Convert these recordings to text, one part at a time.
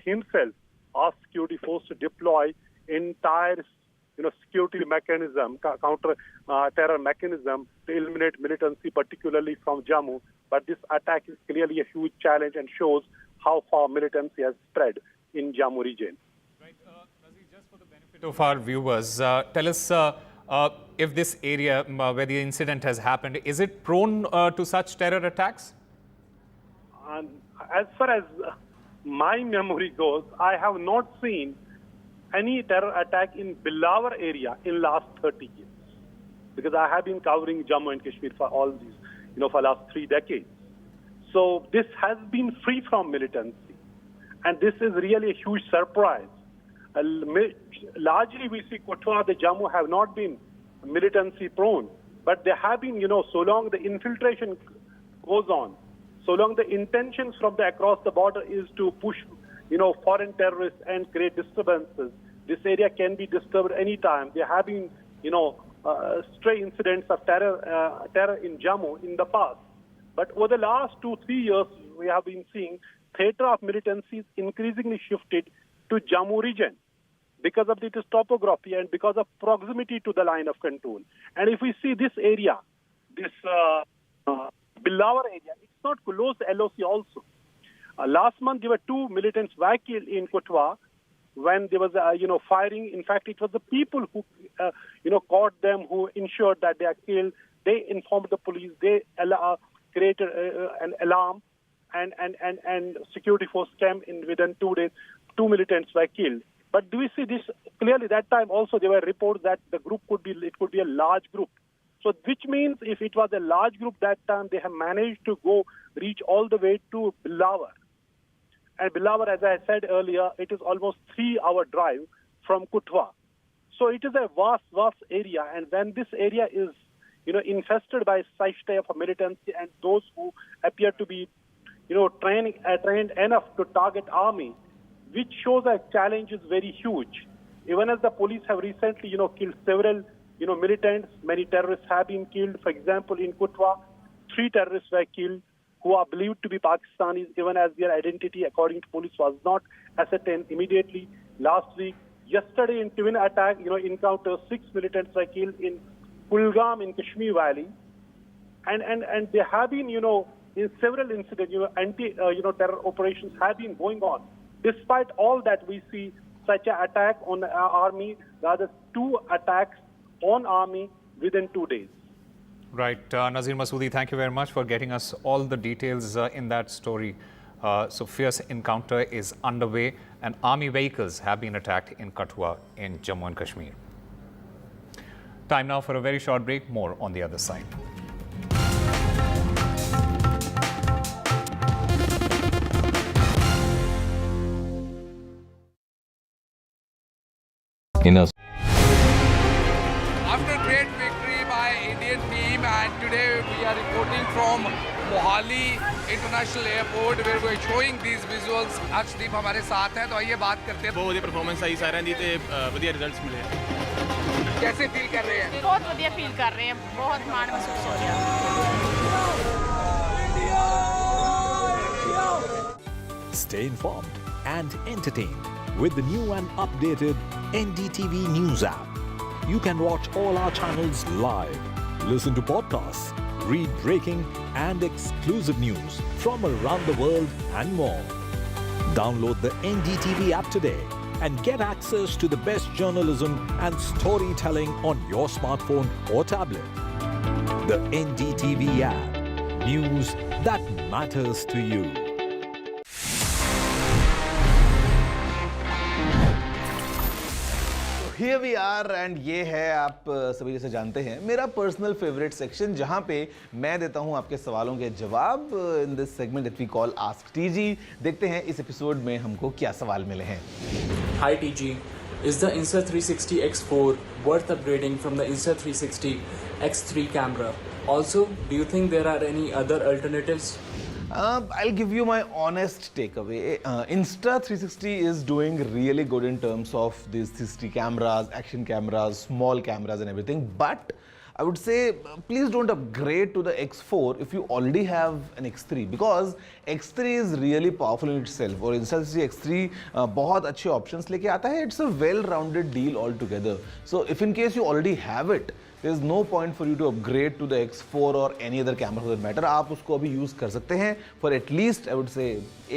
himself asked security force to deploy entire, security mechanism, counter terror mechanism to eliminate militancy, particularly from Jammu. But this attack is clearly a huge challenge and shows how far militancy has spread in Jammu region. Right, Nazir, just for the benefit of our viewers, tell us if this area where the incident has happened, is it prone to such terror attacks? As far as my memory goes, I have not seen any terror attack in Bilateral area in last 30 years, because I have been covering Jammu and Kashmir for all these, for last 3 decades. So this has been free from militancy, and this is really a huge surprise. Largely, we see Kathua, the Jammu have not been militancy prone, but they have been, so long the infiltration goes on, so long the intentions from the across the border is to push, foreign terrorists and create disturbances, this area can be disturbed anytime. There have been, stray incidents of terror in Jammu in the past. But over the last 2-3 years, we have been seeing theater of militancy increasingly shifted to Jammu region because of its topography and because of proximity to the line of control. And if we see this area, this Bilateral area, it's not close to LOC also. Last month, there were 2 militants were killed in Kathua when there was, firing. In fact, it was the people who, caught them, who ensured that they are killed. They informed the police. They created an alarm, and security force came in within 2 days. 2 militants were killed. But do we see this clearly? That time also there were reports that the group could be a large group. So which means if it was a large group that time, they have managed to reach all the way to Bilateral. And Bilateral, as I said earlier, it is almost 3-hour drive from Kathua. So it is a vast area. And when this area is, infested by such type of militancy and those who appear to be, trained enough to target army, which shows that challenge is very huge. Even as the police have recently, killed several, militants, many terrorists have been killed. For example, in Kathua, 3 terrorists were killed who are believed to be Pakistanis, even as their identity, according to police, was not ascertained immediately. Last week, yesterday in twin attack, encounter 6 militants were killed in Kulgam in Kashmir Valley. And there have been, in several incidents, terror operations have been going on. Despite all that, we see such an attack on our army, rather 2 attacks on army within 2 days. Right. Nazir Masoodi, thank you very much for getting us all the details in that story. So fierce encounter is underway and army vehicles have been attacked in Kathua in Jammu and Kashmir. Time now for a very short break. More on the other side. After great victory by Indian team, and today we are reporting from Mohali International Airport where we are showing these visuals. Arshdeep हमारे साथ हैं, तो आइए बात करते हैं. बहुत बढ़िया परफॉर्मेंस आई साਰਿਆਂ ਦੀ ਤੇ ਵਧੀਆ ਰਿਜ਼ਲਟਸ ਮਿਲੇ. कैसे फील कर रहे हैं? बहुत बढ़िया फील कर रहे हैं, बहुत मान महसूस हो रहा है. Stay informed and entertained with the new and updated NDTV News app. You can watch all our channels live, listen to podcasts, read breaking and exclusive news from around the world and more. Download the NDTV app today and get access to the best journalism and storytelling on your smartphone or tablet. The NDTV app. News that matters to you. Here we are and ये है, आप सभी जैसे जानते हैं, मेरा personal favourite section जहाँ पे मैं देता हूँ आपके सवालों के जवाब. In this segment that we call ask TG. देखते हैं इस एपिसोड में हमको क्या सवाल मिले हैं. Hi TG, is the Insta360 X4 worth upgrading from the Insta360 X3 camera? Also, do you think there are any other alternatives? I'll give you my honest takeaway. Insta360 is doing really good in terms of these 360 cameras, action cameras, small cameras and everything. But I would say please don't upgrade to the X4 if you already have an X3, because X3 is really powerful in itself. और Insta360 X3 बहुत अच्छे options लेके आता है. It's a well-rounded deal altogether. So if in case you already have it, there is no point for you to upgrade to the X4 or any other camera for that matter. आप उसको अभी use कर सकते हैं for at least I would say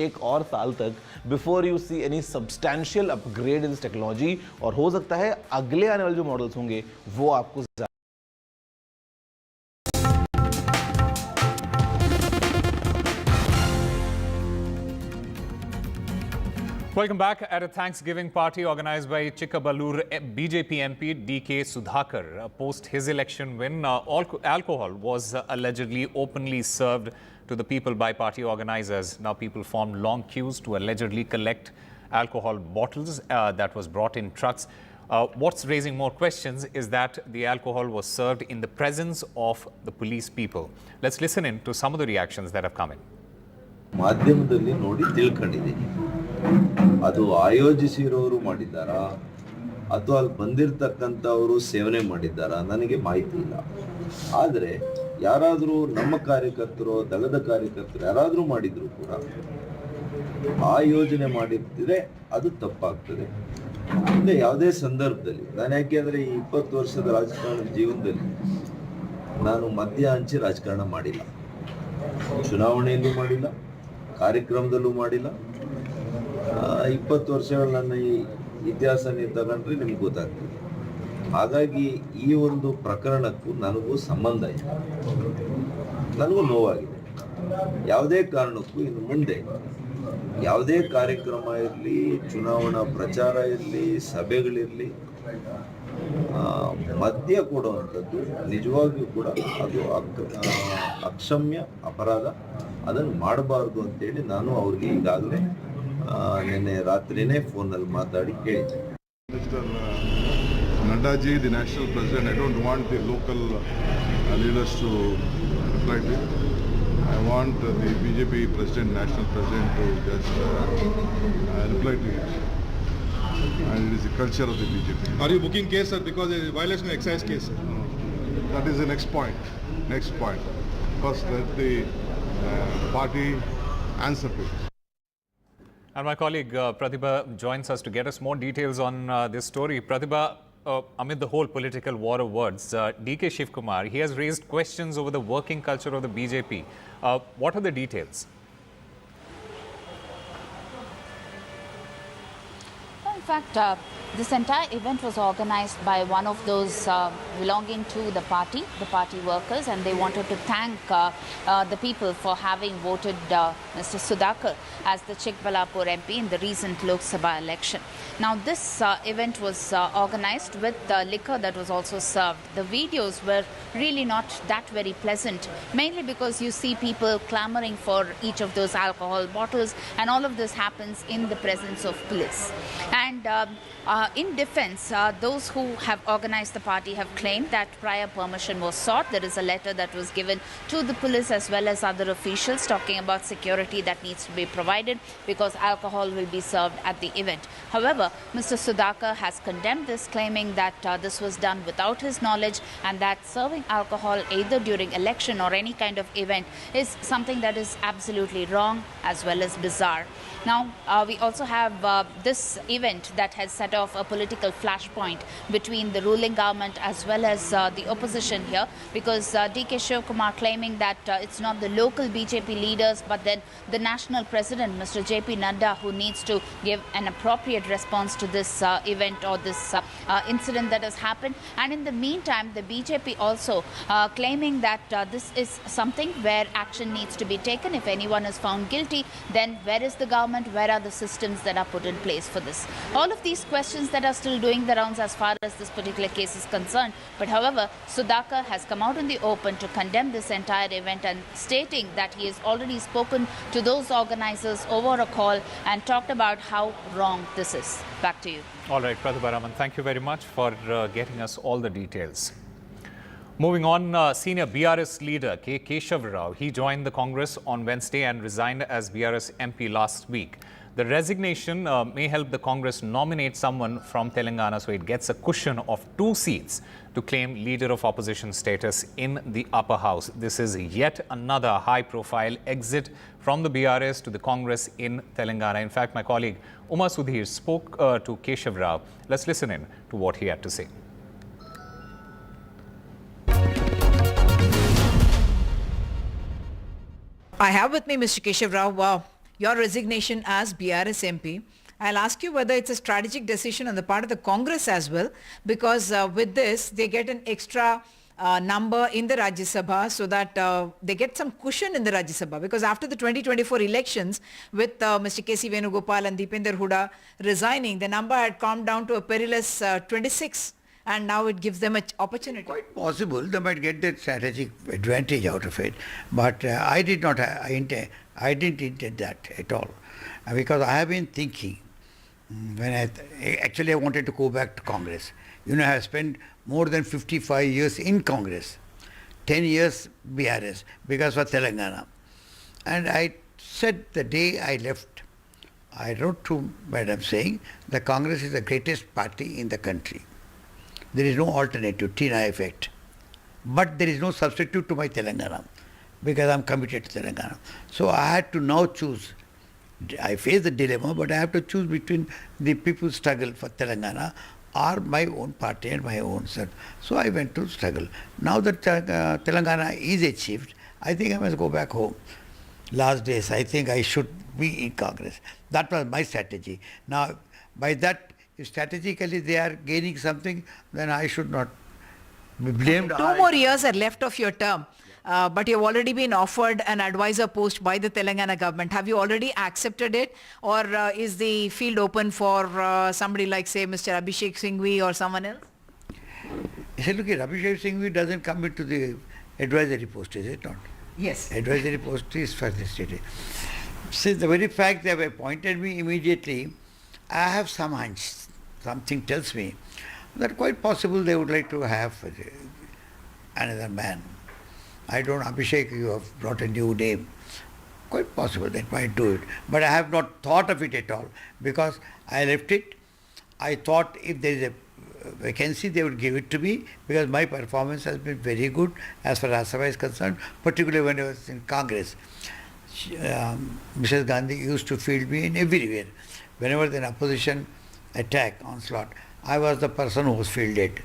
एक और साल तक before you see any substantial upgrade in this technology. और हो सकता है अगले आने वाले जो मॉडल्स होंगे वो आपको Welcome back. At a Thanksgiving party organized by Chikkabalur BJP MP D.K. Sudhakar, post his election win, alcohol was allegedly openly served to the people by party organizers. Now people formed long queues to allegedly collect alcohol bottles that was brought in trucks. What's raising more questions is that the alcohol was served in the presence of the police people. Let's listen in to some of the reactions that have come in. ಮಾಧ್ಯಮದಲ್ಲಿ ನೋಡಿ ತಿಳ್ಕೊಂಡಿದ್ದೀನಿ. ಅದು ಆಯೋಜಿಸಿರೋರು ಮಾಡಿದ್ದಾರಾ ಅಥವಾ ಅಲ್ಲಿ ಬಂದಿರತಕ್ಕಂಥವರು ಸೇವನೆ ಮಾಡಿದ್ದಾರಾ ನನಗೆ ಮಾಹಿತಿ ಇಲ್ಲ. ಆದರೆ ಯಾರಾದರೂ ನಮ್ಮ ಕಾರ್ಯಕರ್ತರು ದಳದ ಕಾರ್ಯಕರ್ತರು ಯಾರಾದರೂ ಮಾಡಿದ್ರು ಕೂಡ ಆ ಯೋಜನೆ ಮಾಡಿದ್ರೆ ಅದು ತಪ್ಪಾಗ್ತದೆ. ಮುಂದೆ ಯಾವುದೇ ಸಂದರ್ಭದಲ್ಲಿ ನಾನು ಯಾಕೆಂದರೆ ಈ 20 ವರ್ಷದ ರಾಜಕಾರಣದ ಜೀವನದಲ್ಲಿ ನಾನು ಮದ್ಯ ಹಂಚಿ ರಾಜಕಾರಣ ಮಾಡಿಲ್ಲ, ಚುನಾವಣೆಯಲ್ಲೂ ಮಾಡಿಲ್ಲ, ಕಾರ್ಯಕ್ರಮದಲ್ಲೂ ಮಾಡಿಲ್ಲ. 20 ವರ್ಷಗಳ ನನ್ನ ಈ ಇತಿಹಾಸ ನೀವು ತಗೊಂಡ್ರೆ ನಿಮ್ಗೆ ಗೊತ್ತಾಗ್ತದೆ. ಹಾಗಾಗಿ ಈ ಒಂದು ಪ್ರಕರಣಕ್ಕೂ ನನಗೂ ಸಂಬಂಧ ಇಲ್ಲ, ನನಗೂ ನೋವಾಗಿದೆ. ಯಾವುದೇ ಕಾರಣಕ್ಕೂ ಇನ್ನು ಮುಂದೆ ಯಾವುದೇ ಕಾರ್ಯಕ್ರಮ ಇರಲಿ, ಚುನಾವಣಾ ಪ್ರಚಾರ ಇರಲಿ, ಸಭೆಗಳಿರಲಿ, ಮದ್ಯ ಕೊಡುವಂಥದ್ದು ನಿಜವಾಗಿಯೂ ಕೂಡ ಅದು ಅಕ್ಷಮ್ಯ ಅಪರಾಧ. ಅದನ್ನು ಮಾಡಬಾರ್ದು ಅಂತೇಳಿ ನಾನು ಅವ್ರಿಗೆ ಈಗಾಗಲೇ ನಿನ್ನೆ ರಾತ್ರಿನೇ ಫೋನಲ್ಲಿ ಮಾತಾಡಿ ಹೇಳಿದ್ದೆ. Mister ನಡ್ಡಾಜಿ, the national president, I don't want the local leaders to reply to it. I want the BJP president, national president to just reply to it. And it is the culture of the BJP. Are you booking case, sir, because it is violation of excise case? That is the next point. Next point. First, let the party answer to it. And my colleague Pratibha joins us to get us more details on this story. Pratibha, amid the whole political war of words, D.K. Shivkumar, he has raised questions over the working culture of the BJP. What are the details? Well, in fact, this entire event was organized by one of those belonging to the party workers, and they wanted to thank the people for having voted Mr. Sudhakar as the Chikbalapur MP in the recent Lok Sabha election. Now, this event was organized with liquor that was also served. The videos were really not that very pleasant, mainly because you see people clamoring for each of those alcohol bottles, and all of this happens in the presence of police. And in defense, those who have organized the party have claimed that prior permission was sought. There is a letter that was given to the police as well as other officials talking about security that needs to be provided because alcohol will be served at the event. However, Mr. Sudhakar has condemned this, claiming that this was done without his knowledge and that serving alcohol either during election or any kind of event is something that is absolutely wrong as well as bizarre. Now, we also have this event that has set off a political flashpoint between the ruling government as well as the opposition here, because D.K. Shivkumar claiming that it's not the local BJP leaders but then the national president, Mr. J.P. Nadda, who needs to give an appropriate response to this event or this incident that has happened. And in the meantime, the BJP also claiming that this is something where action needs to be taken. If anyone is found guilty, then where is the government? Where are the systems that are put in place for this? All of these questions that are still doing the rounds as far as this particular case is concerned. But however, Sudhakar has come out in the open to condemn this entire event and stating that he has already spoken to those organizers over a call and talked about how wrong this is. Back to you. All right, Pratibha Raman, thank you very much for getting us all the details. Moving on, senior BRS leader K. Keshav Rao, he joined the Congress on Wednesday and resigned as BRS MP last week. The resignation may help the Congress nominate someone from Telangana so it gets a cushion of 2 seats to claim leader of opposition status in the upper house. This is yet another high-profile exit from the BRS to the Congress in Telangana. In fact, my colleague Uma Sudhir spoke to Keshav Rao. Let's listen in to what he had to say. I have with me Mr. Keshav Rao. Wow, your resignation as BRS MP. I'll ask you whether it's a strategic decision on the part of the Congress as well, because with this, they get an extra number in the Rajya Sabha so that they get some cushion in the Rajya Sabha. Because after the 2024 elections, with Mr. K.C. Venugopal and Deepinder Huda resigning, the number had come down to a perilous 26. And now it gives them an opportunity. Quite possible they might get that strategic advantage out of it, but I didn't intend that at all, because I have been thinking when I wanted to go back to Congress. You know, I have spent more than 55 years in Congress, 10 years BRS because for Telangana, and I said the day I left, I wrote to Madam saying the Congress is the greatest party in the country. There is no alternative, Tina effect. But there is no substitute to my Telangana because I am committed to Telangana. So I had to now choose. I face the dilemma, but I have to choose between the people's struggle for Telangana or my own party and my own self. So I went to struggle. Now that Telangana is achieved, I think I must go back home. Last days, I think I should be in Congress. That was my strategy. Now, by that, if strategically they are gaining something, then I should not be blamed. 2 more years are left of your term, but you've already been offered an advisor post by the Telangana government. Have you already accepted it, or is the field open for somebody like, say, Mr. Abhishek Singhvi or someone else? You see, look, Abhishek Singhvi doesn't come into the advisory post, is it not? Yes. Advisory post is for the state. Since the very fact they have appointed me immediately, I have some hunch. Something tells me that quite possible they would like to have another man. I don't, Abhishek, you have brought a new name. Quite possible they might do it. But I have not thought of it at all because I left it. I thought if there is a vacancy, they would give it to me because my performance has been very good as far as Rajya Sabha is concerned, particularly when I was in Congress. Mrs. Gandhi used to field me in everywhere. Whenever the opposition attack, onslaught, I was the person who was fielded.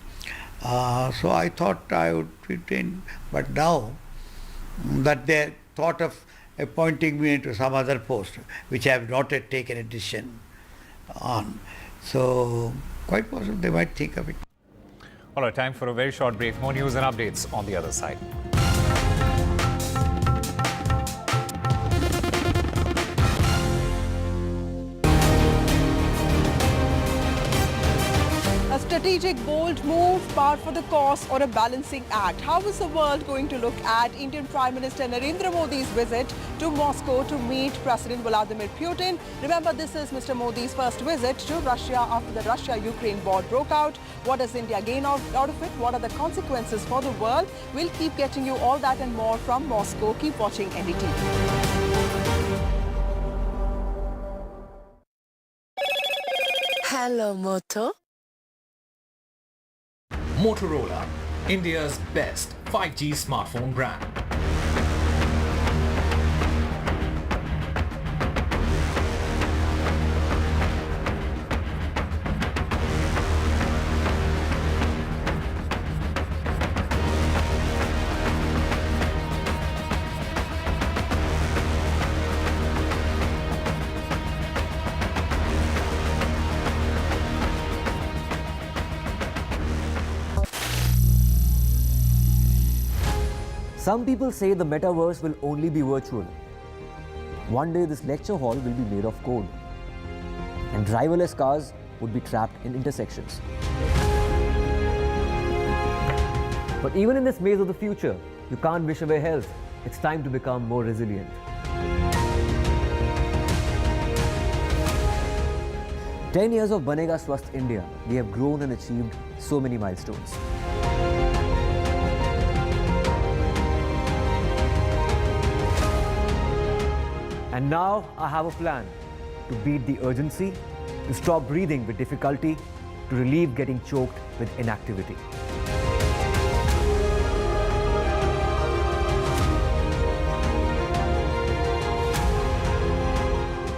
So I thought I would retain, but now that they thought of appointing me into some other post, which I have not yet taken a decision on. So quite possible they might think of it. All right, time for a very short break. More news and updates on the other side. Strategic, bold move, par for the course, or a balancing act? How is the world going to look at Indian Prime Minister Narendra Modi's visit to Moscow to meet President Vladimir Putin? Remember, this is Mr. Modi's first visit to Russia after the Russia-Ukraine war broke out. What does India gain out of it? What are the consequences for the world? We'll keep getting you all that and more from Moscow. Keep watching NDTV. Hello, Moto. Motorola, India's best 5G smartphone brand. Some people say the metaverse will only be virtual. One day this lecture hall will be made of code, and driverless cars would be trapped in intersections. But even in this maze of the future, you can't wish away health. It's time to become more resilient. "10 years of Banega Swasth India, we have grown and achieved so many milestones. And now I have a plan to beat the urgency, to stop breathing with difficulty, to relieve getting choked with inactivity.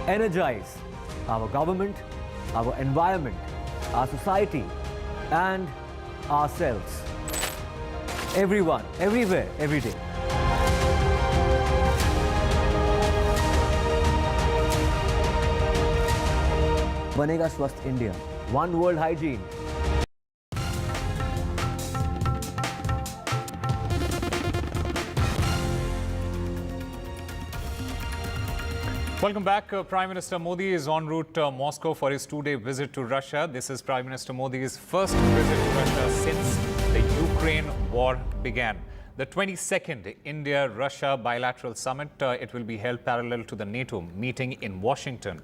Energize our government, our environment, our society, and ourselves. Everyone, everywhere, every day. बनेगा स्वस्थ India, One World Hygiene. Welcome back. Prime Minister Modi is en route to Moscow for his two-day visit to Russia. This is Prime Minister Modi's first visit to Russia since the Ukraine war began. The 22nd India-Russia bilateral summit, it will be held parallel to the NATO meeting in Washington.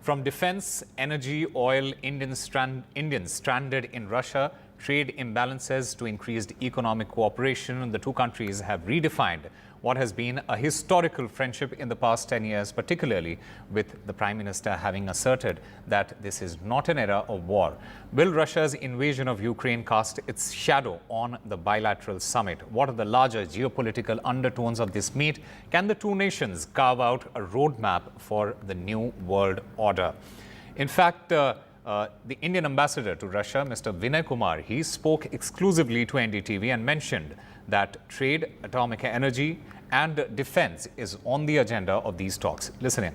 From defense, energy, oil, Indians stranded in Russia, trade imbalances to increased economic cooperation, the two countries have redefined what has been a historical friendship in the past 10 years, particularly with the Prime Minister having asserted that this is not an era of war. Will Russia's invasion of Ukraine cast its shadow on the bilateral summit? What are the larger geopolitical undertones of this meet? Can the two nations carve out a roadmap for the new world order? In fact, the Indian ambassador to Russia, Mr. Vinay Kumar, he spoke exclusively to NDTV and mentioned that trade, atomic energy and defense is on the agenda of these talks. Listen in.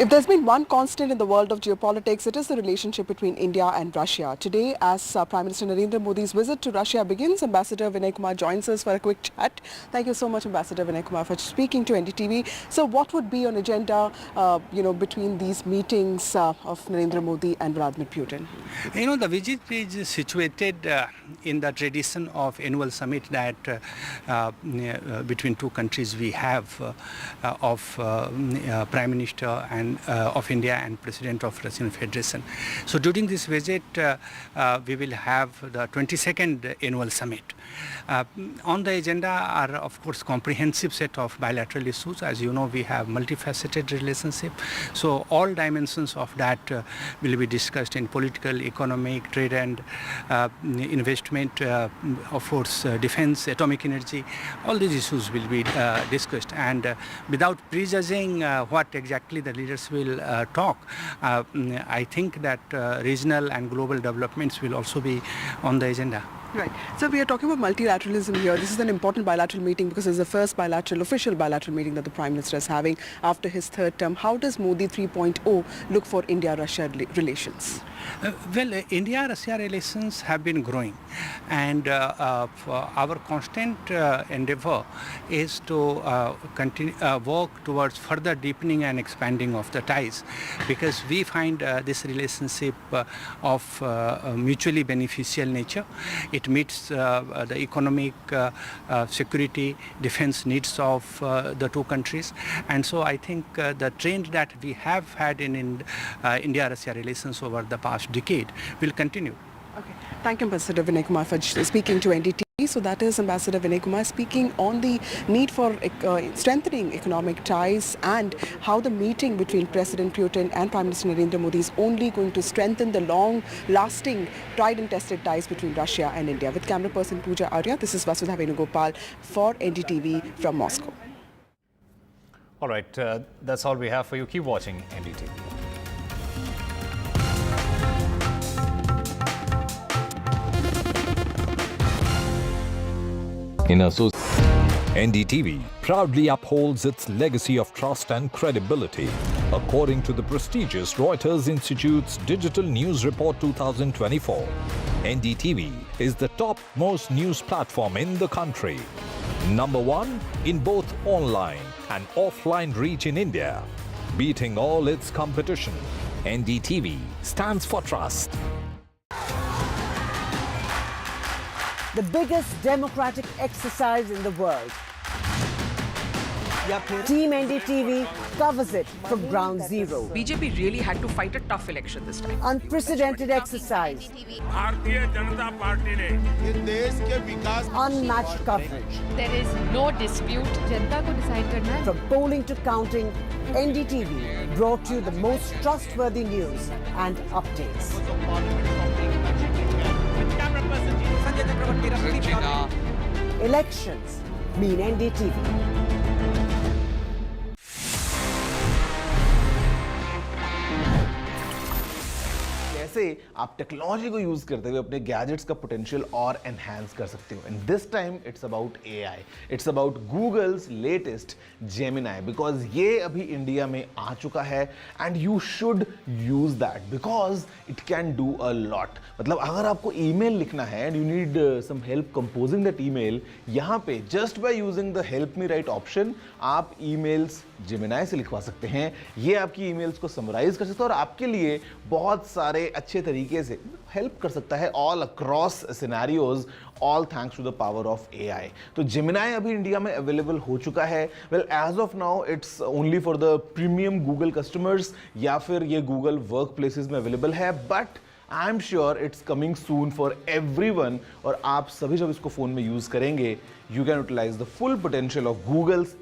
If there's been one constant in the world of geopolitics, it is the relationship between India and Russia. Today, as Prime Minister Narendra Modi's visit to Russia begins, Ambassador Vinay Kumar joins us for a quick chat. Thank you so much, Ambassador Vinay Kumar, for speaking to NDTV. So what would be on agenda, between these meetings of Narendra Modi and Vladimir Putin? You know, the visit is situated in the tradition of annual summit that between two countries we have of Prime Minister and of India and President of Russian Federation. So during this visit, we will have the 22nd annual summit. On the agenda are, of course, comprehensive set of bilateral issues. As you know, we have multifaceted relationship. So all dimensions of that will be discussed in political, economic, trade and investment, of course, defense, atomic energy. All these issues will be discussed. And without prejudging what exactly the leaders will talk, I think that regional and global developments will also be on the agenda. Right. So we are talking about multilateralism here. This is an important bilateral meeting because it's the first official bilateral meeting that the Prime Minister is having after his third term. How does Modi 3.0 look for India-Russia relations? Well, India-Russia relations have been growing, and our constant endeavor is to continue work towards further deepening and expanding of the ties, because we find this relationship of mutually beneficial nature. It meets the economic, security, defense needs of the two countries, and so I think the trend that we have had in India-Russia relations over the past decade will continue. Okay. Thank you, Ambassador Vinay Kumar, for speaking to NDTV. So that is Ambassador Vinay Kumar speaking on the need for strengthening economic ties and how the meeting between President Putin and Prime Minister Narendra Modi is only going to strengthen the long-lasting, tried and tested ties between Russia and India. With camera person Pooja Arya, this is Vasudha Venugopal for NDTV from Moscow. All right, that's all we have for you. Keep watching NDTV. NDTV proudly upholds its legacy of trust and credibility. According to the prestigious Reuters Institute's Digital News Report 2024, NDTV is the topmost news platform in the country. Number one in both online and offline reach in India. Beating all its competition, NDTV stands for trust. The biggest democratic exercise in the world. Team NDTV covers it from ground zero. BJP really had to fight a tough election this time. Unprecedented exercise. Unmatched coverage. There is no dispute. जनता को decide करना है. From polling to counting, NDTV brought you the most trustworthy news and updates. Elections mean NDTV. कैसे आप technology को use करते हुए अपने gadgets का पोटेंशियल और एनहांस कर सकते हो. And this time it's about AI. It's about Google's latest Gemini, because ये अभी इंडिया में आ चुका है and you should use that because it can do a lot. मतलब अगर आपको ईमेल लिखना है and you need some help composing that email, यहाँ पे just by using the help me write option आप ईमेल्स जेमिनाई से लिखवा सकते हैं. ये आपकी ईमेल्स को समराइज कर सकता है और आपके लिए बहुत सारे अच्छे तरीके से हेल्प कर सकता है all across scenarios, all thanks to the power of AI. तो जेमिनाई अभी इंडिया में अवेलेबल हो चुका है. Well as of now it's only for the premium Google customers या फिर ये गूगल वर्क प्लेसेस में अवेलेबल है, but I am sure it's coming soon for everyone. और आप सभी जब इसको फोन में यूज करेंगे, you can utilise the full potential of Google's.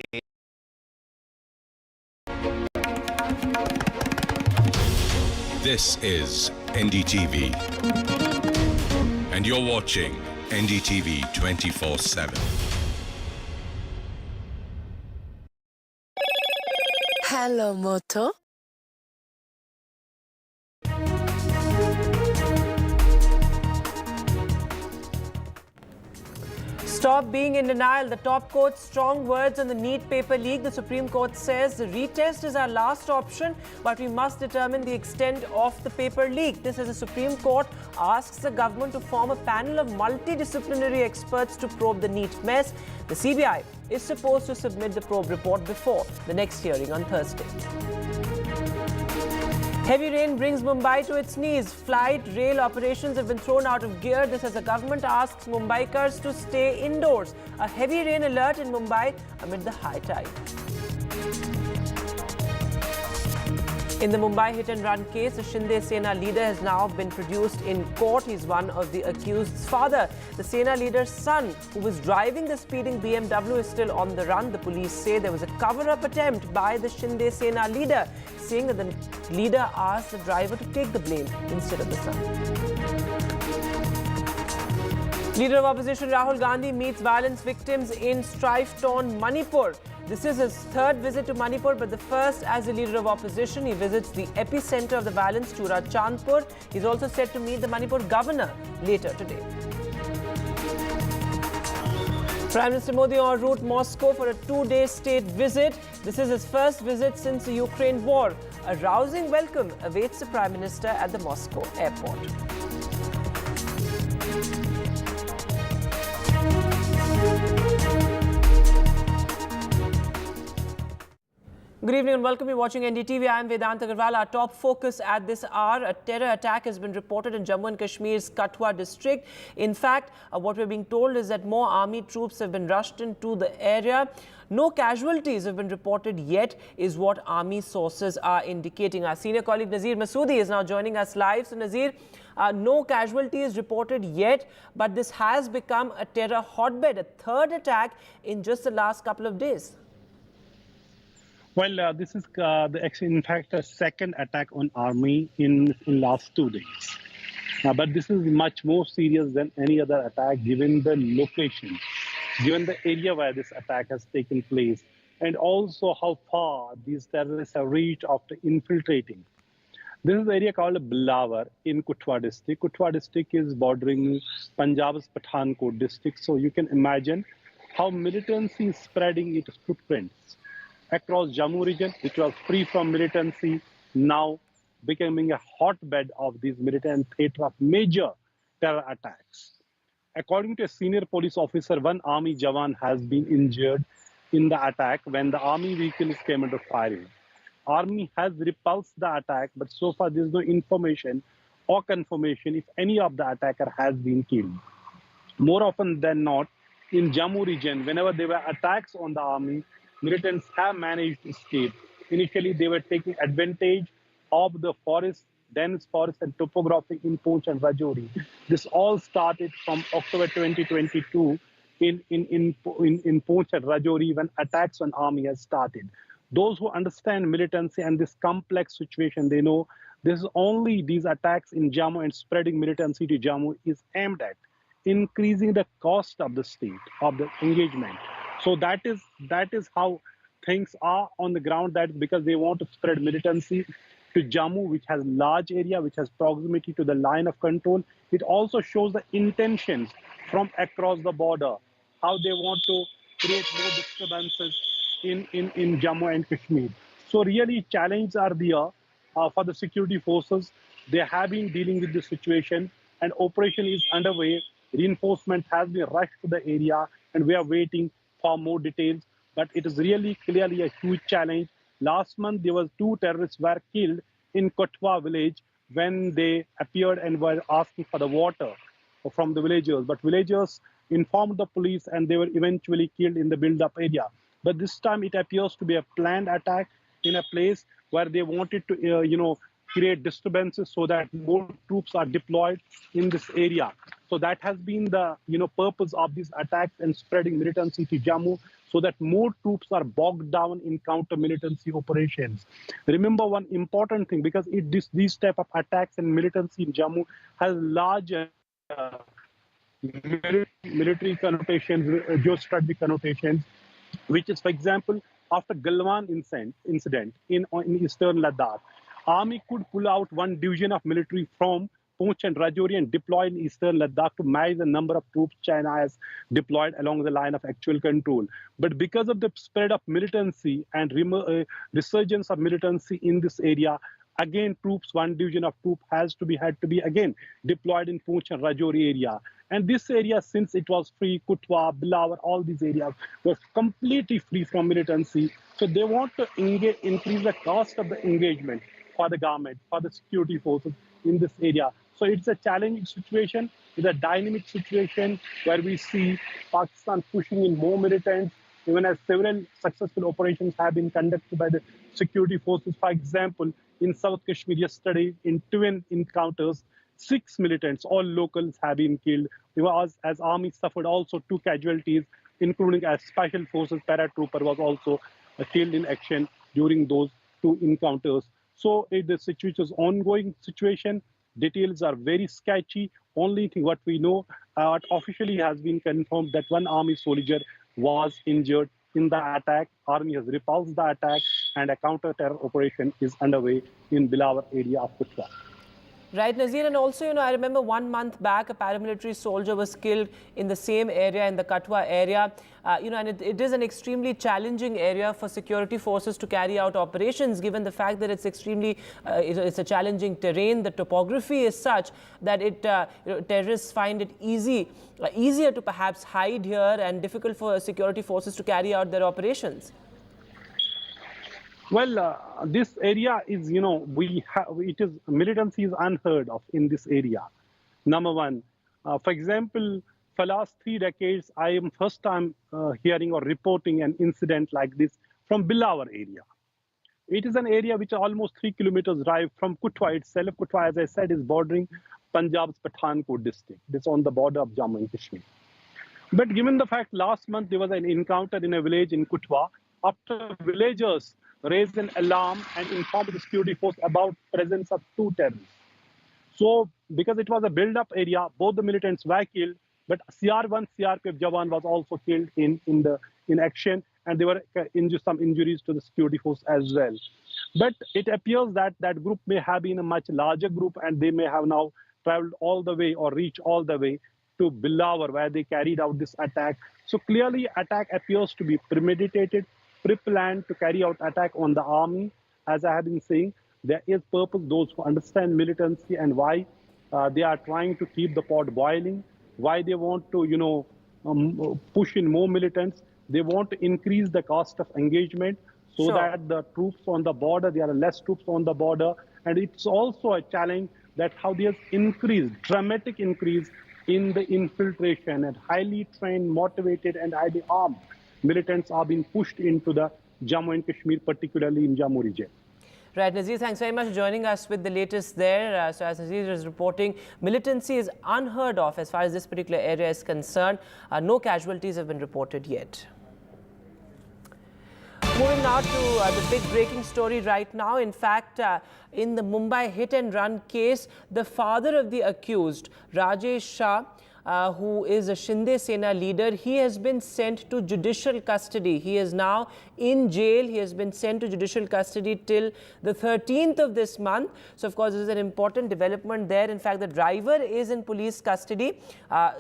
This is NDTV, and you're watching NDTV 24/7. Hello, Moto. Stop being in denial. The top court's strong words on the NEET paper leak. The Supreme Court says the retest is our last option, but we must determine the extent of the paper leak. This as the Supreme Court asks the government to form a panel of multidisciplinary experts to probe the NEET mess. The CBI is supposed to submit the probe report before the next hearing on Thursday. Heavy rain brings Mumbai to its knees. Flight, rail operations have been thrown out of gear. This as the government asks Mumbaikars to stay indoors. A heavy rain alert in Mumbai amid the high tide. In the Mumbai hit-and-run case, the Shinde Sena leader has now been produced in court. He's one of the accused's father. The Sena leader's son, who was driving the speeding BMW, is still on the run. The police say there was a cover-up attempt by the Shinde Sena leader, saying that the leader asked the driver to take the blame instead of the son. Leader of opposition Rahul Gandhi meets violence victims in strife-torn Manipur. This is his third visit to Manipur, but the first as the leader of opposition. He visits the epicenter of the violence, Chura Chandpur. He's also set to meet the Manipur governor later today. Prime Minister Modi en route Moscow for a two-day state visit. This is his first visit since the Ukraine war. A rousing welcome awaits the Prime Minister at the Moscow airport. Good evening and welcome. You're watching NDTV. I am Vedant Agarwal. Our top focus at this hour, a terror attack has been reported in Jammu and Kashmir's Kathua district. In fact, what we're being told is that more army troops have been rushed into the area. No casualties have been reported yet, is what army sources are indicating. Our senior colleague Nazir Masoodi is now joining us live. So Nazir, no casualties reported yet, but this has become a terror hotbed, a third attack in just the last couple of days. Well, this is in fact a second attack on army in last 2 days. But this is much more serious than any other attack given the location, given the area where this attack has taken place, and also how far these terrorists have reached after infiltrating. This is the area called Bilateral in Kathua district. Kathua district is bordering Punjab's Pathankot district, so you can imagine how militancy is spreading its footprints across Jammu region, which was free from militancy, now becoming a hotbed of these militant theatre of major terror attacks. According to a senior police officer, one army jawan has been injured in the attack when the army vehicles came under firing. Army has repulsed the attack, but so far there is no information or confirmation if any of the attacker has been killed. More often than not, in Jammu region, whenever there were attacks on the army, militants have managed to escape. Initially, they were taking advantage of the forest, dense forest and topography in Poonch and Rajouri. This all started from October 2022 in Poonch and Rajouri when attacks on army has started. Those who understand militancy and this complex situation, they know this is only these attacks in Jammu and spreading militancy to Jammu is aimed at increasing the cost of the state, of the engagement. So that is how things are on the ground, that because they want to spread militancy to Jammu, which has large area, which has proximity to the line of control. It also shows the intentions from across the border, how they want to create more disturbances in Jammu and Kashmir. So really challenges are there for the security forces. They have been dealing with the situation and operation is underway. Reinforcement has been rushed to the area and we are waiting for more details. But it is really clearly a huge challenge. Last month, there was 2 terrorists were killed in Kathua village when they appeared and were asking for the water from the villagers. But villagers informed the police and they were eventually killed in the build-up area. But this time it appears to be a planned attack in a place where they wanted to, create disturbances so that more troops are deployed in this area. So that has been the, purpose of these attacks and spreading militancy to Jammu so that more troops are bogged down in counter-militancy operations. Remember one important thing, because these type of attacks and militancy in Jammu has large military connotations, geostrategic connotations, which is, for example, after Galwan incident in eastern Ladakh, Army could pull out 1 division of military from Poonch and Rajouri and deploy in eastern Ladakh to match the number of troops China has deployed along the line of actual control. But because of the spread of militancy and resurgence of militancy in this area, again, 1 division of troops had to be again deployed in Poonch and Rajouri area. And this area, since it was free, Kathua, Bilateral, all these areas were completely free from militancy. So they want to increase the cost of the engagement for the government, for the security forces in this area. So it's a challenging situation. It's a dynamic situation where we see Pakistan pushing in more militants, even as several successful operations have been conducted by the security forces. For example, in South Kashmir yesterday, in twin encounters, 6 militants, all locals, have been killed. As army suffered also 2 casualties, including a special forces paratrooper was also killed in action during those 2 encounters. So the situation is ongoing situation. Details are very sketchy. Only thing what we know officially has been confirmed that 1 army soldier was injured in the attack. Army has repulsed the attack and a counter-terror operation is underway in Bilateral area of Kathua. Right, Nazir, and also, I remember 1 month back, a paramilitary soldier was killed in the same area, in the Kathua area. And it is an extremely challenging area for security forces to carry out operations, given the fact that it's extremely, it's a challenging terrain. The topography is such that terrorists find it easier to perhaps hide here and difficult for security forces to carry out their operations. Well, this area is, militancy is unheard of in this area. Number one, for example, for last 3 decades, I am first time hearing or reporting an incident like this from Bilateral area. It is an area which is almost 3 kilometers drive from Kathua itself. Kathua, as I said, is bordering Punjab's Pathankot district. It's on the border of Jammu and Kashmir. But given the fact last month there was an encounter in a village in Kathua, after villagers raised an alarm and informed the security force about presence of 2 terrorists. So, because it was a build-up area, both the militants were killed, but CR1 CRPF Jawan was also killed in action, and there were some injuries to the security force as well. But it appears that that group may have been a much larger group, and they may have now traveled all the way or reached all the way to Bilateral, where they carried out this attack. So clearly, attack appears to be premeditated, pre-planned to carry out attack on the army. As I have been saying, there is purpose. Those who understand militancy and why they are trying to keep the pot boiling, why they want to, push in more militants. They want to increase the cost of engagement so that the troops on the border, there are less troops on the border. And it's also a challenge that how there's dramatic increase in the infiltration and highly trained, motivated, and highly armed militants are being pushed into the Jammu and Kashmir, particularly in Jammu region. Right, Nazir, thanks very much for joining us with the latest there. So as Nazir is reporting, militancy is unheard of as far as this particular area is concerned. No casualties have been reported yet. Moving now to the big breaking story right now. In fact, in the Mumbai hit and run case, the father of the accused, Rajesh Shah, who is a Shinde Sena leader, he has been sent to judicial custody. He is now in jail. He has been sent to judicial custody till the 13th of this month. So, of course, this is an important development there. In fact, the driver is in police custody,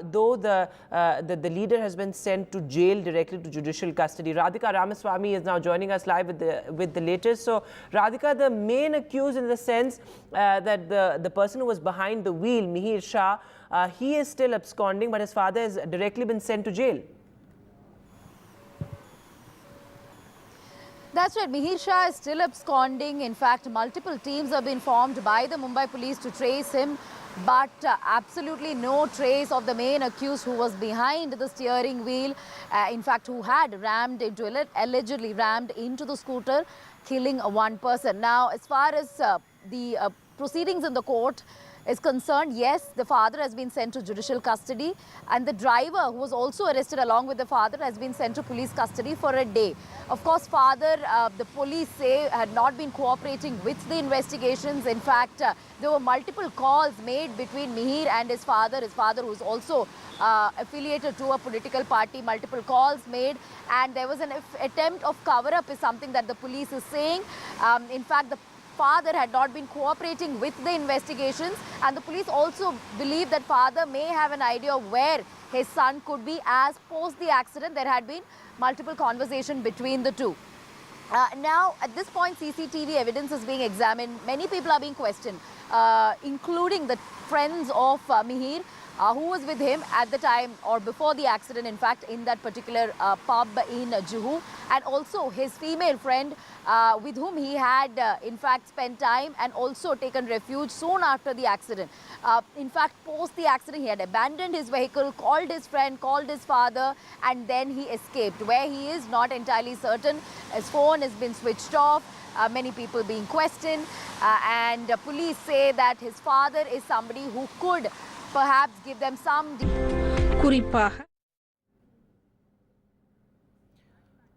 though the leader has been sent to jail directly to judicial custody. Radhika Ramaswamy is now joining us live with the latest. So, Radhika, the main accused in the sense that the person who was behind the wheel, Mihir Shah, he is still absconding, but his father has directly been sent to jail. That's right. Mihir Shah is still absconding. In fact, multiple teams have been formed by the Mumbai police to trace him, but absolutely no trace of the main accused who was behind the steering wheel. In fact, who had allegedly rammed into the scooter, killing one person. Now, as far as the proceedings in the court is concerned, yes, the father has been sent to judicial custody, and the driver, who was also arrested along with the father, has been sent to police custody for a day. Of course, father, the police say, had not been cooperating with the investigations. In fact, there were multiple calls made between Mihir and his father who is also affiliated to a political party, multiple calls made, and there was an attempt of cover-up is something that the police is saying. In fact, the father had not been cooperating with the investigations, and the police also believe that father may have an idea of where his son could be, as post the accident there had been multiple conversation between the two. Now, at this point, CCTV evidence is being examined. Many people are being questioned, including the friends of Mihir, who was with him at the time or before the accident, in fact, in that particular pub in Juhu, and also his female friend with whom he had, in fact, spent time and also taken refuge soon after the accident. In fact, post the accident, he had abandoned his vehicle, called his friend, called his father, and then he escaped. Where he is, not entirely certain. His phone has been switched off. Many people being questioned, and police say that his father is somebody who could perhaps give them some.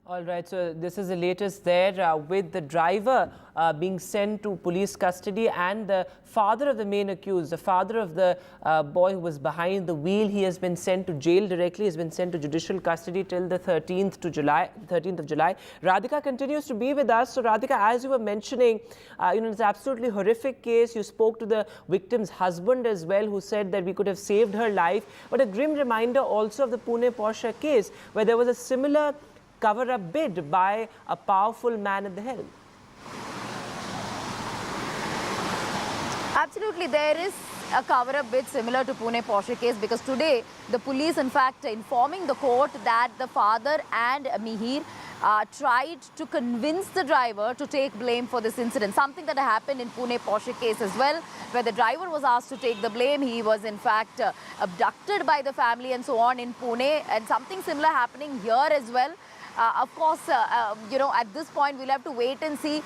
All right, so this is the latest there with the driver being sent to police custody, and the father of the main accused, the father of the boy who was behind the wheel, he has been sent to jail directly, has been sent to judicial custody till the 13th of July. Radhika continues to be with us. So Radhika, as you were mentioning, it's an absolutely horrific case. You spoke to the victim's husband as well, who said that we could have saved her life. But a grim reminder also of the Pune Porsche case, where there was a similar cover-up bid by a powerful man at the helm. Absolutely, there is a cover-up bid similar to Pune Porsche case, because today the police, in fact, informing the court that the father and Mihir tried to convince the driver to take blame for this incident. Something that happened in Pune Porsche case as well, where the driver was asked to take the blame. He was, in fact, abducted by the family and so on in Pune, and something similar happening here as well. Of course, at this point, we'll have to wait and see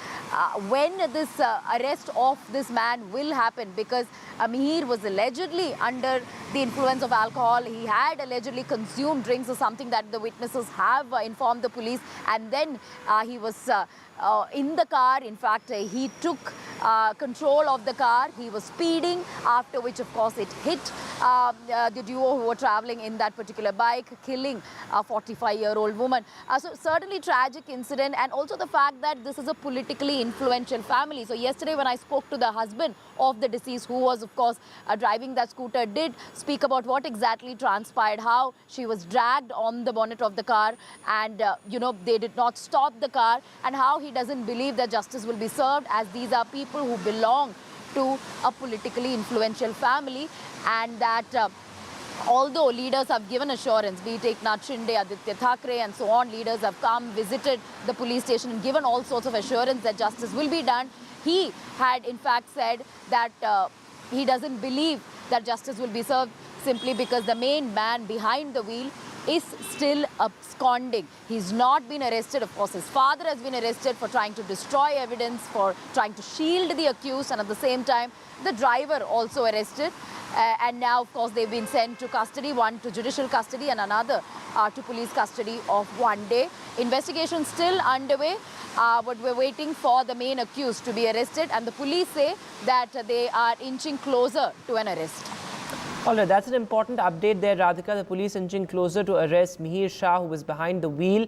when this arrest of this man will happen, because Mihir was allegedly under the influence of alcohol. He had allegedly consumed drinks, or something that the witnesses have informed the police, and then he was in the car. In fact, he took control of the car. He was speeding, after which, of course, it hit the duo who were traveling in that particular bike, killing a 45-year-old woman. So certainly tragic incident, and also the fact that this is a politically influential family. So yesterday when I spoke to the husband of the deceased, who was, of course, driving that scooter, did speak about what exactly transpired, how she was dragged on the bonnet of the car, and, they did not stop the car, and how he doesn't believe that justice will be served, as these are people who belong to a politically influential family, and that although leaders have given assurance, be it Eknath Shinde, Aditya Thackeray and so on, leaders have come, visited the police station and given all sorts of assurance that justice will be done, he had in fact said that he doesn't believe that justice will be served, simply because the main man behind the wheel is still absconding. He's not been arrested. Of course, his father has been arrested for trying to destroy evidence, for trying to shield the accused, and at the same time, the driver also arrested. And now, of course, they've been sent to custody, one to judicial custody and another to police custody of 1 day. Investigation still underway, but we're waiting for the main accused to be arrested, and the police say that they are inching closer to an arrest. All right, that's an important update there, Radhika. The police inching closer to arrest Mihir Shah, who was behind the wheel,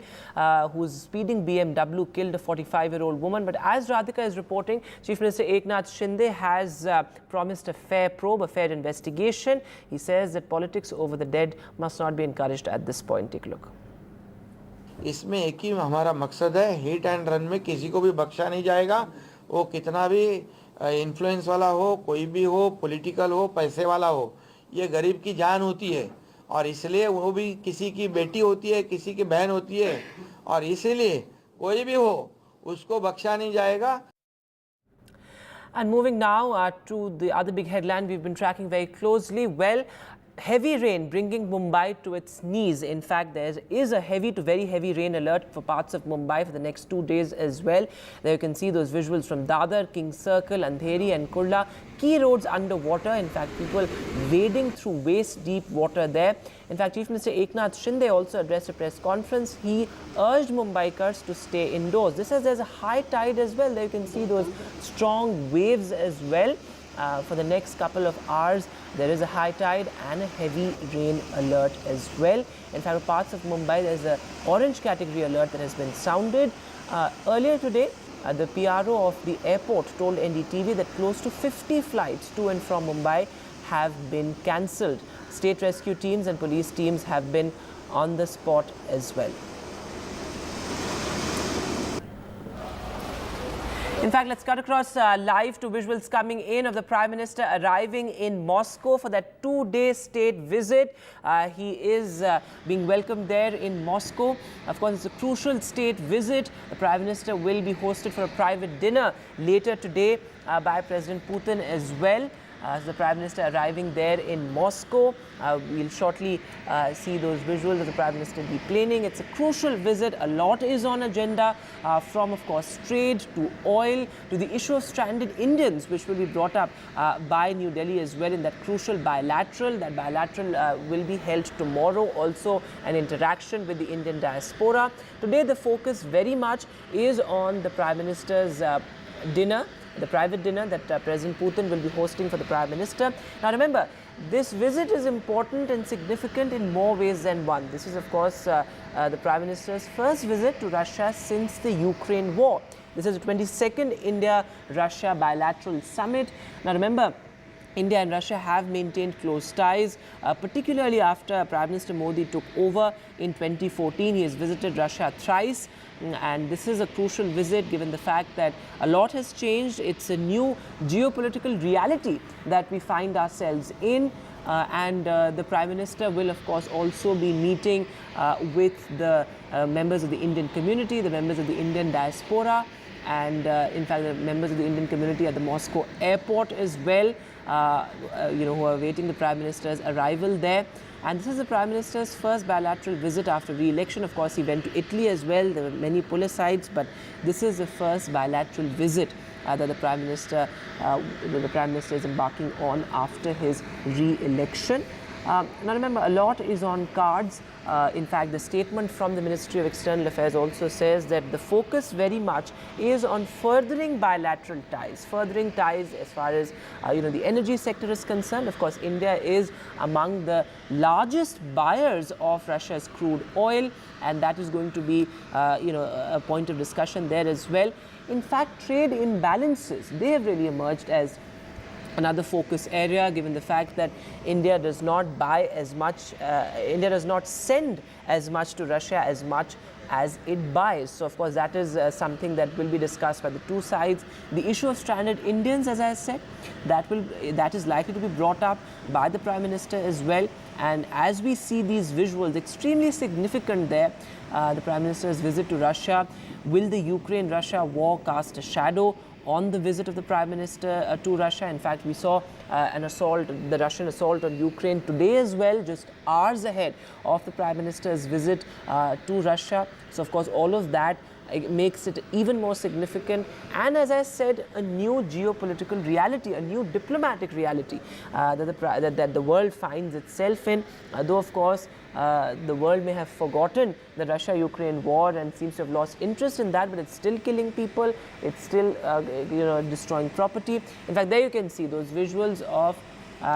whose speeding BMW killed a 45-year-old woman. But as Radhika is reporting, Chief Minister Eknath Shinde has promised a fair probe, a fair investigation. He says that politics over the dead must not be encouraged at this point. Take a look. इसमें एक ही हमारा मकसद है, hit and run में किसी को भी बख्शा नहीं जाएगा, वो कितना भी इन्फ्लुएंस वाला हो, कोई भी हो, पॉलिटिकल हो, पैसे वाला हो, ये गरीब की जान होती है और इसलिए वो भी किसी की बेटी होती है, किसी की बहन होती है और इसीलिए कोई भी हो उसको बख्शा नहीं जाएगा. And moving now to the other big headline we've been tracking very closely. Well, heavy rain bringing Mumbai to its knees. In fact, there is a heavy to very heavy rain alert for parts of Mumbai for the next 2 days as well. There you can see those visuals from Dadar, King's Circle, Andheri and Kurla. Key roads underwater. In fact, people wading through waist-deep water there. In fact, Chief Minister Eknath Shinde also addressed a press conference. He urged Mumbaikars to stay indoors. This is there's a high tide as well. There you can see those strong waves as well. For the next couple of hours, there is a high tide and a heavy rain alert as well. In fact, for parts of Mumbai, there's an orange category alert that has been sounded. Earlier today, the PRO of the airport told NDTV that close to 50 flights to and from Mumbai have been cancelled. State rescue teams and police teams have been on the spot as well. In fact, let's cut across live to visuals coming in of the Prime Minister arriving in Moscow for that 2-day state visit. He is being welcomed there in Moscow. Of course, it's a crucial state visit. The Prime Minister will be hosted for a private dinner later today by President Putin as well. The Prime Minister arriving there in Moscow. We'll shortly see those visuals of the Prime Minister deplaning. It's a crucial visit. A lot is on agenda from, of course, trade to oil to the issue of stranded Indians, which will be brought up by New Delhi as well in that crucial bilateral. That bilateral will be held tomorrow. Also, an interaction with the Indian diaspora. Today, the focus very much is on the Prime Minister's dinner. The private dinner that President Putin will be hosting for the Prime Minister. Now remember, this visit is important and significant in more ways than one. This is, of course, the Prime Minister's first visit to Russia since the Ukraine war. This is the 22nd India-Russia bilateral summit. Now remember, India and Russia have maintained close ties, particularly after Prime Minister Modi took over in 2014. He has visited Russia thrice. And this is a crucial visit given the fact that a lot has changed. It's a new geopolitical reality that we find ourselves in. And the Prime Minister will, of course, also be meeting with the members of the Indian community, the members of the Indian diaspora, and in fact, the members of the Indian community at the Moscow airport as well, who are awaiting the Prime Minister's arrival there. And this is the Prime Minister's first bilateral visit after re-election. Of course, he went to Italy as well. There were many pull-asides, but this is the first bilateral visit that the Prime Minister is embarking on after his re-election. Now remember, a lot is on cards. In fact, the statement from the Ministry of External Affairs also says that the focus very much is on furthering bilateral ties, as far as the energy sector is concerned. Of course, India is among the largest buyers of Russia's crude oil, and that is going to be a point of discussion there as well. In fact, trade imbalances, they have really emerged as another focus area, given the fact that India does not buy as much, India does not send as much to Russia as much as it buys. So, of course, that is something that will be discussed by the two sides. The issue of stranded Indians, as I said, that is likely to be brought up by the Prime Minister as well. And as we see these visuals, extremely significant there, the Prime Minister's visit to Russia, will the Ukraine-Russia war cast a shadow on the visit of the Prime Minister to Russia. In fact, we saw the Russian assault on Ukraine today as well, just hours ahead of the Prime Minister's visit to Russia. So, of course, all of that makes it even more significant, and as I said, a new geopolitical reality, a new diplomatic reality that the world finds itself in. Though, of course, the world may have forgotten the Russia-Ukraine war and seems to have lost interest in that, but it's still killing people, it's still destroying property. In fact, there you can see those visuals of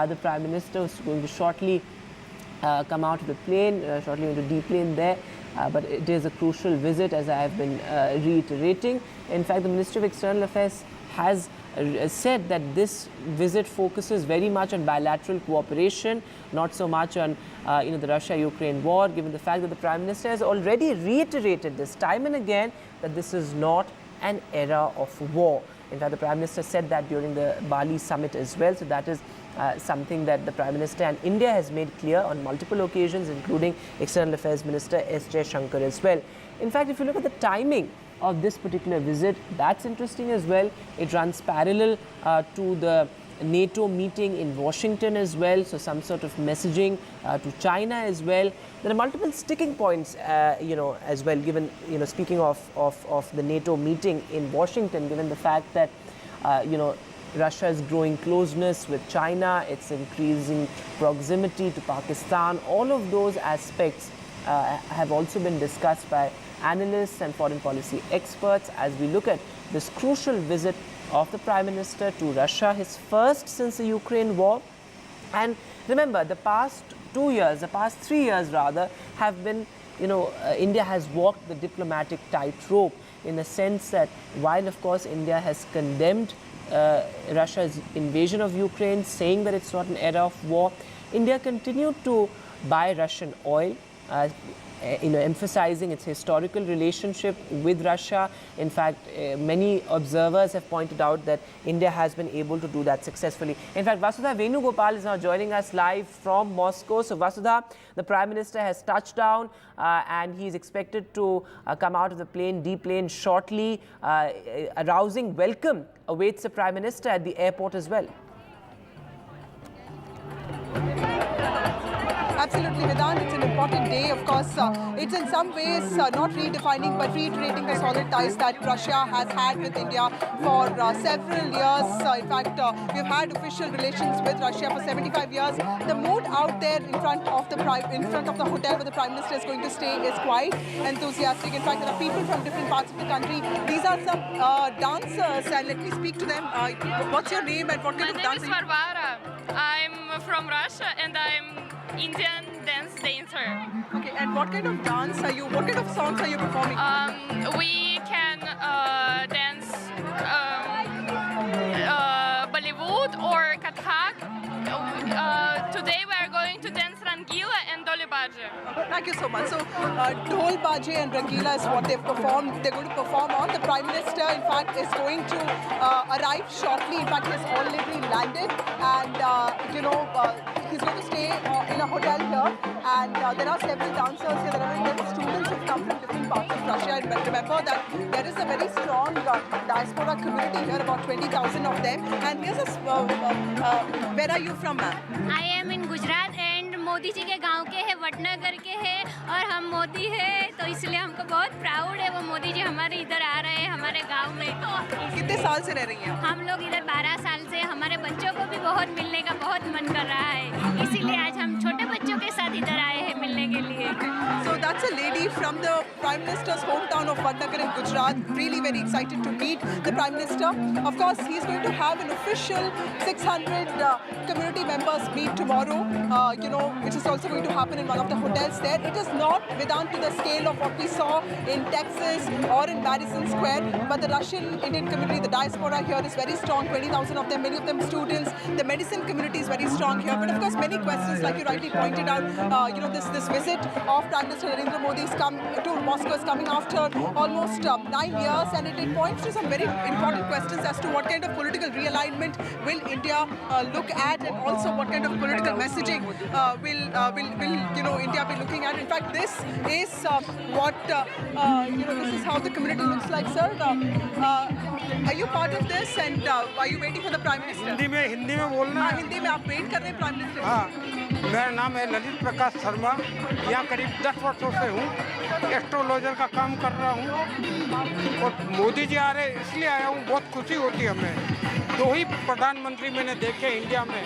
the Prime Minister who's going to shortly come out of the plane, shortly going to deplane there. But it is a crucial visit, as I have been reiterating. In fact, the Ministry of External Affairs has said that this visit focuses very much on bilateral cooperation, not so much on the Russia-Ukraine war, given the fact that the Prime Minister has already reiterated this time and again that this is not an era of war. In fact, the Prime Minister said that during the Bali summit as well. So that is something that the Prime Minister and India has made clear on multiple occasions, including External Affairs Minister S. Jaishankar as well. In fact, if you look at the timing of this particular visit, that's interesting as well. It runs parallel to the NATO meeting in Washington as well, so some sort of messaging to China as well. There are multiple sticking points, as well, given, speaking of the NATO meeting in Washington, given the fact that, Russia's growing closeness with China, its increasing proximity to Pakistan, all of those aspects have also been discussed by analysts and foreign policy experts as we look at this crucial visit of the Prime Minister to Russia, his first since the Ukraine war. And remember, the past 3 years rather, have been, India has walked the diplomatic tightrope in the sense that while, of course, India has condemned Russia's invasion of Ukraine, saying that it's not an era of war, India continued to buy Russian oil, emphasizing its historical relationship with Russia. In fact, many observers have pointed out that India has been able to do that successfully. In fact, Vasudha Venugopal is now joining us live from Moscow. So, Vasudha, the Prime Minister has touched down and he is expected to come out of the plane, deplane shortly. A rousing welcome awaits the Prime Minister at the airport as well. Absolutely, Vedant. It's an important day. Of course, it's in some ways not redefining but reiterating the solid ties that Russia has had with India for several years. In fact, we've had official relations with Russia for 75 years. The mood out there in front of the hotel where the Prime Minister is going to stay is quite enthusiastic. In fact, there are people from different parts of the country. These are some dancers, and let me speak to them. What's your name and what kind of dance? My name is Varvara. I'm from Russia and I'm Indian dance dancer. Okay, and what kind of dance are you? What kind of songs are you performing? We can dance Bollywood or Kathak. Today we are going to dance Rangila and Doli Baje. Thank you so much. So, Dhol Baje and Rangila is what they've performed. They're going to perform on. The Prime Minister, in fact, is going to arrive shortly. In fact, he has already landed, and he's going to stay in a hotel here. And there are several dancers here. There are students who come from different parts of Russia. And remember that there is a very strong diaspora community here, about 20,000 of them. And here's where are you from, ma'am? I am in Gujarat and Modi ji के गांव के हैं, वटनगर के हैं और हम मोदी हैं, तो इसलिए हमको बहुत प्राउड है वो मोदी जी हमारे इधर आ रहे हैं हमारे गांव में। कितने साल से रह रही हैं? हम लोग इधर 12 साल से। हमारे बच्चों को भी बहुत मिलने का बहुत मन कर रहा है, इसीलिए आज हम छोटे बच्चों के साथ इधर आए हैं मिलने के लिए। So that's a lady from the Prime Minister's hometown of Vadnagar in Gujarat. Really very excited to meet the Prime Minister. Of course, he's going to have an official 600 community members meet tomorrow. Which is also going to happen in one of the hotels there. It is not Vedant to the scale of what we saw in Texas or in Madison Square, but the Russian Indian community, the diaspora here is very strong, 20,000 of them, many of them students. The medicine community is very strong here, but of course many questions, like you rightly pointed out, this visit visit of Prime Minister Narendra Modi to Moscow is coming after almost 9 years, and it points to some very important questions as to what kind of political realignment will India look at, and also what kind of political messaging will India be looking at. In fact, this is this is how the community looks like, sir. Are you part of this, and are you waiting for the Prime Minister? Hindi में बोलना है। हिंदी में आप wait कर रहे हैं prime minister? हाँ, मेरा नाम है ललित प्रकाश शर्मा, यहाँ करीब 10 वर्षों से हूँ, एस्ट्रोलॉजर का काम कर रहा हूँ और मोदी जी आ रहे इसलिए आया हूँ, बहुत खुशी होती है हमें। 2 ही प्रधानमंत्री मैंने देखे इंडिया में,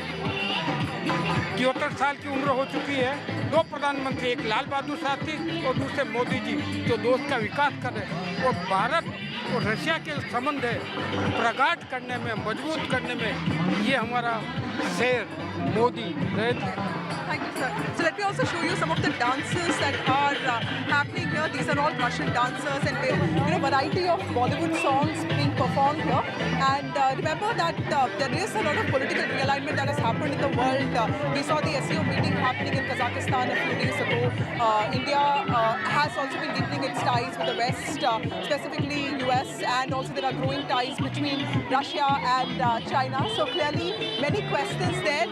73 साल की उम्र हो चुकी है। 2 प्रधानमंत्री, एक लाल बहादुर शास्त्री और दूसरे मोदी जी, जो देश का विकास कर रहे हैं और भारत और रशिया के संबंध है प्रगाढ़ करने में, मजबूत करने में ये हमारा शेर मोदी रहते हैं। Thank you, sir. So let me also show you some of the dances that are happening here. These are all Russian dancers, and variety of Bollywood songs being performed here. And remember that there is a lot of political realignment that has happened in the world. We saw the SEO meeting happening in Kazakhstan a few days ago. India has also been deepening its ties with the West, specifically US, and also there are growing ties between Russia and China. So clearly, many questions there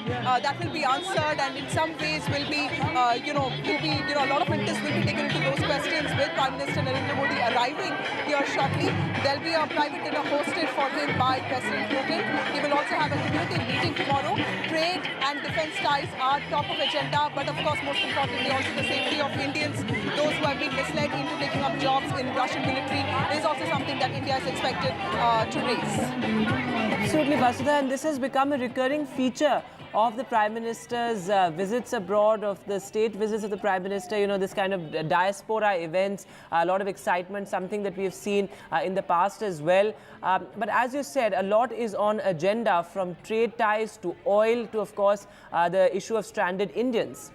that will be answered, and in some ways will be, a lot of interest will be taken into those questions with Prime Minister Narendra Modi arriving here shortly. There will be a private dinner hosted for him by President Putin. He will also have a community meeting tomorrow. Trade and defense ties are top of agenda, but of course, most importantly, also the safety of Indians, those who have been misled into taking up jobs in Russian military, is also something that India is expected to raise. Absolutely, Vasudha, and this has become a recurring feature of the Prime Minister's visits abroad, of the state visits of the Prime Minister, this kind of diaspora events, a lot of excitement, something that we have seen in the past as well. But as you said, a lot is on agenda, from trade ties to oil to, of course, the issue of stranded Indians.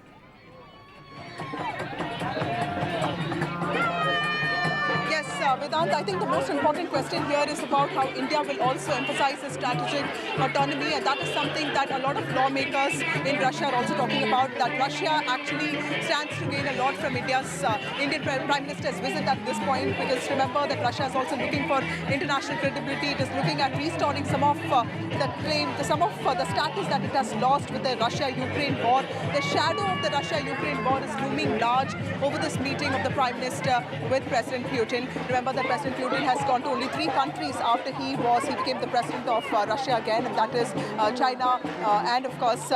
Vedant, I think the most important question here is about how India will also emphasize its strategic autonomy, and that is something that a lot of lawmakers in Russia are also talking about, that Russia actually stands to gain a lot from Indian Prime Minister's visit at this point, because remember that Russia is also looking for international credibility. It is looking at restoring some of the status that it has lost with the Russia-Ukraine war. The shadow of the Russia-Ukraine war is looming large over this meeting of the Prime Minister with President Putin. Remember that President Putin has gone to only 3 countries after he became the president of Russia again, and that is China and of course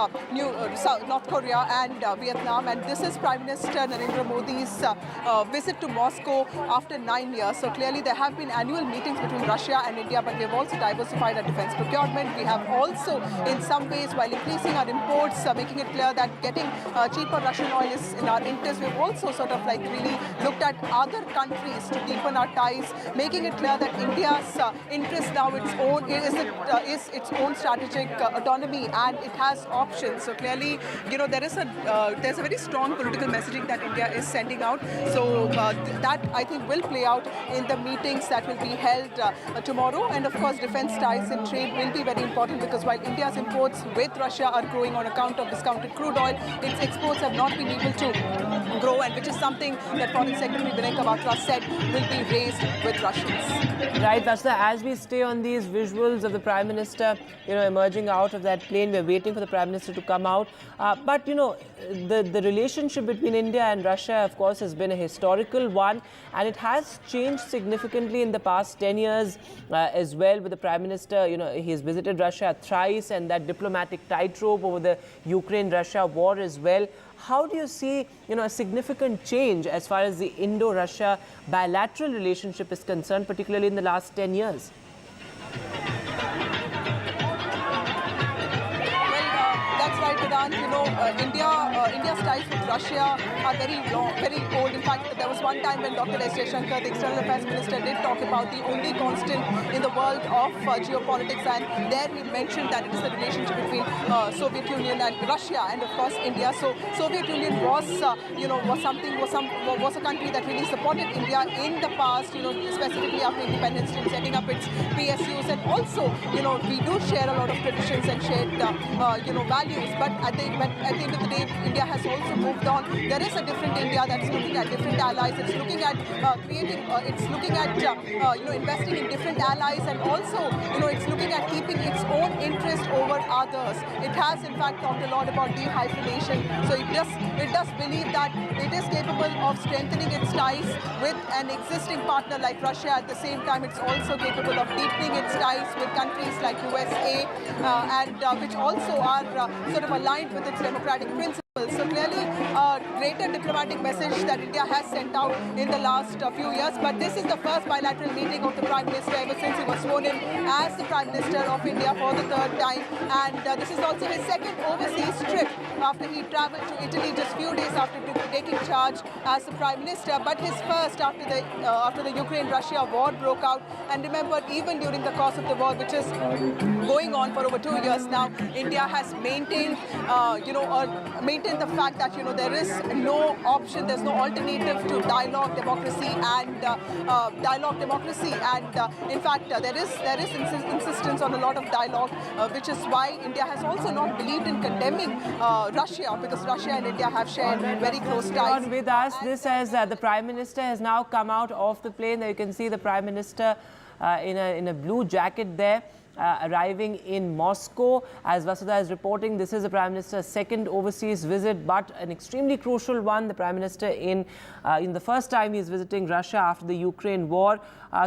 North Korea and Vietnam. And this is Prime Minister Narendra Modi's visit to Moscow after 9 years. So clearly there have been annual meetings between Russia and India, but we have also diversified our defense procurement. We have also, in some ways, while increasing our imports, making it clear that getting cheaper Russian oil is in our interest. We've also sort of really looked at other countries to deepen our ties, making it clear that India's interest now is its own strategic autonomy, and it has options. So clearly, there's a very strong political messaging that India is sending out. So that I think will play out in the meetings that will be held tomorrow. And of course, defense ties and trade will be very important, because while India's imports with Russia are growing on account of discounted crude oil, its exports have not been able to grow, and which is something that Foreign Secretary Vinay Kathua said will be raised with Russians. Right, Vasudha, as we stay on these visuals of the Prime Minister, emerging out of that plane, we're waiting for the Prime Minister to come out. But, the relationship between India and Russia, of course, has been a historical one, and it has changed significantly in the past 10 years as well, with the Prime Minister, he's visited Russia thrice, and that diplomatic tightrope over the Ukraine-Russia war as well. How do you see, a significant change as far as the Indo-Russia bilateral relationship is concerned, particularly in the last 10 years? That's right, Vedant. India's ties with Russia are very long, very old. In fact, there was one time when Dr. S. Jaishankar, the External Affairs Minister, did talk about the only constant in the world of geopolitics, and there he mentioned that it is the relationship between Soviet Union and Russia, and of course India. So Soviet Union was a country that really supported India in the past, specifically after independence, in setting up its PSUs, and also, we do share a lot of traditions and shared, values. But at the end of the day, India has also moved on. There is a different India that's looking at different allies. It's looking at investing in different allies, and also, it's looking at keeping its own interest over others. It has, in fact, talked a lot about de-hyphenation. So it does believe that it is capable of strengthening its ties with an existing partner like Russia. At the same time, it's also capable of deepening its ties with countries like USA, and which also are sort of aligned with its democratic principles. So clearly a greater diplomatic message that India has sent out in the last few years. But this is the first bilateral meeting of the Prime Minister ever since he was sworn in as the Prime Minister of India for the third time. And this is also his second overseas trip after he travelled to Italy just few days after taking charge as the Prime Minister. But his first after the Ukraine-Russia war broke out. And remember, even during the course of the war, which is going on for over 2 years now, India has maintained, maintained the fact that there is no option, there's no alternative to dialogue, democracy, and in fact there is insistence on a lot of dialogue, which is why India has also not believed in condemning Russia, because Russia and India have shared very close ties. With us, this as the Prime Minister has now come out of the plane. There you can see the Prime Minister in a blue jacket there. Arriving in Moscow. As Vasudha is reporting, this is the Prime Minister's second overseas visit, but an extremely crucial one. The Prime Minister in the first time he is visiting Russia after the Ukraine war.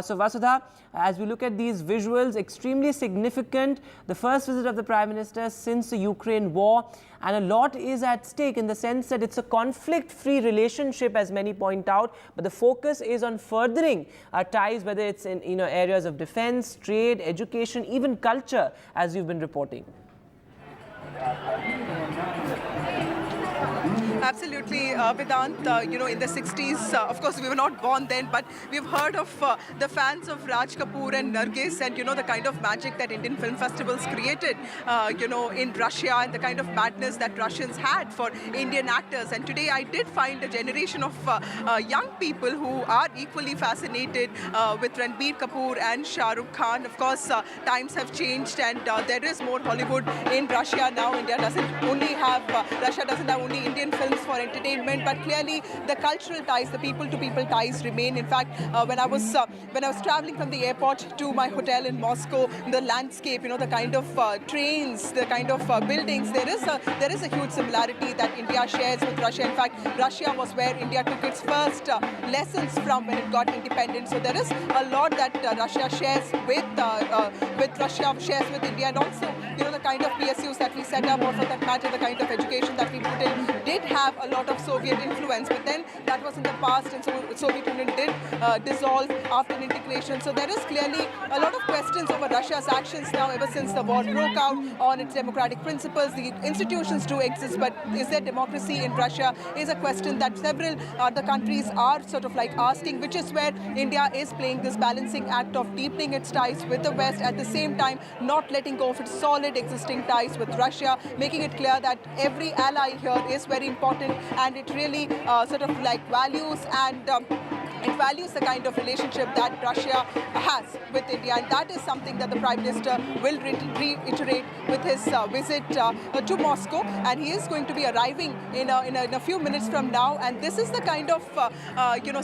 So Vasudha, as we look at these visuals, extremely significant. The first visit of the Prime Minister since the Ukraine war, and a lot is at stake in the sense that it's a conflict-free relationship, as many point out, but the focus is on furthering ties, whether it's in areas of defense, trade, education, even culture, as you've been reporting. Absolutely, Vedant. In the 60s, of course, we were not born then, but we've heard of the fans of Raj Kapoor and Nargis, and the kind of magic that Indian film festivals created, in Russia, and the kind of madness that Russians had for Indian actors. And today, I did find a generation of young people who are equally fascinated with Ranbir Kapoor and Shah Rukh Khan. Of course, times have changed, and there is more Hollywood in Russia now. Russia doesn't have only Indian films for entertainment, but clearly the cultural ties, the people-to-people ties remain. In fact, when I was traveling from the airport to my hotel in Moscow, the landscape, the kind of trains, the kind of buildings, there is a huge similarity that India shares with Russia. In fact, Russia was where India took its first lessons from when it got independent. So there is a lot that Russia shares with India, and also the kind of PSUs that we set up, or for that matter, the kind of education that we put in, did have a lot of Soviet influence, but then that was in the past, and so Soviet Union did dissolve after integration. So there is clearly a lot of questions over Russia's actions now ever since the war broke out on its democratic principles. The institutions do exist, but is there democracy in Russia is a question that several other countries are sort of like asking, which is where India is playing this balancing act of deepening its ties with the West, at the same time not letting go of its solid existing ties with Russia, making it clear that every ally here is very important, and it really sort of like values the kind of relationship that Russia has with India, and that is something that the Prime Minister will reiterate with his visit to Moscow, and he is going to be arriving in a few minutes from now. And this is the kind of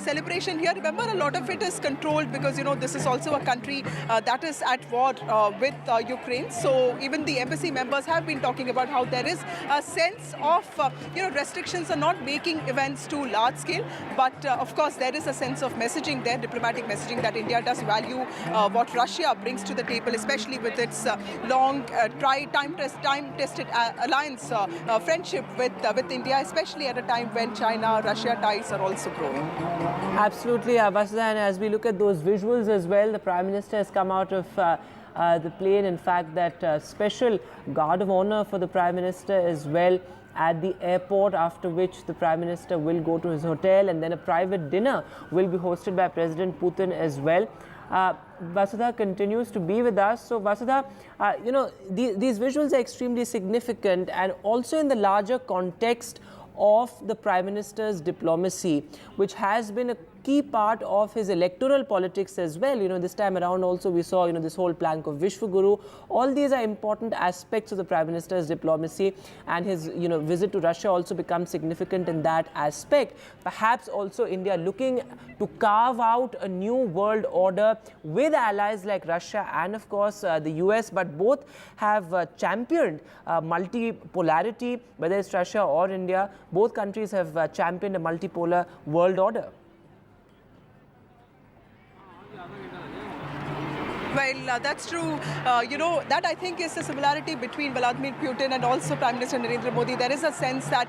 celebration here. Remember, a lot of it is controlled because this is also a country that is at war with Ukraine. So even the embassy members have been talking about how there is a sense of restrictions are not making events too large scale, but of course there is a sense of messaging there, diplomatic messaging, that India does value what Russia brings to the table, especially with its long time-tested alliance, friendship with India, especially at a time when China-Russia ties are also growing. Absolutely, Vasudha, and as we look at those visuals as well, the Prime Minister has come out of the plane. In fact, that special guard of honor for the Prime Minister as well at the airport, after which the Prime Minister will go to his hotel, and then a private dinner will be hosted by President Putin as well. Vasudha continues to be with us. So Vasudha, these visuals are extremely significant, and also in the larger context of the Prime Minister's diplomacy, which has been a key part of his electoral politics as well. This time around also we saw, this whole plank of Vishwaguru. All these are important aspects of the Prime Minister's diplomacy, and his, visit to Russia also becomes significant in that aspect. Perhaps also India looking to carve out a new world order with allies like Russia and of course the US, but both have championed multipolarity, whether it's Russia or India. Both countries have championed a multipolar world order. Well, that's true. That I think is the similarity between Vladimir Putin and also Prime Minister Narendra Modi. There is a sense that,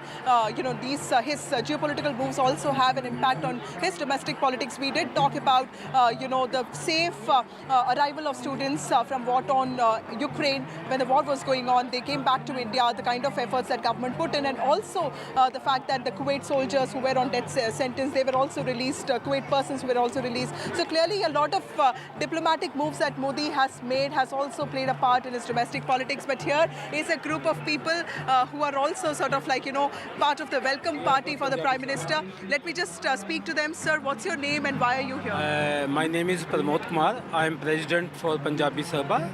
his geopolitical moves also have an impact on his domestic politics. We did talk about, the safe arrival of students from war torn Ukraine when the war was going on. They came back to India, the kind of efforts that government put in, and also the fact that the Kuwait soldiers who were on death sentence, they were also released. Kuwait persons were also released. So clearly a lot of diplomatic moves that Modi has made has also played a part in his domestic politics. But here is a group of people who are also sort of like, part of the welcome party for the Prime Minister. Let me just speak to them. Sir, what's your name and why are you here? My name is Pramod Kumar. I am President for Punjabi Sabha.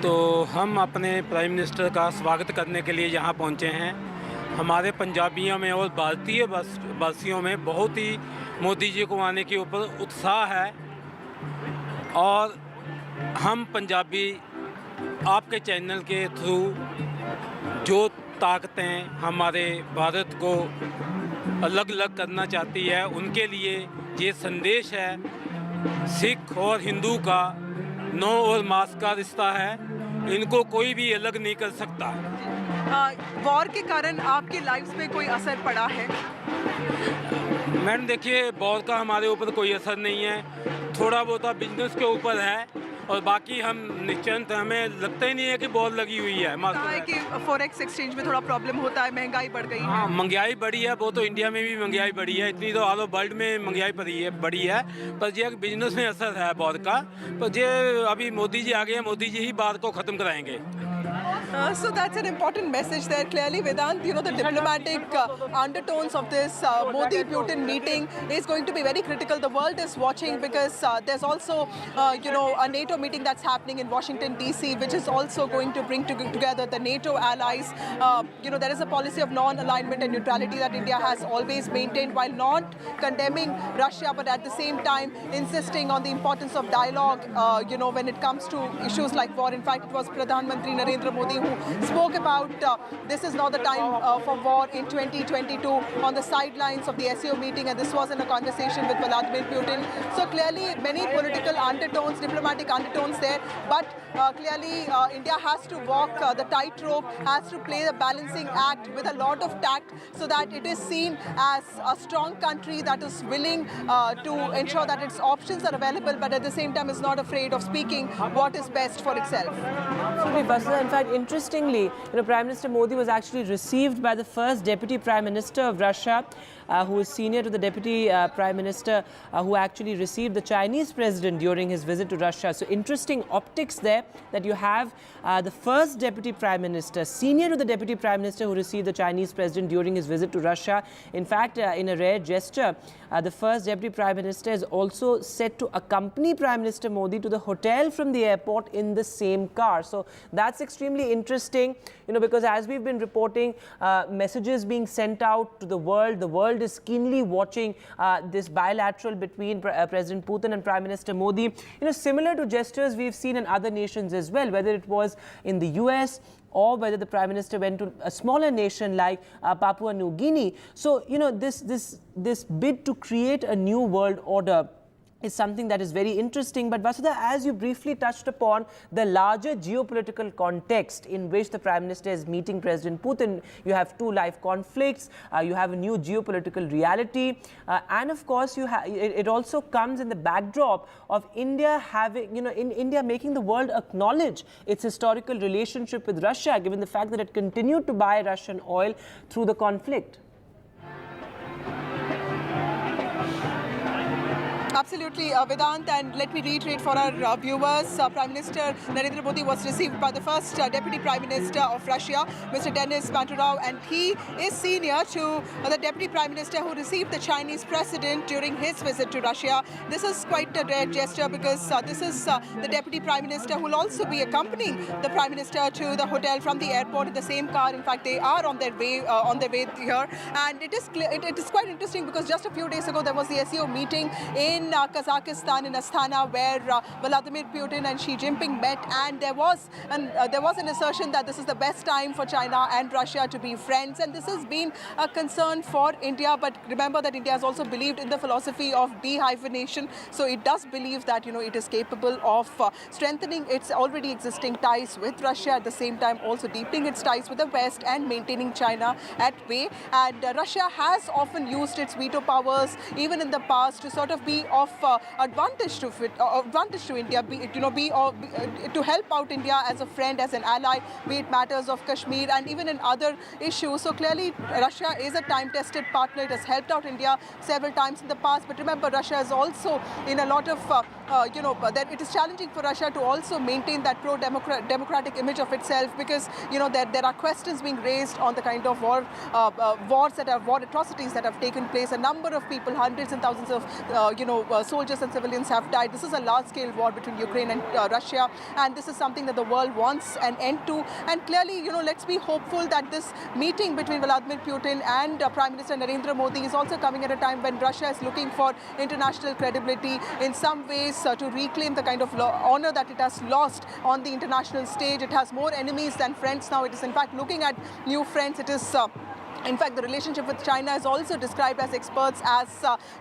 तो हम अपने prime minister का स्वागत करने के लिए यहाँ पहुँचे हैं. हमारे पंजाबियों में और भारतीय वासियों में बहुत ही मोदी जी को आने के ऊपर उत्साह है, और हम पंजाबी आपके चैनल के थ्रू जो ताकतें हमारे भारत को अलग अलग करना चाहती है, उनके लिए ये संदेश है. सिख और हिंदू का नौ और मास का रिश्ता है, इनको कोई भी अलग नहीं कर सकता. वॉर के कारण आपकी लाइफ पे कोई असर पड़ा है? मैडम देखिए, वॉर का हमारे ऊपर कोई असर नहीं है. थोड़ा बहुत बिजनेस के ऊपर है, और बाकी हम निश्चिंत, हमें लगता ही नहीं है कि वॉर लगी हुई है. है कि फॉरेक्स एक्सचेंज में थोड़ा प्रॉब्लम होता है, महंगाई बढ़ गई है. हाँ, महंगाई बढ़ी है. वो तो इंडिया में भी महंगाई बढ़ी है, इतनी तो ऑल ओवर वर्ल्ड में महंगाई बढ़ी है. पर ये बिजनेस में असर है वॉर का. पर ये अभी मोदी जी आ गए हैं, मोदी जी ही वॉर को ख़त्म कराएंगे. So that's an important message there. Clearly, Vedant, the diplomatic undertones of this Modi-Putin meeting is going to be very critical. The world is watching because there's also, a NATO meeting that's happening in Washington, D.C., which is also going to bring together the NATO allies. There is a policy of non-alignment and neutrality that India has always maintained, while not condemning Russia, but at the same time insisting on the importance of dialogue, when it comes to issues like war. In fact, it was Pradhan Mantri Narendra Modi who spoke about this is not the time for war in 2022 on the sidelines of the SEO meeting, and this was in a conversation with Vladimir Putin. So clearly many political undertones, diplomatic undertones there, but clearly India has to walk the tightrope, has to play the balancing act with a lot of tact so that it is seen as a strong country that is willing to ensure that its options are available, but at the same time is not afraid of speaking what is best for itself. Absolutely, Basudha. In fact, interestingly, Prime Minister Modi was actually received by the first Deputy Prime Minister of Russia, who is senior to the Deputy Prime Minister, who actually received the Chinese President during his visit to Russia. So interesting optics there, that you have the first Deputy Prime Minister, senior to the Deputy Prime Minister, who received the Chinese President during his visit to Russia. In fact, in a rare gesture, the first Deputy Prime Minister is also set to accompany Prime Minister Modi to the hotel from the airport in the same car. So that's extremely interesting, because as we've been reporting, messages being sent out to the world is keenly watching this bilateral between President Putin and Prime Minister Modi. Similar to gestures we've seen in other nations as well, whether it was in the US or whether the Prime Minister went to a smaller nation like Papua New Guinea. So, this bid to create a new world order is something that is very interesting. But Vasudha, as you briefly touched upon the larger geopolitical context in which the Prime Minister is meeting President Putin, you have two live conflicts, you have a new geopolitical reality, and of course it also comes in the backdrop of India having, India making the world acknowledge its historical relationship with Russia, given the fact that it continued to buy Russian oil through the conflict. Absolutely, Vedant, and let me reiterate for our viewers, Prime Minister Narendra Modi was received by the first Deputy Prime Minister of Russia, Mr. Denis Manturov, and he is senior to the Deputy Prime Minister who received the Chinese President during his visit to Russia. This is quite a rare gesture because this is the Deputy Prime Minister who will also be accompanying the Prime Minister to the hotel from the airport in the same car. In fact, they are on their way here, and it is quite interesting because just a few days ago there was the SEO meeting in Kazakhstan, in Astana, where Vladimir Putin and Xi Jinping met, and there was an assertion that this is the best time for China and Russia to be friends, and this has been a concern for India. But remember that India has also believed in the philosophy of dehyphenation, so it does believe that it is capable of strengthening its already existing ties with Russia, at the same time also deepening its ties with the West and maintaining China at bay. And Russia has often used its veto powers even in the past to sort of be of advantage to India, to help out India as a friend, as an ally, be it matters of Kashmir and even in other issues. So clearly Russia is a time-tested partner. It has helped out India several times in the past. But remember, Russia is also in a lot of that it is challenging for Russia to also maintain that pro-democratic image of itself, because there are questions being raised on the kind of war atrocities that have taken place. A number of people, hundreds and thousands of soldiers and civilians have died. This is a large-scale war between Ukraine and Russia, and this is something that the world wants an end to. And clearly, let's be hopeful that this meeting between Vladimir Putin and Prime Minister Narendra Modi is also coming at a time when Russia is looking for international credibility, in some ways to reclaim the kind of honor that it has lost on the international stage. It has more enemies than friends now. It is in fact looking at new friends. It is in fact, the relationship with China is also described as experts as,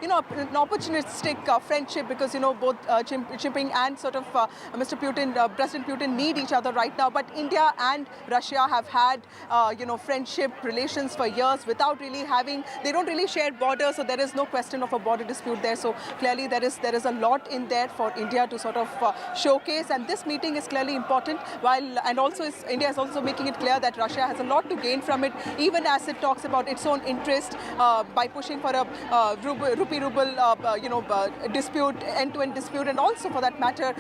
an opportunistic friendship, because, both Xi Jinping and sort of Mr. Putin, President Putin need each other right now. But India and Russia have had, friendship relations for years without really they don't really share borders, so there is no question of a border dispute there. So clearly there is a lot in there for India to sort of showcase, and this meeting is clearly important. India is also making it clear that Russia has a lot to gain from it, even as it talks about its own interest by pushing for a rupee-ruble dispute, end-to-end dispute, and also for that matter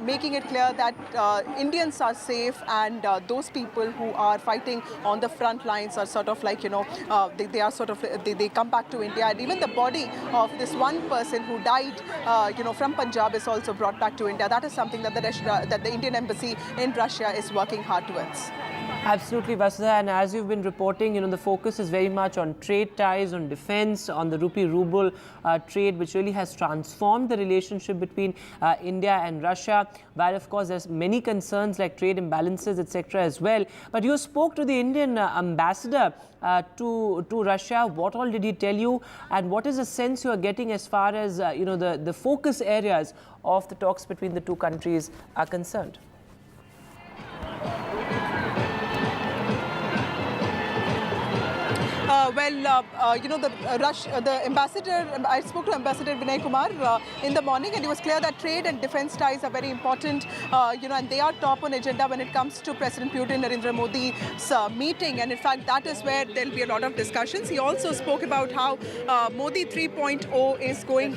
making it clear that Indians are safe, and those people who are fighting on the front lines are sort of like they come back to India, and even the body of this one person who died from Punjab is also brought back to India. That is something that the Indian embassy in Russia is working hard towards. Absolutely, Vasudha, and as you've been reporting, the focus is very much on trade ties, on defense, on the rupee-ruble trade, which really has transformed the relationship between India and Russia, while of course there's many concerns like trade imbalances, etc. as well. But you spoke to the Indian ambassador to Russia. What all did he tell you, and what is the sense you are getting as far as the focus areas of the talks between the two countries are concerned? The ambassador, I spoke to Ambassador Vinay Kumar in the morning, and it was clear that trade and defense ties are very important, and they are top on agenda when it comes to President Putin, Narendra Modi's meeting, and in fact that is where there will be a lot of discussions. He also spoke about how Modi 3.0 is going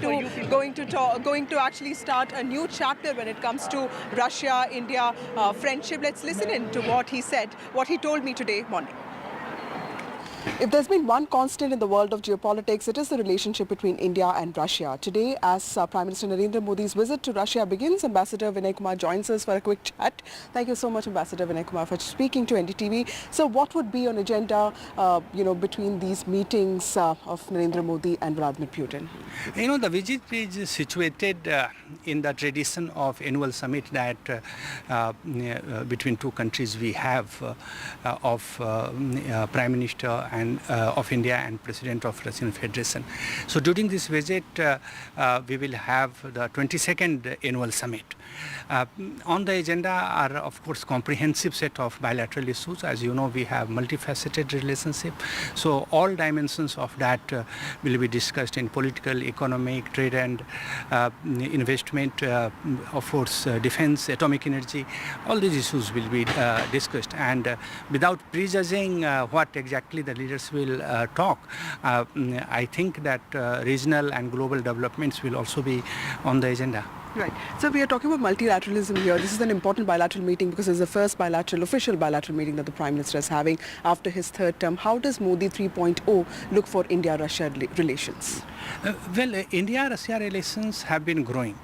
to actually start a new chapter when it comes to Russia-India friendship. Let's listen in to what he said, what he told me today morning. If there's been one constant in the world of geopolitics, it is the relationship between India and Russia. Today, as Prime Minister Narendra Modi's visit to Russia begins, Ambassador Vinay Kumar joins us for a quick chat. Thank you so much, Ambassador Vinay Kumar, for speaking to NDTV. So what would be on agenda, between these meetings of Narendra Modi and Vladimir Putin? The visit is situated in the tradition of annual summit that between two countries we have of Prime Minister and of India and President of Russian Federation. So during this visit, we will have the 22nd annual summit. On the agenda are, of course, comprehensive set of bilateral issues. As you know, we have multifaceted relationship. So all dimensions of that will be discussed in political, economic, trade and investment, of course, defense, atomic energy. All these issues will be discussed. And without prejudging what exactly the leaders will talk, I think that regional and global developments will also be on the agenda. Right. So we are talking about multilateralism here. This is an important bilateral meeting because it's the first official bilateral meeting that the Prime Minister is having after his third term. How does Modi 3.0 look for India-Russia relations? Well, India-Russia relations have been growing,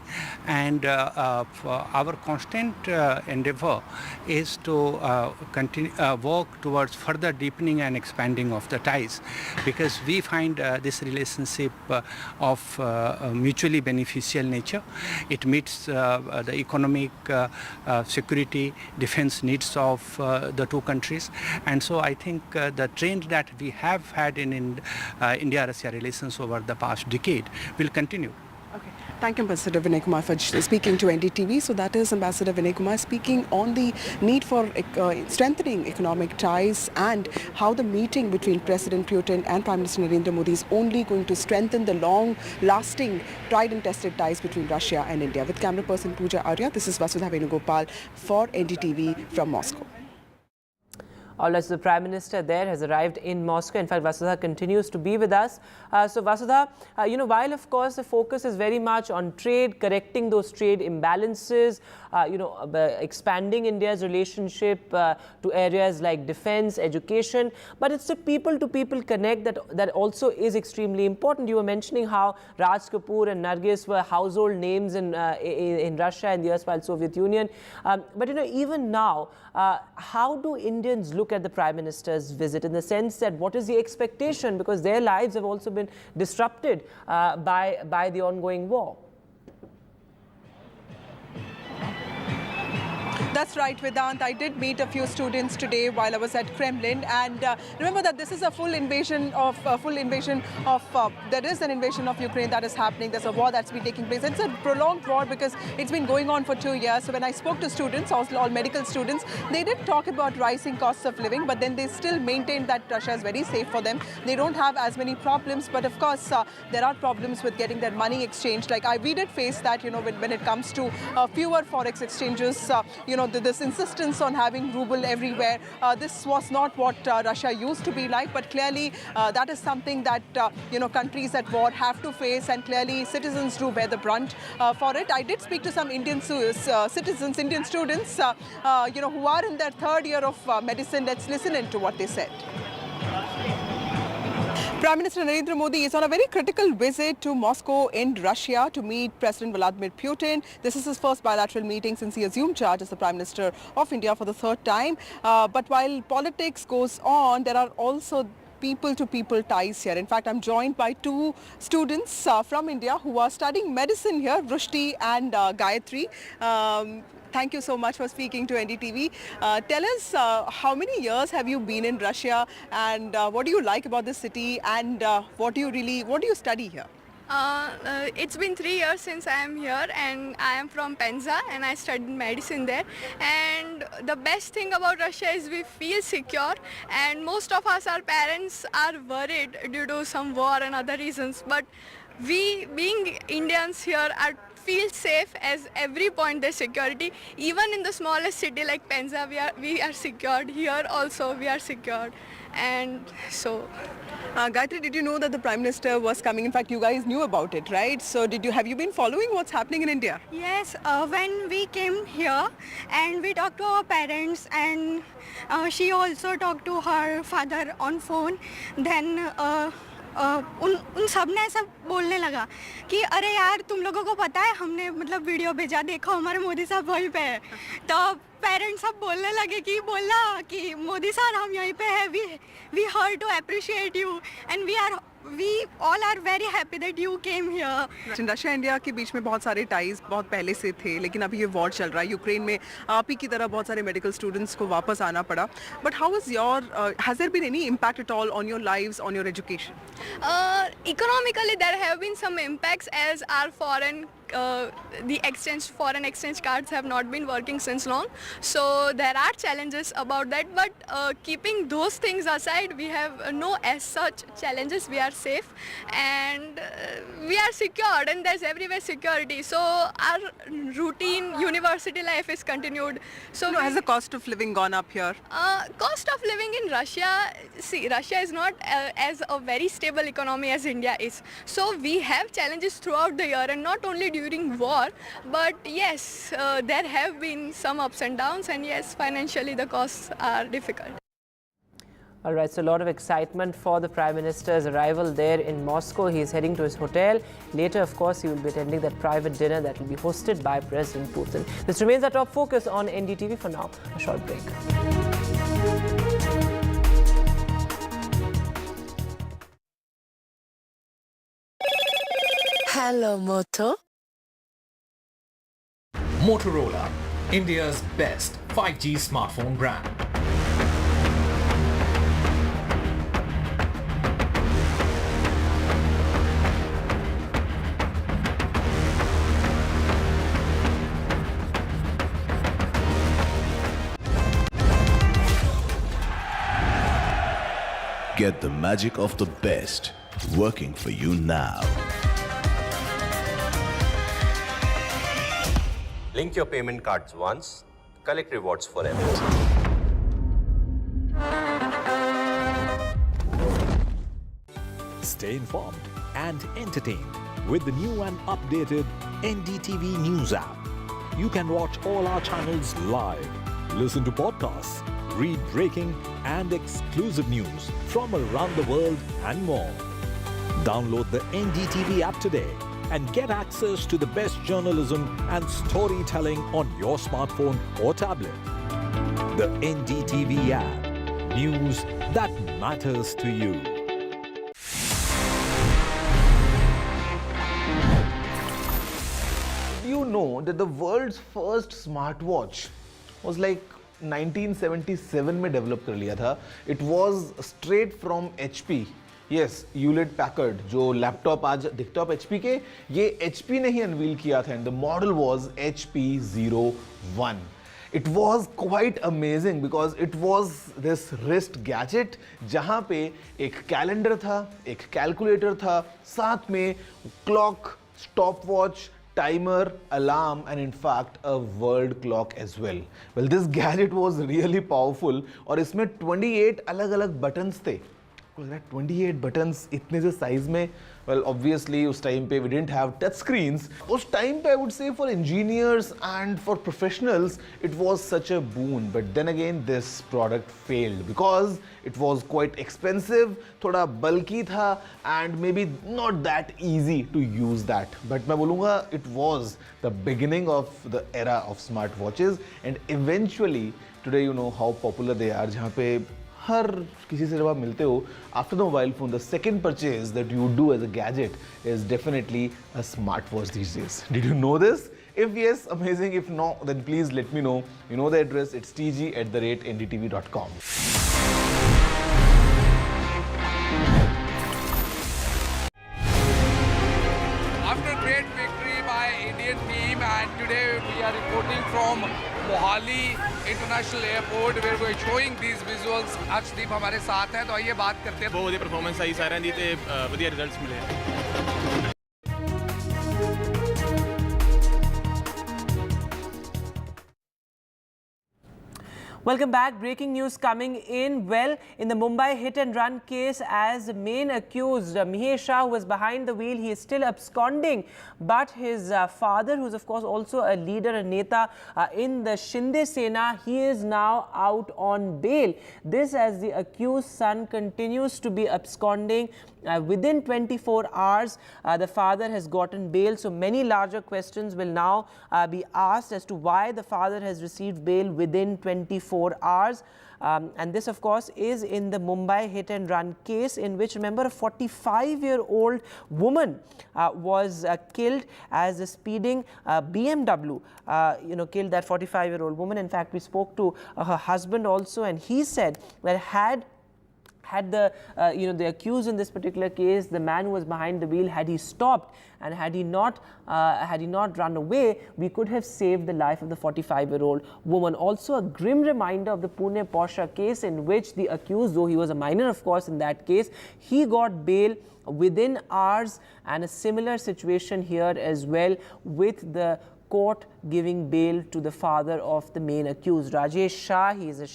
and our constant endeavor is to continue work towards further deepening and expanding of the ties, because we find this relationship of mutually beneficial nature. It meets the economic, security, defense needs of the two countries, and so I think the trend that we have had in India-Russia relations over the past decade will continue. Okay. Thank you, Ambassador Vinay Kumar, for speaking to NDTV. So that is Ambassador Vinay Kumar speaking on the need for strengthening economic ties and how the meeting between President Putin and Prime Minister Narendra Modi is only going to strengthen the long-lasting, tried and tested ties between Russia and India. With camera person Pooja Arya, this is Vasudha Venugopal for NDTV from Moscow. All right, so the Prime Minister there has arrived in Moscow. In fact, Vasudha continues to be with us. So Vasudha, while of course the focus is very much on trade, correcting those trade imbalances, expanding India's relationship to areas like defense, education, but it's the people-to-people connect that also is extremely important. You were mentioning how Raj Kapoor and Nargis were household names in Russia and the erstwhile Soviet Union. But even now, how do Indians look at the Prime Minister's visit, in the sense that what is the expectation, because their lives have also been disrupted by the ongoing war? That's right, Vedant. I did meet a few students today while I was at Kremlin, and remember that this is a there is an invasion of Ukraine that is happening. There's a war that's been taking place. It's a prolonged war because it's been going on for 2 years. So when I spoke to students, all medical students, they did talk about rising costs of living, but then they still maintain that Russia is very safe for them. They don't have as many problems, but of course there are problems with getting their money exchanged. Like we did face that, when it comes to fewer forex exchanges, this insistence on having ruble everywhere. This was not what Russia used to be like, but clearly that is something that countries at war have to face, and clearly citizens do bear the brunt for it. I did speak to some Indian citizens, Indian students, who are in their third year of medicine. Let's listen into what they said. Prime Minister Narendra Modi is on a very critical visit to Moscow in Russia to meet President Vladimir Putin. This is his first bilateral meeting since he assumed charge as the Prime Minister of India for the third time. But while politics goes on, there are also people-to-people ties here. In fact, I'm joined by two students from India who are studying medicine here, Rushti and Gayatri. Thank you so much for speaking to NDTV. Tell us, how many years have you been in Russia, and what do you like about this city, and what do you study here? It's been 3 years since I am here, and I am from Penza, and I studied medicine there. And the best thing about Russia is we feel secure, and most of us, our parents, are worried due to some war and other reasons. But we, being Indians here, feel safe as every point there's security. Even in the smallest city like Penza, we are secured. Here also we are secured. And so Gayatri, did you know that the Prime Minister was coming? In fact, you guys knew about it, right? So have you been following what's happening in India? Yes, when we came here and we talked to our parents, and she also talked to her father on phone, then उन सब ने ऐसा बोलने लगा कि अरे यार तुम लोगों को पता है हमने मतलब वीडियो भेजा, देखो हमारे मोदी साहब वहीं पे है. तो पेरेंट्स सब बोलने लगे कि बोला कि मोदी सर हम यहीं पे हैं, we heard to appreciate you, and we all are very happy that you came here. Russia India के बीच में बहुत सारे टाइज बहुत पहले से थे, लेकिन अभी ये वॉर चल रहा है यूक्रेन में. आप ही की तरह बहुत सारे मेडिकल स्टूडेंट्स को वापस आना पड़ा. But how is has there been any impact at all on your lives, on your education? Economically there have been some impacts, as our foreign the foreign exchange cards have not been working since long. So there are challenges about that, but keeping those things aside, we have no as such challenges. We are safe and we are secured, and there's everywhere security. So our routine university life is continued. So has the cost of living gone up here? Cost of living in Russia, see, Russia is not as a very stable economy as India is. So we have challenges throughout the year, and not only during war, but yes, there have been some ups and downs, and yes, financially the costs are difficult. All right, so a lot of excitement for the Prime Minister's arrival there in Moscow. He is heading to his hotel. Later, of course, he will be attending that private dinner that will be hosted by President Putin. This remains our top focus on NDTV. For now, a short break. Hello, Moto. Motorola, India's best 5G smartphone brand. Get the magic of the best working for you now. Link your payment cards once, collect rewards forever. Stay informed and entertained with the new and updated NDTV News app. You can watch all our channels live, listen to podcasts, read breaking and exclusive news from around the world and more. Download the NDTV app today and get access to the best journalism and storytelling on your smartphone or tablet. The NDTV app. News that matters to you. Do you know that the world's first smartwatch was like 1977 में develop कर लिया था? It was straight from HP. Yes, Hewlett Packard, जो laptop आज दिखता है HP के, ये HP ने ही अनवील किया था, and the model was HP01. It was quite amazing because it was this wrist gadget जहाँ पे एक कैलेंडर था, एक कैलकुलेटर था, साथ में clock, stopwatch, timer, alarm, and in fact a world clock as well. Well, this gadget was really powerful और इसमें 28 अलग-अलग buttons थे. 28 buttons इतने से size में, well, obviously उस time पे we didn't have touch screens. उस time पे I would say for engineers and for professionals it was such a boon. But then again this product failed because it was quite expensive, थोड़ा bulky था and maybe not that easy to use that. But मैं बोलूँगा it was the beginning of the era of smartwatches, and eventually today you know how popular they are, जहाँ पे हर किसी से जब आप मिलते हो, after the mobile phone, the second purchase that you do as a gadget is definitely a smartwatch these days. Did you know this? If yes, amazing. If no, then please let me know. You know the address. It's tg@ndtv.com. After great victory by Indian team, and today we are reporting from Mohali International Airport where we are showing these visuals. Arshdeep हमारे साथ हैं, तो आइए बात करते हैं। बहुत बढ़िया परफॉर्मेंस आई साਰਿਆਂ ਦੀ ਤੇ ਵਧੀਆ ਰਿਜ਼ਲਟਸ ਮਿਲੇ। Welcome back. Breaking news coming in. Well, in the Mumbai hit and run case, as the main accused, Mihesh Shah, who was behind the wheel, he is still absconding. But his father, who is of course also a leader, a neta in the Shinde Sena, he is now out on bail. This as the accused son continues to be absconding. Within 24 hours, the father has gotten bail. So many larger questions will now be asked as to why the father has received bail within 24 hours. And this, of course, is in the Mumbai hit and run case, in which, remember, a 45-year-old woman was killed as a speeding BMW, killed that 45-year-old woman. In fact, we spoke to her husband also, and he said that had had the the accused in this particular case, the man who was behind the wheel, had he stopped and had he not run away, we could have saved the life of the 45-year-old woman. Also a grim reminder of the Pune Porsche case, in which the accused, though he was a minor of course in that case, he got bail within hours, and a similar situation here as well, with the court giving bail to the father of the main accused, Rajesh Shah. He is a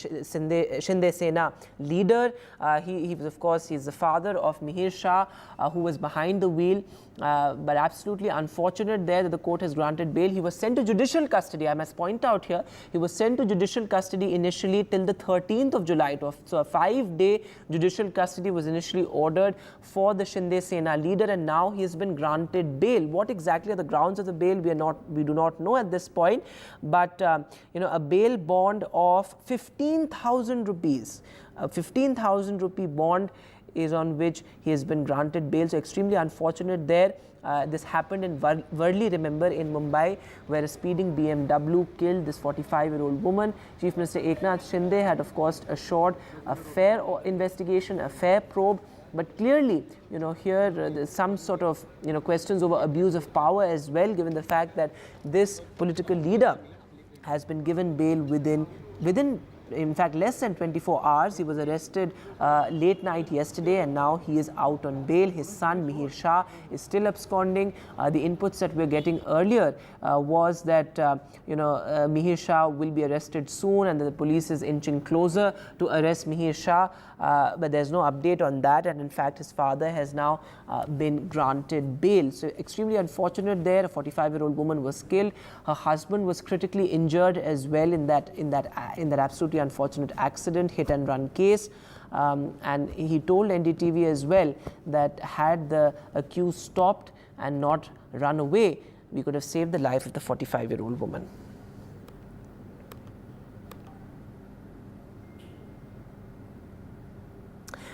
Shinde Sena leader. He was, of course, he is the father of Mihir Shah, who was behind the wheel. But absolutely unfortunate there that the court has granted bail. He was sent to judicial custody. I must point out here, he was sent to judicial custody initially till the 13th of July. So a 5-day judicial custody was initially ordered for the Shinde Sena leader, and now he has been granted bail. What exactly are the grounds of the bail? We do not know at this point, but a bail bond of 15,000 rupees, a 15,000 rupee bond is on which he has been granted bail. So extremely unfortunate there. This happened in Worli, remember, in Mumbai, where a speeding BMW killed this 45-year-old woman. Chief Minister Eknath Shinde had, of course, assured a fair investigation, a fair probe. But clearly, here there's some sort of, questions over abuse of power as well, given the fact that this political leader has been given bail within in fact less than 24 hours. He was arrested late night yesterday, and now he is out on bail. His son Mihir Shah is still absconding. The inputs that we're getting earlier was that Mihir Shah will be arrested soon, and the police is inching closer to arrest Mihir Shah, but there's no update on that, and in fact his father has now been granted bail. So extremely unfortunate there. A 45-year-old woman was killed. Her husband was critically injured as well in that absolutely unfortunate accident, hit and run case. And he told NDTV as well that had the accused stopped and not run away, we could have saved the life of the 45-year-old woman.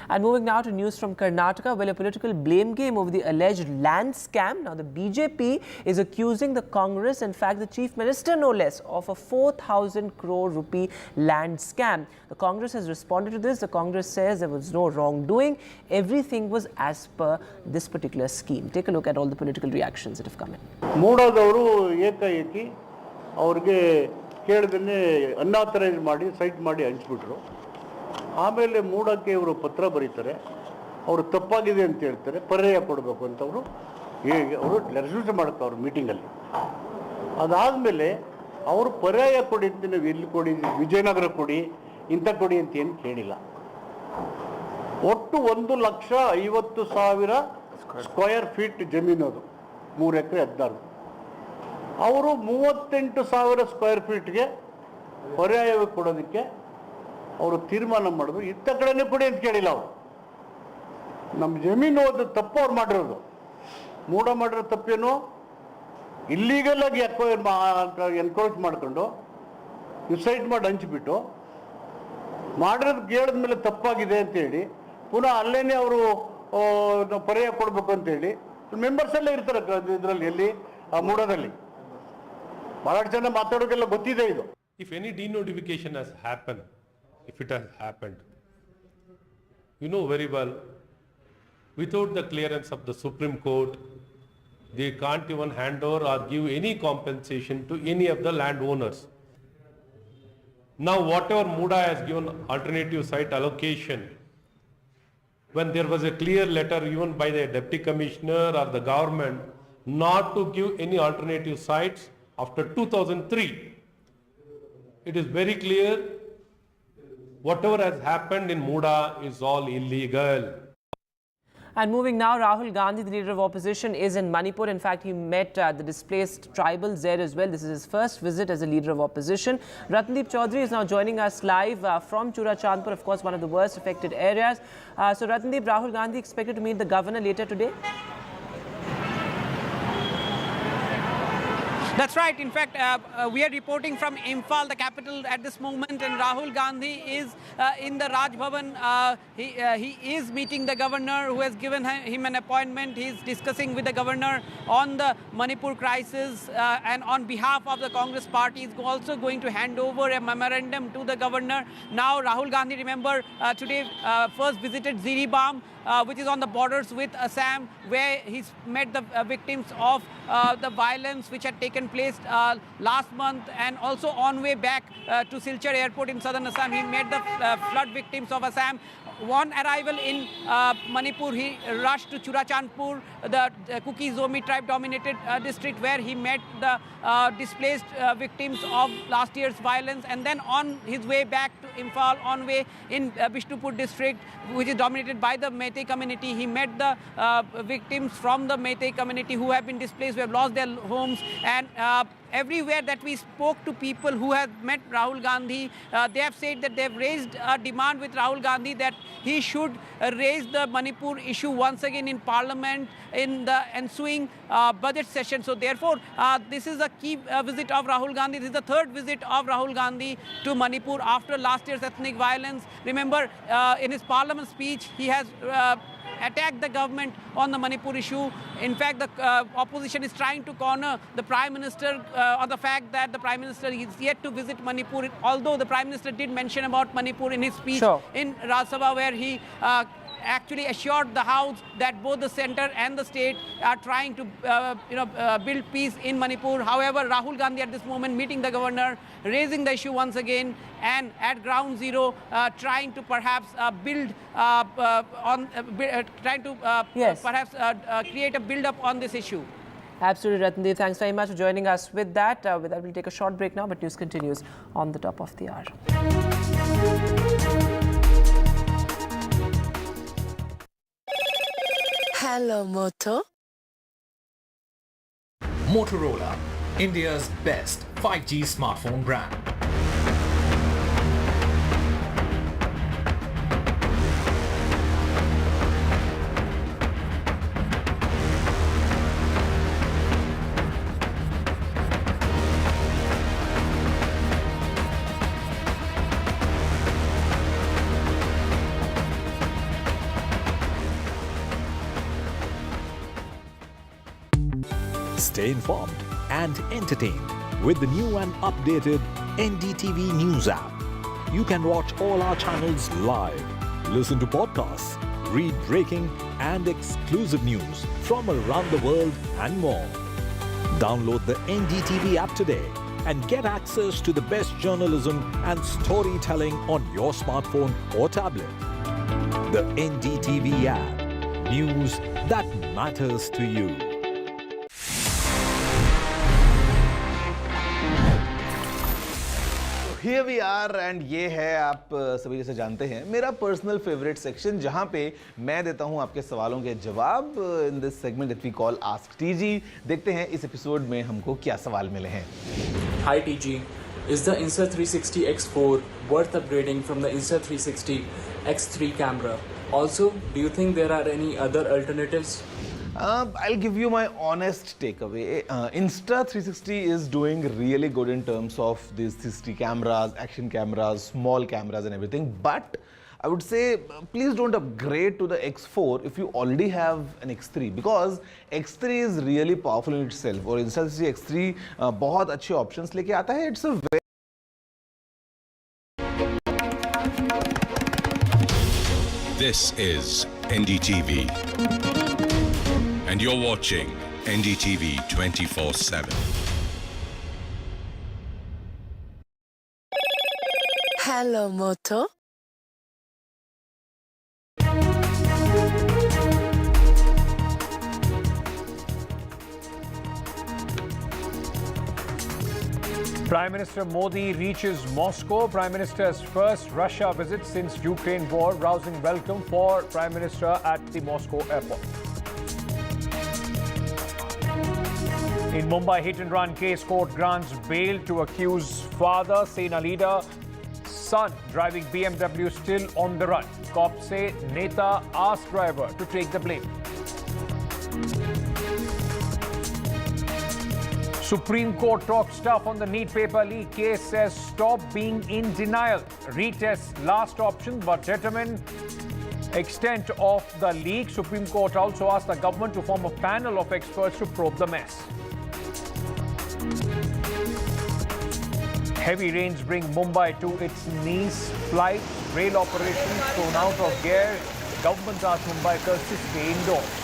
And moving now to news from Karnataka, well, a political blame game over the alleged land scam. Now, the BJP is accusing the Congress, in fact, the Chief Minister, no less, of a 4,000 crore rupee land scam. The Congress has responded to this. The Congress says there was no wrongdoing. Everything was as per this particular scheme. Take a look at all the political reactions that have come in. ಮೂಡಾದವರು ಏಕಾಏಕಿ ಅವ್ರಿಗೆ ಕೇಳದನ್ನೇ unauthorise ಮಾಡಿ site ಮಾಡಿ ಹಂಚ್ಬಿಟ್ರು. ಆಮೇಲೆ ಮೂಡಕ್ಕೆ ಇವರು ಪತ್ರ ಬರೀತಾರೆ, ಅವರು ತಪ್ಪಾಗಿದೆ ಅಂತ ಹೇಳ್ತಾರೆ, ಪರ್ಯಾಯ ಕೊಡಬೇಕು ಅಂತ ಅವರು ರೆಸಲ್ಯೂಷನ್ ಮಾಡ್ತಾರೆ ಅವ್ರ ಮೀಟಿಂಗಲ್ಲಿ. ಅದಾದಮೇಲೆ ಅವರು ಪರ್ಯಾಯ ಕೊಡಿ ಅಂತ ನಾವು ಎಲ್ಲಿ ಕೊಡಿ, ವಿಜಯನಗರ ಕೊಡಿ, ಇಂಥ ಕೊಡಿ ಅಂತ ಏನು ಕೇಳಿಲ್ಲ. ಒಟ್ಟು 1,50,000 ಸ್ಕ್ವೇರ್ ಫೀಟ್ ಜಮೀನು, ಅದು 3 ಎಕರೆ 16. ಅವರು 38,000 ಸ್ಕ್ವೇರ್ ಫೀಟ್ಗೆ ಪರ್ಯಾಯವಾಗಿ ಕೊಡೋದಕ್ಕೆ ಅವರು ತೀರ್ಮಾನ ಮಾಡಿದ್ರು. ಇತ್ತ ಕಡೆನೇ ಕೊಡಿ ಅಂತ ಕೇಳಿಲ್ಲ ಅವರು. ನಮ್ಮ ಜಮೀನು ಅದು ತಪ್ಪು ಅವ್ರು ಮಾಡಿರೋದು. ಮೂಡ ಮಾಡಿರೋ ತಪ್ಪೇನು, ಇಲ್ಲೀಗಲ್ ಆಗಿ ಎನ್ಕ್ರೋಚ್ ಮಾಡ್ಕೊಂಡು ಯುಸೈಡ್ ಮಾಡಿ ಹಂಚಿಬಿಟ್ಟು ಮಾಡಿರೋದು ಕೇಳಿದ್ಮೇಲೆ ತಪ್ಪಾಗಿದೆ ಅಂತೇಳಿ ಪುನಃ ಅಲ್ಲೇನೆ ಅವರು ಪರ್ಯಾಯ ಕೊಡಬೇಕು ಅಂತೇಳಿ ಮೆಂಬರ್ಸ್ ಎಲ್ಲ ಇರ್ತಾರೆ ಇದರಲ್ಲಿ, ಎಲ್ಲಿ ಆ ಮೂಡದಲ್ಲಿ ಬಹಳಷ್ಟು ಜನ ಮಾತಾಡೋಕೆಲ್ಲ ಗೊತ್ತಿದೆ ಇದು. If any denotification has happened, if it has happened, you know very well, without the clearance of the Supreme Court, they can't even hand over or give any compensation to any of the landowners. Now whatever Muda has given alternative site allocation, when there was a clear letter even by the Deputy Commissioner or the government not to give any alternative sites after 2003, it is very clear whatever has happened in Muda is all illegal. And moving now, Rahul Gandhi, the leader of opposition, is in Manipur. In fact, he met the displaced tribals there as well. This is his first visit as a leader of opposition. Ratndeep Chaudhary is now joining us live from Churachandpur, of course, one of the worst affected areas. So Ratndeep, Rahul Gandhi expected to meet the governor later today? That's right. In fact, we are reporting from Imphal, the capital, at this moment, and Rahul Gandhi is in the Raj Bhavan. He is meeting the governor, who has given him an appointment. He's discussing with the governor on the Manipur crisis, and on behalf of the Congress party, is also going to hand over a memorandum to the governor. Now, Rahul Gandhi, remember, today first visited Ziribam, which is on the borders with Assam, where he's met the victims of the violence which had taken place last month, and also on way back to Silchar airport in southern Assam, he met the flood victims of Assam. On arrival in Manipur, he rushed to Churachandpur, the Kuki-Zomi tribe-dominated district, where he met the displaced victims of last year's violence. And then on his way back to Imphal, on way in Bishnupur district, which is dominated by the Meitei community, he met the victims from the Meitei community who have been displaced, who have lost their homes. And everywhere that we spoke to people who have met Rahul Gandhi, they have said that they have raised a demand with Rahul Gandhi that he should raise the Manipur issue once again in Parliament in the ensuing budget session. So therefore, this is a key visit of Rahul Gandhi. This is the third visit of Rahul Gandhi to Manipur after last year's ethnic violence. Remember, in his Parliament speech, he has attacked the government on the Manipur issue. In fact, the opposition is trying to corner the Prime Minister on the fact that the Prime Minister is yet to visit Manipur, although the Prime Minister did mention about Manipur in his speech in Rajya Sabha, where he actually assured the House that both the centre and the state are trying to build peace in Manipur. However, Rahul Gandhi at this moment meeting the governor, raising the issue once again, and at ground zero trying to perhaps create a build-up on this issue. Absolutely, Ratndeep. Thanks very much for joining us with that. With that, we'll take a short break now, but news continues on the top of the hour. Hello, Moto. Motorola, India's best 5G smartphone brand. Stay informed and entertained with the new and updated NDTV News app. You can watch all our channels live, listen to podcasts, read breaking and exclusive news from around the world and more. Download the NDTV app today and get access to the best journalism and storytelling on your smartphone or tablet. The NDTV app. News that matters to you. Here we are and ये है आप सभी जैसे जानते हैं मेरा personal favourite section जहां पे मैं देता हूं आपके सवालों के जवाब in this segment that we call ask TG. देखते हैं इस एपिसोड में हमको क्या सवाल मिले हैं। Hi TG, is the Insta360 X4 worth upgrading from the Insta360 X3 camera? Also, do you think there are any other alternatives? I'll give you my honest takeaway. Insta360 is doing really good in terms of these 360 cameras, action cameras, small cameras and everything. But I would say please don't upgrade to the X4 if you already have an X3, because X3 is really powerful in itself. और Insta360 X3 बहुत अच्छे options लेके आता है. It's a very This is NDTV. And you're watching NDTV 24/7. Hello, Moto. Prime Minister Modi reaches Moscow. Prime Minister's first Russia visit since Ukraine war, rousing welcome for Prime Minister at the Moscow airport. In Mumbai hit-and-run case, court grants bail to accused father, Sena leader. Son driving BMW still on the run. Cops say Neta asked driver to take the blame. Supreme Court talks tough on the NEET paper leak case, says stop being in denial. Retest last option but determine extent of the leak. Supreme Court also asked the government to form a panel of experts to probe the mess. Heavy rains bring Mumbai to its knees. Flight, rail operations thrown out of gear. Government asked Mumbaikars to stay indoors.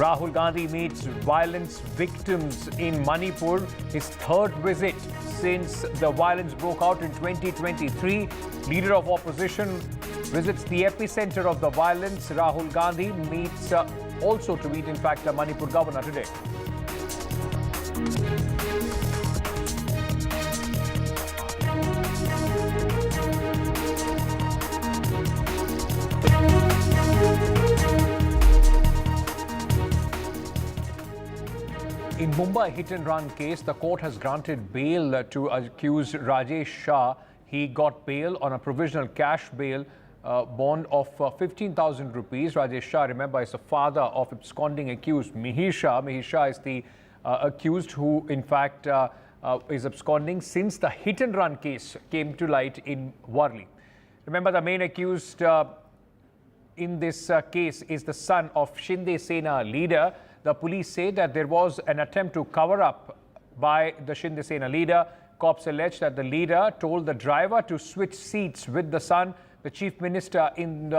Rahul Gandhi meets violence victims in Manipur, his third visit since the violence broke out in 2023. Leader of opposition visits the epicenter of the violence. Rahul Gandhi meets also to meet, in fact, the Manipur governor today. In Mumbai hit-and-run case, the court has granted bail to accused Rajesh Shah. He got bail on a provisional cash bail bond of 15,000 rupees. Rajesh Shah, remember, is the father of absconding accused Mihir Shah. Mihir Shah is the accused who, in fact, is absconding since the hit-and-run case came to light in Worli. Remember, the main accused in this case is the son of Shinde Sena leader. The police say that there was an attempt to cover up by the Shinde Sena leader. Cops allege that the leader told the driver to switch seats with the son. The chief minister, in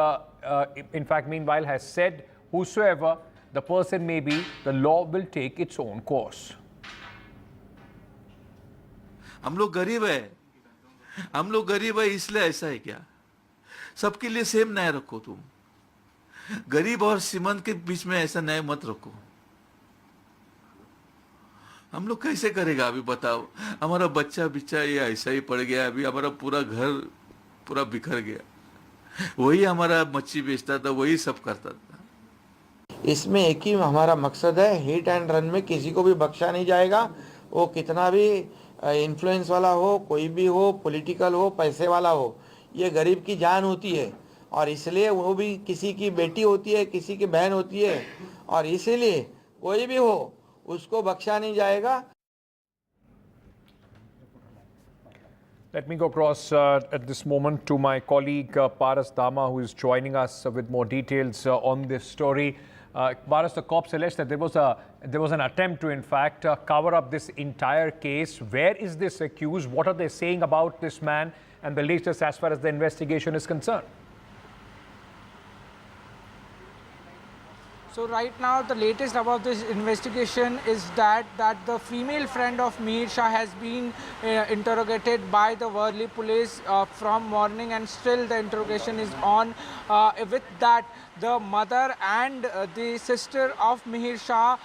fact, meanwhile, has said, whosoever the person may be, the law will take its own course. हम लोग गरीब है इसलिए ऐसा है क्या? सबके लिए सेम न्याय रखो तुम. गरीब और श्रीमंत के बीच में ऐसा न्याय मत रखो. हम लोग कैसे करेगा अभी बताओ? हमारा बच्चा ये ऐसा ही पड़ गया, अभी हमारा पूरा घर पूरा बिखर गया. वही हमारा मच्छी बेचता था, वही सब करता था. इसमें एक ही हमारा मकसद है, हिट एंड रन में किसी को भी बख्शा नहीं जाएगा. वो कितना भी इन्फ्लुएंस वाला हो, कोई भी हो, पॉलिटिकल हो, पैसे वाला हो, ये गरीब की जान होती है और इसलिए वो भी किसी की बेटी होती है, किसी की बहन होती है और इसीलिए कोई भी हो उसको बख्शा नहीं जाएगा. Let me go across at this moment to my colleague Paras Dama, who is joining us with more details on this story. Paras, the cops allege that there was an attempt to, in fact, cover up this entire case. Where is this accused? What are they saying about this man? And the latest as far as the investigation is concerned. So right now, the latest about this investigation is that the female friend of Mihir Shah has been interrogated by the Worli police from morning, and still the interrogation is on. With that, the mother and the sister of Mihir Shah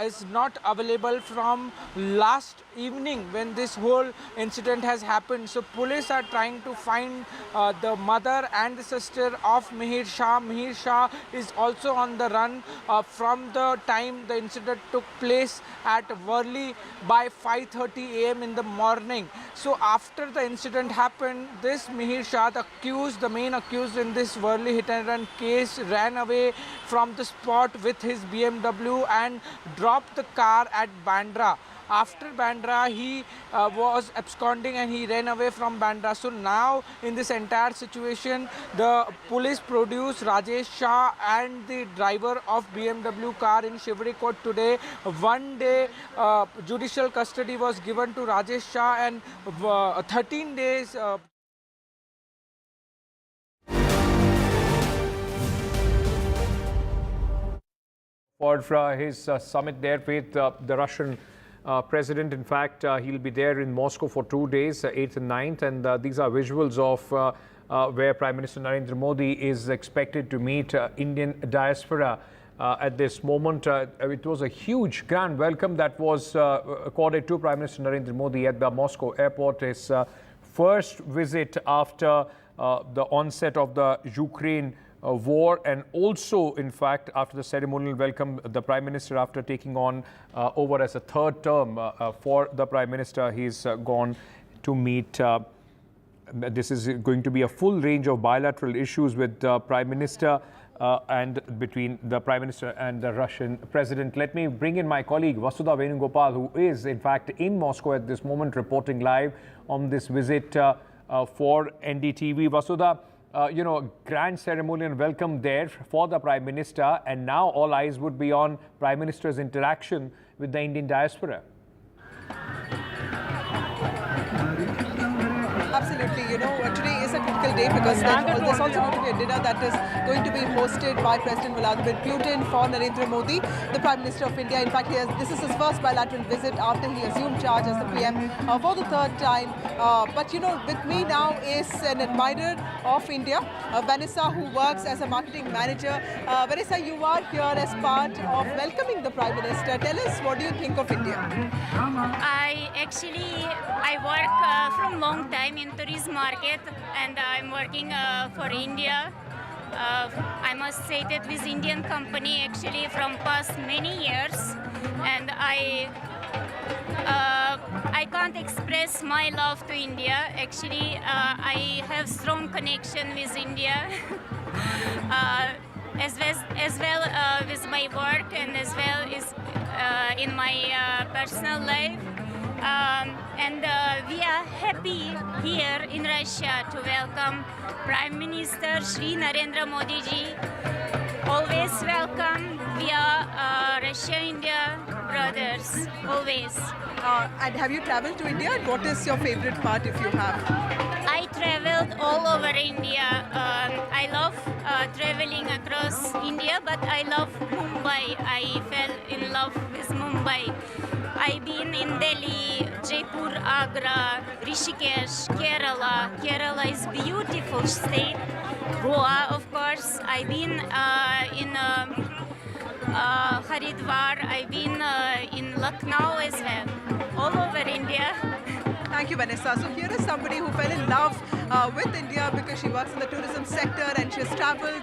is not available from last evening when this whole incident has happened. So police are trying to find the mother and the sister of Mihir Shah. Mihir Shah is also on the run from the time the incident took place at Worli by 5:30 a.m. in the morning. So after the incident happened, this Mihir Shah, the main accused in this Worli hit and run case, ran away from the spot with his BMW and dropped the car at Bandra. After Bandra, he was absconding and he ran away from Bandra. So now, in this entire situation, the police produced Rajesh Shah and the driver of BMW car in Shivri Court today. 1 day judicial custody was given to Rajesh Shah and 13 days... For his summit there with the Russian President. In fact, he'll be there in Moscow for 2 days, 8th and 9th, and these are visuals of where Prime Minister Narendra Modi is expected to meet Indian diaspora at this moment. It was a huge grand welcome that was accorded to Prime Minister Narendra Modi at the Moscow airport. His first visit after the onset of the Ukraine war, and also, in fact, after the ceremonial welcome, the Prime Minister, after taking on over as a third term for the Prime Minister, he's gone to meet. This is going to be a full range of bilateral issues with Prime Minister. and between the Prime Minister and the Russian President. Let me bring in my colleague Vasudha Venugopal, who is in fact in Moscow at this moment, reporting live on this visit for NDTV. Vasudha, grand ceremonial welcome there for the Prime Minister, and now all eyes would be on Prime Minister's interaction with the Indian diaspora. Absolutely. Today is a critical day because there's also going to be a dinner that is going to be hosted by President Vladimir Putin for Narendra Modi, the Prime Minister of India. In fact, this is his first bilateral visit after he assumed charge as the PM for the third time. But with me now is an admirer of India, Vanessa, who works as a marketing manager. Vanessa, you are here as part of welcoming the Prime Minister. Tell us, what do you think of India? I work from long time in tourism market, and I'm working for India. I must say that with Indian company actually from past many years, and I can't express my love to India. Actually, I have strong connection with India. As well with my work, and as well as in my personal life. And we are happy here in Russia to welcome Prime Minister Shri Narendra Modi ji. Always welcome. We are Russia-India brothers, always. And have you traveled to India? And what is your favorite part, if you have? I traveled all over India. I love traveling across India, but I love Mumbai. I fell in love with Mumbai. I've been in Delhi, Jaipur, Agra, Rishikesh, Kerala. Kerala is beautiful state. Goa, of course. I've been in Haridwar. I've been in Lucknow as well. All over India. Thank you, Vanessa. So here is somebody who fell in love with India because she works in the tourism sector, and she has travelled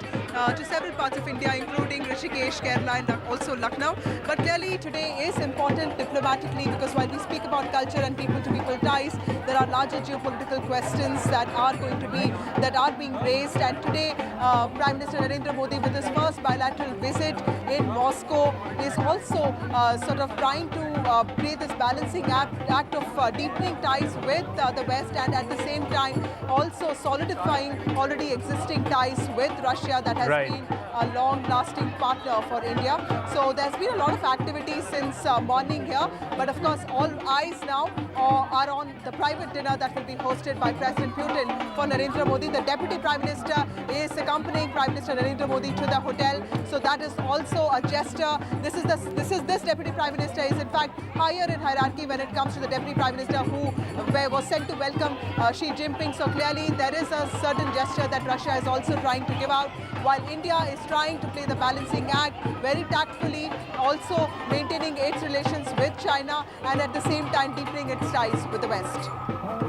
to several parts of India, including Rishikesh, Kerala, and also Lucknow. But clearly today is important diplomatically, because while we speak about culture and people-to-people ties, there are larger geopolitical questions that are being raised. And today, Prime Minister Narendra Modi, with his first bilateral visit in Moscow, is also sort of trying to play this balancing act of deepening ties with the West, and at the same time also solidifying already existing ties with Russia that has been a long-lasting partner for India. So there's been a lot of activity since morning here, but of course all eyes now are on the private dinner that will be hosted by President Putin for Narendra Modi. The Deputy Prime Minister is accompanying Prime Minister Narendra Modi to the hotel, so that is also a gesture. This Deputy Prime Minister is in fact higher in hierarchy when it comes to the Deputy Prime Minister who was sent to welcome Xi Jinping. So clearly there is a certain gesture that Russia is also trying to give out, while India is trying to play the balancing act very tactfully, also maintaining its relations with China and at the same time deepening its ties with the West.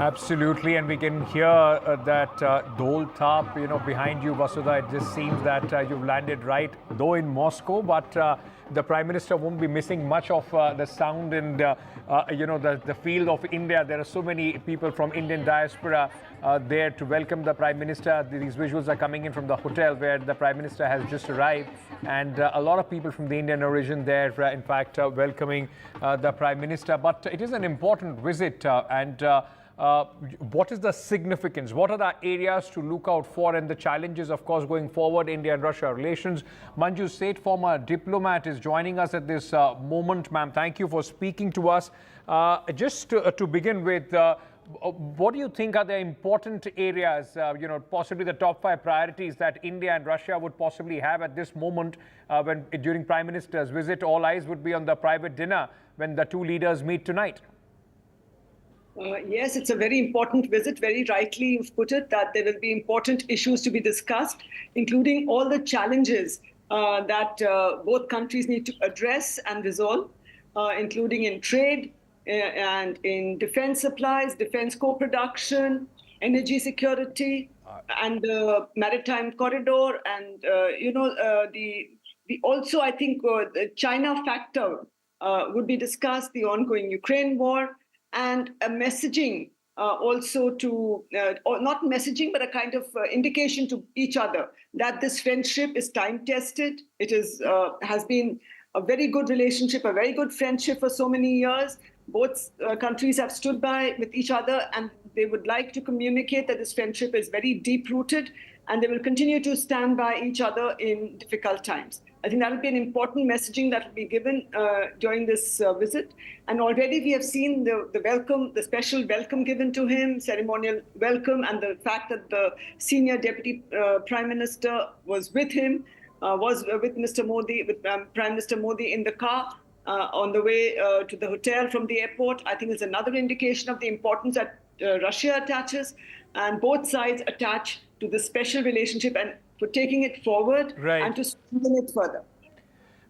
Absolutely, and we can hear that Dol Tap, behind you, Vasudha. It just seems that you've landed right, though in Moscow, but the Prime Minister won't be missing much of the sound and the field of India. There are so many people from Indian diaspora there to welcome the Prime Minister. These visuals are coming in from the hotel where the Prime Minister has just arrived, and a lot of people from the Indian origin there, in fact, welcoming the Prime Minister. But it is an important visit, and what is the significance? What are the areas to look out for, and the challenges, of course, going forward, India and Russia relations? Manju Seth, former diplomat, is joining us at this moment. Ma'am, thank you for speaking to us. Just to begin with, what do you think are the important areas, possibly the top 5 priorities that India and Russia would possibly have at this moment when during Prime Minister's visit? All eyes would be on the private dinner when the two leaders meet tonight. Yes, it's a very important visit. Very rightly you've put it that there will be important issues to be discussed, including all the challenges that both countries need to address and resolve, including in trade and in defense supplies, defense co-production, energy security, and the maritime corridor, and also I think the China factor would be discussed, the ongoing Ukraine war, and a messaging also to, or not messaging, but a kind of indication to each other that this friendship is time-tested. It is has been a very good relationship, a very good friendship for so many years. Both countries have stood by with each other, and they would like to communicate that this friendship is very deep-rooted, and they will continue to stand by each other in difficult times. I think that will be an important messaging that will be given during this visit. And already we have seen the welcome, the special welcome given to him, ceremonial welcome, and the fact that the senior deputy prime minister was with him, was with Mr. Modi, with Prime Minister Modi in the car on the way to the hotel from the airport. I think is another indication of the importance that Russia attaches, and both sides attach to the special relationship and for taking it forward and to strengthen it further.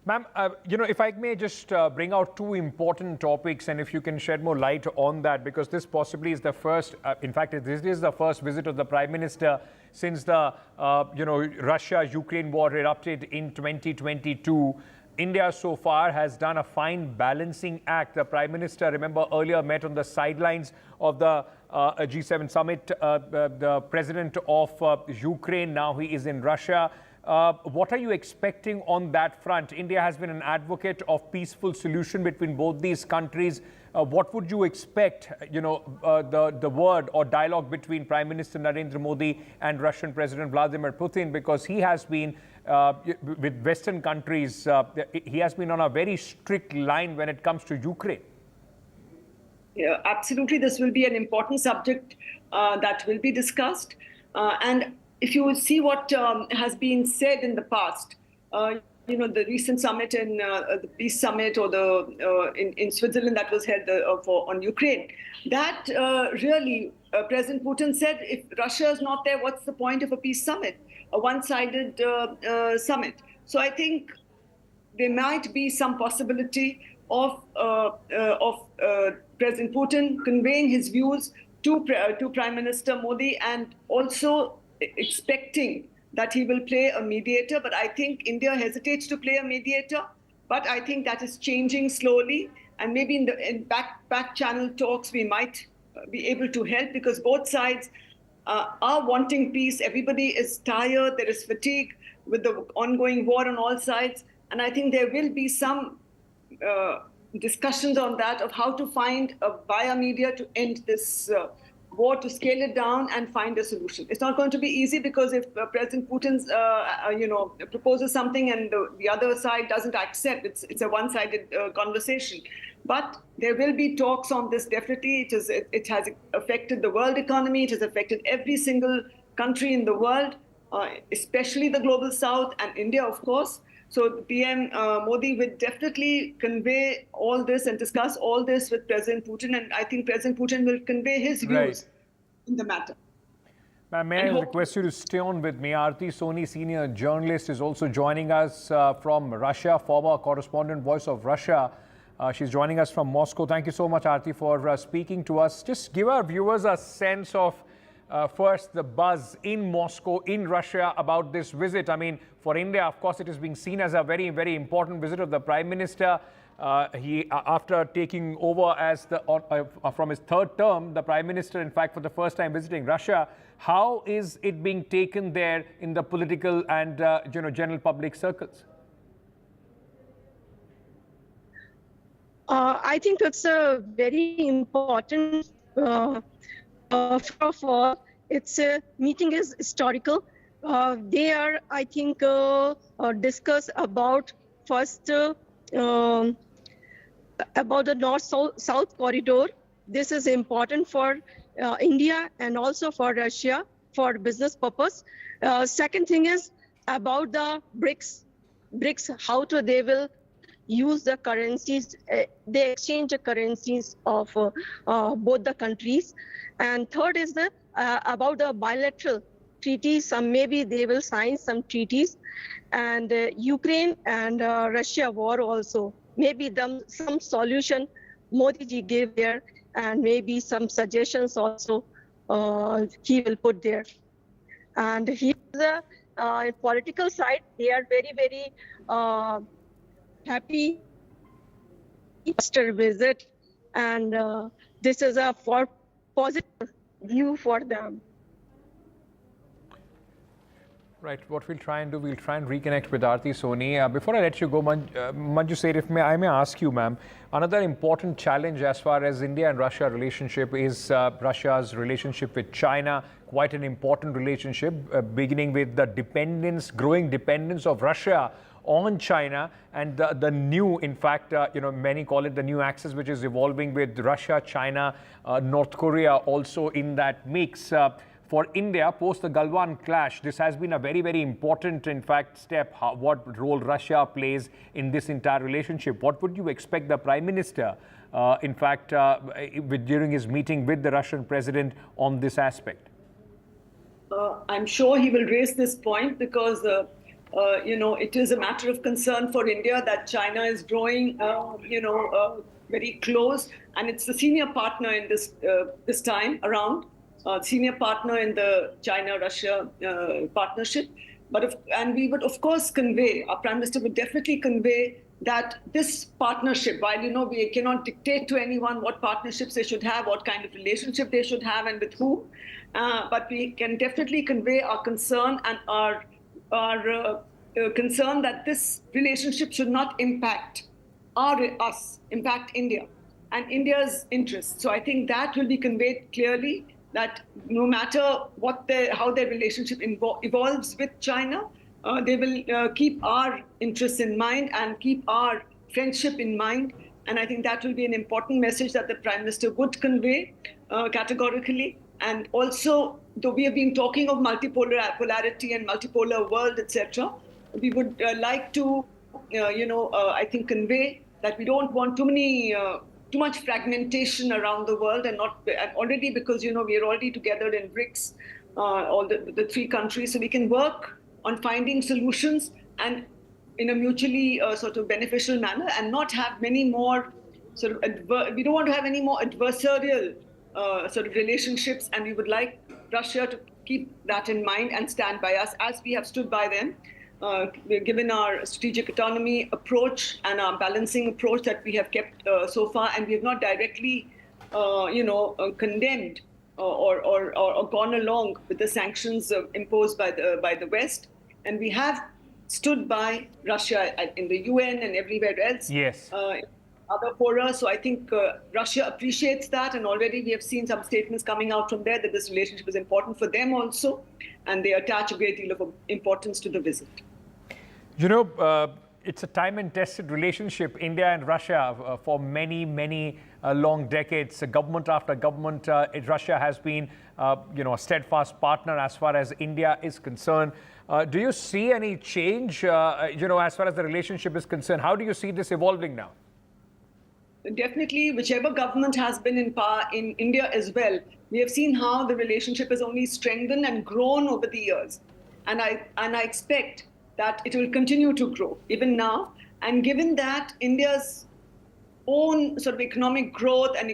Ma'am, if I may just bring out two important topics, and if you can shed more light on that, because this possibly is the first, in fact, this is the first visit of the Prime Minister since the, Russia-Ukraine war erupted in 2022. India so far has done a fine balancing act. The Prime Minister, remember, earlier met on the sidelines of the G7 summit. The president of Ukraine, now he is in Russia. What are you expecting on that front? India has been an advocate of peaceful solution between both these countries. What would you expect, the word or dialogue between Prime Minister Narendra Modi and Russian President Vladimir Putin? Because he has been, with Western countries, he has been on a very strict line when it comes to Ukraine. Yeah, absolutely. This will be an important subject that will be discussed. And if you see what has been said in the past, the recent summit in the peace summit, or the in Switzerland that was held on Ukraine, that really President Putin said, if Russia is not there, what's the point of a peace summit, a one-sided summit? So I think there might be some possibility of President Putin conveying his views to Prime Minister Modi, and also expecting that he will play a mediator. But I think India hesitates to play a mediator. But I think that is changing slowly, and maybe in back channel talks we might be able to help, because both sides are wanting peace. Everybody is tired. There is fatigue with the ongoing war on all sides, and I think there will be some discussions on that, of how to find via media to end this war, to scale it down and find a solution. It's not going to be easy, because if President Putin, proposes something and the other side doesn't accept, it's a one-sided conversation. But there will be talks on this, definitely. It has affected the world economy. It has affected every single country in the world, especially the global south and India, of course. So PM Modi will definitely convey all this and discuss all this with President Putin, and I think President Putin will convey his views in the matter. May I request you to stay on with me? Aarti Soni, senior journalist, is also joining us from Russia, former correspondent, Voice of Russia. She's joining us from Moscow. Thank you so much, Aarti, for speaking to us. Just give our viewers a sense of first, the buzz in Moscow, in Russia, about this visit. I mean, for India, of course, it is being seen as a very, very important visit of the Prime Minister. After taking over as from his third term, the Prime Minister, in fact, for the first time visiting Russia. How is it being taken there in the political and general public circles? I think it's a very important. First of all, its meeting is historical. They are, I think, discuss about first about the north-south corridor. This is important for India and also for Russia for business purpose. Second thing is about the BRICS, how they will use the currencies, they exchange the currencies of both the countries. And third is about the bilateral treaties. Maybe they will sign some treaties. And Ukraine and Russia war also. Maybe some solution Modi ji gave there, and maybe some suggestions also he will put there. And he the political side, they are very, very happy after visit, and this is a positive view for them. Right, what we'll try and do, we'll try and reconnect with Aarti Soni. Before I let you go, Manju Seth, if I may ask you, ma'am, another important challenge as far as India and Russia relationship is Russia's relationship with China. Quite an important relationship, beginning with the growing dependence of Russia on China, and the new, in fact, many call it the new axis, which is evolving with Russia, China, North Korea also in that mix. For India, post the Galwan clash, this has been a very, very important, in fact, step. What role Russia plays in this entire relationship? What would you expect the Prime Minister, in fact, during his meeting with the Russian President on this aspect? I'm sure he will raise this point because, it is a matter of concern for India that China is growing, very close, and it's the senior partner in this time around. Senior partner in the China-Russia partnership. And we would, of course, convey, our Prime Minister would definitely convey that this partnership, while, we cannot dictate to anyone what partnerships they should have, what kind of relationship they should have and with whom, but we can definitely convey our concern and our concern that this relationship should not impact impact India and India's interests. So I think that will be conveyed clearly, that no matter how their relationship evolves with China, they will keep our interests in mind and keep our friendship in mind. And I think that will be an important message that the Prime Minister would convey categorically. And also, though we have been talking of multipolarity and multipolar world, etc., we would like to, I think, convey that we don't want too much fragmentation around the world, and already because, we are already together in BRICS, all the three countries, so we can work on finding solutions and in a mutually sort of beneficial manner, and not have many more we don't want to have any more adversarial sort of relationships, and we would like Russia to keep that in mind and stand by us as we have stood by them. Given our strategic autonomy approach and our balancing approach that we have kept so far, and we have not directly, condemned or gone along with the sanctions imposed by the West, and we have stood by Russia in the UN and everywhere else. Yes. Other fora. So I think Russia appreciates that, and already we have seen some statements coming out from there that this relationship is important for them also, and they attach a great deal of importance to the visit. It's a time and tested relationship, India and Russia, for many, many long decades. Government after government, Russia has been, a steadfast partner as far as India is concerned. Do you see any change, as far as the relationship is concerned? How do you see this evolving now? Definitely, whichever government has been in power in India as well, we have seen how the relationship has only strengthened and grown over the years. And I expect that it will continue to grow even now. And given that India's own sort of economic growth and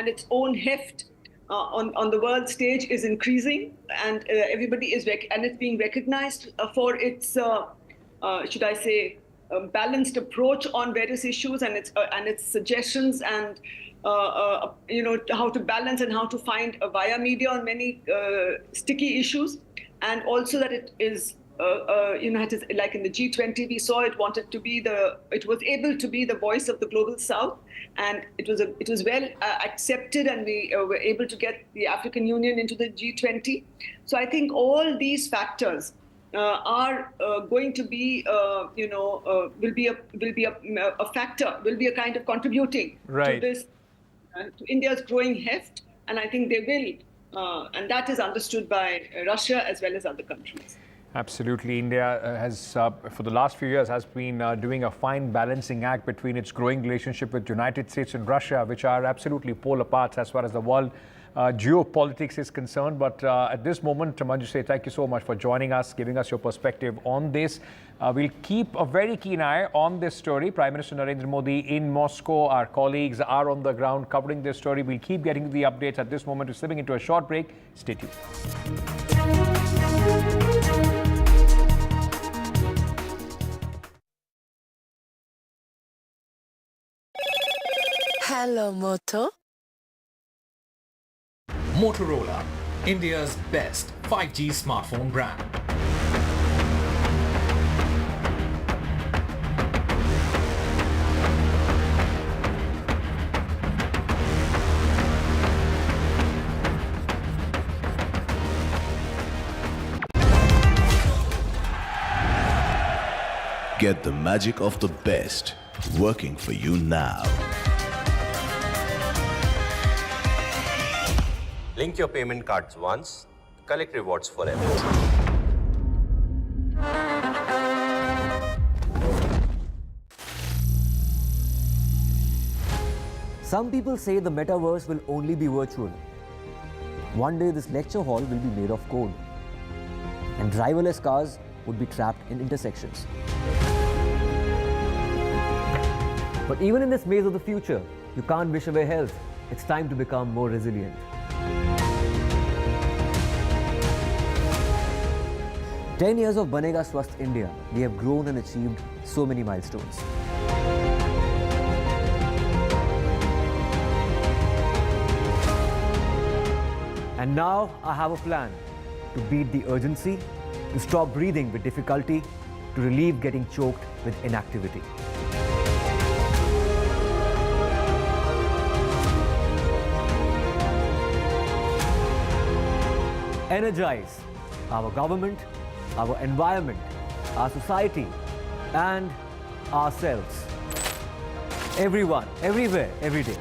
its own heft on the world stage is increasing, and everybody and it's being recognized for its, should I say, balanced approach on various issues, and its suggestions and how to balance and how to find a via media on many sticky issues, and also that it is it is like in the G20 we saw it was able to be the voice of the global South, and it was well accepted, and we were able to get the African Union into the G20. So I think all these factors are going to be, will be a factor, will be a kind of contributing to this, to India's growing heft, and I think they will, and that is understood by Russia as well as other countries. Absolutely. India has, for the last few years, has been doing a fine balancing act between its growing relationship with United States and Russia, which are absolutely polar parts as far as the world geopolitics is concerned. But at this moment, Manju Seth, thank you so much for joining us, giving us your perspective on this. We'll keep a very keen eye on this story. Prime Minister Narendra Modi in Moscow. Our colleagues are on the ground covering this story. We'll keep getting the updates. At this moment, we're slipping into a short break. Stay tuned. Hello, Moto. Motorola, India's best 5G smartphone brand. Get the magic of the best working for you now. Link your payment cards once, collect rewards forever. Some people say the metaverse will only be virtual. One day this lecture hall will be made of code, and driverless cars would be trapped in intersections. But even in this maze of the future, you can't wish away health. It's time to become more resilient. "10 years of Banega Swasth India, we have grown and achieved so many milestones. And now I have a plan to beat the urgency, to stop breathing with difficulty, to relieve getting choked with inactivity. Energize our government, our environment, our society, and ourselves. Everyone, everywhere, every day.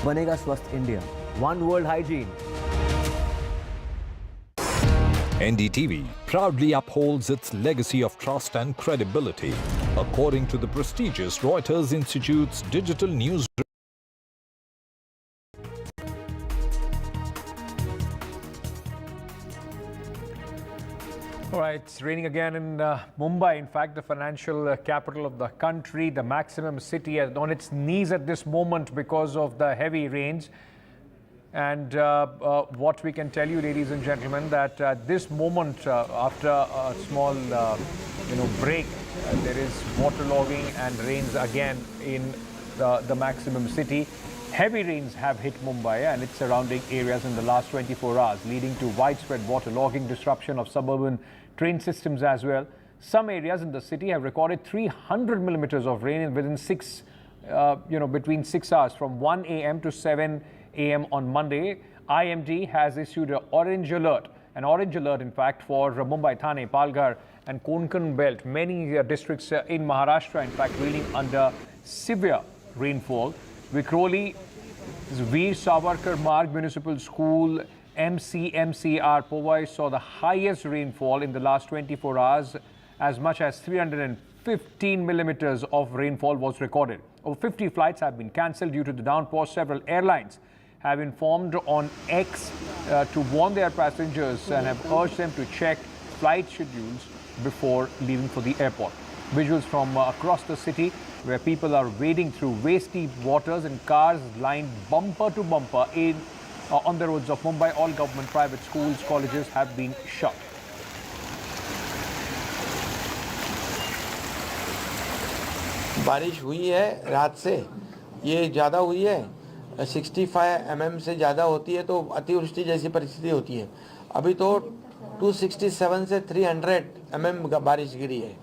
Banega Swasth India. One world hygiene. NDTV proudly upholds its legacy of trust and credibility, according to the prestigious Reuters Institute's digital news. All right, it's raining again in Mumbai, in fact, the financial capital of the country. The maximum city is on its knees at this moment because of the heavy rains. And what we can tell you, ladies and gentlemen, that at this moment, after a small break, there is waterlogging and rains again in the maximum city. Heavy rains have hit Mumbai and its surrounding areas in the last 24 hours, leading to widespread waterlogging, disruption of suburban train systems as well. Some areas in the city have recorded 300 millimeters of rain within between 6 hours, from 1 a.m. to 7 a.m. on Monday. IMD has issued an orange alert, in fact, for Mumbai, Thane, Palghar and Konkan belt. Many districts in Maharashtra, in fact, reeling under severe rainfall. Vikhroli, Veer Savarkar Marg Municipal School, MCMCR Powai saw the highest rainfall in the last 24 hours. As much as 315 millimeters of rainfall was recorded. Over 50 flights have been cancelled due to the downpour. Several airlines have informed on X to warn their passengers and have urged them to check flight schedules before leaving for the airport. Visuals from across the city where people are wading through waist-deep waters and cars lined bumper to bumper on the roads of Mumbai. All government, private schools, colleges have been shut. बारिश हुई है रात से, ये ज़्यादा हुई है, 65 mm से ज़्यादा होती है तो अतिवृष्टि जैसी परिस्थिति होती है. अभी तो 267 से 300 mm बारिश गिरी है.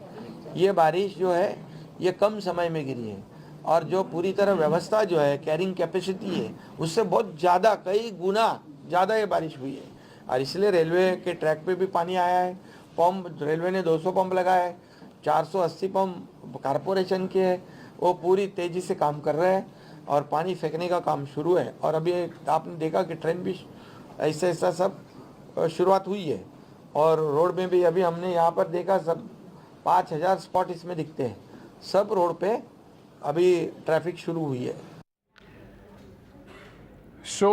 ये बारिश जो है ये कम समय में गिरी है और जो पूरी तरह व्यवस्था जो है कैरिंग कैपेसिटी है उससे बहुत ज़्यादा, कई गुना ज़्यादा ये बारिश हुई है. और इसलिए रेलवे के ट्रैक पे भी पानी आया है. पंप, रेलवे ने 200 पंप लगाया है, 480 पंप कारपोरेशन के है, वो पूरी तेज़ी से काम कर रहे हैं और पानी फेंकने का काम शुरू है. और अभी आपने देखा कि ट्रेन भी ऐसा ऐसा सब शुरुआत हुई है और रोड में भी अभी हमने यहाँ पर देखा सब 5000 स्पॉट इसमें दिखते हैं. सब रोड पे अभी ट्रैफिक शुरू हुई है. So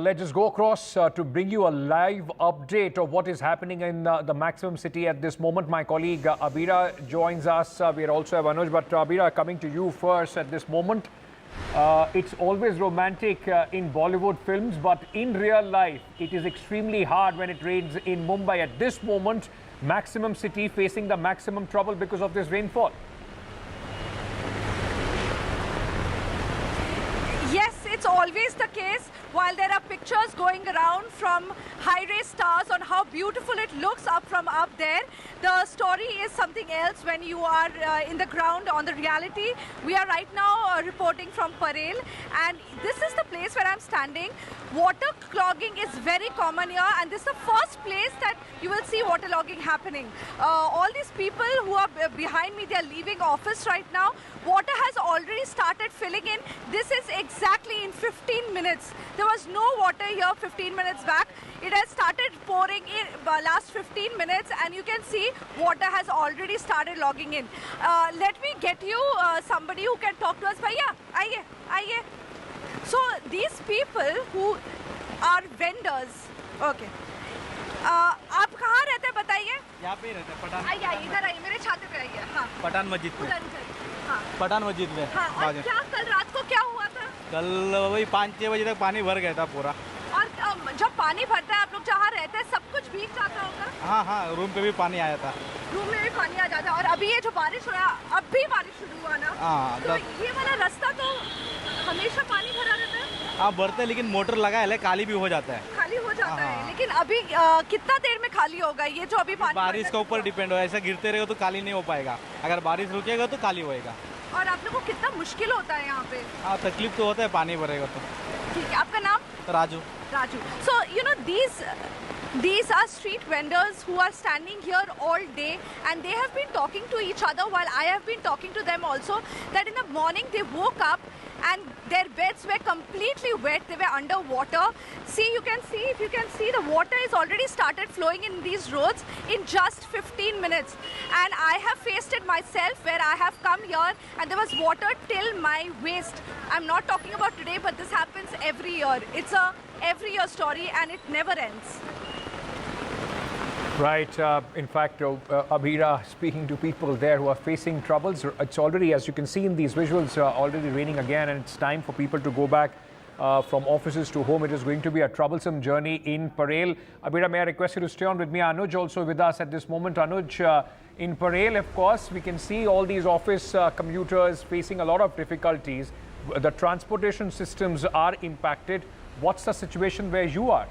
let's just go across to bring you a live update of what is happening in the maximum city at this moment. My colleague Abira joins us. We also have Anuj, but Abira, coming to you first at this moment. It's always romantic in Bollywood films, but in real life, it is extremely hard when it rains in Mumbai at this moment. Maximum city facing the maximum trouble because of this rainfall. always the case. While there are pictures going around from high-rise towers on how beautiful it looks up from up there, the story is something else when you are in the ground on the reality. We are right now reporting from Parel, and this is the place where I'm standing. Water clogging is very common here, and this is the first place that you will see water logging happening. All these people who are behind me, they are leaving office right now. Water has already started filling in. This is exactly in 15 minutes. There was no water here 15 minutes back. It has started pouring in last 15 minutes, and you can see water has already started logging in. Let me get you somebody who can talk to us. Bhaiya, aiye. So these people who are vendors, okay. आप कहाँ रहते हैं बताइए? यहाँ पे ही रहते हैं पठान। आइए इधर आइए, मेरे छाते पे आइए। हाँ। पठान मस्जिद पे। हाँ। पठान मस्जिद में। हाँ। और क्या कल रात को क्या हुआ था? कल वही 5-6 बजे तक पानी भर गया था पूरा। और जब पानी भरता है आप लोग जहाँ रहते हैं सब कुछ भीग जाता होगा? हाँ, रूम पे भी पानी आया था। रूम में भी पानी आ जाता है। और अभी ये जो बारिश हो रहा है, अब भी बारिश शुरू हुआ ना? हाँ। तो ये वाला रास्ता तो हमेशा पानी भरा रहता है? हाँ, भरते हैं लेकिन मोटर लगा है, खाली भी हो जाता है। खाली हो जाता है, लेकिन अभी कितना देर में खाली होगा ये जो अभी पानी? बारिश के ऊपर डिपेंड हो, ऐसा गिरते रहेगा तो खाली नहीं हो पाएगा, अगर बारिश रुकेगा तो खाली होएगा। और आप लोगों को कितना मुश्किल होता है यहाँ पे? हाँ, तकलीफ तो होता है पानी भरेगा तो। ठीक है, आपका नाम? Raju. So you know these are street vendors who are standing here all day, and they have been talking to each other while I have been talking to them also, that in the morning they woke up and their beds were completely wet, they were underwater. See, if you can see, the water is already started flowing in these roads in just 15 minutes. And I have faced it myself, where I have come here and there was water till my waist. I'm not talking about today, but this happens every year. It's a every year story and it never ends. Right. In fact, Abhira, speaking to people there who are facing troubles, it's already, as you can see in these visuals, already raining again, and it's time for people to go back from offices to home. It is going to be a troublesome journey in Parel. Abhira, may I request you to stay on with me? Anuj also with us at this moment. Anuj, in Parel, of course, we can see all these office commuters facing a lot of difficulties. The transportation systems are impacted. What's the situation where you are?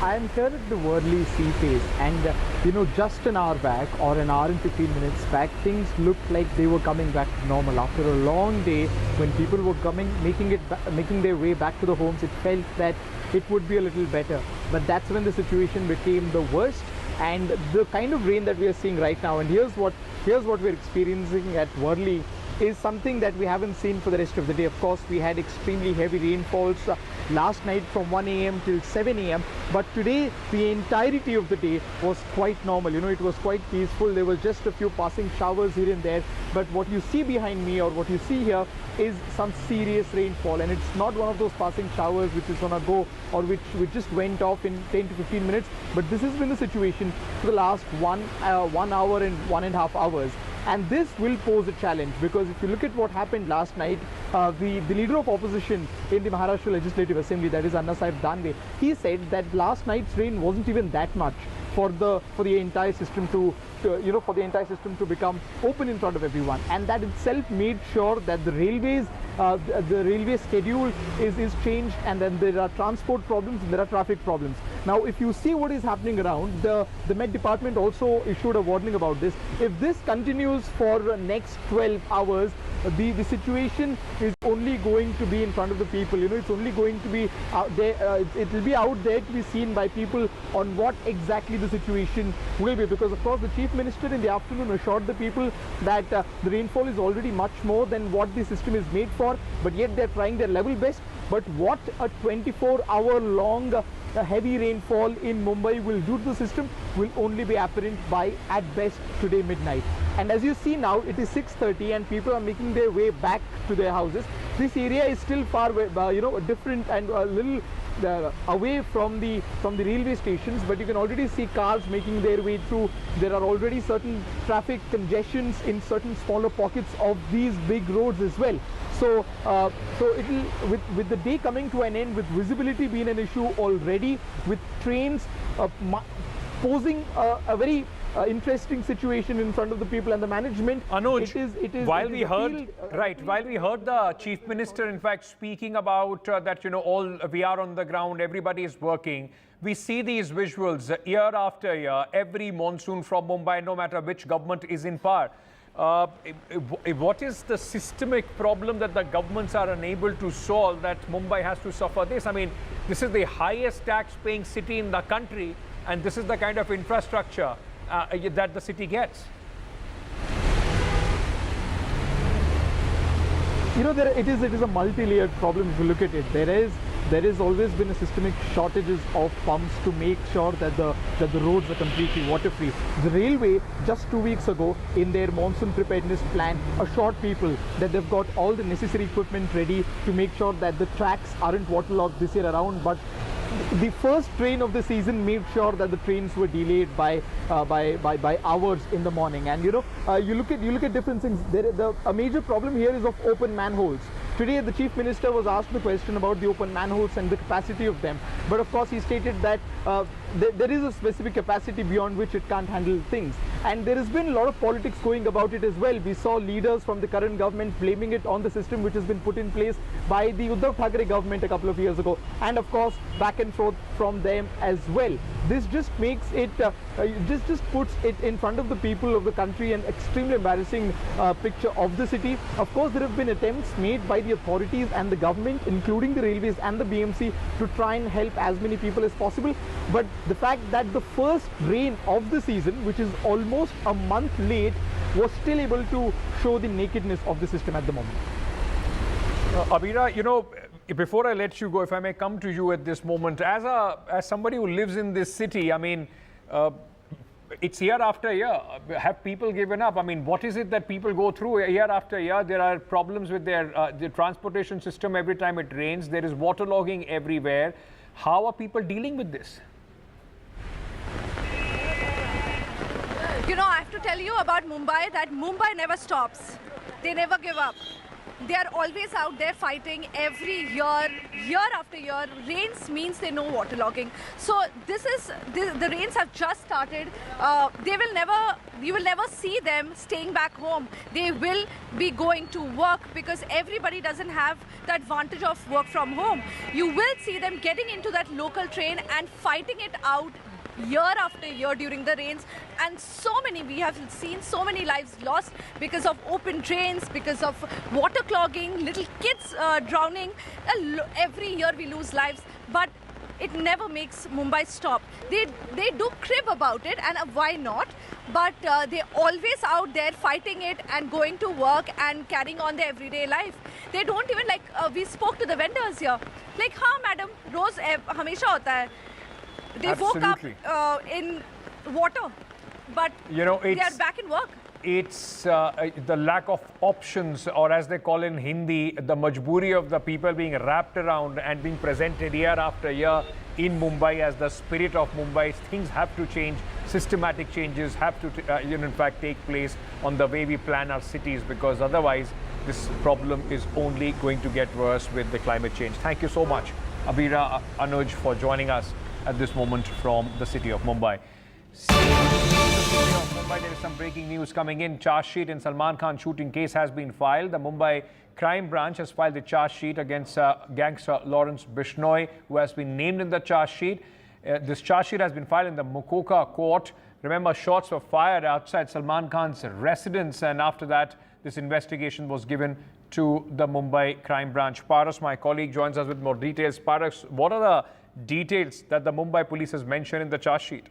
I am here at the Worli Sea Face, and just an hour back or an hour and 15 minutes back, things looked like they were coming back to normal. After a long day, when people were making their way back to the homes, it felt that it would be a little better. But that's when the situation became the worst, and the kind of rain that we are seeing right now, and here's what we're experiencing at Worli, is something that we haven't seen for the rest of the day. Of course, we had extremely heavy rainfalls last night from 1 a.m. till 7 a.m. But today, the entirety of the day was quite normal. It was quite peaceful. There was just a few passing showers here and there. But what you see behind me, or what you see here, is some serious rainfall. And it's not one of those passing showers which is on a go, or which just went off in 10 to 15 minutes. But this has been the situation for the last 1 hour and 1.5 hours. And this will pose a challenge, because if you look at what happened last night, the leader of opposition in the Maharashtra Legislative Assembly, that is Anna Sahib Danve, he said that last night's rain wasn't even that much for the entire system to become open in front of everyone, and that itself made sure that the railway schedule is changed, and then there are transport problems and there are traffic problems. Now, if you see what is happening around, the Met Department also issued a warning about this. If this continues for the next 12 hours, the situation is only going to be in front of the people. It's only going to be out there. It will be out there to be seen by people on what exactly the situation will be. Because of course, the Chief Minister in the afternoon assured the people that the rainfall is already much more than what the system is made for. But yet they're trying their level best. But what a 24-hour long heavy rainfall in Mumbai will do to the system will only be apparent by at best today midnight. And as you see now, it is 6:30 and people are making their way back to their houses. This area is still far different and a little away from the railway stations, but you can already see cars making their way through. There are already certain traffic congestions in certain smaller pockets of these big roads as well. So it'll, with the day coming to an end, with visibility being an issue already, with trains posing a very interesting situation in front of the people and the management. Anuj, while we heard the chief minister, in fact, speaking about that, all we are on the ground, everybody is working. We see these visuals year after year, every monsoon from Mumbai, no matter which government is in power. What is the systemic problem that the governments are unable to solve that Mumbai has to suffer this? I mean, this is the highest tax-paying city in the country, and this is the kind of infrastructure that the city gets. It is a multi-layered problem if you look at it. There has always been a systemic shortages of pumps to make sure that the roads are completely water-free. The railway just 2 weeks ago in their monsoon preparedness plan assured people that they've got all the necessary equipment ready to make sure that the tracks aren't waterlogged this year around, but the first train of the season made sure that the trains were delayed by hours in the morning. And you look at different things. A major problem here is of open manholes. Today, the Chief Minister was asked the question about the open manholes and the capacity of them. But of course, he stated that there is a specific capacity beyond which it can't handle things. And there has been a lot of politics going about it as well. We saw leaders from the current government blaming it on the system which has been put in place by the Uddhav Thackeray government a couple of years ago. And of course, back and forth from them as well. This just makes it, just puts it in front of the people of the country an extremely embarrassing picture of the city. Of course, there have been attempts made by the authorities and the government, including the railways and the BMC, to try and help as many people as possible. But the fact that the first rain of the season, which is almost a month late, was still able to show the nakedness of the system at the moment. Abira, before I let you go, if I may come to you at this moment, as somebody who lives in this city, I mean, it's year after year. Have people given up? I mean, what is it that people go through year after year? There are problems with their transportation system every time it rains. There is waterlogging everywhere. How are people dealing with this? I have to tell you about Mumbai, that Mumbai never stops. They never give up. They are always out there fighting every year, year after year. Rains means they know waterlogging. So the rains have just started. You will never see them staying back home. They will be going to work because everybody doesn't have the advantage of work from home. You will see them getting into that local train and fighting it out year after year during the rains, and we have seen so many lives lost because of open drains, because of water clogging, little kids drowning. Every year we lose lives, but it never makes Mumbai stop. They do crib about it, and why not? But they're always out there fighting it and going to work and carrying on their everyday life. They don't even we spoke to the vendors here. Like, हाँ madam, रोज हमेशा होता है. They woke up in water, but they are back in work. It's the lack of options, or as they call in Hindi, the majburi of the people being wrapped around and being presented year after year in Mumbai as the spirit of Mumbai. Things have to change. Systematic changes have to, in fact, take place on the way we plan our cities, because otherwise this problem is only going to get worse with the climate change. Thank you so much, Abira, Anuj, for joining us at this moment from the city of Mumbai. There is some breaking news coming in. Charge sheet in Salman Khan shooting case has been filed. The Mumbai crime branch has filed the charge sheet against gangster Lawrence Bishnoi, who has been named in the charge sheet. This charge sheet has been filed in the Mukoka court. Remember, shots were fired outside Salman Khan's residence, and after that, this investigation was given to the Mumbai crime branch. Paras, my colleague, joins us with more details. Paras, what are the details that the Mumbai police has mentioned in the charge sheet?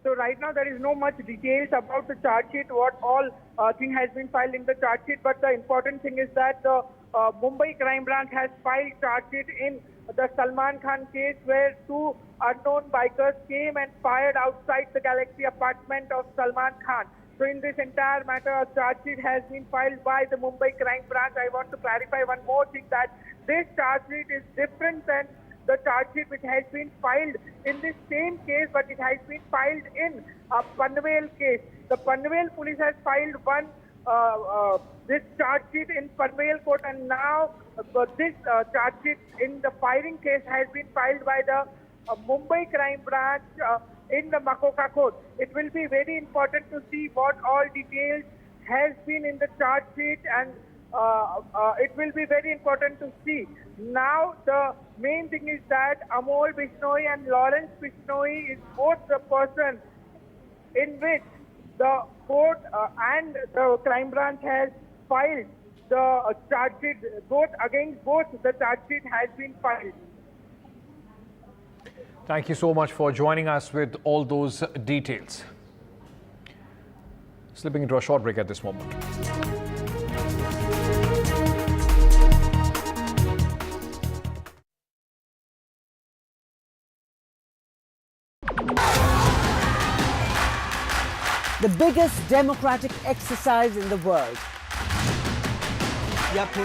So right now there is no much details about the charge sheet, what all thing has been filed in the charge sheet, but the important thing is that the Mumbai crime branch has filed charge sheet in the Salman Khan case, where two unknown bikers came and fired outside the Galaxy apartment of Salman Khan. So in this entire matter, a charge sheet has been filed by the Mumbai crime branch. I want to clarify one more thing, that this charge sheet is different than the charge sheet which has been filed in this same case, but it has been filed in a Panvel case. The Panvel police has filed this charge sheet in Panvel court, and now this charge sheet in the firing case has been filed by the Mumbai crime branch in the Makoka court. It will be very important to see what all details has been in the charge sheet, and it will be very important to see. Now the main thing is that Amol Bishnoi and Lawrence Bishnoi is both the person in which the court and the crime branch has filed the charge sheet. Both against both the charge sheet has been filed. Thank you so much for joining us with all those details. Slipping into a short break at this moment. The biggest democratic exercise in the world.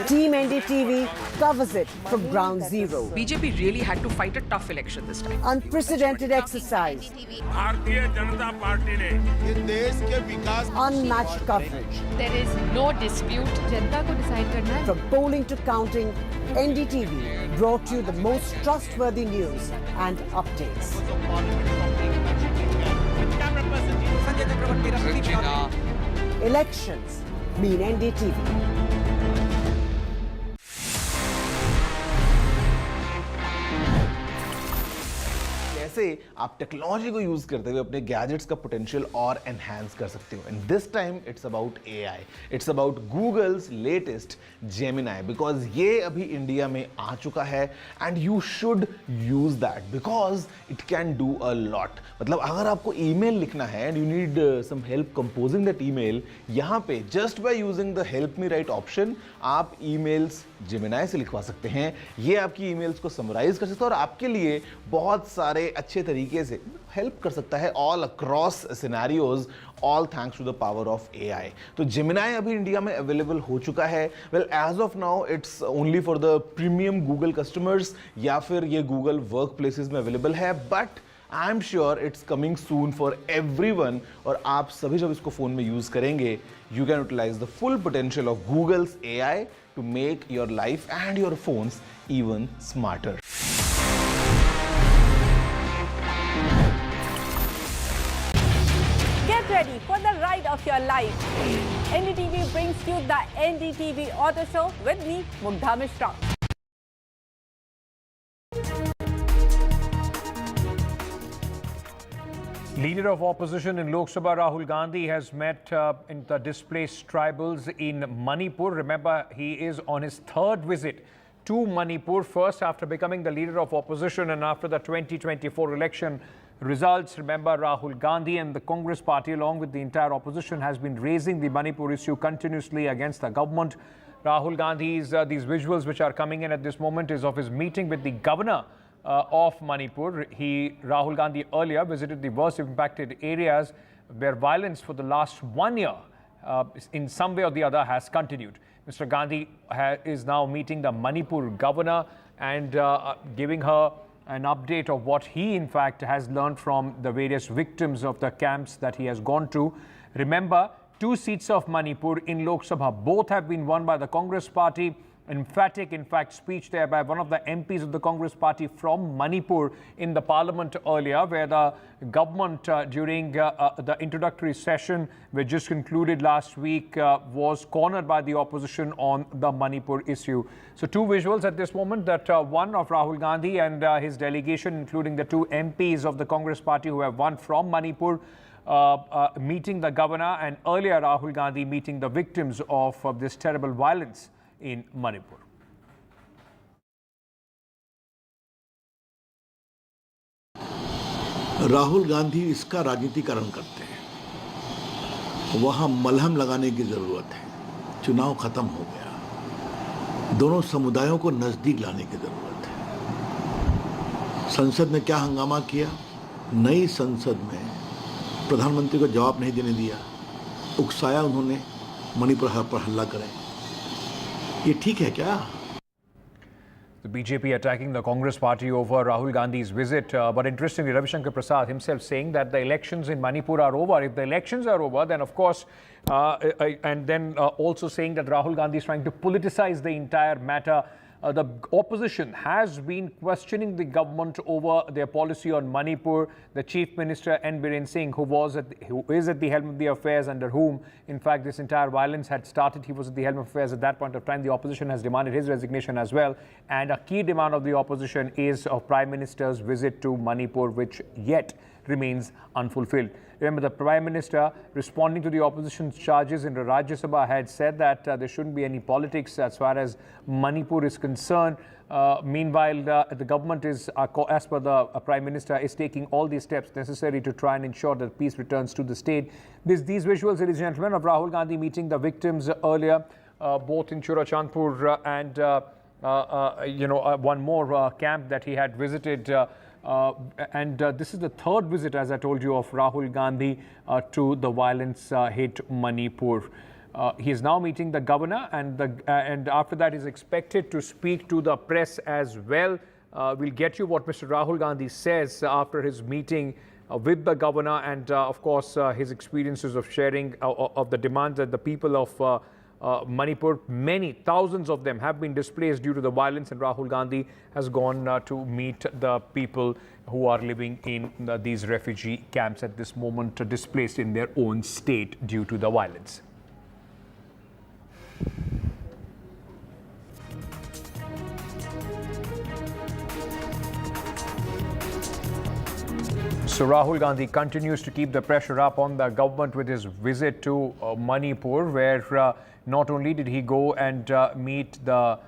Team NDTV covers it from ground zero. BJP really had to fight a tough election this time. Unprecedented exercise. Unmatched coverage. There is no dispute. जनता को decide करना है. From polling to counting, NDTV brought you the most trustworthy news and updates. Elections mean NDTV. कैसे आप technology को use करते हुए अपने gadgets का पोटेंशियल और एनहांस कर सकते हो. And this time it's about AI. It's about Google's latest Gemini, because ये अभी इंडिया में आ चुका है and you should use that because it can do a lot. मतलब अगर आपको ईमेल लिखना है and you need some help composing that email, यहाँ पे just by using the help me write option आप ईमेल्स जेमिनाई से लिखवा सकते हैं. ये आपकी ईमेल्स को समराइज कर सकता है और आपके लिए बहुत सारे अच्छे तरीके से हेल्प कर सकता है all across scenarios, all thanks to the power of AI. तो जेमिनाई अभी इंडिया में अवेलेबल हो चुका है. Well as of now it's only for the premium Google customers या फिर ये गूगल वर्क प्लेसेस में अवेलेबल है, but I am sure it's coming soon for everyone. और आप सभी जब इसको फोन में यूज करेंगे, you can utilise the full potential of Google's AI to make your life and your phones even smarter. Get ready for the ride of your life. NDTV brings you the NDTV Auto Show with me, Mugdha Mishra. Leader of opposition in Lok Sabha Rahul Gandhi has met in the displaced tribals in Manipur. Remember, he is on his third visit to Manipur, first after becoming the leader of opposition and after the 2024 election results. Remember, Rahul Gandhi and the Congress party, along with the entire opposition, has been raising the Manipur issue continuously against the government. Rahul Gandhi's, these visuals which are coming in at this moment is of his meeting with the governor of Manipur. Rahul Gandhi earlier visited the worst impacted areas where violence for the last 1 year in some way or the other has continued. Mr. Gandhi is now meeting the Manipur governor and giving her an update of what he in fact has learned from the various victims of the camps that he has gone to. Remember, 2 seats of Manipur in Lok Sabha, both have been won by the Congress party. Emphatic, in fact, speech there by one of the MPs of the Congress party from Manipur in the parliament earlier, where the government during the introductory session, which just concluded last week, was cornered by the opposition on the Manipur issue. So 2 visuals at this moment, that one of Rahul Gandhi and his delegation, including the 2 MPs of the Congress party who have won from Manipur, meeting the governor, and earlier Rahul Gandhi meeting the victims of this terrible violence in Manipur. Rahul Gandhi इसका राजनीतिकरण करते हैं. वहां मलहम लगाने की जरूरत है. चुनाव खत्म हो गया. दोनों समुदायों को नजदीक लाने की जरूरत है. संसद में क्या हंगामा किया. नई संसद में प्रधानमंत्री को जवाब नहीं देने दिया. उकसाया उन्होंने मणिपुर पर हमला करें. ये ठीक है क्या? The BJP attacking the Congress party over Rahul Gandhi's visit. But interestingly, Ravi Shankar Prasad himself saying that the elections in Manipur are over. If the elections are over, then of course, and then also saying that Rahul Gandhi is trying to politicize the entire matter. The opposition has been questioning the government over their policy on Manipur. The Chief Minister N. Biren Singh, who is at the helm of the affairs, under whom, in fact, this entire violence had started, he was at the helm of affairs at that point of time. The opposition has demanded his resignation as well. And a key demand of the opposition is a Prime Minister's visit to Manipur, which yet remains unfulfilled. Remember, the Prime Minister, responding to the opposition's charges in the Rajya Sabha, had said that there shouldn't be any politics as far as Manipur is concerned. Meanwhile, the government is, as per the Prime Minister, is taking all these steps necessary to try and ensure that peace returns to the state. These visuals, ladies and gentlemen, of Rahul Gandhi meeting the victims earlier, both in Churachandpur and one more camp that he had visited. This is the third visit, as I told you, of Rahul Gandhi to the violence-hit Manipur. He is now meeting the governor, and after that is expected to speak to the press as well. We'll get you what Mr. Rahul Gandhi says after his meeting with the governor, and of course his experiences of sharing of the demands that the people of Manipur, many thousands of them have been displaced due to the violence, and Rahul Gandhi has gone to meet the people who are living in these refugee camps at this moment, displaced in their own state due to the violence. So Rahul Gandhi continues to keep the pressure up on the government with his visit to Manipur, where not only did he go and meet the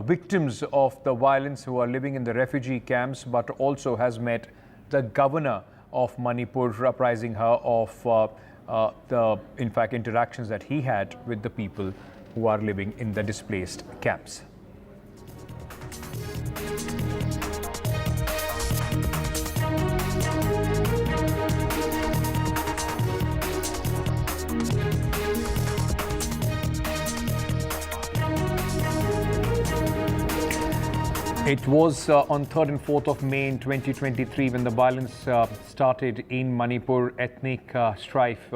victims of the violence who are living in the refugee camps, but also has met the governor of Manipur, apprising her of the, in fact, interactions that he had with the people who are living in the displaced camps. It was on 3rd and 4th of May in 2023 when the violence started in Manipur, ethnic strife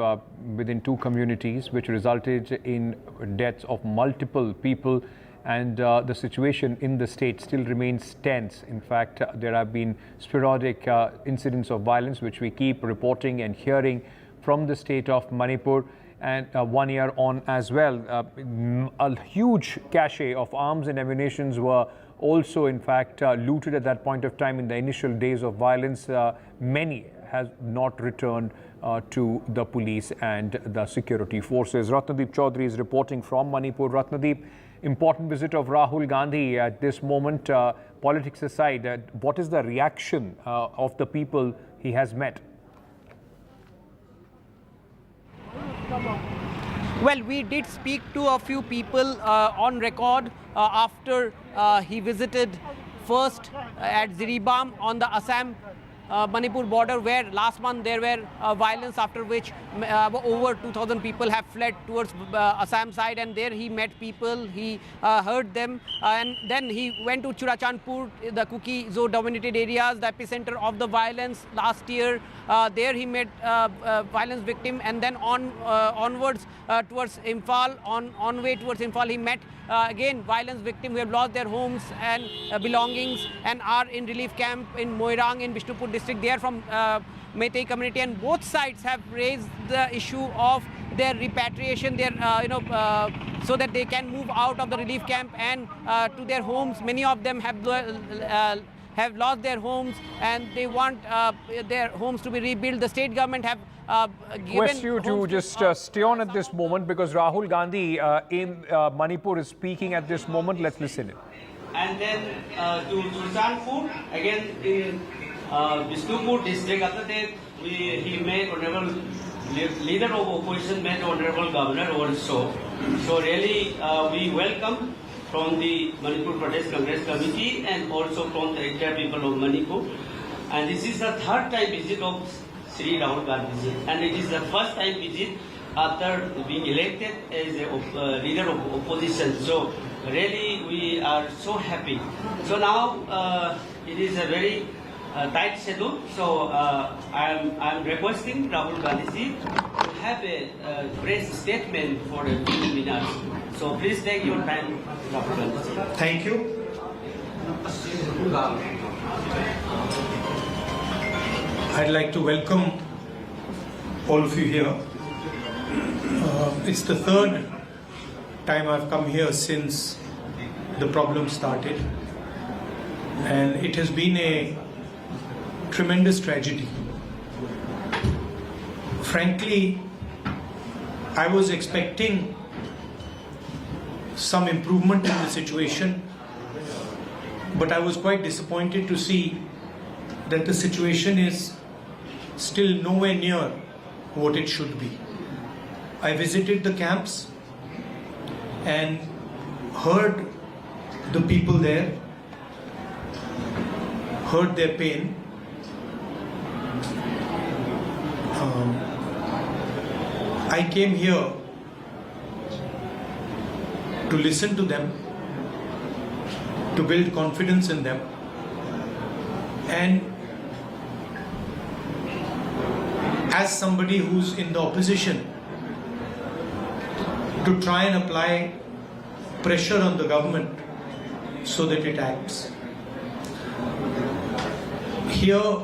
within two communities, which resulted in deaths of multiple people, and the situation in the state still remains tense. In fact, there have been sporadic incidents of violence, which we keep reporting and hearing from the state of Manipur. And 1 year on as well, a huge cache of arms and ammunitions were also, in fact, looted at that point of time in the initial days of violence. Many has not returned to the police and the security forces. Ratnadeep Chaudhary is reporting from Manipur. Ratnadeep, important visit of Rahul Gandhi at this moment. Politics aside, what is the reaction of the people he has met? Well, we did speak to a few people on record after he visited first at Ziribam on the Assam Manipur border, where last month there were violence, after which over 2,000 people have fled towards Assam side, and there he met people, he heard them, and then he went to Churachandpur, the Kuki-Zo dominated areas, the epicenter of the violence last year. There he met violence victim, and then onwards towards Imphal, on way towards Imphal he met again violence victim who have lost their homes and belongings and are in relief camp in Moirang in Bishnupur district. They are from Meitei community, and both sides have raised the issue of their repatriation, their so that they can move out of the relief camp and to their homes. Many of them have lost their homes, and they want their homes to be rebuilt. The state government have request you to just stay on at this moment, because Rahul Gandhi in Manipur is speaking at this moment. Let's listen in. And then to Churachandpur, again in Bishnupur district, after that he made honorable leader of opposition, met honorable governor also. So really we welcome from the Manipur Pradesh Congress Committee and also from the entire people of Manipur. And this is the third time visit of Sri Rahul Gandhi, and it is the first time visit after being elected as a leader of opposition. So really we are so happy. So now it is a very tight schedule. So I am requesting Rahul Gandhi to have a press statement for a few minutes. So please take your time, Rahul Gandhi. Thank you. I'd like to welcome all of you here. It's the third time I've come here since the problem started, and it has been a tremendous tragedy. Frankly, I was expecting some improvement in the situation, but I was quite disappointed to see that the situation is still nowhere near what it should be. I visited the camps and heard the people there, heard their pain. I came here to listen to them, to build confidence in them, and as somebody who's in the opposition, to try and apply pressure on the government so that it acts. Here,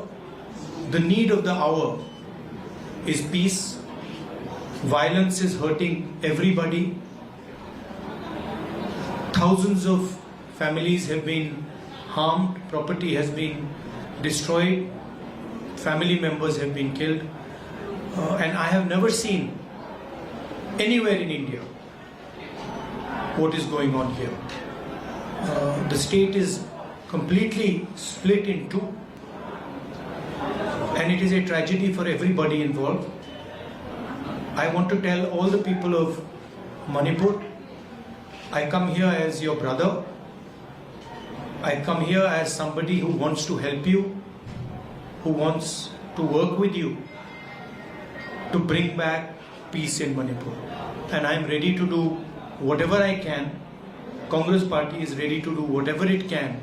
the need of the hour is peace. Violence is hurting everybody. Thousands of families have been harmed, property has been destroyed, family members have been killed, and I have never seen anywhere in India what is going on here. The state is completely split in two, and it is a tragedy for everybody involved. I want to tell all the people of Manipur, I come here as your brother. I come here as somebody who wants to help you, who wants to work with you to bring back peace in Manipur. And I'm ready to do whatever I can. Congress party is ready to do whatever it can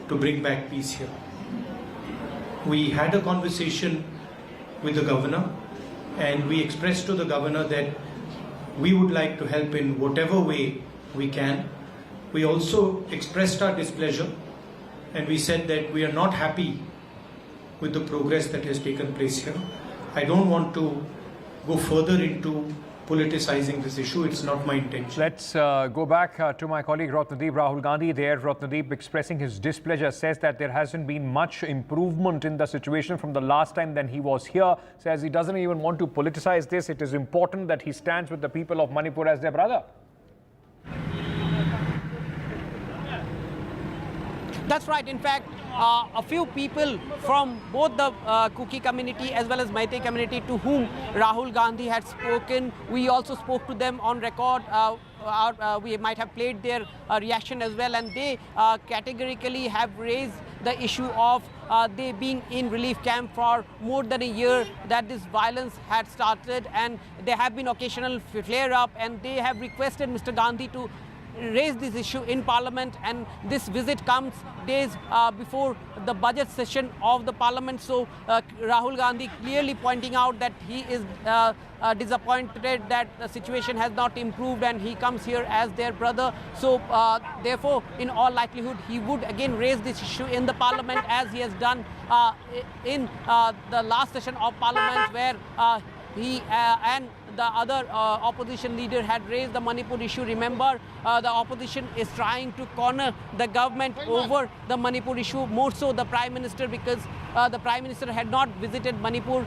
to bring back peace here. We had a conversation with the governor, and we expressed to the governor that we would like to help in whatever way we can. We also expressed our displeasure, and we said that we are not happy with the progress that has taken place here. I don't want to go further into politicizing this issue. It's not my intention. Let's go back to my colleague Ratnadeep. Rahul Gandhi there. Ratnadeep, expressing his displeasure, says that there hasn't been much improvement in the situation from the last time that he was here. Says he doesn't even want to politicize this. It is important that he stands with the people of Manipur as their brother. That's right. In fact, a few people from both the Kuki community as well as Meitei community to whom Rahul Gandhi had spoken, we also spoke to them on record. We might have played their reaction as well, and they categorically have raised the issue of they being in relief camp for more than a year, that this violence had started, and there have been occasional flare-up, and they have requested Mr. Gandhi to raise this issue in Parliament, and this visit comes days before the budget session of the Parliament. So Rahul Gandhi clearly pointing out that he is disappointed that the situation has not improved, and he comes here as their brother. So therefore, in all likelihood, he would again raise this issue in the Parliament, as he has done in the last session of Parliament, where he and the other opposition leader had raised the Manipur issue. Remember, the opposition is trying to corner the government over the Manipur issue, more so the Prime Minister, because the Prime Minister had not visited Manipur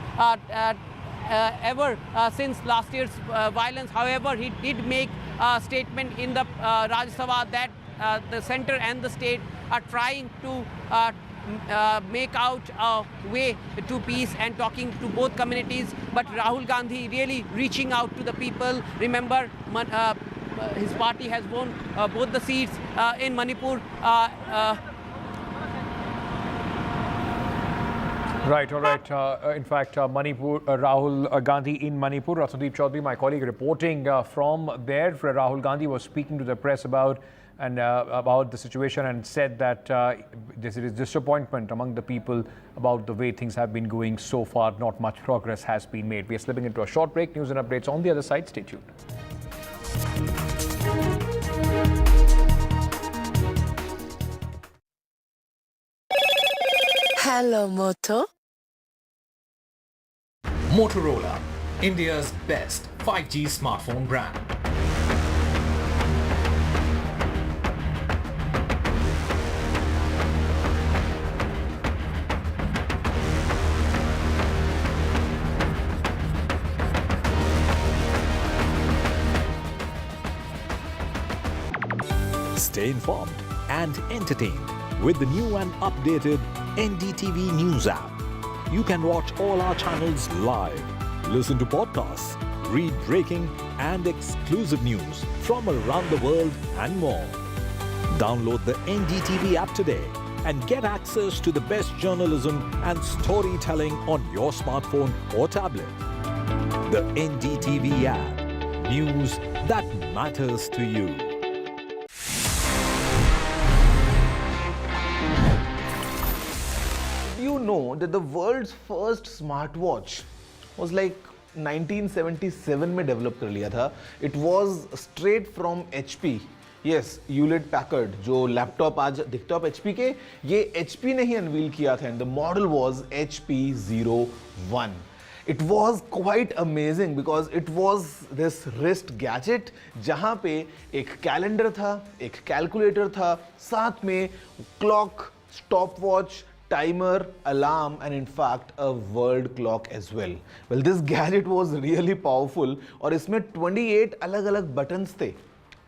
ever since last year's violence. However, he did make a statement in the Rajya Sabha that the centre and the state are trying to make out a way to peace and talking to both communities. But Rahul Gandhi really reaching out to the people. Remember, his party has won both the seats in Manipur. Right, all right. In fact, Manipur, Rahul Gandhi in Manipur. Ratnadeep Chaudhary, my colleague, reporting from there. Rahul Gandhi was speaking to the press about the situation, and said that there is disappointment among the people about the way things have been going so far. Not much progress has been made. We are slipping into a short break. News and updates on the other side. Stay tuned. Hello, Moto. Motorola, India's best 5G smartphone brand. Stay informed and entertained with the new and updated NDTV News app. You can watch all our channels live, listen to podcasts, read breaking and exclusive news from around the world and more. Download the NDTV app today and get access to the best journalism and storytelling on your smartphone or tablet. The NDTV app. News that matters to you. You know that the world's first smartwatch was like 1977 में develop कर लिया था. It was straight from HP. Yes, Hewlett Packard जो laptop आज दिखता है HP के, ये HP ने ही unveil किया था and the model was HP01. It was quite amazing because it was this wrist gadget जहाँ पे एक कैलेंडर था, एक कैलकुलेटर था, साथ में clock, stopwatch, timer, alarm and in fact a world clock as well. Well, this gadget was really powerful और इसमें 28 अलग-अलग buttons थे.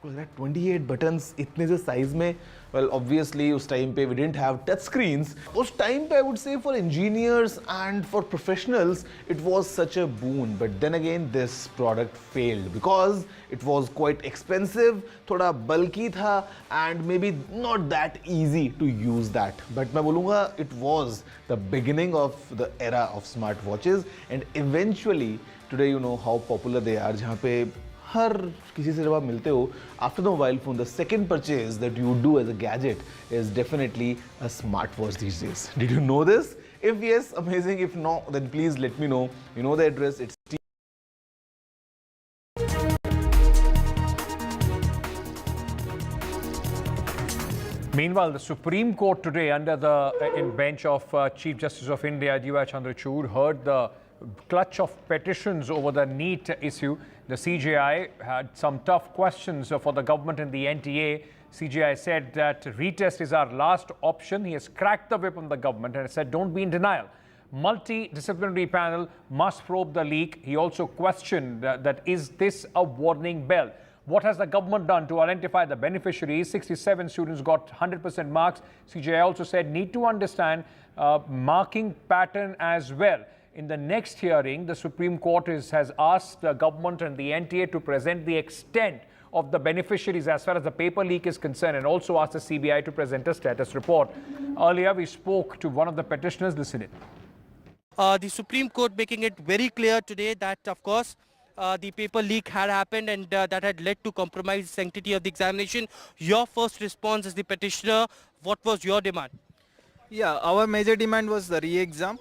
28 buttons इतने से size में, well obviously उस time पे we didn't have touch screens. उस time पे I would say for engineers and for professionals it was such a boon. But then again this product failed because it was quite expensive, थोड़ा bulky था and maybe not that easy to use that. But मैं बोलूँगा it was the beginning of the era of smartwatches and eventually today you know how popular they are जहाँ पे हर किसी से जब आप मिलते हो after the mobile phone the second purchase that you do as a gadget is definitely a smartwatch these days. Did you know this? If yes, amazing. If not, then please let me know. You know the address. It's Meanwhile, the Supreme Court today, under the bench of Chief Justice of India, D.Y. Chandrachud, heard the clutch of petitions over the NEET issue. The CJI had some tough questions for the government and the NTA. CJI said that retest is our last option. He has cracked the whip on the government and said, don't be in denial. Multidisciplinary panel must probe the leak. He also questioned that is this a warning bell? What has the government done to identify the beneficiaries? 67 students got 100% marks. CJI also said need to understand marking pattern as well. In the next hearing, the Supreme Court has asked the government and the NTA to present the extent of the beneficiaries as far as the paper leak is concerned and also asked the CBI to present a status report. Earlier, we spoke to one of the petitioners. Listen in. The Supreme Court making it very clear today that, of course, the paper leak had happened and that had led to compromised sanctity of the examination. Your first response as the petitioner, what was your demand? Yeah, our major demand was the re-exam.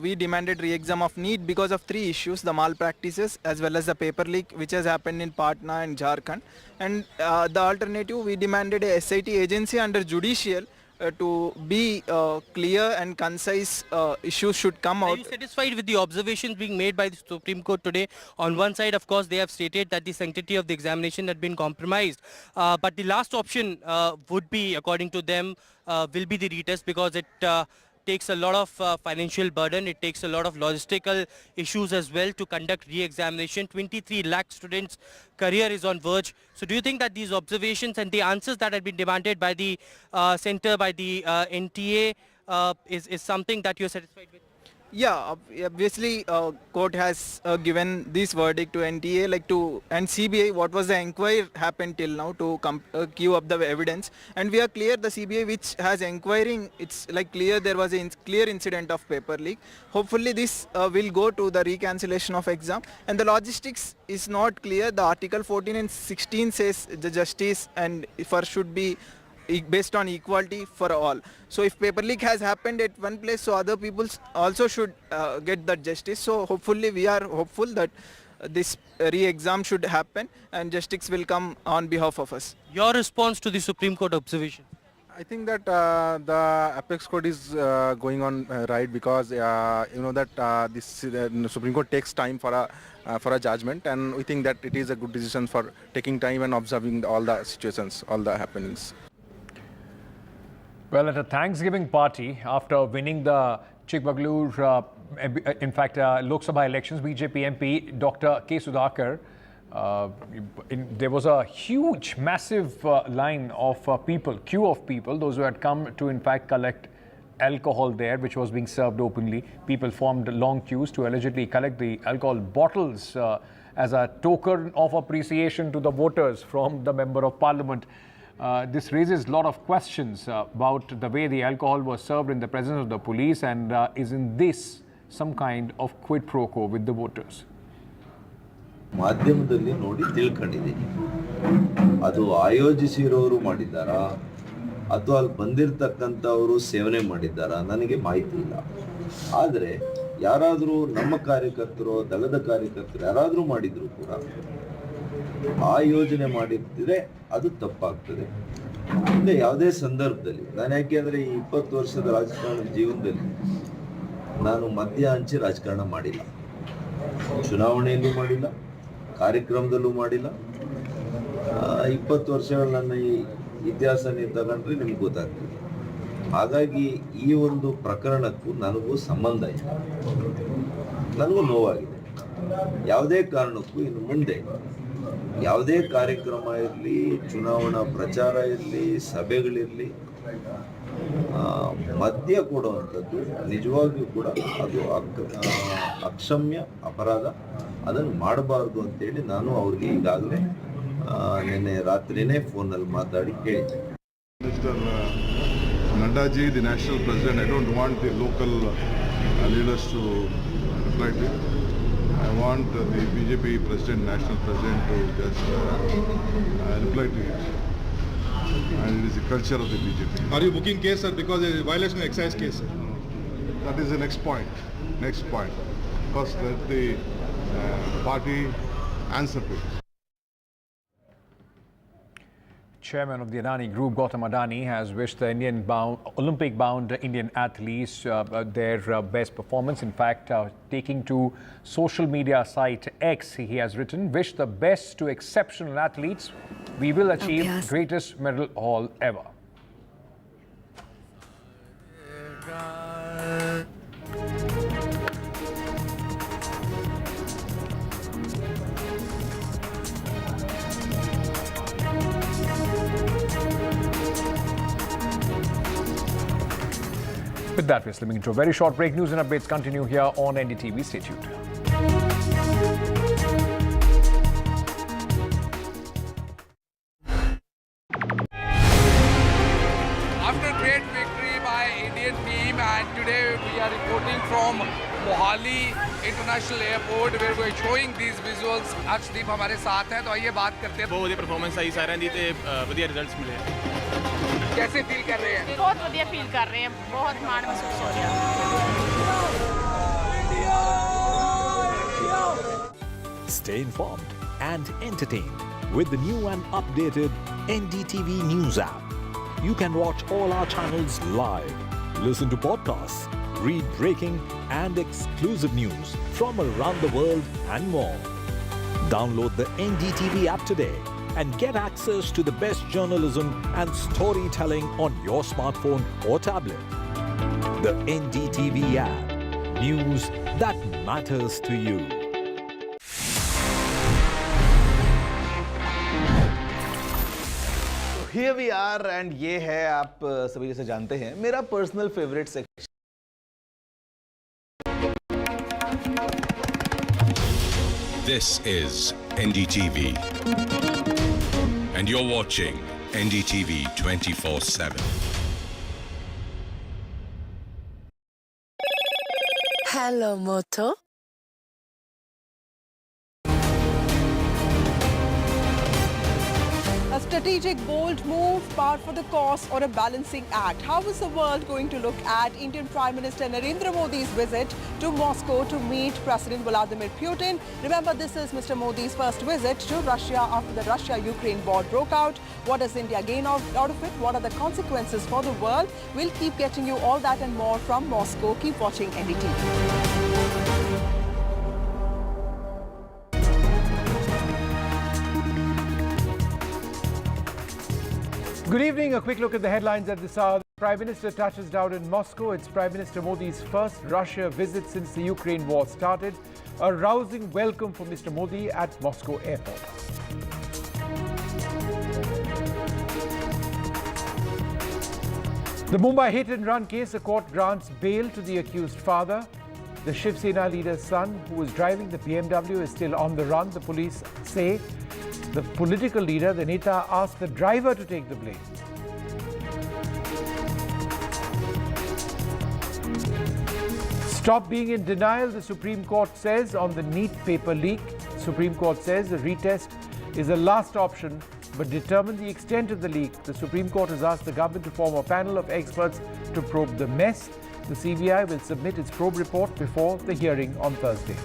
We demanded re-exam of NEET because of three issues: the malpractices as well as the paper leak which has happened in Patna and Jharkhand. And the alternative, we demanded a SIT agency under judicial to be clear and concise issues should come out. Are you satisfied with the observations being made by the Supreme Court today? On one side, of course, they have stated that the sanctity of the examination had been compromised. But the last option would be, according to them, will be the retest because it takes a lot of financial burden. It takes a lot of logistical issues as well to conduct re-examination. 23 lakh students' career is on verge. So do you think that these observations and the answers that have been demanded by the center, by the NTA, is something that you're satisfied with? Yeah, obviously court has given this verdict to NTA and CBI what was the inquiry happened till now to queue up the evidence, and we are clear the CBI which has inquiring, it's like clear there was a clear incident of paper leak. Hopefully this will go to the recancellation of exam, and the logistics is not clear. The article 14 and 16 says the justice and should be based on equality for all. So if paper leak has happened at one place, so other people also should get that justice. So hopefully we are hopeful that this re-exam should happen and justice will come on behalf of us. Your response to the Supreme Court observation? I think that the apex court is going on right because you know that this Supreme Court takes time for a judgment, and we think that it is a good decision for taking time and observing all the situations, all the happenings. Well, at a Thanksgiving party after winning the Chikmagalur, Lok Sabha elections, BJP MP Dr. K. Sudhakar, there was a huge, massive line of people, queue of people, those who had come to in fact collect alcohol there, which was being served openly. People formed long queues to allegedly collect the alcohol bottles as a token of appreciation to the voters from the Member of Parliament. This raises a lot of questions about the way the alcohol was served in the presence of the police, and isn't this some kind of quid pro quo with the voters? ಮಾಧ್ಯಮದಲ್ಲಿ ನೋಡಿ ತಿಳ್ಕೊಂಡಿದ್ದೀನಿ. ಅದು ಆಯೋಜಿಸಿರೋರು ಮಾಡಿದ್ದಾರಾ ಅಥವಾ ಅಲ್ಲಿ ಬಂದಿರತಕ್ಕಂಥವರು ಸೇವನೆ ಮಾಡಿದ್ದಾರಾ ನನಗೆ ಮಾಹಿತಿ ಇಲ್ಲ. ಆದರೆ ಯಾರಾದರೂ ನಮ್ಮ ಕಾರ್ಯಕರ್ತರು, ದಳದ ಕಾರ್ಯಕರ್ತರು ಯಾರಾದರೂ ಮಾಡಿದ್ರು ಕೂಡ ಆ ಯೋಜನೆ ಮಾಡಿರ್ತಿದ್ರೆ ಅದು ತಪ್ಪಾಗ್ತದೆ. ಮುಂದೆ ಯಾವುದೇ ಸಂದರ್ಭದಲ್ಲಿ ನಾನು ಯಾಕೆಂದರೆ ಈ 20 ವರ್ಷದ ರಾಜಕಾರಣದ ಜೀವನದಲ್ಲಿ ನಾನು ಮದ್ಯ ಹಂಚಿ ರಾಜಕಾರಣ ಮಾಡಿಲ್ಲ, ಚುನಾವಣೆಯಲ್ಲೂ ಮಾಡಿಲ್ಲ, ಕಾರ್ಯಕ್ರಮದಲ್ಲೂ ಮಾಡಿಲ್ಲ. 20 ವರ್ಷಗಳ ನನ್ನ ಈ ಇತಿಹಾಸ ನೀವು ತಗೊಂಡ್ರೆ ನಿಮ್ಗೆ ಗೊತ್ತಾಗ್ತದೆ. ಹಾಗಾಗಿ ಈ ಒಂದು ಪ್ರಕರಣಕ್ಕೂ ನನಗೂ ಸಂಬಂಧ ಇಲ್ಲ, ನನಗೂ ನೋವಾಗಿದೆ. ಯಾವುದೇ ಕಾರಣಕ್ಕೂ ಇನ್ನು ಮುಂದೆ ಯಾವುದೇ ಕಾರ್ಯಕ್ರಮ ಇರಲಿ, ಚುನಾವಣಾ ಪ್ರಚಾರ ಇರಲಿ, ಸಭೆಗಳಿರಲಿ, ಮದ್ಯ ಕೊಡುವಂಥದ್ದು ನಿಜವಾಗಿಯೂ ಕೂಡ ಅದು ಅಕ್ಷಮ್ಯ ಅಪರಾಧ. ಅದನ್ನು ಮಾಡಬಾರ್ದು ಅಂತೇಳಿ ನಾನು ಅವ್ರಿಗೆ ಈಗಾಗಲೇ ನಿನ್ನೆ ರಾತ್ರಿನೇ ಫೋನಲ್ಲಿ ಮಾತಾಡಿ ಹೇಳಿದ್ದೆ. Mr. Naddaji, the national president, I don't want the local leaders to reply to it. I want the BJP president, national president to just reply to it. And it is the culture of the BJP. Are you booking case, sir, because there is violation of excise case, sir? That is the next point. Next point. First, let the party answer to it. Chairman of the Adani Group, Gautam Adani, has wished the Olympic-bound Indian athletes their best performance. In fact, taking to social media site X, he has written, "Wish the best to exceptional athletes. We will achieve greatest medal haul ever." With that, we're slipping into a very short break. News and updates continue here on NDTV. Stay tuned. After great victory by Indian team, and today we are reporting from Mohali International Airport where we are showing these visuals. Arshdeep हमारे साथ हैं, तो आइए बात करते हैं. बहुत बढ़िया परफॉर्मेंस आई सारे दी ते बढ़िया रिजल्ट्स मिले. कैसे फील कर रहे हैं? बहुत बढ़िया फील कर रहे हैं, बहुत मान महसूस हो रहा है. Stay informed and entertained with the new and updated NDTV News app. You can watch all our channels live, listen to podcasts, read breaking and exclusive news from around the world and more. Download the NDTV app today and get access to the best journalism and storytelling on your smartphone or tablet. The NDTV app. News that matters to you. Here we are, and ये है, आप सभी जैसे जानते हैं, मेरा personal favourite section. This is NDTV. And you're watching NDTV 24/7. Hello, Moto. A Strategic, bold move, par for the course, or a balancing act? How is the world going to look at Indian Prime Minister Narendra Modi's visit to Moscow to meet President Vladimir Putin? Remember, this is Mr. Modi's first visit to Russia after the Russia-Ukraine war broke out. What does India gain out of it? What are the consequences for the world? We'll keep getting you all that and more from Moscow. Keep watching NDTV. Good evening. A quick look at the headlines at this hour. The Prime Minister touches down in Moscow. It's Prime Minister Modi's first Russia visit since the Ukraine war started. A rousing welcome for Mr. Modi at Moscow airport. The Mumbai hit-and-run case, a court grants bail to the accused father. The Shiv Sena leader's son, who was driving the BMW, is still on the run. The police say the political leader, the Neta, asked the driver to take the blame. Stop being in denial, the Supreme Court says on the NEET paper leak. Supreme Court says a retest is a last option, but determine the extent of the leak. The Supreme Court has asked the government to form a panel of experts to probe the mess. The CBI will submit its probe report before the hearing on Thursday.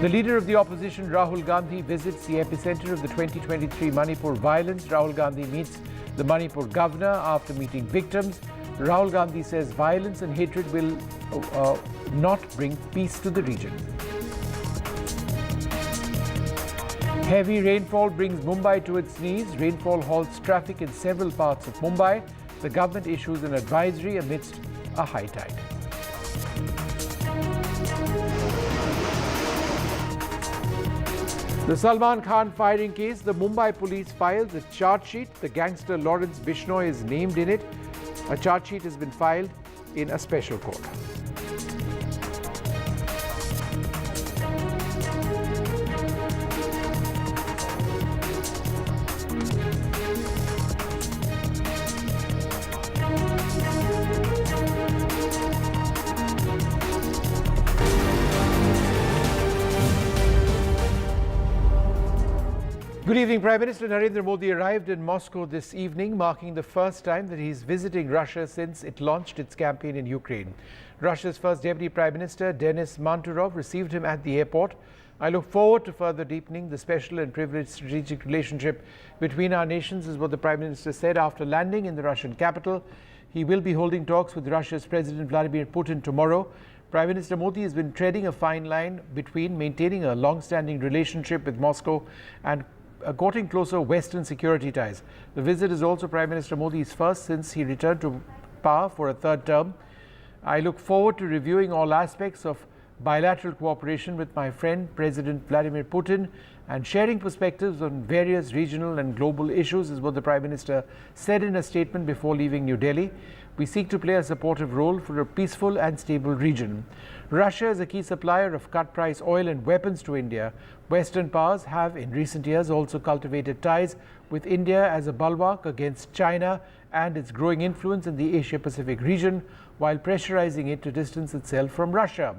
The leader of the opposition, Rahul Gandhi, visits the epicenter of the 2023 Manipur violence. Rahul Gandhi meets the Manipur governor after meeting victims. Rahul Gandhi says violence and hatred will not bring peace to the region. Heavy rainfall brings Mumbai to its knees. Rainfall halts traffic in several parts of Mumbai. The government issues an advisory amidst a high tide. The Salman Khan firing case, the Mumbai police filed a charge sheet. The gangster Lawrence Bishnoi is named in it. A charge sheet has been filed in a special court. Good evening. Prime Minister Narendra Modi arrived in Moscow this evening, marking the first time that he is visiting Russia since it launched its campaign in Ukraine. Russia's first Deputy Prime Minister, Denis Manturov, received him at the airport. I look forward to further deepening the special and privileged strategic relationship between our nations, is what the Prime Minister said after landing in the Russian capital. He will be holding talks with Russia's President Vladimir Putin tomorrow. Prime Minister Modi has been treading a fine line between maintaining a long-standing relationship with Moscow and courting closer Western security ties. The visit is also Prime Minister Modi's first since he returned to power for a third term. I look forward to reviewing all aspects of bilateral cooperation with my friend President Vladimir Putin and sharing perspectives on various regional and global issues, is what the Prime Minister said in a statement before leaving New Delhi. We seek to play a supportive role for a peaceful and stable region. Russia is a key supplier of cut-price oil and weapons to India. Western powers have in recent years also cultivated ties with India as a bulwark against China and its growing influence in the Asia-Pacific region, while pressurizing it to distance itself from Russia.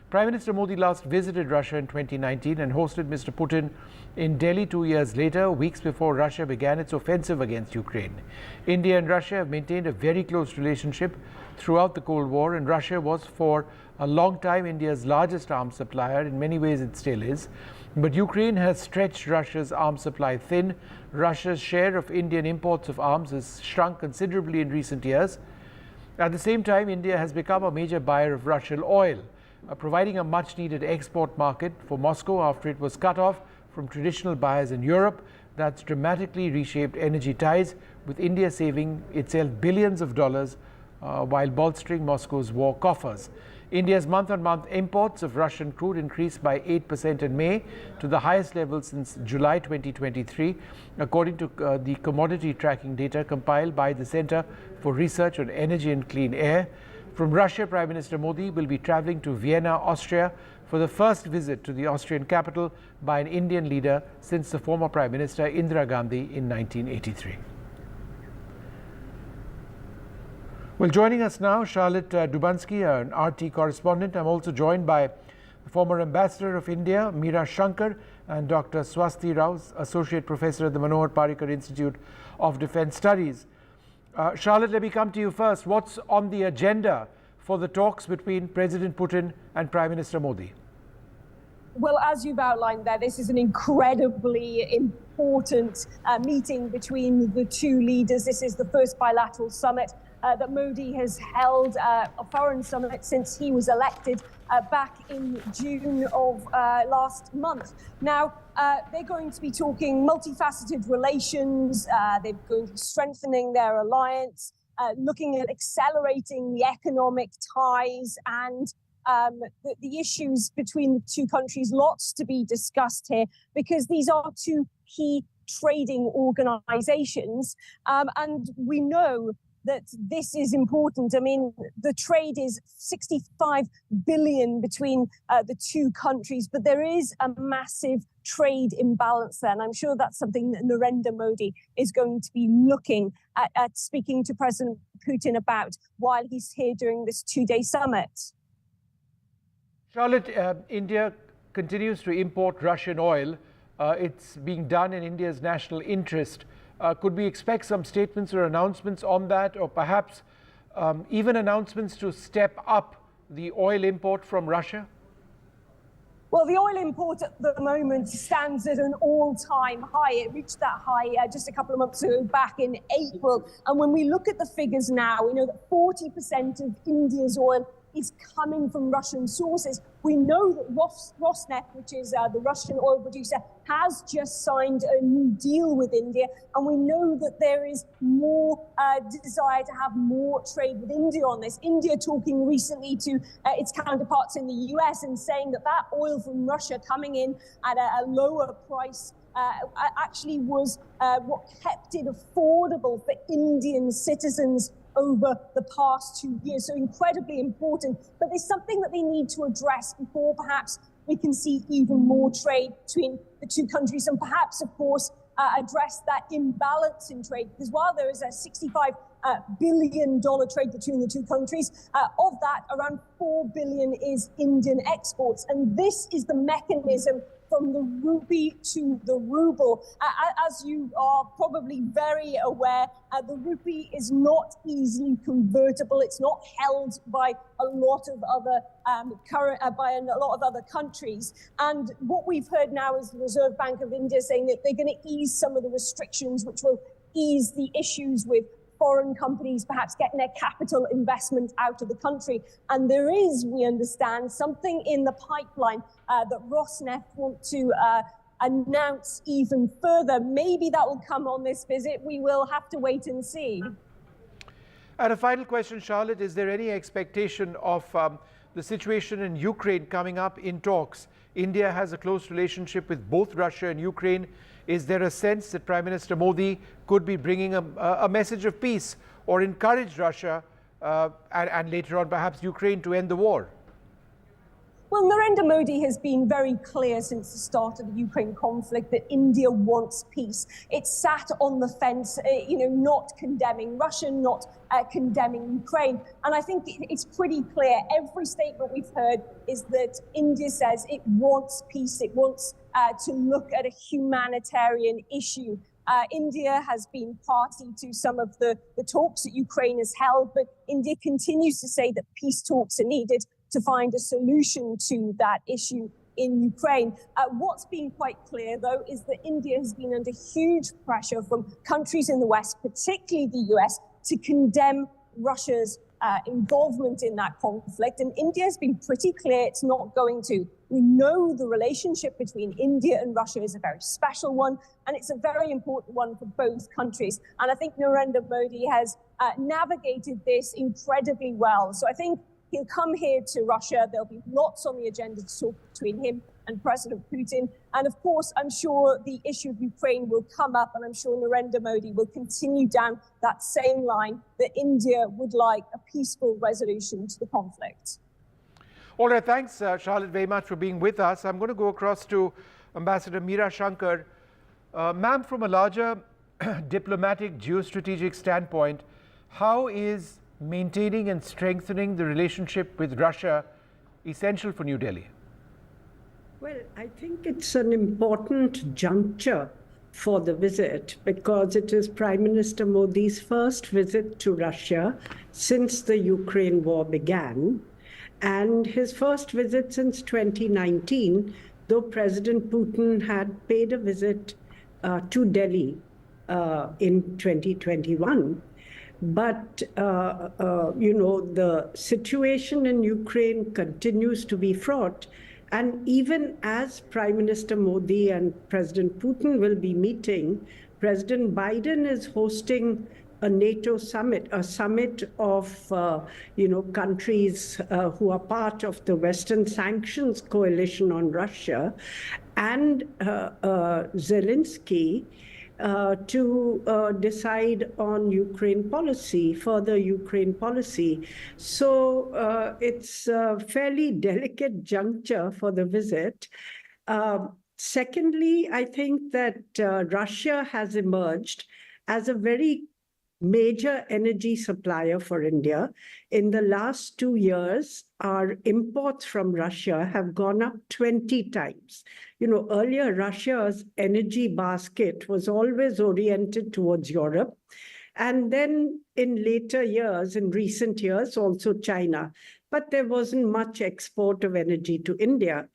Prime Minister Modi last visited Russia in 2019 and hosted Mr. Putin in Delhi 2 years later, weeks before Russia began its offensive against Ukraine. India and Russia have maintained a very close relationship throughout the Cold War, and Russia was for a long time India's largest arms supplier. In many ways it still is. But Ukraine has stretched Russia's arms supply thin. Russia's share of Indian imports of arms has shrunk considerably in recent years. At the same time, India has become a major buyer of Russian oil, providing a much-needed export market for Moscow after it was cut off from traditional buyers in Europe. That's dramatically reshaped energy ties, with India saving itself billions of dollars while bolstering Moscow's war coffers. India's month-on-month imports of Russian crude increased by 8% in May to the highest level since July 2023, according to the commodity tracking data compiled by the Center for Research on Energy and Clean Air. From Russia, Prime Minister Modi will be traveling to Vienna, Austria, for the first visit to the Austrian capital by an Indian leader since the former Prime Minister Indira Gandhi in 1983. Well, joining us now, Charlotte Dubansky, an RT correspondent. I'm also joined by The former ambassador of India, Meera Shankar, and Dr. Swasti Rao, Associate Professor at the Manohar Parrikar Institute of Defence Studies. Charlotte, let me come to you first. What's on the agenda for the talks between President Putin and Prime Minister Modi? Well, as you've outlined there, this is an incredibly important meeting between the two leaders. This is the first bilateral summit that Modi has held, a foreign summit, since he was elected back in June of last month. Now, they're going to be talking multifaceted relations. They're going to be strengthening their alliance, looking at accelerating the economic ties and the issues between the two countries. Lots to be discussed here because these are two key trading organizations. And we know that this is important. I mean, the trade is 65 billion between the two countries, but there is a massive trade imbalance there. And I'm sure that's something that Narendra Modi is going to be looking at speaking to President Putin about while he's here during this two-day summit. Charlotte, India continues to import Russian oil. It's being done in India's national interest. Could we expect some statements or announcements on that, or perhaps even announcements to step up the oil import from Russia? Well, the oil import at the moment stands at an all-time high. It reached that high just a couple of months ago, back in April. And when we look at the figures now, we know that 40% of India's oil is coming from Russian sources. We know that Rosneft, which is the Russian oil producer, has just signed a new deal with India. And we know that there is more desire to have more trade with India on this. India talking recently to its counterparts in the US and saying that that oil from Russia coming in at a lower price actually was what kept it affordable for Indian citizens over the past 2 years. So incredibly important. But there's something that they need to address before perhaps we can see even more trade between the two countries, and perhaps, of course, address that imbalance in trade. Because while there is a $65 billion trade between the two countries, of that, around $4 billion is Indian exports. And this is the mechanism from the rupee to the ruble. As you are probably very aware, the rupee is not easily convertible. It's not held by a lot of other other countries. And what we've heard now is the Reserve Bank of India saying that they're going to ease some of the restrictions, which will ease the issues with foreign companies perhaps getting their capital investment out of the country. And there is, we understand, something in the pipeline that Rosneft want to announce even further. Maybe that will come on this visit. We will have to wait and see. And a final question, Charlotte, is there any expectation of the situation in Ukraine coming up in talks? India has a close relationship with both Russia and Ukraine. Is there a sense that Prime Minister Modi could be bringing a message of peace or encourage Russia and later on perhaps Ukraine to end the war? Well, Narendra Modi has been very clear since the start of the Ukraine conflict that India wants peace. It's sat on the fence, not condemning Russia, not condemning Ukraine. And I think it's pretty clear. Every statement we've heard is that India says it wants peace. It wants to look at a humanitarian issue. India has been party to some of the talks that Ukraine has held, but India continues to say that peace talks are needed to find a solution to that issue in Ukraine. What's been quite clear, though, is that India has been under huge pressure from countries in the West, particularly the US, to condemn Russia's involvement in that conflict. And India has been pretty clear it's not going to. We know the relationship between India and Russia is a very special one, and it's a very important one for both countries. And I think Narendra Modi has navigated this incredibly well. So I think he'll come here to Russia. There'll be lots on the agenda to talk between him and President Putin. And of course, I'm sure the issue of Ukraine will come up, and I'm sure Narendra Modi will continue down that same line that India would like a peaceful resolution to the conflict. All right, thanks, Charlotte, very much for being with us. I'm going to go across to Ambassador Meera Shankar. Ma'am, from a larger diplomatic geostrategic standpoint, how is maintaining and strengthening the relationship with Russia essential for New Delhi? Well, I think it's an important juncture for the visit because it is Prime Minister Modi's first visit to Russia since the Ukraine war began, and his first visit since 2019, though President Putin had paid a visit to Delhi in 2021. But, the situation in Ukraine continues to be fraught. And even as Prime Minister Modi and President Putin will be meeting, President Biden is hosting a NATO summit, a summit of, countries who are part of the Western sanctions coalition on Russia, and Zelensky to decide on Ukraine policy, further Ukraine policy. So it's a fairly delicate juncture for the visit. Secondly, I think that Russia has emerged as a very major energy supplier for India. In the last 2 years, our imports from Russia have gone up 20 times. Earlier, Russia's energy basket was always oriented towards Europe. And then in later years, in recent years, also China. But there wasn't much export of energy to India.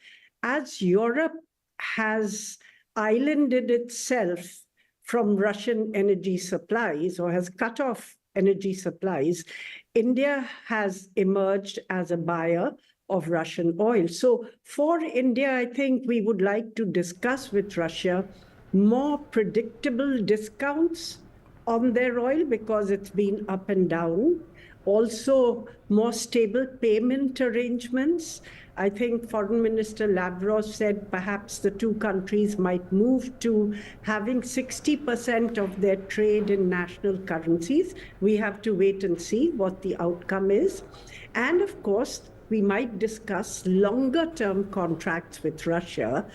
As Europe has islanded itself from Russian energy supplies or has cut off energy supplies, India has emerged as a buyer of Russian oil. So for India, I think we would like to discuss with Russia more predictable discounts on their oil because it's been up and down. Also, more stable payment arrangements. I think Foreign Minister Lavrov said perhaps the two countries might move to having 60% of their trade in national currencies. We have to wait and see what the outcome is. And of course, we might discuss longer-term contracts with Russia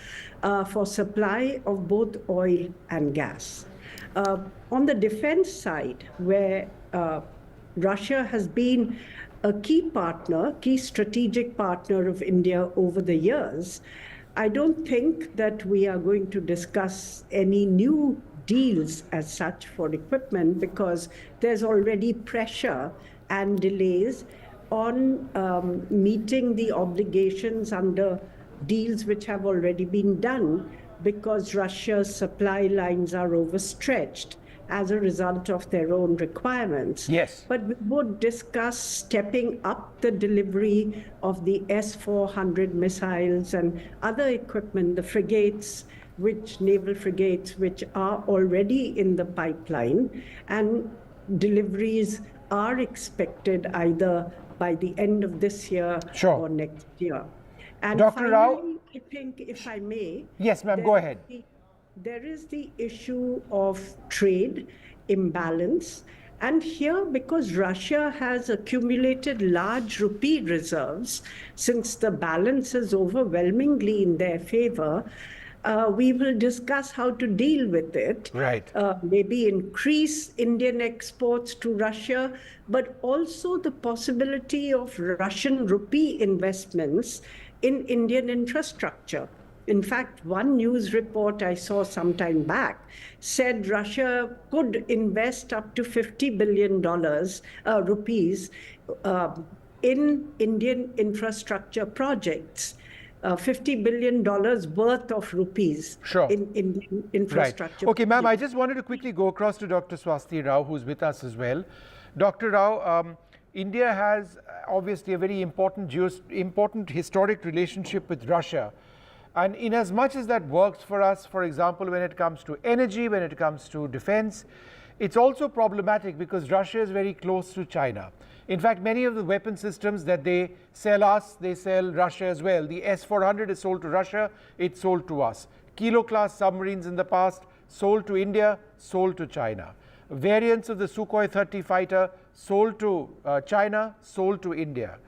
for supply of both oil and gas. On the defense side, where Russia has been a key partner, key strategic partner of India over the years, I don't think that we are going to discuss any new deals as such for equipment because there's already pressure and delays on meeting the obligations under deals which have already been done because Russia's supply lines are overstretched as a result of their own requirements. Yes. But we would discuss stepping up the delivery of the S-400 missiles and other equipment, the frigates, naval frigates, which are already in the pipeline, and deliveries are expected either by the end of this year or next year. And Dr. Rao? I think, if I may. Yes, ma'am, go ahead. There is the issue of trade imbalance. And here, because Russia has accumulated large rupee reserves, since the balance is overwhelmingly in their favor, we will discuss how to deal with it. Right. Maybe increase Indian exports to Russia, but also the possibility of Russian rupee investments in Indian infrastructure. In fact, one news report I saw some time back said Russia could invest up to $50 billion rupees in Indian infrastructure projects. $50 billion worth of rupees in infrastructure. Right. Okay, ma'am, I just wanted to quickly go across to Dr. Swasti Rao, who's with us as well. Dr. Rao, India has obviously a very important historic relationship with Russia. And in as much as that works for us, for example, when it comes to energy, when it comes to defense, it's also problematic because Russia is very close to China. In fact, many of the weapon systems that they sell us, they sell Russia as well. The S-400 is sold to Russia, it's sold to us. Kilo-class submarines in the past, sold to India, sold to China. Variants of the Sukhoi 30 fighter, sold to China, sold to India.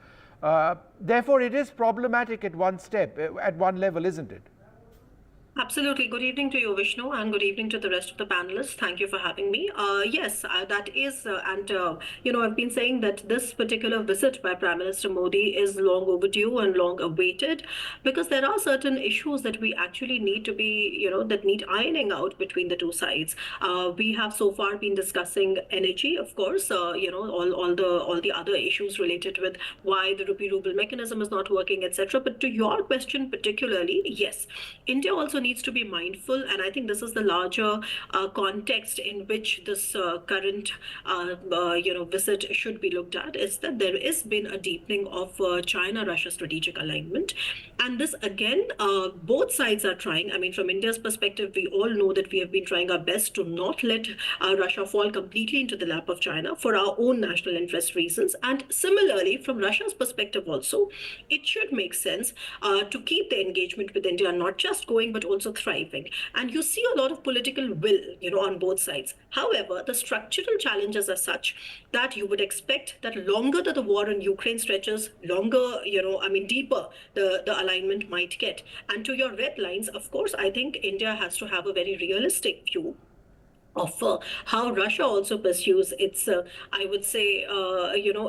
Therefore, it is problematic at one level, isn't it? Absolutely. Good evening to you, Vishnu, and good evening to the rest of the panelists. Thank you for having me. Yes, that is, I've been saying that this particular visit by Prime Minister Modi is long overdue and long awaited, because there are certain issues that we actually need to be, that need ironing out between the two sides. We have so far been discussing energy, of course, all the other issues related with why the rupee ruble mechanism is not working, etc. But to your question particularly, yes, India also needs to be mindful, and I think this is the larger context in which this current visit should be looked at, is that there has been a deepening of China-Russia strategic alignment, and this again, both sides are trying. I mean, from India's perspective, we all know that we have been trying our best to not let Russia fall completely into the lap of China for our own national interest reasons, and similarly, from Russia's perspective also, it should make sense to keep the engagement with India not just going but also thriving. And you see a lot of political will, on both sides. However, the structural challenges are such that you would expect that longer that the war in Ukraine stretches, longer, deeper the alignment might get. And to your red lines, of course, I think India has to have a very realistic view of how Russia also pursues its, I would say,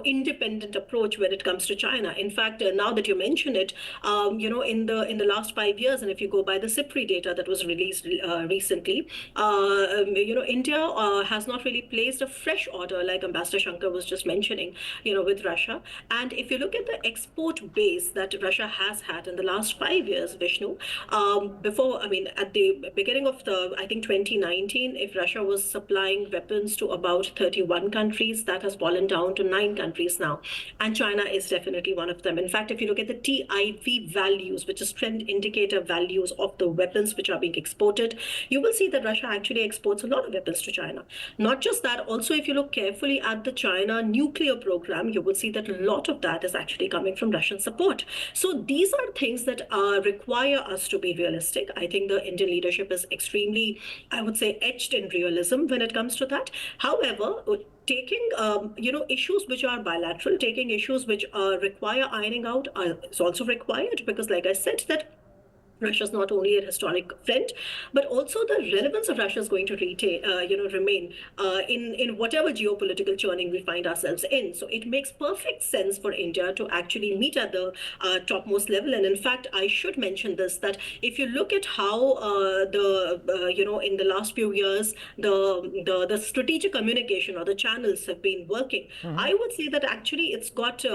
independent approach when it comes to China. In fact, now that you mention it, in the last 5 years, and if you go by the CIPRI data that was released recently, India has not really placed a fresh order, like Ambassador Shankar was just mentioning, with Russia. And if you look at the export base that Russia has had in the last 5 years, Vishnu, at the beginning of I think 2019, if Russia was supplying weapons to about 31 countries. That has fallen down to 9 countries now. And China is definitely one of them. In fact, if you look at the TIV values, which is trend indicator values of the weapons which are being exported, you will see that Russia actually exports a lot of weapons to China. Not just that, also if you look carefully at the China nuclear program, you will see that a lot of that is actually coming from Russian support. So these are things that require us to be realistic. I think the Indian leadership is extremely, I would say, etched in realism when it comes to that. However, taking issues which are bilateral, taking issues which require ironing out is also required, because like I said, that Russia is not only a historic friend, but also the relevance of Russia is going to remain in whatever geopolitical churning we find ourselves in. So it makes perfect sense for India to actually meet at the topmost level. And in fact, I should mention this, that if you look at how in the last few years, the strategic communication or the channels have been working, I would say that actually it's got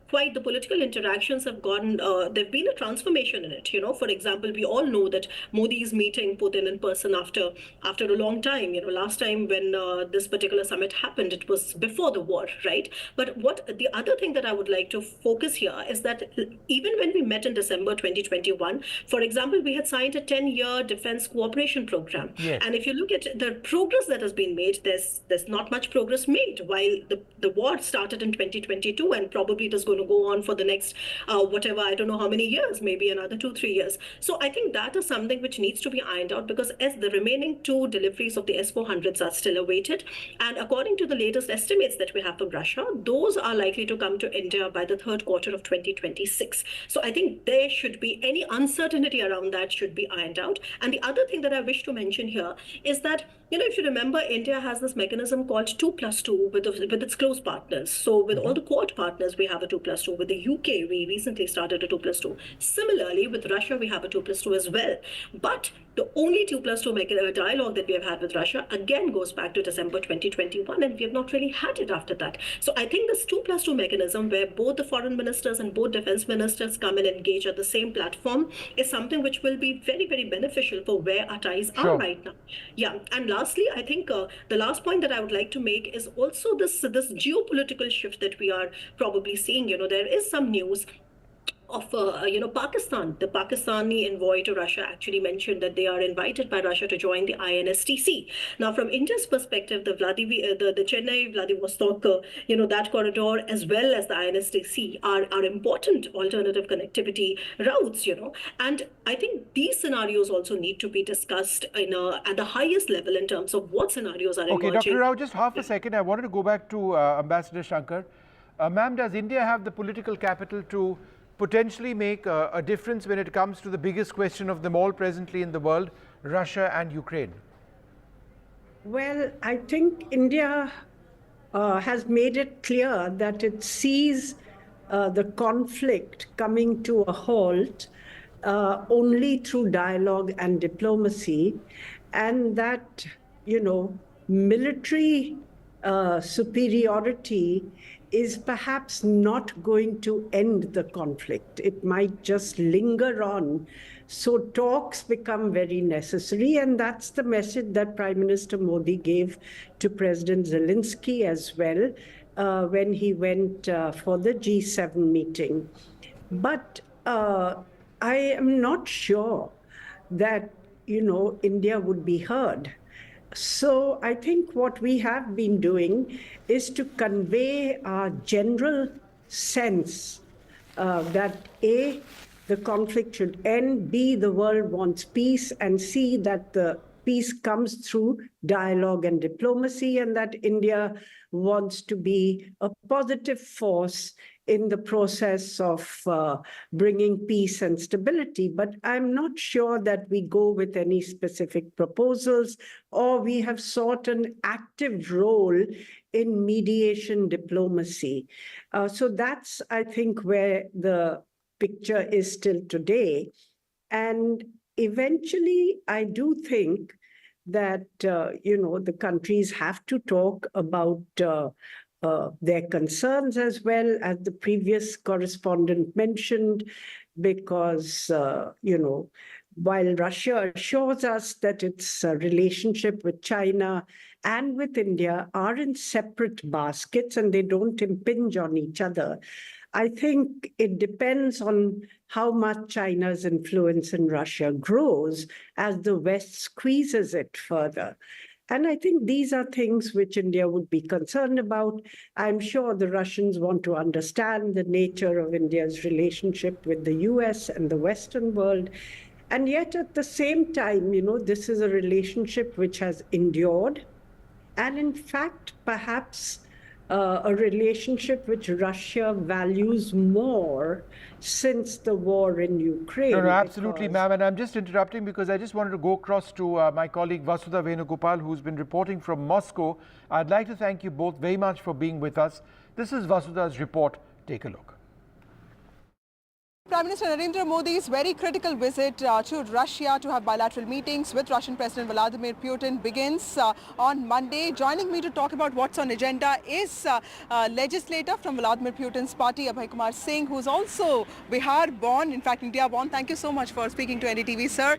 quite, the political interactions have gone, there've been a transformation in it. For example, we all know that Modi is meeting Putin in person after a long time. Last time when this particular summit happened, it was before the war, right? But what the other thing that I would like to focus here is that even when we met in December 2021, for example, we had signed a 10-year defense cooperation program. Yes. And if you look at the progress that has been made, there's not much progress made, while the war started in 2022 and probably it is going to go on for the next I don't know how many years, maybe another 2-3 years. So I think that is something which needs to be ironed out, because as the remaining 2 deliveries of the S-400s are still awaited, and according to the latest estimates that we have from Russia, those are likely to come to India by the 3rd quarter of 2026. So I think there should be, any uncertainty around that should be ironed out. And the other thing that I wish to mention here is that, if you remember, India has this mechanism called 2+2 with its close partners. So with all the Quad partners, we have a 2+2. With the UK, we recently started a 2+2. Similarly, with Russia, we have a 2+2 as well. But the only 2+2 dialogue that we have had with Russia, again, goes back to December 2021, and we have not really had it after that. So I think this 2+2 mechanism, where both the foreign ministers and both defense ministers come and engage at the same platform, is something which will be very, very beneficial for where our ties are right now. Yeah, and lastly, I think the last point that I would like to make is also this geopolitical shift that we are probably seeing. There is some news of Pakistan. The Pakistani envoy to Russia actually mentioned that they are invited by Russia to join the INSTC. Now, from India's perspective, the Chennai, Vladivostok, that corridor, as well as the INSTC, are important alternative connectivity routes. And I think these scenarios also need to be discussed at the highest level in terms of what scenarios are emerging. Okay, Dr. Rao, just half a second. I wanted to go back to Ambassador Shankar. Ma'am, does India have the political capital to potentially make a difference when it comes to the biggest question of them all presently in the world, Russia and Ukraine? Well, I think India has made it clear that it sees the conflict coming to a halt only through dialogue and diplomacy, and that, military superiority is perhaps not going to end the conflict. It might just linger on. So talks become very necessary, and that's the message that Prime Minister Modi gave to President Zelensky as well when he went for the G7 meeting. But I am not sure that, India would be heard. So I think what we have been doing is to convey our general sense that A, the conflict should end, B, the world wants peace, and C, that the peace comes through dialogue and diplomacy, and that India wants to be a positive force in the process of bringing peace and stability. But I'm not sure that we go with any specific proposals or we have sought an active role in mediation diplomacy. So that's, I think, where the picture is still today. And eventually, I do think that, the countries have to talk about their concerns as well, as the previous correspondent mentioned, because, while Russia assures us that its relationship with China and with India are in separate baskets and they don't impinge on each other, I think it depends on how much China's influence in Russia grows as the West squeezes it further. And I think these are things which India would be concerned about. I'm sure the Russians want to understand the nature of India's relationship with the US and the Western world. And yet at the same time, this is a relationship which has endured. And in fact, perhaps a relationship which Russia values more since the war in Ukraine. No, absolutely, ma'am. And I'm just interrupting because I just wanted to go across to my colleague Vasudha Venugopal, who's been reporting from Moscow. I'd like to thank you both very much for being with us. This is Vasudha's report. Take a look. Prime Minister Narendra Modi's very critical visit to Russia to have bilateral meetings with Russian President Vladimir Putin begins on Monday. Joining me to talk about what's on agenda is legislator from Vladimir Putin's party, Abhay Kumar Singh, who's also Bihar born, in fact India born. Thank you so much for speaking to NDTV, sir.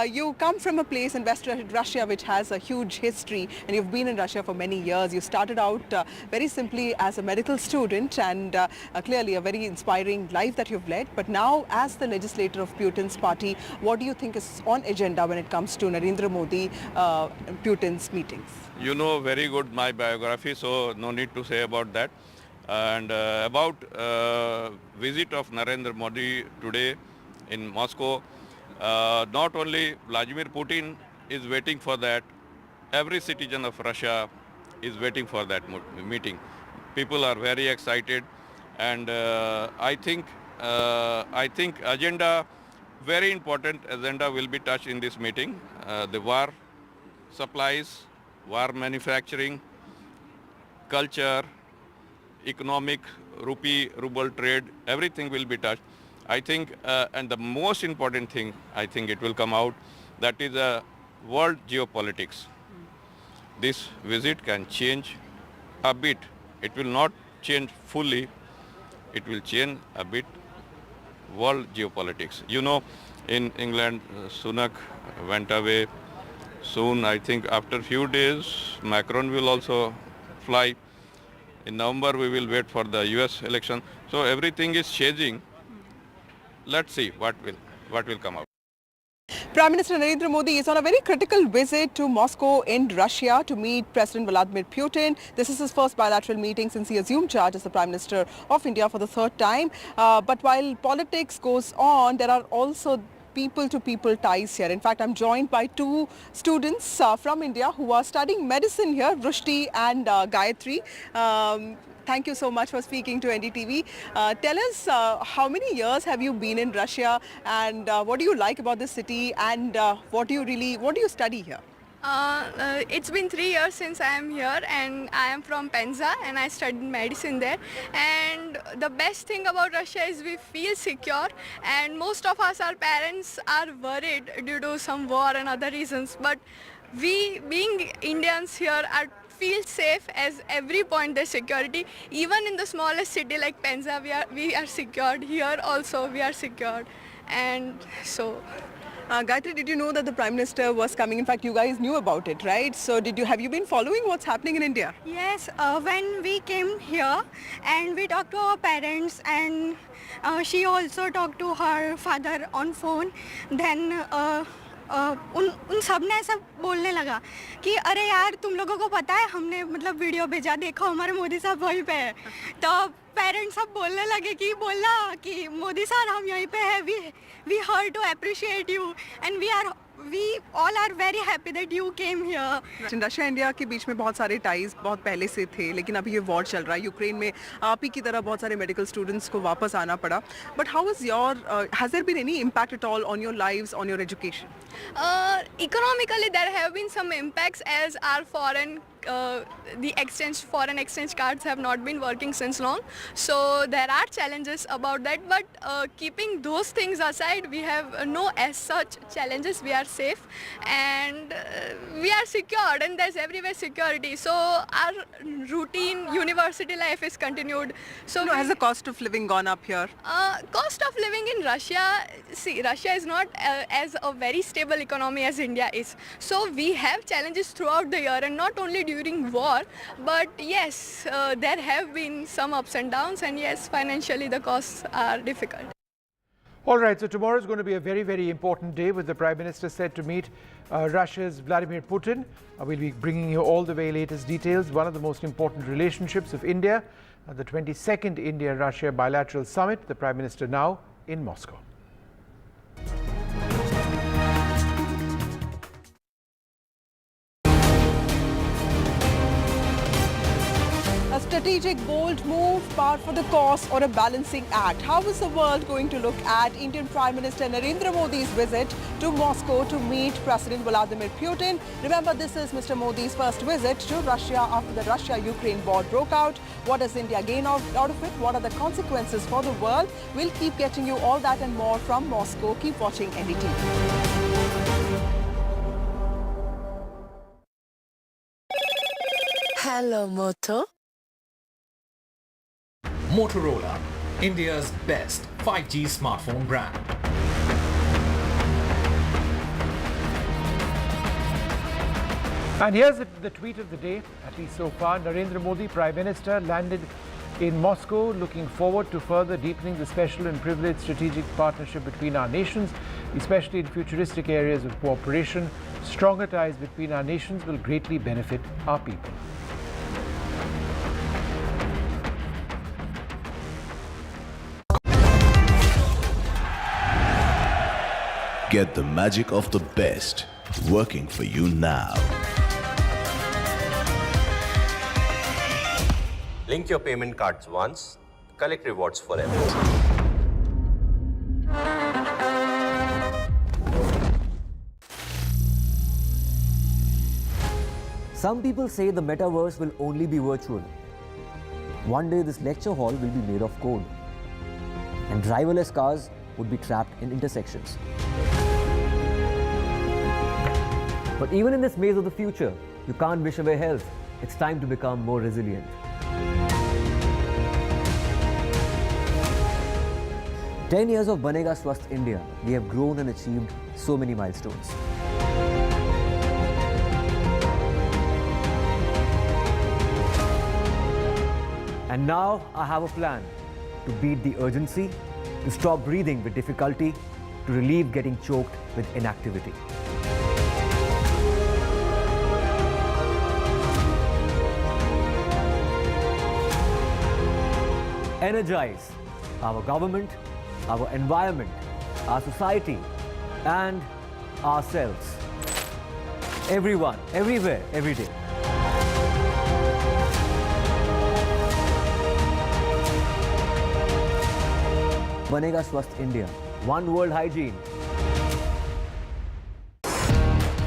You come from a place in West Russia which has a huge history, and you've been in Russia for many years. You started out very simply as a medical student, and clearly a very inspiring life that you've led. But now, as the legislator of Putin's party, what do you think is on agenda when it comes to Narendra Modi, Putin's meetings? You know very good my biography, so no need to say about that. And about visit of Narendra Modi today in Moscow, not only Vladimir Putin is waiting for that, every citizen of Russia is waiting for that meeting. People are very excited, and I think agenda, very important agenda will be touched in this meeting. The war supplies, war manufacturing, culture, economic, ruble trade, everything will be touched. I think, and the most important thing, I think it will come out, that is world geopolitics. This visit can change a bit. It will not change fully. It will change a bit world geopolitics. You know, in England, Sunak went away. Soon, I think after a few days, Macron will also fly. In November, we will wait for the US election. So everything is changing. Let's see what will come out. Prime Minister Narendra Modi is on a very critical visit to Moscow in Russia to meet President Vladimir Putin. This is his first bilateral meeting since he assumed charge as the Prime Minister of India for the third time. But while politics goes on, there are also people-to-people ties here. In fact, I'm joined by two students from India who are studying medicine here, Rushti and Gayatri. Thank you so much for speaking to NDTV. Tell us, how many years have you been in Russia, and what do you like about the city, and what do you study here? It's been 3 years since I am here, and I am from Penza and I studied medicine there. And the best thing about Russia is we feel secure, and most of us, our parents, are worried due to some war and other reasons. But we, being Indians here, feel safe as every point there's security. Even in the smallest city like Penza, we are secured. Here also we are secured, and so. Gayatri, did you know that the Prime Minister was coming? In fact, you guys knew about it, right? So have you been following what's happening in India? Yes, when we came here and we talked to our parents, and she also talked to her father on phone, then उन सब ने ऐसा बोलने लगा कि अरे यार तुम लोगों को पता है हमने मतलब वीडियो भेजा, देखो हमारे मोदी साहब वहीं पे है. तो पेरेंट्स सब बोलने लगे कि बोला कि मोदी सर हम यहीं पे हैं, we heard to appreciate you and we all are very happy that you came here. Russia India के बीच में बहुत सारे टाइज बहुत पहले से थे, लेकिन अभी ये वॉर चल रहा है यूक्रेन में. आप ही की तरह बहुत सारे मेडिकल स्टूडेंट्स को वापस आना पड़ा. But how is your has there been any impact at all on your lives, on your education? Economically there have been some impacts as our foreign exchange cards have not been working since long, so there are challenges about that. But keeping those things aside, we have no as such challenges. We are safe and we are secured, and there's everywhere security, so our routine university life is continued. So has the cost of living gone up here? Cost of living in Russia, see, Russia is not as a very stable economy as India is, so we have challenges throughout the year, and not only during war, but yes, there have been some ups and downs, and yes, financially the costs are difficult. All right, so tomorrow is going to be a very, very important day, with the Prime Minister set to meet Russia's Vladimir Putin. We'll be bringing you all the very latest details. One of the most important relationships of India, the 22nd India-Russia Bilateral Summit, the Prime Minister now in Moscow. A strategic, bold move, par for the course, or a balancing act? How is the world going to look at Indian Prime Minister Narendra Modi's visit to Moscow to meet President Vladimir Putin? Remember, this is Mr. Modi's first visit to Russia after the Russia-Ukraine war broke out. What does India gain out of it? What are the consequences for the world? We'll keep getting you all that and more from Moscow. Keep watching NDTV. Hello, Moto. Motorola, India's best 5G smartphone brand. And here's the tweet of the day, at least so far. Narendra Modi, Prime Minister, landed in Moscow, looking forward to further deepening the special and privileged strategic partnership between our nations, especially in futuristic areas of cooperation. Stronger ties between our nations will greatly benefit our people. Get the magic of the best working for you now. Link your payment cards once, collect rewards forever. Some people say the metaverse will only be virtual. One day this lecture hall will be made of code, and driverless cars would be trapped in intersections. But even in this maze of the future, you can't wish away health. It's time to become more resilient. "10 years of Banega Swasth India, we have grown and achieved so many milestones. And now I have a plan to beat the urgency, to stop breathing with difficulty, to relieve getting choked with inactivity. Energize our government, our environment, our society, and ourselves. Everyone, everywhere, every day. Banega Swasth India. One world hygiene.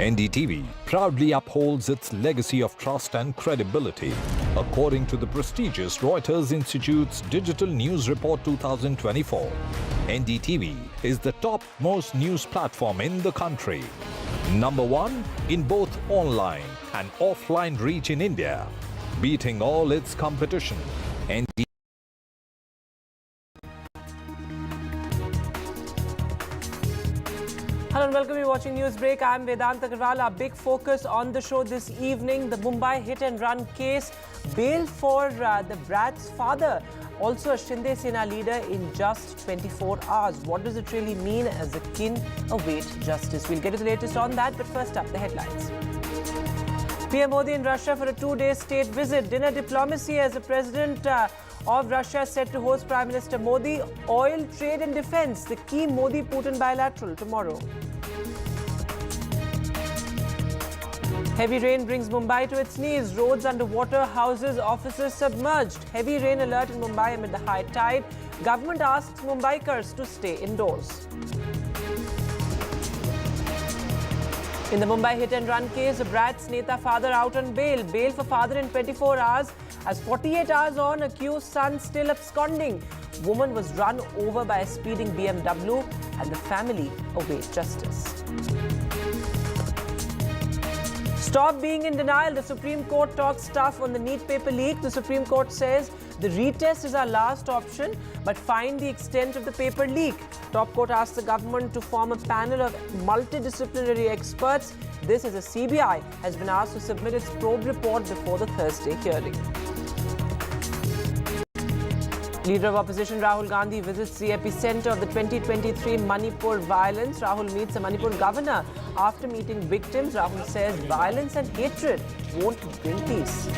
NDTV proudly upholds its legacy of trust and credibility. According to the prestigious Reuters Institute's Digital News Report 2024, NDTV is the topmost news platform in the country. Number one in both online and offline reach in India, beating all its competition. Hello and welcome. You're watching Newsbreak. I'm Vedant Agarwal. Our big focus on the show this evening, the Mumbai hit and run case, bail for the brat's father, also a Shinde Sena leader in just 24 hours. What does it really mean as the kin await justice? We'll get to the latest on that, but first up, the headlines. PM Modi in Russia for a 2-day state visit. Dinner diplomacy as the president of Russia set to host Prime Minister Modi. Oil, trade and defence, the key Modi-Putin bilateral tomorrow. Heavy rain brings Mumbai to its knees. Roads underwater, houses, offices submerged. Heavy rain alert in Mumbai amid the high tide. Government asks Mumbaikars to stay indoors. In the Mumbai hit and run case, the brat's Neta father out on bail. Bail for father in 24 hours. As 48 hours on, accused son still absconding. Woman was run over by a speeding BMW and the family await justice. Stop being in denial. The Supreme Court talks tough on the NEET paper leak. The Supreme Court says the retest is our last option, but find the extent of the paper leak. Top Court asked the government to form a panel of multidisciplinary experts. This as the CBI has been asked to submit its probe report before the Thursday hearing. Leader of opposition Rahul Gandhi visits the epicenter of the 2023 Manipur violence. Rahul meets the Manipur governor. After meeting victims, Rahul says violence and hatred won't bring peace.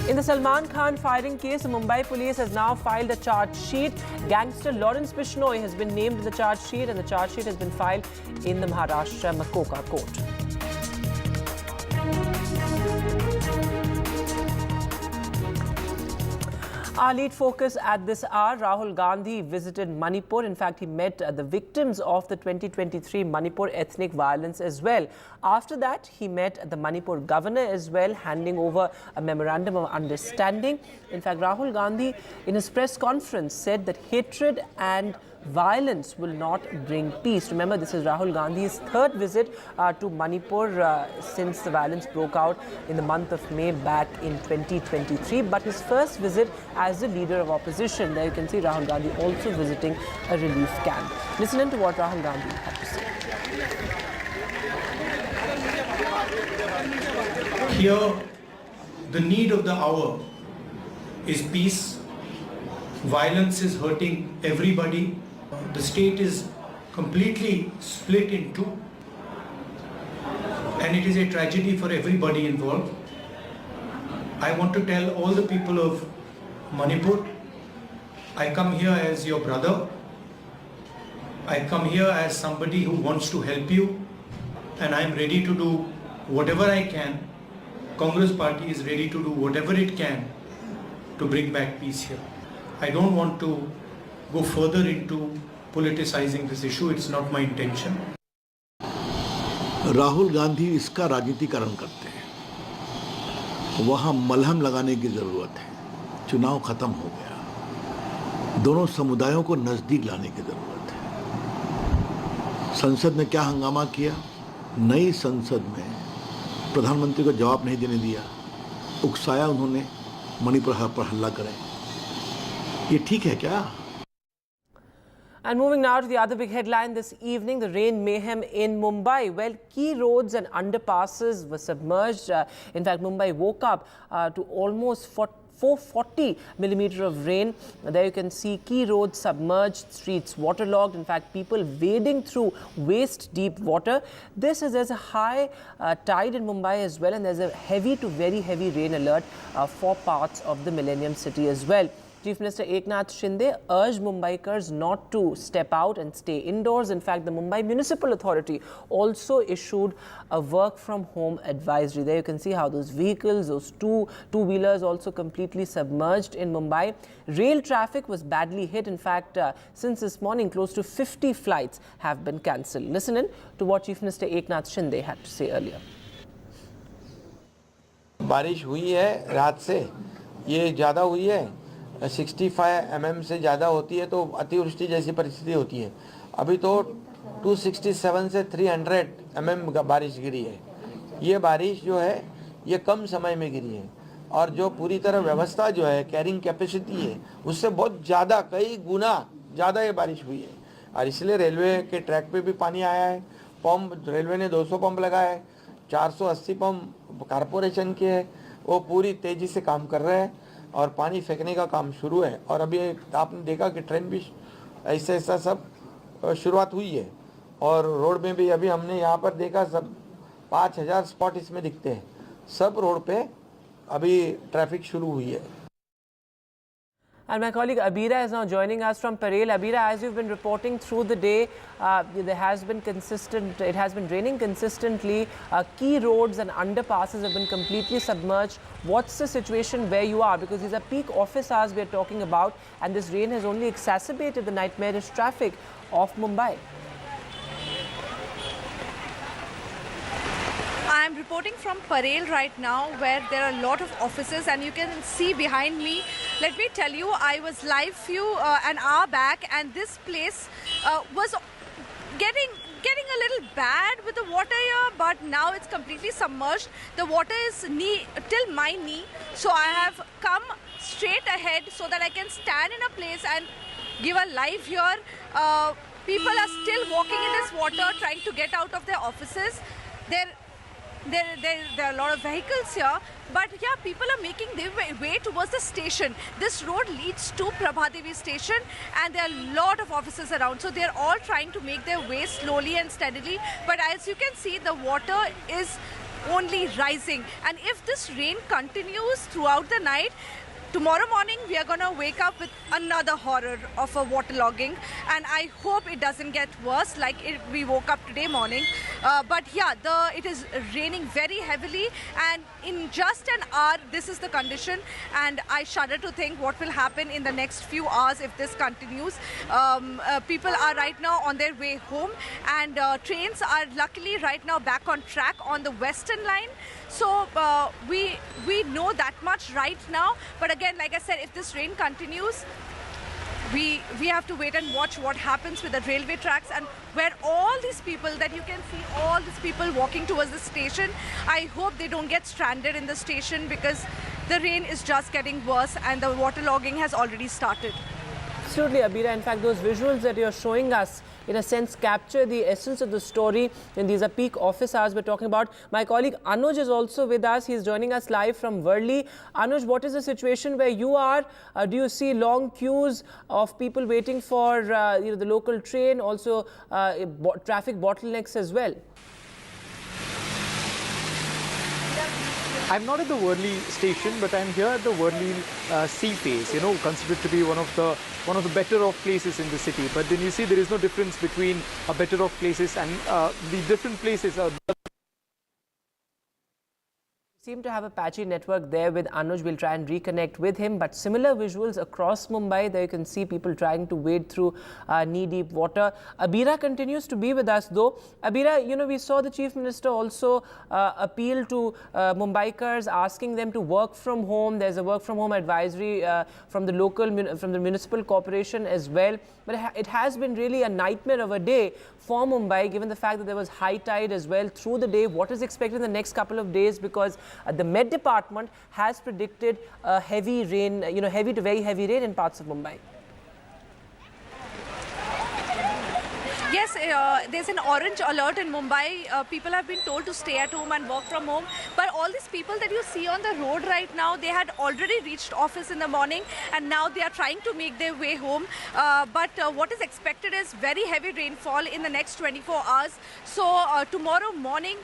In the Salman Khan firing case, the Mumbai police has now filed a charge sheet. Gangster Lawrence Bishnoi has been named in the charge sheet, and the charge sheet has been filed in the Maharashtra Makoka court. Our lead focus at this hour, Rahul Gandhi visited Manipur. In fact, he met the victims of the 2023 Manipur ethnic violence as well. After that, he met the Manipur governor as well, handing over a memorandum of understanding. In fact, Rahul Gandhi, in his press conference, said that hatred and violence will not bring peace. Remember, this is Rahul Gandhi's third visit to Manipur since the violence broke out in the month of May back in 2023. But his first visit as the leader of opposition. There you can see Rahul Gandhi also visiting a relief camp. Listen in to what Rahul Gandhi had to say. Here, the need of the hour is peace. Violence is hurting everybody. The state is completely split in two, and it is a tragedy for everybody involved. I want to tell all the people of Manipur, I come here as your brother. I come here as somebody who wants to help you, and I am ready to do whatever I can. Congress party is ready to do whatever it can to bring back peace here. I don't want to go further into politicizing this issue. It's not my intention. Rahul Gandhi इसका राजनीतिकरण करते हैं। वहाँ मलहम लगाने की जरूरत है। चुनाव खत्म हो गया। दोनों समुदायों को नजदीक लाने की जरूरत है। संसद ने क्या हंगामा किया? नई संसद में प्रधानमंत्री को जवाब नहीं देने दिया। उकसाया उन्होंने मणिपुर पर हमला करें। ये ठीक है क्या? And moving now to the other big headline this evening, the rain mayhem in Mumbai. Well, key roads and underpasses were submerged. In fact, Mumbai woke up to almost 440 millimeter of rain. There you can see key roads submerged, streets waterlogged. In fact, people wading through waist-deep water. This is there's a high tide in Mumbai as well, and there's a heavy to very heavy rain alert for parts of the Millennium City as well. Chief Minister Eknath Shinde urged Mumbaikars not to step out and stay indoors. In fact, the Mumbai Municipal Authority also issued a work from home advisory. There you can see how those vehicles, those two-wheelers also completely submerged in Mumbai. Rail traffic was badly hit. In fact, since this morning, close to 50 flights have been cancelled. Listen in to what Chief Minister Eknath Shinde had to say earlier. बारिश हुई है रात से, ये ज़्यादा हुई है, 65 mm से ज़्यादा होती है तो अतिवृष्टि जैसी परिस्थिति होती है। अभी तो 267 से 300 mm बारिश गिरी है। ये बारिश जो है ये कम समय में गिरी है और जो पूरी तरह व्यवस्था जो है कैरिंग कैपेसिटी है उससे बहुत ज़्यादा, कई गुना ज़्यादा ये बारिश हुई है और इसलिए रेलवे के ट्रैक पे भी पानी आया है। पंप, रेलवे ने 200 पंप लगाया है, 480 पंप कारपोरेशन के है, वो पूरी तेज़ी से काम कर रहे हैं और पानी फेंकने का काम शुरू है। और अभी आपने देखा कि ट्रेन भी ऐसा सब शुरुआत हुई है और रोड में भी अभी हमने यहाँ पर देखा सब 5000 स्पॉट इसमें दिखते हैं। सब रोड पे अभी ट्रैफिक शुरू हुई है। And my colleague Abira is now joining us from Parel. Abira, as you've been reporting through the day, there has been it has been raining consistently. Key roads and underpasses have been completely submerged. What's the situation where you are? Because these are peak office hours we are talking about, and this rain has only exacerbated the nightmarish traffic of Mumbai. I'm reporting from Parel right now, where there are a lot of offices, and you can see behind me. Let me tell you, I was live an hour back, and this place was getting a little bad with the water here, but now it's completely submerged. The water is till my knee, so I have come straight ahead so that I can stand in a place and give a live here. People are still walking in this water, trying to get out of their offices. There are a lot of vehicles here, but yeah, people are making their way towards the station. This road leads to Prabhadevi station, and there are a lot of offices around, so they're all trying to make their way slowly and steadily. But as you can see, the water is only rising, and if this rain continues throughout the night, tomorrow morning we are going to wake up with another horror of a waterlogging, and I hope it doesn't get worse like we woke up today morning. But yeah, it is raining very heavily, and in just an hour this is the condition, and I shudder to think what will happen in the next few hours if this continues. People are right now on their way home, and trains are luckily right now back on track on the Western line. So we know that much right now, but again, like I said, if this rain continues, we have to wait and watch what happens with the railway tracks, and where all these people that you can see, all these people walking towards the station, I hope they don't get stranded in the station, because the rain is just getting worse and the waterlogging has already started. Absolutely, Abira. In fact, those visuals that you're showing us, in a sense, capture the essence of the story. And these are peak office hours we're talking about. My colleague Anuj is also with us. He's joining us live from Worli. Anuj, what is the situation where you are? Do you see long queues of people waiting for the local train, also traffic bottlenecks as well? I'm not at the Worli station, but I'm here at the Worli sea face, considered to be one of the better off places in the city. But then you see there is no difference between a better off places and the different places are. Seem to have a patchy network there with Anuj. We'll try and reconnect with him, but similar visuals across Mumbai. There you can see people trying to wade through knee-deep water. Abira continues to be with us though. Abira, we saw the Chief Minister also appeal to Mumbaikars, asking them to work from home. There's a work from home advisory from the municipal corporation as well. But it has been really a nightmare of a day for Mumbai, given the fact that there was high tide as well through the day. What is expected in the next couple of days? Because the Met Department has predicted heavy rain, heavy to very heavy rain in parts of Mumbai. Yes, there's an orange alert in Mumbai. People have been told to stay at home and work from home. But all these people that you see on the road right now, they had already reached office in the morning and now they are trying to make their way home. But what is expected is very heavy rainfall in the next 24 hours. So tomorrow morning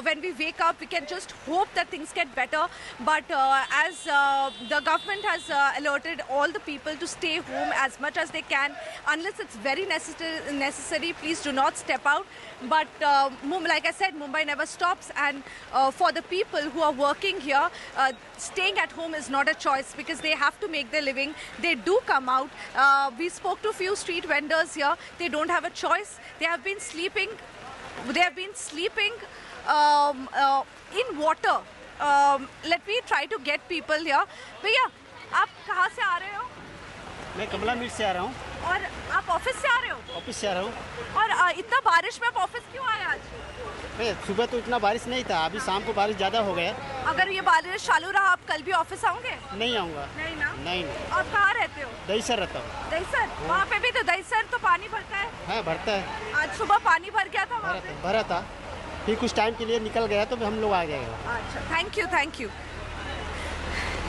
when we wake up, we can just hope that things get better. But as the government has alerted all the people to stay home as much as they can, unless it's very necessary, please do not step out. But like I said, Mumbai never stops, and for the people who are working here, staying at home is not a choice because they have to make their living. They do come out. We spoke to a few street vendors here. They don't have a choice. They have been sleeping. They have been sleeping in water. Let me try to get people here. भैया, आप कहाँ से आ रहे हो? मैं कमला मीर से आ रहा हूँ। और आप ऑफिस से आ रहे हो? ऑफिस से आ रहा हूँ। और इतना बारिश में आप ऑफिस क्यों आए आज? भैया सुबह तो इतना बारिश नहीं था, अभी शाम को बारिश ज़्यादा हो गया। अगर ये बारिश चालू रहा, आप कल भी ऑफिस आओगे? नहीं आऊँगा। नहीं ना? नहीं। आप कहाँ रहते हो? दहीसर रहता हूँ। दहीसर? वहाँ पे भी तो दहीसर तो पानी भरता है? हाँ भरता है। आज सुबह पानी भर गया था वहाँ पे? भरा था, फिर कुछ टाइम के लिए निकल गया तो हम लोग आ गए। अच्छा, thank you.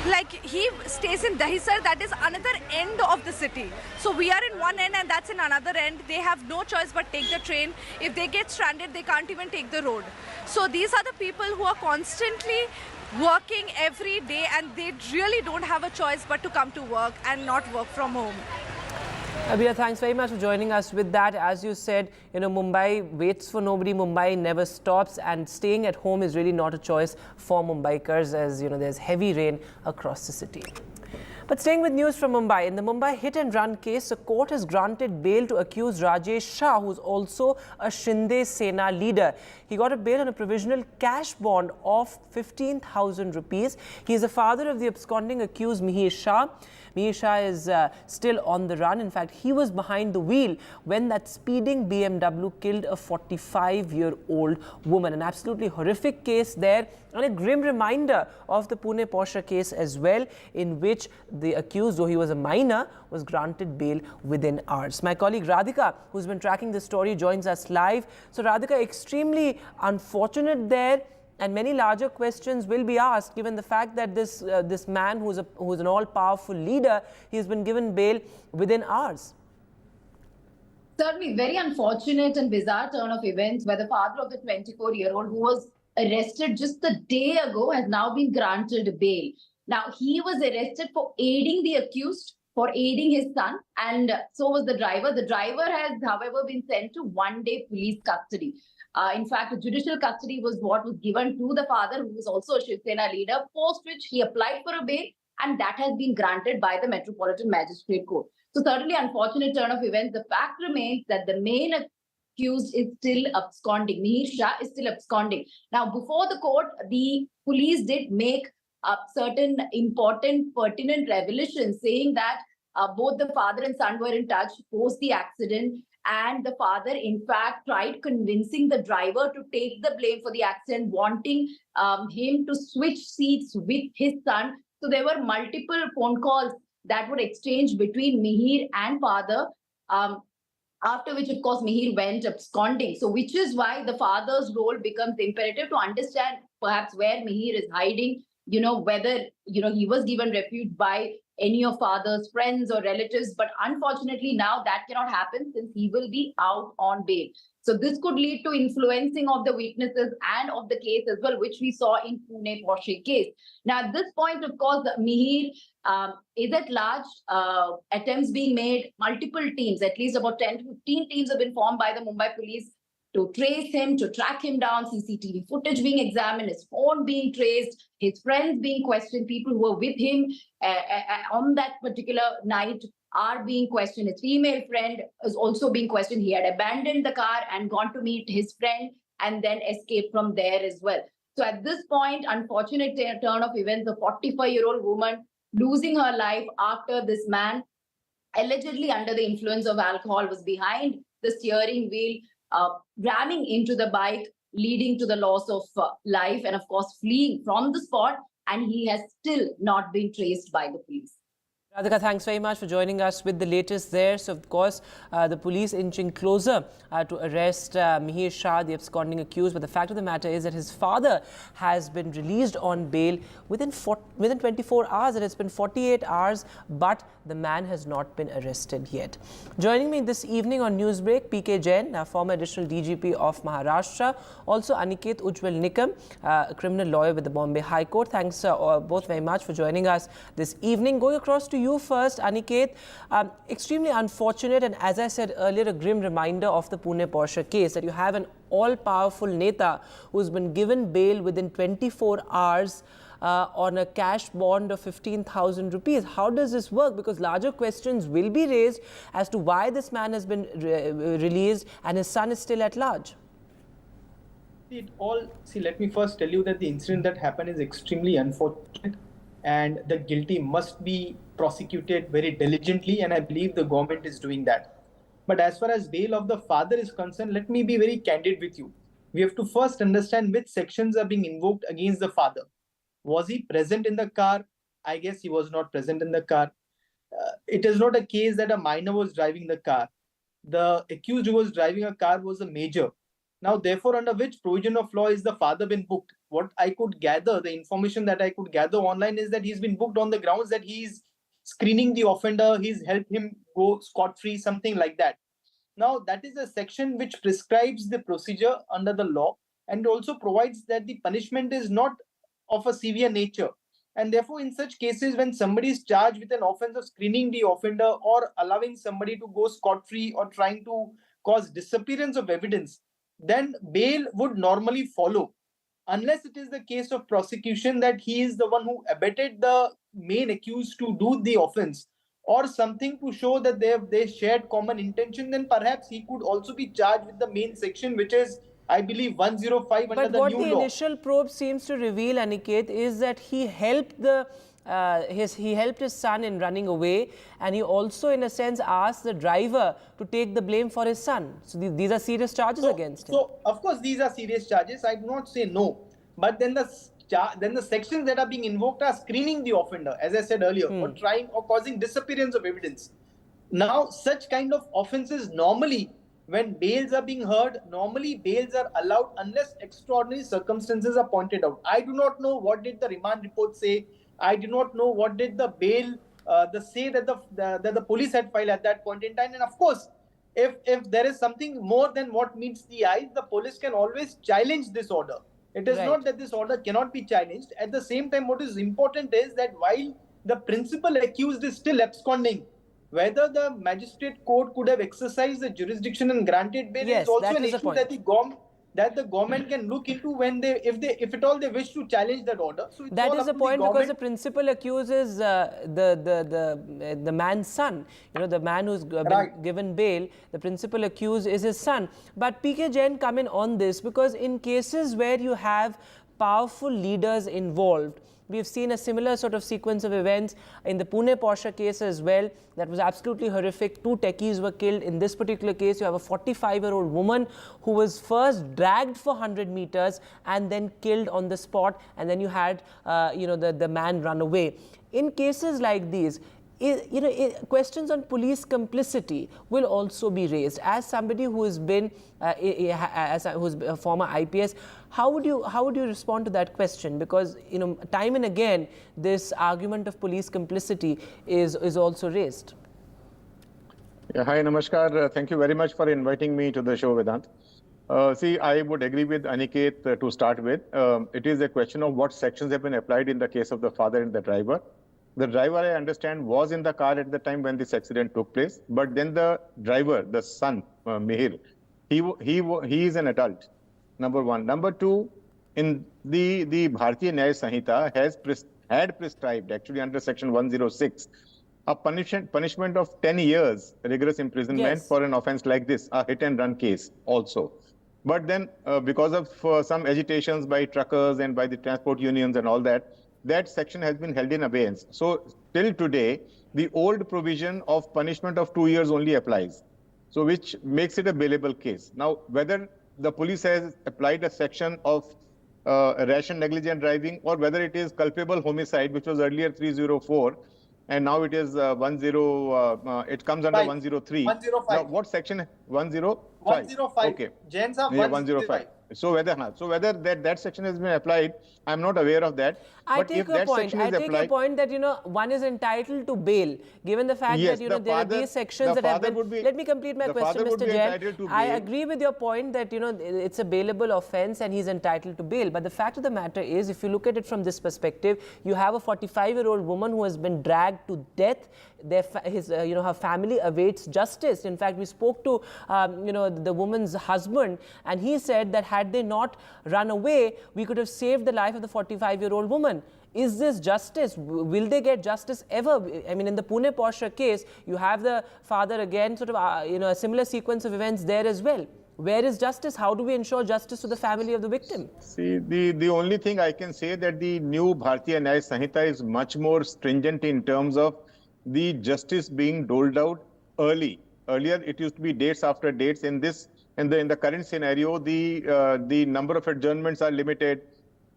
Like he stays in Dahisar, that is another end of the city. So we are in one end and that's in another end. They have no choice but take the train. If they get stranded, they can't even take the road. So these are the people who are constantly working every day and they really don't have a choice but to come to work and not work from home. Abhiya, thanks very much for joining us with that. As you said, Mumbai waits for nobody. Mumbai never stops, and staying at home is really not a choice for Mumbaikars, as there's heavy rain across the city. But staying with news from Mumbai, in the Mumbai hit-and-run case, a court has granted bail to accused Rajesh Shah, who's also a Shinde Sena leader. He got a bail on a provisional cash bond of 15,000 rupees. He is the father of the absconding accused Mihir Shah. Mihir Shah is still on the run. In fact, he was behind the wheel when that speeding BMW killed a 45-year-old woman. An absolutely horrific case there, and a grim reminder of the Pune Porsche case as well, in which the accused, though he was a minor, was granted bail within hours. My colleague Radhika, who's been tracking this story, joins us live. So Radhika, extremely unfortunate there, and many larger questions will be asked given the fact that this man who's an all-powerful leader, he has been given bail within hours. Certainly very unfortunate and bizarre turn of events where the father of the 24-year-old who was arrested just a day ago has now been granted bail. Now, he was arrested for aiding the accused, for aiding his son, and so was the driver. The driver has, however, been sent to one-day police custody. In fact, judicial custody was what was given to the father, who was also a Shiv Sena leader, post which he applied for a bail, and that has been granted by the Metropolitan Magistrate Court. So certainly unfortunate turn of events. The fact remains that the main accused is still absconding. Mihir Shah is still absconding. Now, before the court, the police did make certain important, pertinent revelations saying that both the father and son were in touch post the accident, and the father, in fact, tried convincing the driver to take the blame for the accident, wanting him to switch seats with his son. So there were multiple phone calls that were exchanged between Mihir and father, after which, of course, Mihir went absconding. So which is why the father's role becomes imperative to understand perhaps where Mihir is hiding, whether, he was given refuge by any of father's friends or relatives. But unfortunately, now that cannot happen since he will be out on bail. So this could lead to influencing of the witnesses and of the case as well, which we saw in Pune Porsche case. Now, at this point, of course, Mihir is at large, attempts being made, multiple teams, at least about 10 to 15 teams have been formed by the Mumbai police to trace him, to track him down, CCTV footage being examined, his phone being traced, his friends being questioned, people who were with him on that particular night are being questioned. His female friend is also being questioned. He had abandoned the car and gone to meet his friend and then escaped from there as well. So at this point, unfortunate turn of events, a 45-year-old woman losing her life after this man, allegedly under the influence of alcohol, was behind the steering wheel, ramming into the bike, leading to the loss of life and, of course, fleeing from the spot. And he has still not been traced by the police. Radhika, thanks very much for joining us with the latest there. So, of course, the police inching closer to arrest Mihir Shah, the absconding accused. But the fact of the matter is that his father has been released on bail within 24 hours. And it's been 48 hours, but the man has not been arrested yet. Joining me this evening on Newsbreak, PK Jain, former additional DGP of Maharashtra. Also, Aniket Ujjwal Nikam, a criminal lawyer with the Bombay High Court. Thanks both very much for joining us this evening. Going across to you first, Aniket. Extremely unfortunate, and as I said earlier, a grim reminder of the Pune Porsche case, that you have an all-powerful Neta who's been given bail within 24 hours on a cash bond of 15,000 rupees. How does this work? Because larger questions will be raised as to why this man has been released and his son is still at large. Let me first tell you that the incident that happened is extremely unfortunate, and the guilty must be prosecuted very diligently, and I believe the government is doing that. But as far as bail of the father is concerned, let me be very candid with you. We have to first understand which sections are being invoked against the father. Was he present in the car? I guess he was not present in the car. It is not a case that a minor was driving the car. The accused who was driving a car was a major. Now, therefore, under which provision of law is the father been booked? What I could gather, the information that I could gather online is that he's been booked on the grounds that he's screening the offender, he's helped him go scot-free, something like that. Now, that is a section which prescribes the procedure under the law and also provides that the punishment is not of a severe nature. And therefore, in such cases, when somebody is charged with an offense of screening the offender or allowing somebody to go scot-free or trying to cause disappearance of evidence, then bail would normally follow, unless it is the case of prosecution that he is the one who abetted the main accused to do the offense, or something to show that they shared common intention. Then perhaps he could also be charged with the main section, which is, I believe, 105 under the new law. But what the initial probe seems to reveal, Aniket, is that he helped his son in running away, and he also, in a sense, asked the driver to take the blame for his son. So these are serious charges against him. So, of course, these are serious charges. I do not say no. But then the sections that are being invoked are screening the offender, as I said earlier, or trying or causing disappearance of evidence. Now, such kind of offenses normally, when bails are being heard, normally bails are allowed unless extraordinary circumstances are pointed out. I do not know what did the remand report say. I do not know what did the bail say that the police had filed at that point in time. And of course, if there is something more than what meets the eye, the police can always challenge this order. It is not that this order cannot be challenged. At the same time, what is important is that while the principal accused is still absconding, whether the magistrate court could have exercised the jurisdiction and granted bail is also an issue that the government can look into when if at all they wish to challenge that order. So that is the point, because the principal accused is the man's son. You know, the man who's been given bail, the principal accused is his son. But PK Jain come in on this, because in cases where you have powerful leaders involved, we've seen a similar sort of sequence of events in the Pune Porsche case as well. That was absolutely horrific. 2 techies were killed. In this particular case, you have a 45-year-old woman who was first dragged for 100 meters and then killed on the spot. And then you had, the man run away. In cases like these, questions on police complicity will also be raised. As somebody who has been, who's a former IPS, how would you respond to that question? Because time and again, this argument of police complicity is also raised. Yeah, hi, Namaskar. Thank you very much for inviting me to the show, Vedant. I would agree with Aniket to start with. It is a question of what sections have been applied in the case of the father and the driver. The driver, I understand, was in the car at the time when this accident took place, but then the driver, the son, Mihir, he is an adult, number one. Number two, in the Bharatiya Nyaya Sanhita had prescribed, actually under section 106, a punishment of 10 years rigorous imprisonment for an offense like this, a hit and run case also. But then because of some agitations by truckers and by the transport unions and all that, that section has been held in abeyance. So till today, the old provision of punishment of 2 years only applies. So which makes it a bailable case. Now, whether the police has applied a section of rash and negligent driving, or whether it is culpable homicide, which was earlier 304, and now it is it comes under 103. 105. Now, what section? 105. 105. Okay. Jains are Yeah, 105. So whether that section has been applied, I'm not aware of that. I But take if your that point. section I is take your applied, point that one is entitled to bail, given the fact Yes, that the there are father- these sections the that have father been. would be- Let me complete my the question, father would Mr. be Jain. entitled to I bail. agree with your point that it's a bailable offence and he's entitled to bail. But the fact of the matter is, if you look at it from this perspective, you have a 45-year-old woman who has been dragged to death. Her family awaits justice. In fact, we spoke to the woman's husband, and he said that had they not run away, we could have saved the life of the 45-year-old woman. Is this justice? Will they get justice ever? I mean, in the Pune Porsche case, you have the father again, sort of a similar sequence of events there as well. Where is justice? How do we ensure justice to the family of the victim? see, the only thing I can say that the new Bharatiya Nyaya Sanhita is much more stringent in terms of the justice being doled out early. Earlier, it used to be dates after dates. In the current scenario, the number of adjournments are limited.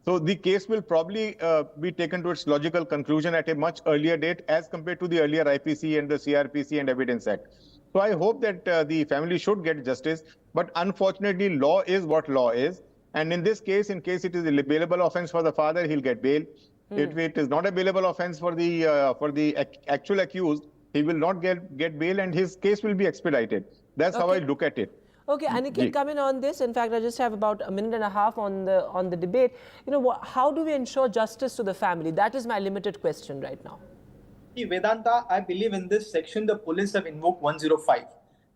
So the case will probably be taken to its logical conclusion at a much earlier date as compared to the earlier IPC and the CRPC and Evidence Act. So I hope that the family should get justice. But unfortunately, law is what law is. And in this case, in case it is a bailable offense for the father, he'll get bail. If it is not a bailable offense for the actual accused, he will not get bail and his case will be expedited. That's how I look at it. Okay, Aniket, come in on this. In fact, I just have about a minute and a half on the debate. How do we ensure justice to the family? That is my limited question right now. Vedanta, I believe in this section, the police have invoked 105.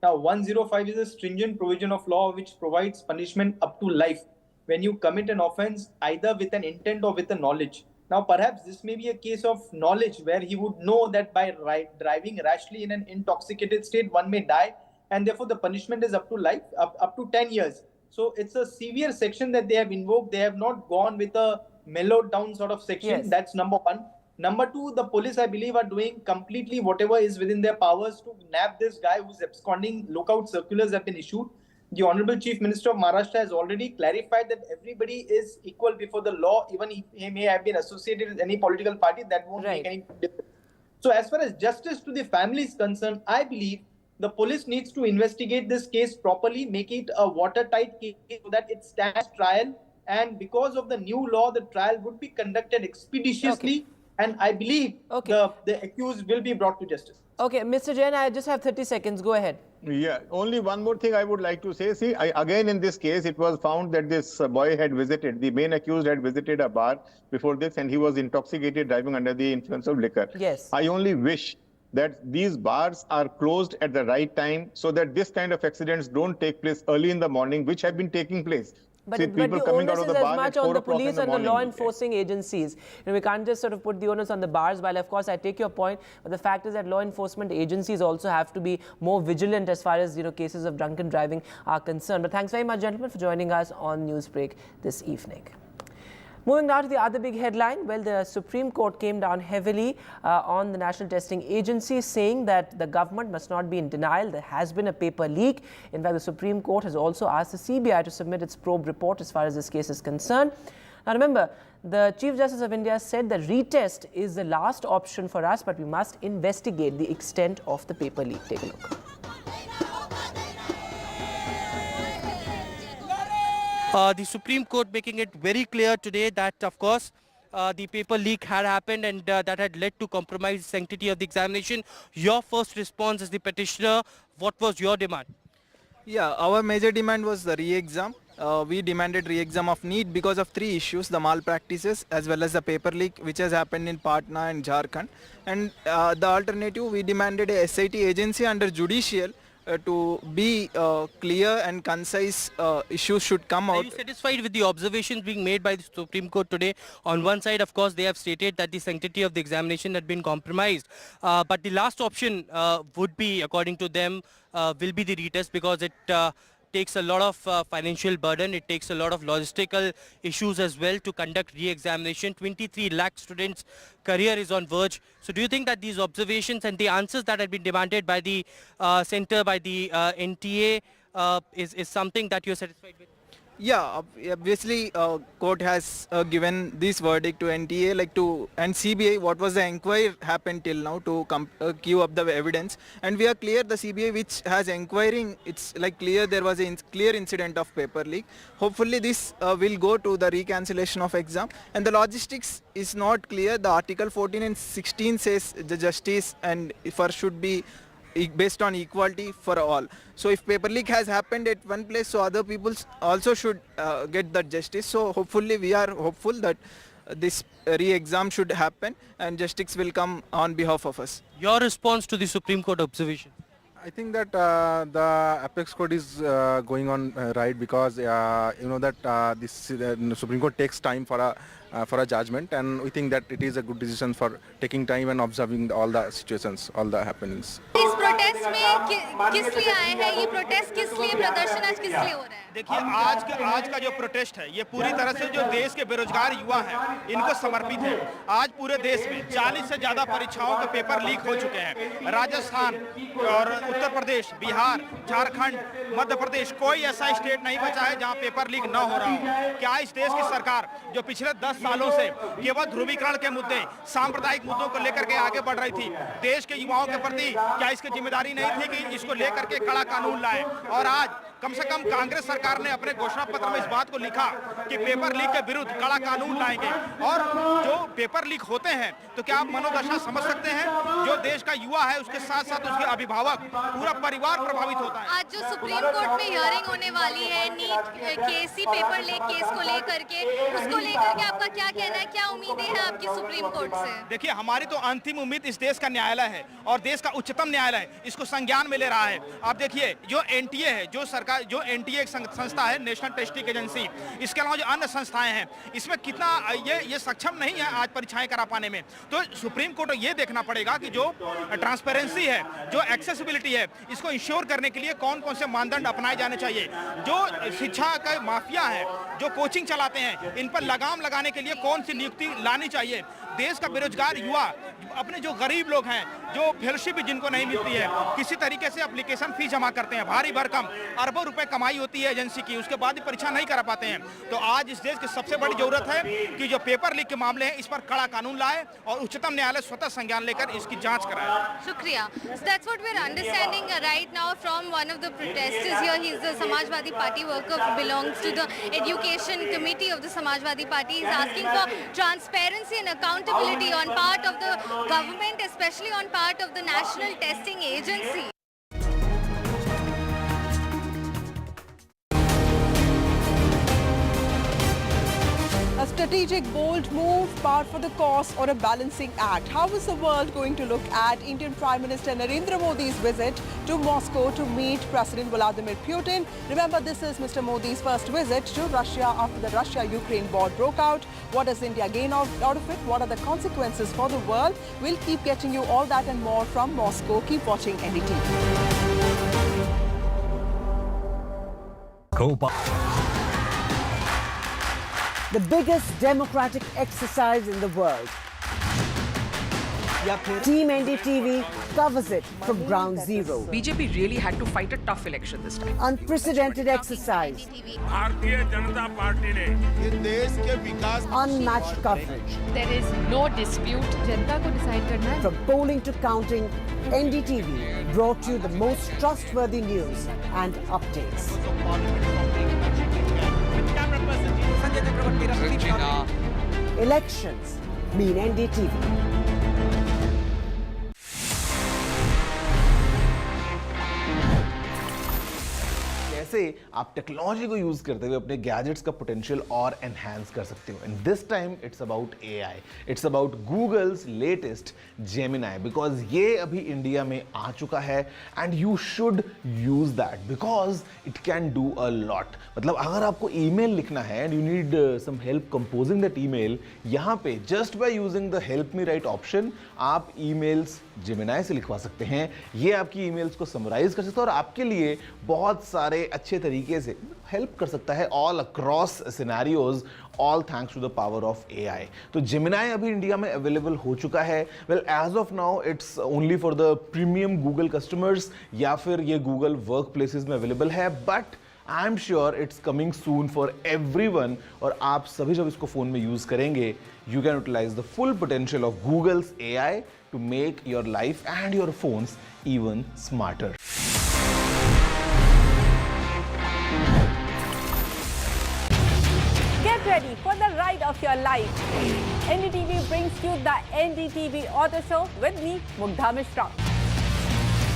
Now, 105 is a stringent provision of law which provides punishment up to life when you commit an offense either with an intent or with a knowledge. Now, perhaps this may be a case of knowledge where he would know that by driving rashly in an intoxicated state, one may die, and therefore the punishment is up to life, up to 10 years. So it's a severe section that they have invoked. They have not gone with a mellowed down sort of section. Yes. That's number one. Number two, the police, I believe, are doing completely whatever is within their powers to nab this guy who's absconding. Lookout circulars have been issued. The Honorable Chief Minister of Maharashtra has already clarified that everybody is equal before the law, even if he may have been associated with any political party, that won't make any difference. So as far as justice to the family is concerned, I believe the police needs to investigate this case properly, make it a watertight case so that it stands trial. And because of the new law, the trial would be conducted expeditiously. And I believe the accused will be brought to justice. Okay, Mr. Jain, I just have 30 seconds. Go ahead. Yeah, only one more thing I would like to say. See, again in this case, it was found that this boy had visited, the main accused had visited a bar before this and he was intoxicated driving under the influence of liquor. Yes. I only wish that these bars are closed at the right time so that this kind of accidents don't take place early in the morning, which have been taking place. But, See, but the onus is as much on the police and the law enforcing agencies. We can't just sort of put the onus on the bars, while of course I take your point, but the fact is that law enforcement agencies also have to be more vigilant as far as cases of drunken driving are concerned. But thanks very much, gentlemen, for joining us on Newsbreak this evening. Moving now to the other big headline. Well, the Supreme Court came down heavily on the National Testing Agency, saying that the government must not be in denial. There has been a paper leak. In fact, the Supreme Court has also asked the CBI to submit its probe report as far as this case is concerned. Now, remember, the Chief Justice of India said that retest is the last option for us, but we must investigate the extent of the paper leak. Take a look. The Supreme Court making it very clear today that, of course, the paper leak had happened and that had led to compromised sanctity of the examination. Your first response as the petitioner, what was your demand? Yeah, our major demand was the re-exam. We demanded re-exam of NEET because of three issues: the malpractices as well as the paper leak which has happened in Patna and Jharkhand. And the alternative, we demanded a SIT agency under judicial to be clear and concise issues should come out. Are you satisfied with the observations being made by the Supreme Court today? On one side, of course, they have stated that the sanctity of the examination had been compromised. But the last option would be, according to them, will be the retest, because it takes a lot of financial burden. It takes a lot of logistical issues as well to conduct re-examination. 23 lakh students' career is on verge. So do you think that these observations and the answers that have been demanded by the center, by the NTA, is something that you're satisfied with? Yeah, obviously, court has given this verdict to NTA, and CBI. What was the inquiry happened till now to queue up the evidence, and we are clear. The CBI, which has inquiring, it's clear there was a clear incident of paper leak. Hopefully, this will go to the recancellation of exam, and the logistics is not clear. The Article 14 and 16 says the justice and should be based on equality for all. So if paper leak has happened at one place, so other people also should get that justice. So hopefully we are hopeful that this re-exam should happen and justice will come on behalf of us. Your response to the Supreme Court observation? I think that the apex court is going on right, because you know that this Supreme Court takes time for a judgment, and we think that it is a good decision for taking time and observing all the situations, all the happenings. इस protest में किस लिए आए हैं, ये protest किस लिए, प्रदर्शन आज किस लिए हो रहा है? देखिए, आज का जो प्रोटेस्ट है ये पूरी तरह से जो देश के बेरोजगार युवा हैं इनको समर्पित है। आज पूरे देश में 40 से ज्यादा परीक्षाओं के पेपर लीक हो चुके हैं। राजस्थान और उत्तर प्रदेश, बिहार, झारखंड, मध्य प्रदेश, कोई ऐसा स्टेट नहीं बचा है जहां पेपर लीक न हो रहा हो। क्या इस देश की सरकार जो पिछले 10 सालों से केवल ध्रुवीकरण के मुद्दे, सांप्रदायिक मुद्दों को लेकर के आगे बढ़ रही थी, देश के युवाओं के प्रति क्या इसकी जिम्मेदारी नहीं थी कि इसको लेकर के कड़ा कानून लाए? और आज कम से कम कांग्रेस सरकार ने अपने घोषणा पत्र में इस बात को लिखा कि पेपर लीक के विरुद्ध कड़ा कानून लाएंगे। और जो पेपर लीक होते हैं तो क्या आप मनोदशा समझ सकते हैं? जो देश का युवा है उसके साथ साथ उसके अभिभावक, पूरा परिवार प्रभावित होता है। आज जो सुप्रीम कोर्ट में हियरिंग होने वाली है NEET case, paper leak case को लेकर के, उसको लेकर के आपका क्या कहना है, क्या उम्मीदें हैं आपकी सुप्रीम कोर्ट से? देखिए, हमारी तो अंतिम उम्मीद इस देश का न्यायालय है और देश का उच्चतम न्यायालय इसको संज्ञान में ले रहा है। आप देखिए, जो एनटीए है, जो एनटीए एक संस्था है, नेशनल टेस्टिंग एजेंसी, इसके अलावा जो अन्य संस्थाएं हैं, इसमें कितना ये सक्षम नहीं है आज परीक्षाएं करा पाने में। तो सुप्रीम कोर्ट को ये देखना पड़ेगा कि जो ट्रांसपेरेंसी है, जो एक्सेसिबिलिटी है, इसको इंश्योर करने के लिए कौन कौन से मानदंड अपनाए जाने चाहिए। जो शिक्षा का माफिया है, जो कोचिंग चलाते हैं, इन पर लगाम लगाने के लिए कौन सी नियुक्ति लानी चाहिए। देश का बेरोजगार युवा, अपने जो गरीब लोग हैं, जो फेलोशिप भी जिनको नहीं मिलती है, किसी तरीके से एप्लीकेशन फीस जमा करते हैं, भारी भरकम अरबों रुपए कमाई होती है एजेंसी की, उसके बाद भी परीक्षा नहीं करा पाते हैं। तो आज इस देश की सबसे बड़ी जरूरत है कि जो पेपर लीक के मामले हैं इस पर कड़ा कानून लाए और उच्चतम न्यायालय स्वतः संज्ञान लेकर इसकी जांच कराए। शुक्रिया। So that's what we're understanding right now from one of the protesters here. He's the Samajwadi Party worker who belongs to the education committee of the Samajwadi Party. He's asking for transparency and accountability on part of the government, especially on part of the National Testing Agency. A strategic, bold move, par for the course, or a balancing act? How is the world going to look at Indian Prime Minister Narendra Modi's visit to Moscow to meet President Vladimir Putin? Remember, this is Mr. Modi's first visit to Russia after the Russia-Ukraine war broke out. What does India gain out of it? What are the consequences for the world? We'll keep getting you all that and more from Moscow. Keep watching NDTV. The biggest democratic exercise in the world. Team NDTV covers it from ground zero. BJP really had to fight a tough election this time. Unprecedented exercise. Unmatched coverage. There is no dispute. जनता को decide करना है. From polling to counting, NDTV brought you the most trustworthy news and updates. Elections mean NDTV. कैसे आप technology को use करते हुए अपने gadgets का पोटेंशियल और एनहांस कर सकते हो। And this time it's about AI, it's about Google's latest Gemini, because ये अभी इंडिया में आ चुका है and you should use that because it can do a lot. मतलब अगर आपको ईमेल लिखना है and you need some help composing that email, यहाँ पे just by using the help me write option आप ईमेल्स जेमिनाई से लिखवा सकते हैं। ये आपकी ईमेल्स को समराइज कर सकता है और आपके लिए बहुत सारे अच्छे तरीके से हेल्प कर सकता है all across scenarios, all thanks to the power of AI. तो जेमिनाई अभी इंडिया में अवेलेबल हो चुका है। Well as of now it's only for the premium Google customers या फिर ये गूगल वर्क प्लेसेस में अवेलेबल है, but I am sure it's coming soon for everyone. और आप सभी जब इसको फोन में यूज करेंगे, you can utilise the full potential of Google's AI to make your life and your phones even smarter. Get ready for the ride of your life. NDTV brings you the NDTV Auto Show with me, Mugdha Mishra.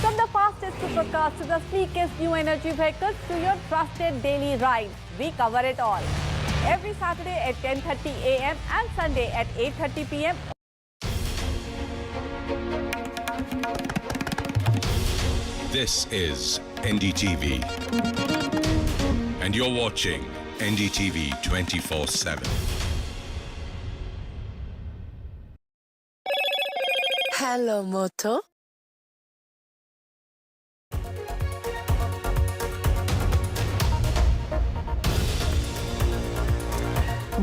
From the fastest supercars to the sleekest new energy vehicles to your trusted daily ride, we cover it all. Every Saturday at 10:30 a.m. and Sunday at 8:30 p.m. This is NDTV, and you're watching NDTV 24/7. Hello, Moto.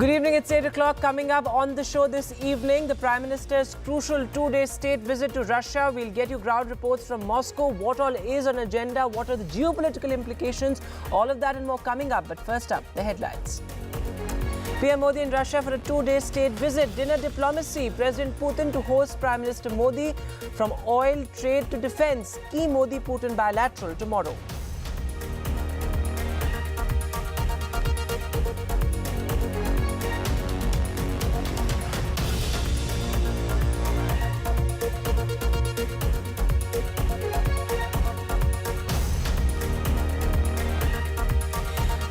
Good evening, it's 8 o'clock. Coming up on the show this evening, the Prime Minister's crucial two-day state visit to Russia. We'll get you ground reports from Moscow. What all is on agenda? What are the geopolitical implications? All of that and more coming up. But first up, the headlines. PM Modi in Russia for a two-day state visit. Dinner diplomacy. President Putin to host Prime Minister Modi. From oil, trade to defense. Key Modi-Putin bilateral tomorrow.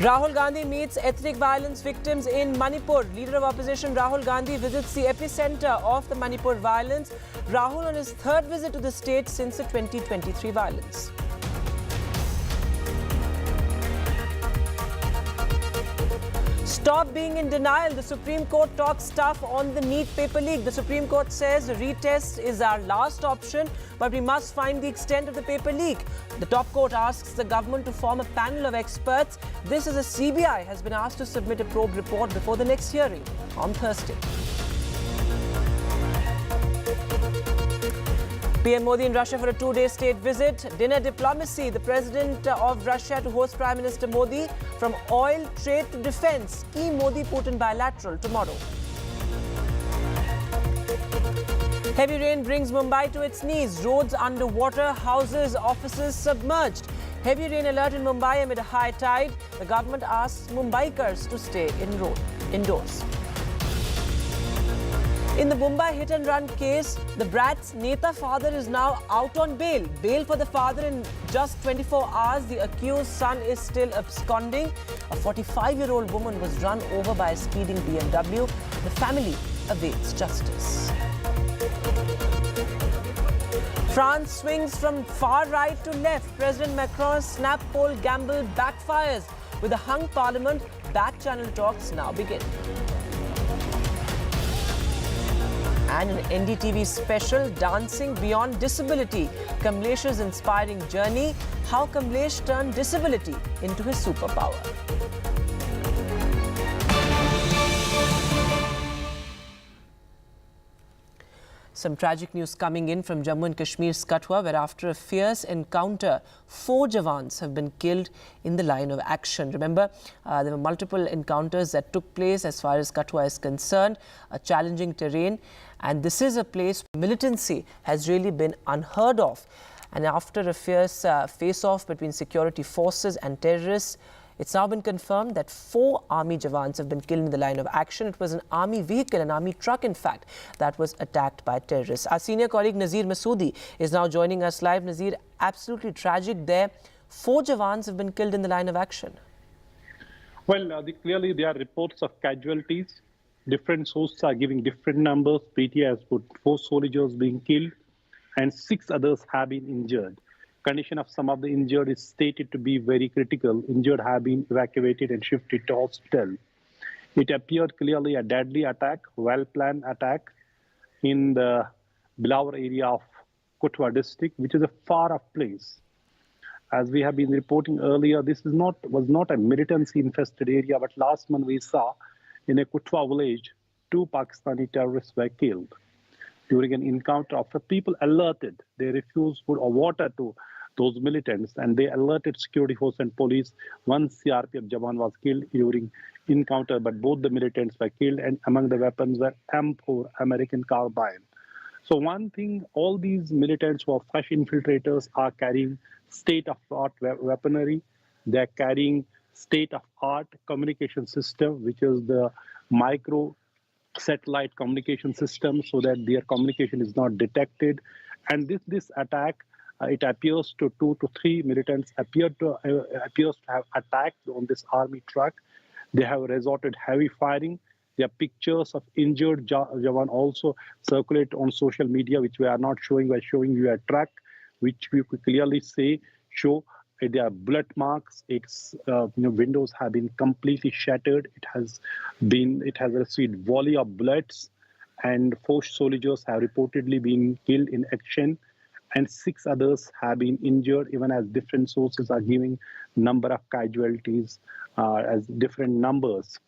Rahul Gandhi meets ethnic violence victims in Manipur. Leader of opposition Rahul Gandhi visits the epicenter of the Manipur violence. Rahul on his third visit to the state since the 2023 violence. Stop being in denial. The Supreme Court talks tough on the NEET paper leak. The Supreme Court says retest is our last option, but we must find the extent of the paper leak. The top court asks the government to form a panel of experts. This is a CBI has been asked to submit a probe report before the next hearing on Thursday. PM Modi in Russia for a two-day state visit. Dinner diplomacy. The president of Russia to host Prime Minister Modi. From oil, trade to defense. Key Modi-Putin bilateral tomorrow. Heavy rain brings Mumbai to its knees. Roads underwater, houses, offices submerged. Heavy rain alert in Mumbai amid a high tide. The government asks Mumbaikars to stay indoors. In the Mumbai hit-and-run case, the brat's Neta father is now out on bail. Bail for the father in just 24 hours. The accused son is still absconding. A 45-year-old woman was run over by a speeding BMW. The family awaits justice. France swings from far right to left. President Macron's snap poll gamble backfires. With a hung parliament, back-channel talks now begin. And an NDTV special, Dancing Beyond Disability. Kamlesh's inspiring journey, how Kamlesh turned disability into his superpower. Some tragic news coming in from Jammu and Kashmir's Kathua, where after a fierce encounter, 4 Jawans have been killed in the line of action. Remember, there were multiple encounters that took place as far as Kathua is concerned, a challenging terrain. And this is a place where militancy has really been unheard of. And after a fierce face-off between security forces and terrorists, it's now been confirmed that 4 army Jawans have been killed in the line of action. It was an army vehicle, an army truck, in fact, that was attacked by terrorists. Our senior colleague Nazir Masoodi is now joining us live. Nazir, absolutely tragic there. 4 Jawans have been killed in the line of action. Well, clearly there are reports of casualties. Different sources are giving different numbers. PT has put 4 soldiers being killed and 6 others have been injured. Condition of some of the injured is stated to be very critical. Injured have been evacuated and shifted to hospital. It appeared clearly a deadly attack, well-planned attack in the Bilateral area of Kathua district, which is a far-off place. As we have been reporting earlier, this was not a militancy-infested area, but last month we saw in a Kathua village, 2 Pakistani terrorists were killed during an encounter of people alerted. They refused food or water to those militants, and they alerted security force and police. One CRPF Jawan was killed during encounter, but both the militants were killed, and among the weapons were M4 American carbine. So one thing, all these militants who are fresh infiltrators are carrying state-of-the-art weaponry. They're carrying state-of-art communication system, which is the micro satellite communication system, so that their communication is not detected. And this attack, it appears to 2 to 3 militants appears to have attacked on this army truck. They have resorted heavy firing. There are pictures of injured Jawan also circulate on social media, which we are not showing. We're showing you a truck, which we could clearly show there are bullet marks. Its windows have been completely shattered. It has received volley of bullets, and 4 soldiers have reportedly been killed in action, and 6 others have been injured, even as different sources are giving number of casualties as different numbers.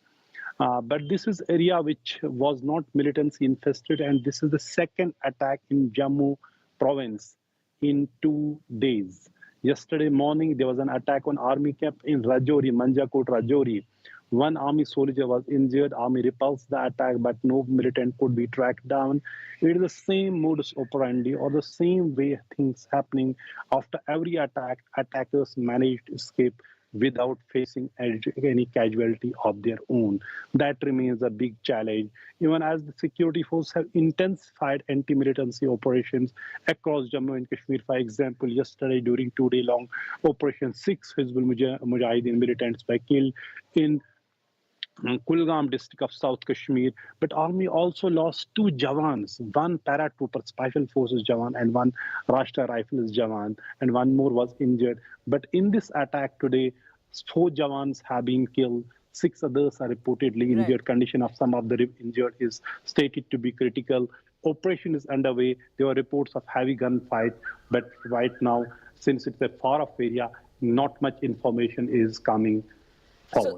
But this is area which was not militancy infested, and this is the second attack in Jammu province in 2 days. Yesterday morning, there was an attack on army camp in Rajouri, Manjakot, Rajouri. 1 army soldier was injured. Army repulsed the attack, but no militant could be tracked down. It is the same modus operandi, or the same way things happening. After every attack, attackers managed to escape without facing any casualty of their own. That remains a big challenge. Even as the security forces have intensified anti-militancy operations across Jammu and Kashmir. For example, yesterday during 2-day-long operation, 6 Hizbul Mujahideen militants were killed in Kulgam district of South Kashmir. But army also lost 2 Jawans, 1 paratrooper special forces Jawan and 1 Rashtra Rifles Jawan, and 1 more was injured. But in this attack today, 4 Jawans have been killed. 6 others are reportedly injured. Right. Condition of some of the injured is stated to be critical. Operation is underway. There were reports of heavy gunfight, but right now, since it's a far-off area, not much information is coming.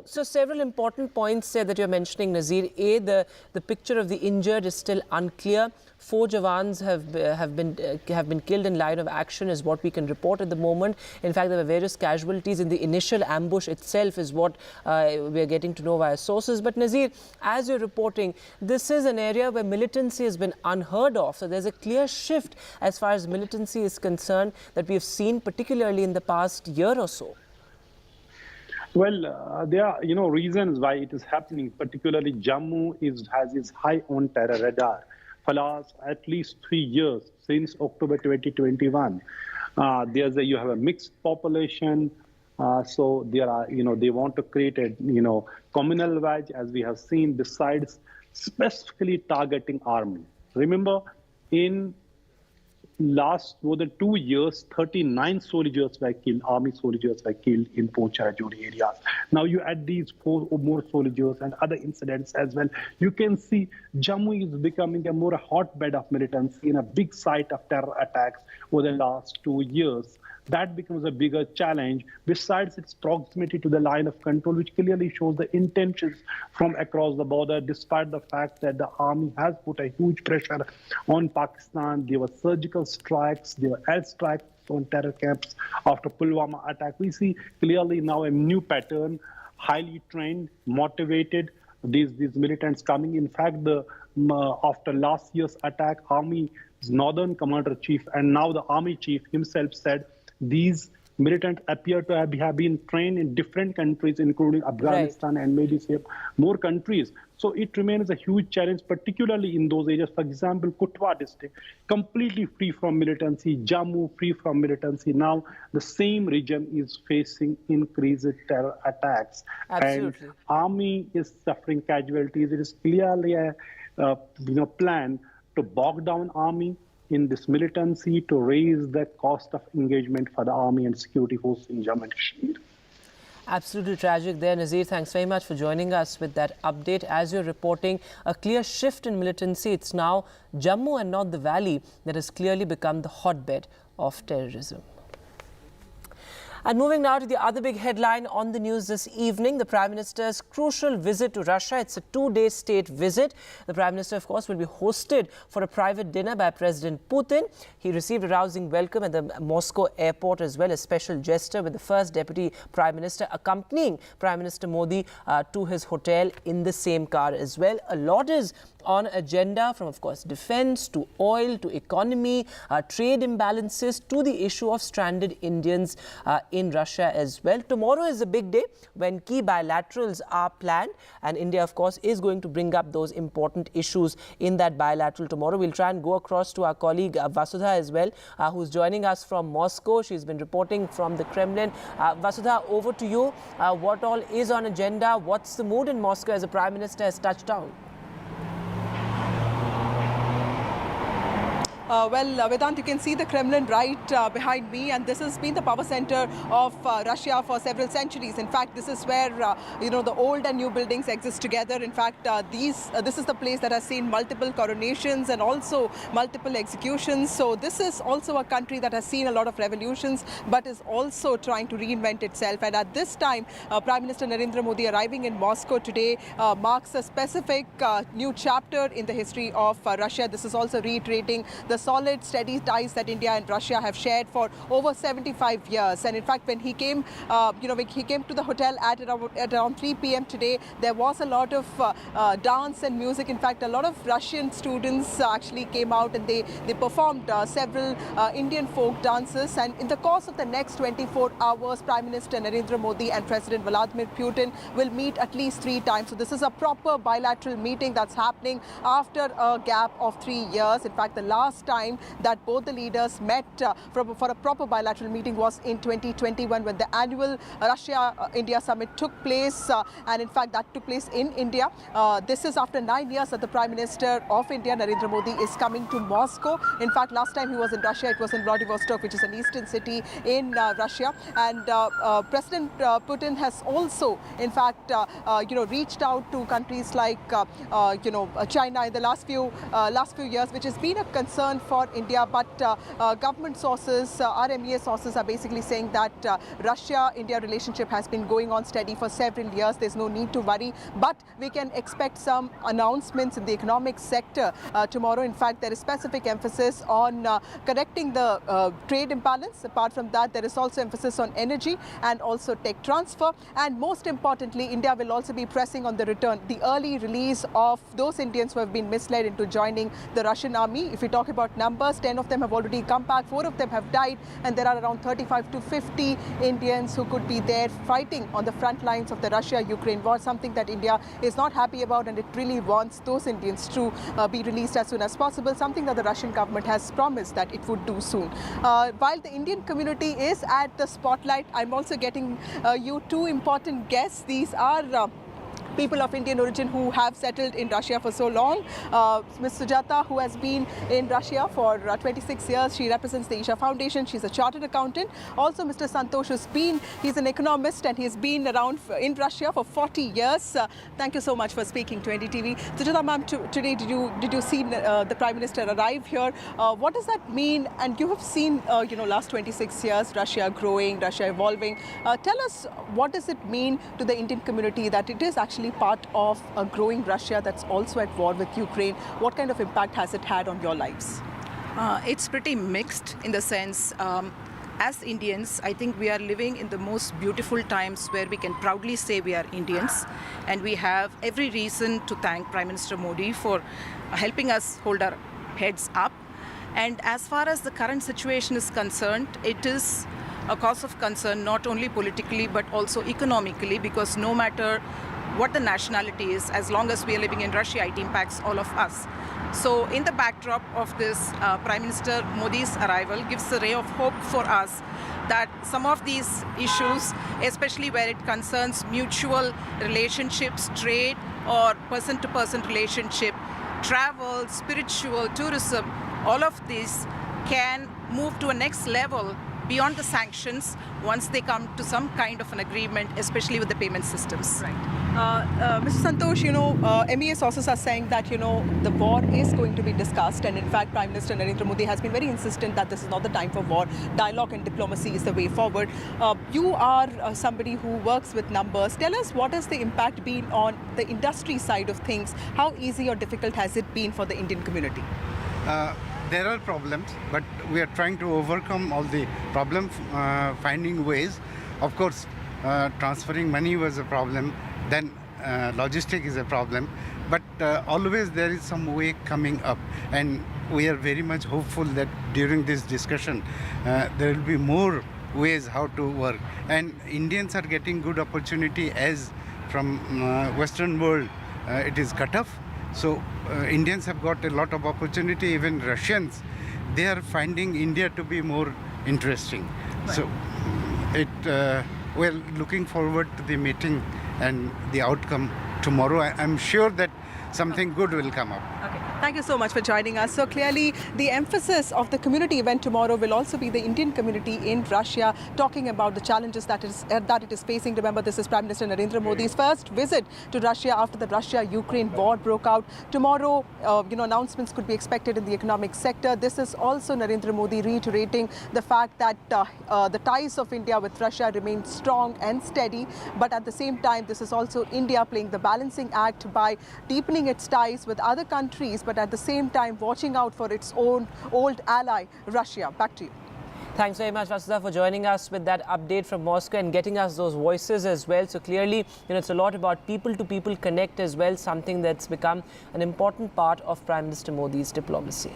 So several important points there that you're mentioning, Nazir. A, the picture of the injured is still unclear. 4 Jawans have been killed in line of action is what we can report at the moment. In fact, there were various casualties in the initial ambush itself is what we're getting to know via sources. But Nazir, as you're reporting, this is an area where militancy has been unheard of. So there's a clear shift as far as militancy is concerned that we have seen, particularly in the past year or so. Well, there are reasons why it is happening. Particularly, Jammu has its high on terror radar for last at least 3 years since October 2021. You have a mixed population, so there are they want to create a communal wedge, as we have seen. Besides specifically targeting army, remember in last more than 2 years, 39 soldiers were killed, army soldiers were killed in Pocha-Rajouri areas. Now you add these 4 or more soldiers and other incidents as well. You can see Jammu is becoming a more hotbed of militancy and a big site of terror attacks over the last 2 years. That becomes a bigger challenge, besides its proximity to the line of control, which clearly shows the intentions from across the border, despite the fact that the army has put a huge pressure on Pakistan. There were surgical strikes, there were air strikes on terror camps after Pulwama attack. We see clearly now a new pattern, highly trained, motivated, these militants coming. In fact, after last year's attack, Army's Northern Commander-Chief and now the Army Chief himself said these militants appear to have been trained in different countries, including Afghanistan and maybe more countries. So it remains a huge challenge, particularly in those areas. For example, Kathua district, completely free from militancy. Jammu, free from militancy. Now the same region is facing increased terror attacks. Absolutely. And army is suffering casualties. It is clearly a plan to bog down army in this militancy, to raise the cost of engagement for the army and security forces in Jammu and Kashmir. Absolutely tragic there, Nazir. Thanks very much for joining us with that update. As you're reporting, a clear shift in militancy. It's now Jammu and not the valley that has clearly become the hotbed of terrorism. And moving now to the other big headline on the news this evening, the Prime Minister's crucial visit to Russia. It's a 2-day state visit. The Prime Minister, of course, will be hosted for a private dinner by President Putin. He received a rousing welcome at the Moscow airport as well, a special gesture with the first Deputy Prime Minister accompanying Prime Minister Modi to his hotel in the same car as well. A lot is on agenda, from, of course, defense to oil to economy, trade imbalances to the issue of stranded Indians in Russia as well. Tomorrow is a big day when key bilaterals are planned, and India, of course, is going to bring up those important issues in that bilateral tomorrow. We'll try and go across to our colleague Vasudha as well, who's joining us from Moscow. She's been reporting from the Kremlin. Vasudha, over to you. What all is on agenda? What's the mood in Moscow as the Prime Minister has touched down? Vedant, you can see the Kremlin right behind me, and this has been the power center of Russia for several centuries. In fact, this is where the old and new buildings exist together. In fact, this is the place that has seen multiple coronations and also multiple executions. So this is also a country that has seen a lot of revolutions, but is also trying to reinvent itself. And at this time, Prime Minister Narendra Modi arriving in Moscow today marks a specific new chapter in the history of Russia. This is also reiterating the solid, steady ties that India and Russia have shared for over 75 years. And in fact, when he came, when he came to the hotel at around 3 p.m. today, there was a lot of dance and music. In fact, a lot of Russian students actually came out and they performed several Indian folk dances. And in the course of the next 24 hours, Prime Minister Narendra Modi and President Vladimir Putin will meet at least 3 times. So this is a proper bilateral meeting that's happening after a gap of 3 years. In fact, the last time that both the leaders met for a proper bilateral meeting was in 2021 when the annual Russia-India summit took place, and in fact that took place in India. This is after 9 years that the Prime Minister of India, Narendra Modi, is coming to Moscow. In fact, last time he was in Russia, it was in Vladivostok, which is an eastern city in Russia. And President Putin has also, in fact, reached out to countries like, China in the last few years, which has been a concern for India, but government sources, RMEA sources are basically saying that Russia-India relationship has been going on steady for several years. There's no need to worry, but we can expect some announcements in the economic sector tomorrow. In fact, there is specific emphasis on correcting the trade imbalance. Apart from that, there is also emphasis on energy and also tech transfer. And most importantly, India will also be pressing on the early release of those Indians who have been misled into joining the Russian army. If we talk about numbers, 10 of them have already come back, 4 of them have died, and there are around 35 to 50 Indians who could be there fighting on the front lines of the Russia-Ukraine war, something that India is not happy about, and it really wants those Indians to be released as soon as possible, something that the Russian government has promised that it would do soon. While the Indian community is at the spotlight, I'm also getting you 2 important guests. These are people of Indian origin who have settled in Russia for so long. Ms. Sujata, who has been in Russia for 26 years, she represents the Isha Foundation. She's a chartered accountant. Also, Mr. Santosh, he's an economist and he's been around in Russia for 40 years. Thank you so much for speaking to NDTV. Sujata ma'am, today did you see the Prime Minister arrive here? What does that mean? And you have seen, last 26 years, Russia growing, Russia evolving. Tell us, what does it mean to the Indian community that it is actually part of a growing Russia that's also at war with Ukraine? What kind of impact has it had on your lives? It's pretty mixed in the sense, as Indians, I think we are living in the most beautiful times where we can proudly say we are Indians, and we have every reason to thank Prime Minister Modi for helping us hold our heads up. And as far as the current situation is concerned, it is a cause of concern not only politically but also economically, because no matter what the nationality is, as long as we are living in Russia, it impacts all of us. So in the backdrop of this, Prime Minister Modi's arrival gives a ray of hope for us that some of these issues, especially where it concerns mutual relationships, trade or person-to-person relationship, travel, spiritual, tourism, all of these can move to a next level beyond the sanctions once they come to some kind of an agreement, especially with the payment systems. Right. Mr. Santosh, MEA sources are saying that, the war is going to be discussed. And in fact, Prime Minister Narendra Modi has been very insistent that this is not the time for war. Dialogue and diplomacy is the way forward. You are somebody who works with numbers. Tell us, what has the impact been on the industry side of things? How easy or difficult has it been for the Indian community? There are problems, but we are trying to overcome all the problems, finding ways. Of course, transferring money was a problem, then logistic is a problem, but always there is some way coming up, and we are very much hopeful that during this discussion there will be more ways how to work, and Indians are getting good opportunity as from Western world it is cut off. So Indians have got a lot of opportunity. Even Russians, they are finding India to be more interesting. Right. So we're looking forward to the meeting and the outcome tomorrow. I'm sure that something good will come up. Okay. Thank you so much for joining us. So clearly, the emphasis of the community event tomorrow will also be the Indian community in Russia, talking about the challenges that it is facing. Remember, this is Prime Minister Narendra Modi's first visit to Russia after the Russia-Ukraine war broke out. Tomorrow, announcements could be expected in the economic sector. This is also Narendra Modi reiterating the fact that the ties of India with Russia remain strong and steady. But at the same time, this is also India playing the balancing act by deepening its ties with other countries, but at the same time watching out for its own old ally, Russia. Back to you. Thanks very much, Vasudha, for joining us with that update from Moscow and getting us those voices as well. So clearly, it's a lot about people-to-people connect as well, something that's become an important part of Prime Minister Modi's diplomacy.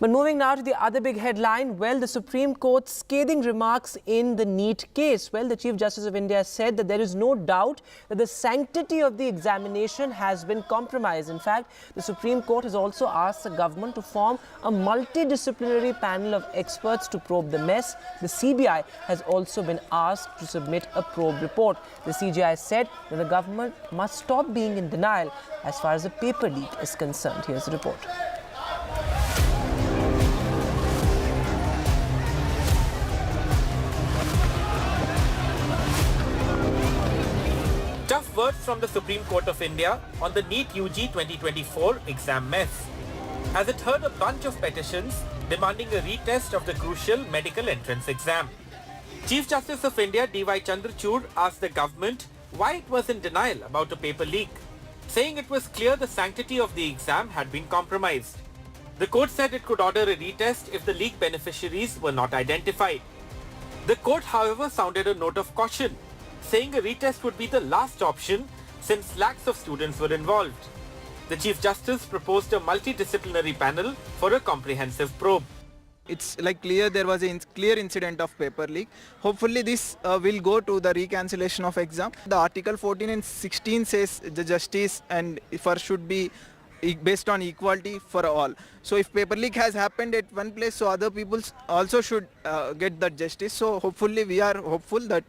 But moving now to the other big headline, well, the Supreme Court's scathing remarks in the NEET case. Well, the Chief Justice of India said that there is no doubt that the sanctity of the examination has been compromised. In fact, the Supreme Court has also asked the government to form a multidisciplinary panel of experts to probe the mess. The CBI has also been asked to submit a probe report. The CJI said that the government must stop being in denial as far as the paper leak is concerned. Here's the report. Tough words from the Supreme Court of India on the NEET UG 2024 exam mess, as it heard a bunch of petitions demanding a retest of the crucial medical entrance exam. Chief Justice of India D.Y. Chandrachud asked the government why it was in denial about a paper leak, saying it was clear the sanctity of the exam had been compromised. The court said it could order a retest if the leak beneficiaries were not identified. The court, however, sounded a note of caution, saying a retest would be the last option since lakhs of students were involved. The Chief Justice proposed a multidisciplinary panel for a comprehensive probe. It's like clear there was a clear incident of paper leak. Hopefully this will go to the recancellation of exam. The Article 14 and 16 says the justice and should be based on equality for all. So if paper leak has happened at one place, so other people also should get that justice. So hopefully we are hopeful that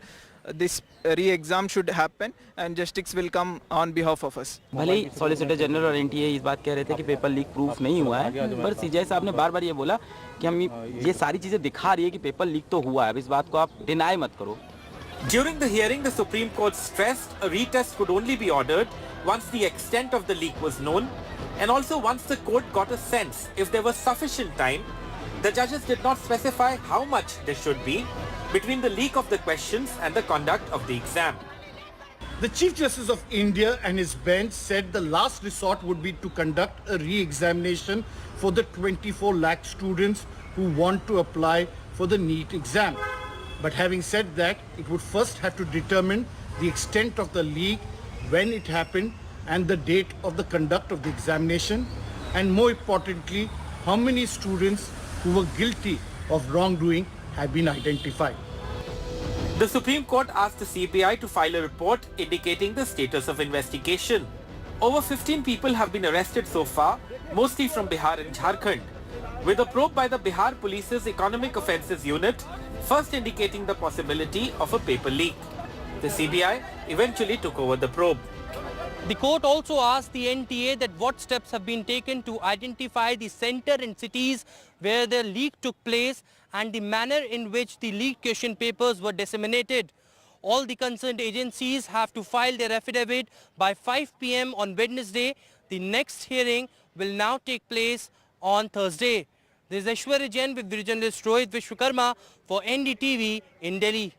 this re-exam should happen and justice will come on behalf of us. भले ही solicitor general और NTA इस बात कह रहे थे कि paper leak proof नहीं हुआ है, पर सीजीआई साहब ने बार-बार ये बोला कि हम ये सारी चीजें दिखा रही है कि पेपर लीक तो हुआ है, अब इस बात को आप डिनाई मत करो. During the hearing, the Supreme Court stressed a retest could only be ordered once the extent of the leak was known, and also once the court got a sense if there was sufficient time. The judges did not specify how much there should be between the leak of the questions and the conduct of the exam. The Chief Justice of India and his bench said the last resort would be to conduct a re-examination for the 24 lakh students who want to apply for the NEET exam. But having said that, it would first have to determine the extent of the leak, when it happened, and the date of the conduct of the examination, and more importantly, how many students who were guilty of wrongdoing have been identified. The Supreme Court asked the CBI to file a report indicating the status of investigation. Over 15 people have been arrested so far, mostly from Bihar and Jharkhand, with a probe by the Bihar Police's Economic Offences Unit first indicating the possibility of a paper leak. The CBI eventually took over the probe. The court also asked the NTA that what steps have been taken to identify the center and cities where the leak took place and the manner in which the leaked question papers were disseminated. All the concerned agencies have to file their affidavit by 5 p.m. on Wednesday. The next hearing will now take place on Thursday. This is Aishwarya Jain with video journalist Rohit Vishwakarma for NDTV in Delhi.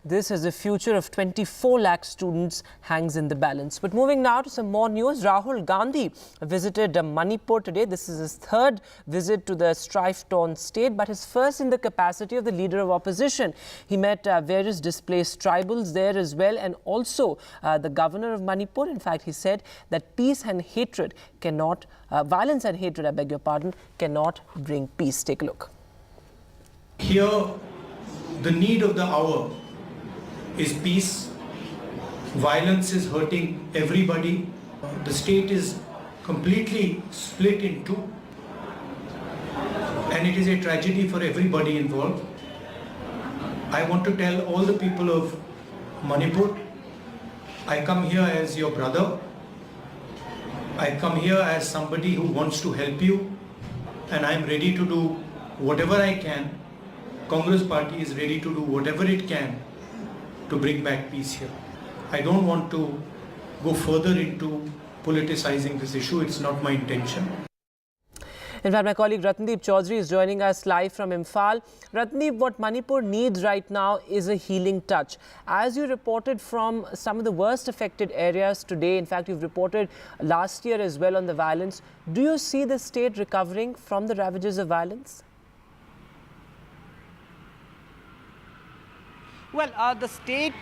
This as the future of 24 lakh students hangs in the balance. But moving now to some more news, Rahul Gandhi visited Manipur today. This is his third visit to the strife-torn state, but his first in the capacity of the leader of opposition. He met various displaced tribals there as well, and also the governor of Manipur. In fact, he said that peace and hatred cannot, violence and hatred, I beg your pardon, cannot bring peace. Take a look. Here, the need of the hour is peace. Violence is hurting everybody. The state is completely split in two, and it is a tragedy for everybody involved. I want to tell all the people of Manipur, I come here as your brother. I come here as somebody who wants to help you, and I am ready to do whatever I can. Congress party is ready to do whatever it can to bring back peace here. I don't want to go further into politicizing this issue. It's not my intention. In fact, my colleague Ratndeep Chaudhary is joining us live from Imphal. Ratndeep, what Manipur needs right now is a healing touch. As you reported from some of the worst affected areas today, in fact, you've reported last year as well on the violence. Do you see the state recovering from the ravages of violence? Well, the state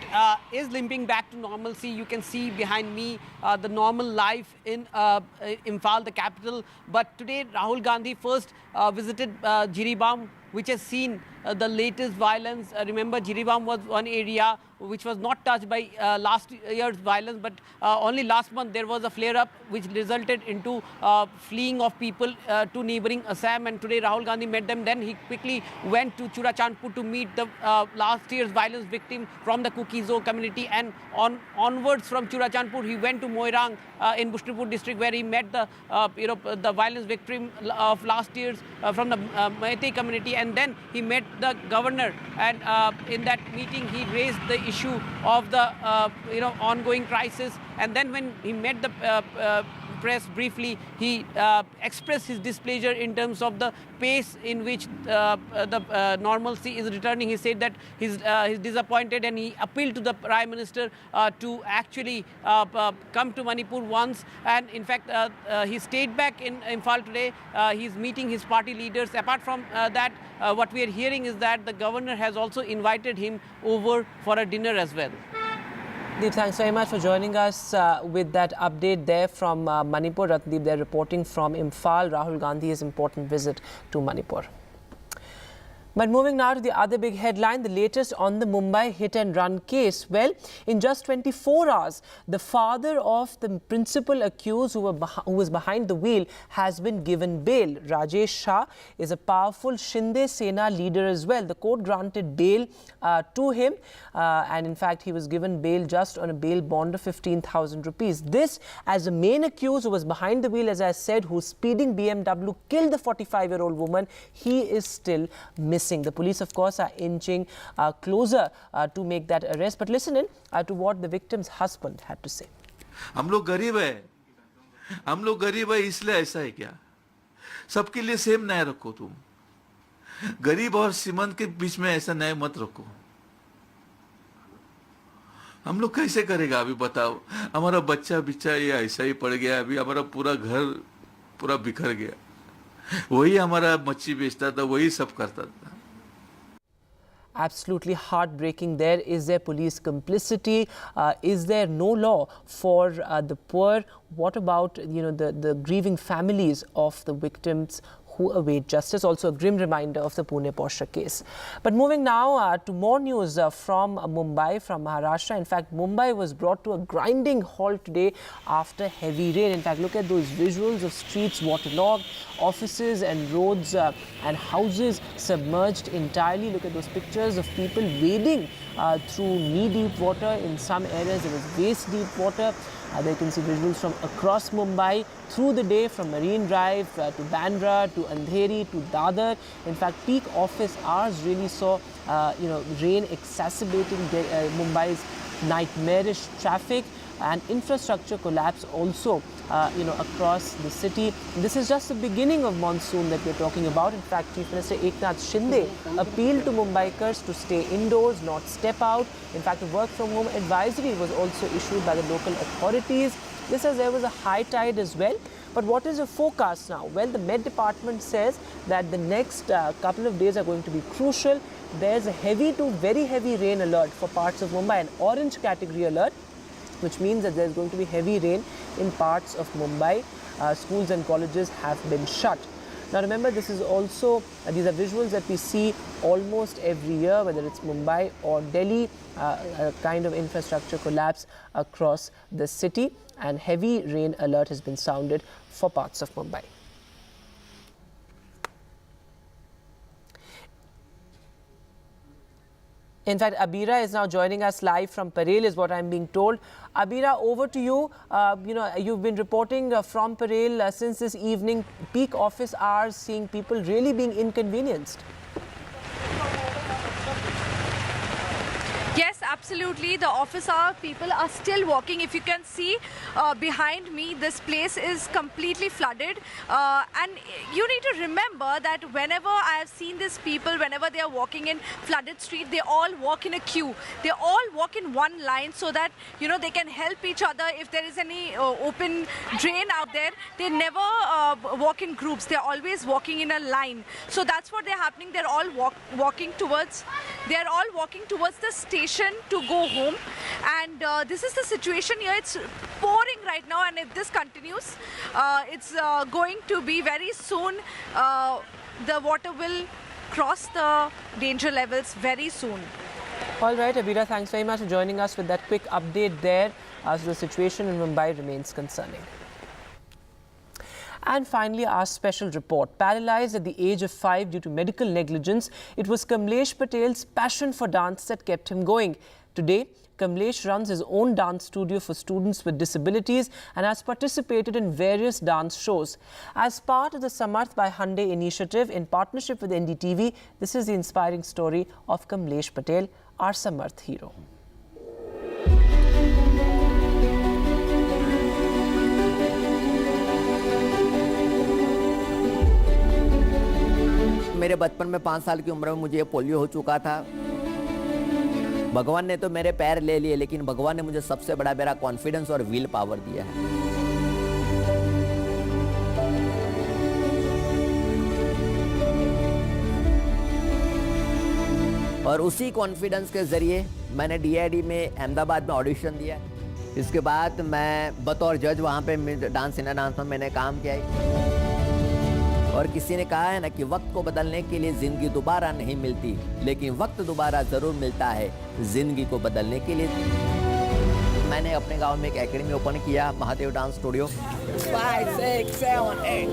is limping back to normalcy. You can see behind me the normal life in Imphal, the capital. But today, Rahul Gandhi first visited Jiribam, which has seen the latest violence. Remember, Jiribam was one area which was not touched by last year's violence, but only last month there was a flare-up which resulted into fleeing of people to neighboring Assam, and today Rahul Gandhi met them. Then he quickly went to Churachandpur to meet the last year's violence victim from the Kukizo community, and onwards from Churachandpur he went to Moirang in Bushnipur district, where he met the the violence victim of last year's from the Meitei community, and then he met the governor, and in that meeting he raised the issue of the ongoing crisis. And then when he met the press briefly, he expressed his displeasure in terms of the pace in which the normalcy is returning. He said that he's disappointed, and he appealed to the Prime Minister to actually come to Manipur once. And in fact, he stayed back in Imphal today. He's meeting his party leaders. Apart from that, what we are hearing is that the governor has also invited him over for a dinner as well. Deep, thanks very much for joining us with that update there from Manipur. Ratndeep there reporting from Imphal. Rahul Gandhi's important visit to Manipur. But moving now to the other big headline, the latest on the Mumbai hit-and-run case. Well, in just 24 hours, the father of the principal accused who was behind the wheel has been given bail. Rajesh Shah is a powerful Shinde Sena leader as well. The court granted bail to him, and in fact, he was given bail just on a bail bond of 15,000 rupees. This as the main accused who was behind the wheel, as I said, whose speeding BMW killed the 45-year-old woman, he is still missing. The police, of course, are inching closer to make that arrest. But listen in to what the victim's husband had to say. हम लोग गरीब है इसलिए ऐसा है क्या? सबके लिए सेम न्याय रखो तुम. गरीब और श्रीमंत के बीच में ऐसा न्याय मत रखो. हम लोग कैसे करेगा अभी बताओ? हमारा बच्चा ये ऐसा ही पड़ गया, अभी हमारा पूरा घर पूरा बिखर गया. वही हमारा मच्छी बेचता था, वही सब करता था. Absolutely heartbreaking there. Is there police complicity? Is there no law for the poor? What about the grieving families of the victims who await justice? Also a grim reminder of the Pune Porsche case. But moving now to more news from Mumbai, from Maharashtra. In fact, Mumbai was brought to a grinding halt today after heavy rain. In fact, look at those visuals of streets waterlogged, offices and roads and houses submerged entirely. Look at those pictures of people wading through knee-deep water. In some areas there was waist-deep water. There you can see visuals from across Mumbai through the day, from Marine Drive to Bandra to Andheri to Dadar. In fact, peak office hours really saw rain exacerbating Mumbai's nightmarish traffic, and infrastructure collapse also across the city. This is just the beginning of monsoon that we're talking about. In fact, Chief Minister Eknath Shinde appealed to Mumbaikars to stay indoors, not step out. In fact, a work from home advisory was also issued by the local authorities. This as there was a high tide as well. But what is the forecast now? Well, the Met Department says that the next couple of days are going to be crucial. There's a heavy to very heavy rain alert for parts of Mumbai, an orange category alert, which means that there's going to be heavy rain in parts of Mumbai. Schools and colleges have been shut. Now remember, this is also, these are visuals that we see almost every year, whether it's Mumbai or Delhi, a kind of infrastructure collapse across the city, and heavy rain alert has been sounded for parts of Mumbai. In fact, Abira is now joining us live from Parel, is what I'm being told. Abira, over to you. You've been reporting from Parel since this evening, peak office hours, seeing people really being inconvenienced. Yes, absolutely. The office hour people are still walking. If you can see behind me, this place is completely flooded. And you need to remember that whenever I have seen these people, whenever they are walking in flooded street, they all walk in a queue. They all walk in one line so that, they can help each other. If there is any open drain out there, they never walk in groups. They're always walking in a line. So that's what they're happening. They're all walking towards the station to go home, and this is the situation here. It's pouring right now, and if this continues, it's going to be very soon, the water will cross the danger levels very soon. All right, Abira, thanks very much for joining us with that quick update there. So the situation in Mumbai remains concerning. And finally, our special report. Paralyzed at the age of 5 due to medical negligence, it was Kamlesh Patel's passion for dance that kept him going. Today, Kamlesh runs his own dance studio for students with disabilities and has participated in various dance shows. As part of the Samarth by Hyundai initiative in partnership with NDTV, this is the inspiring story of Kamlesh Patel, our Samarth hero. मेरे बचपन में 5 साल की उम्र में मुझे polio हो चुका था। भगवान ने तो मेरे पैर ले लिए, लेकिन भगवान ने मुझे सबसे बड़ा मेरा कॉन्फिडेंस और विल पावर दिया है। और उसी कॉन्फिडेंस के जरिए मैंने DID में अहमदाबाद में ऑडिशन दिया। इसके बाद मैं बतौर जज वहाँ पे डांस इंडिया डांस में मैंने काम किया। और किसी ने कहा है ना कि वक्त को बदलने के लिए जिंदगी दोबारा नहीं मिलती, लेकिन वक्त दोबारा जरूर मिलता है जिंदगी को बदलने के लिए। मैंने अपने गांव में एक एकेडमी ओपन किया, महादेव डांस स्टूडियो। 5, 6, 7, 8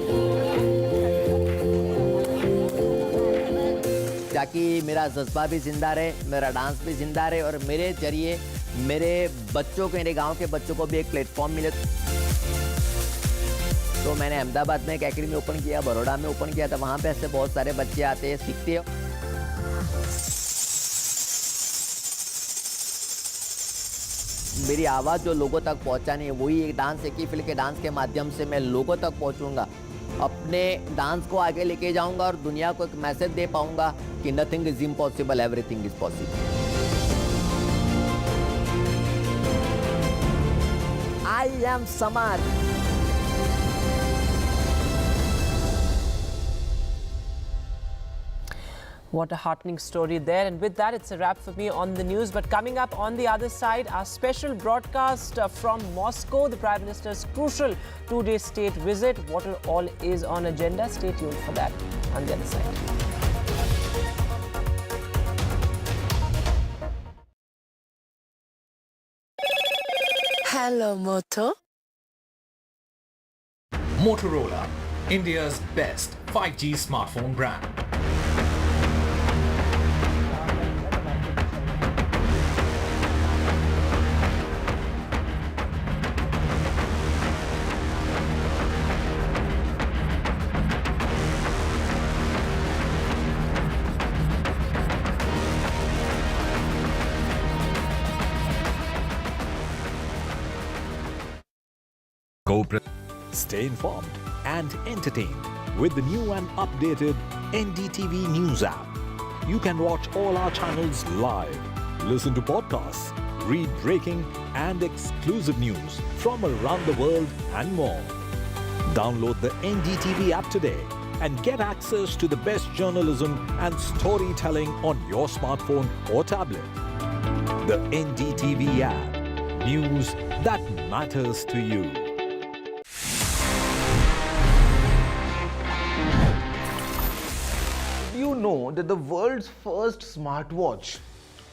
ताकि मेरा जज्बा भी जिंदा रहे, मेरा डांस भी जिंदा रहे और मेरे जरिए मेरे बच्चों को, मेरे गाँव के बच्चों को भी एक प्लेटफॉर्म मिले। तो मैंने अहमदाबाद में एक एकेडमी ओपन किया, बड़ौदा में ओपन किया था। वहाँ पे ऐसे बहुत सारे बच्चे आते हैं, सीखते हैं। मेरी आवाज़ जो लोगों तक पहुँचानी है, वही एक डांस, एक ही फील्ड के डांस के माध्यम से मैं लोगों तक पहुँचूंगा। अपने डांस को आगे लेके जाऊंगा और दुनिया को एक मैसेज दे पाऊंगा कि nothing is impossible, everything is possible. I am समाज। What a heartening story there. And with that, it's a wrap for me on the news. But coming up on the other side, our special broadcast from Moscow, the Prime Minister's crucial 2-day state visit. What all is on agenda? Stay tuned for that on the other side. Hello, Moto. Motorola, India's best 5G smartphone brand. Stay informed and entertained with the new and updated NDTV News app. You can watch all our channels live, listen to podcasts, read breaking and exclusive news from around the world and more. Download the NDTV app today and get access to the best journalism and storytelling on your smartphone or tablet. The NDTV app. News that matters to you. Do you know that the world's first smartwatch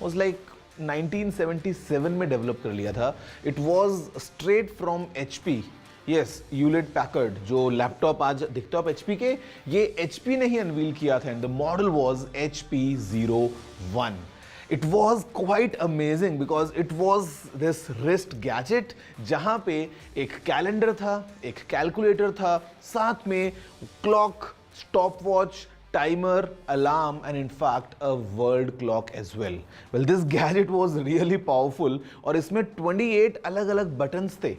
was like 1977 में develop कर लिया था? It was straight from HP. Yes, Hewlett Packard, जो laptop आज दिखता है HP के, ये HP ने ही अनवील किया था, and the model was HP01. It was quite amazing because it was this wrist gadget जहाँ पे एक कैलेंडर था, एक कैलकुलेटर था, साथ में clock, stopwatch, timer, alarm, and in fact a world clock as well. Well, this gadget was really powerful और इसमें 28 अलग-अलग buttons थे.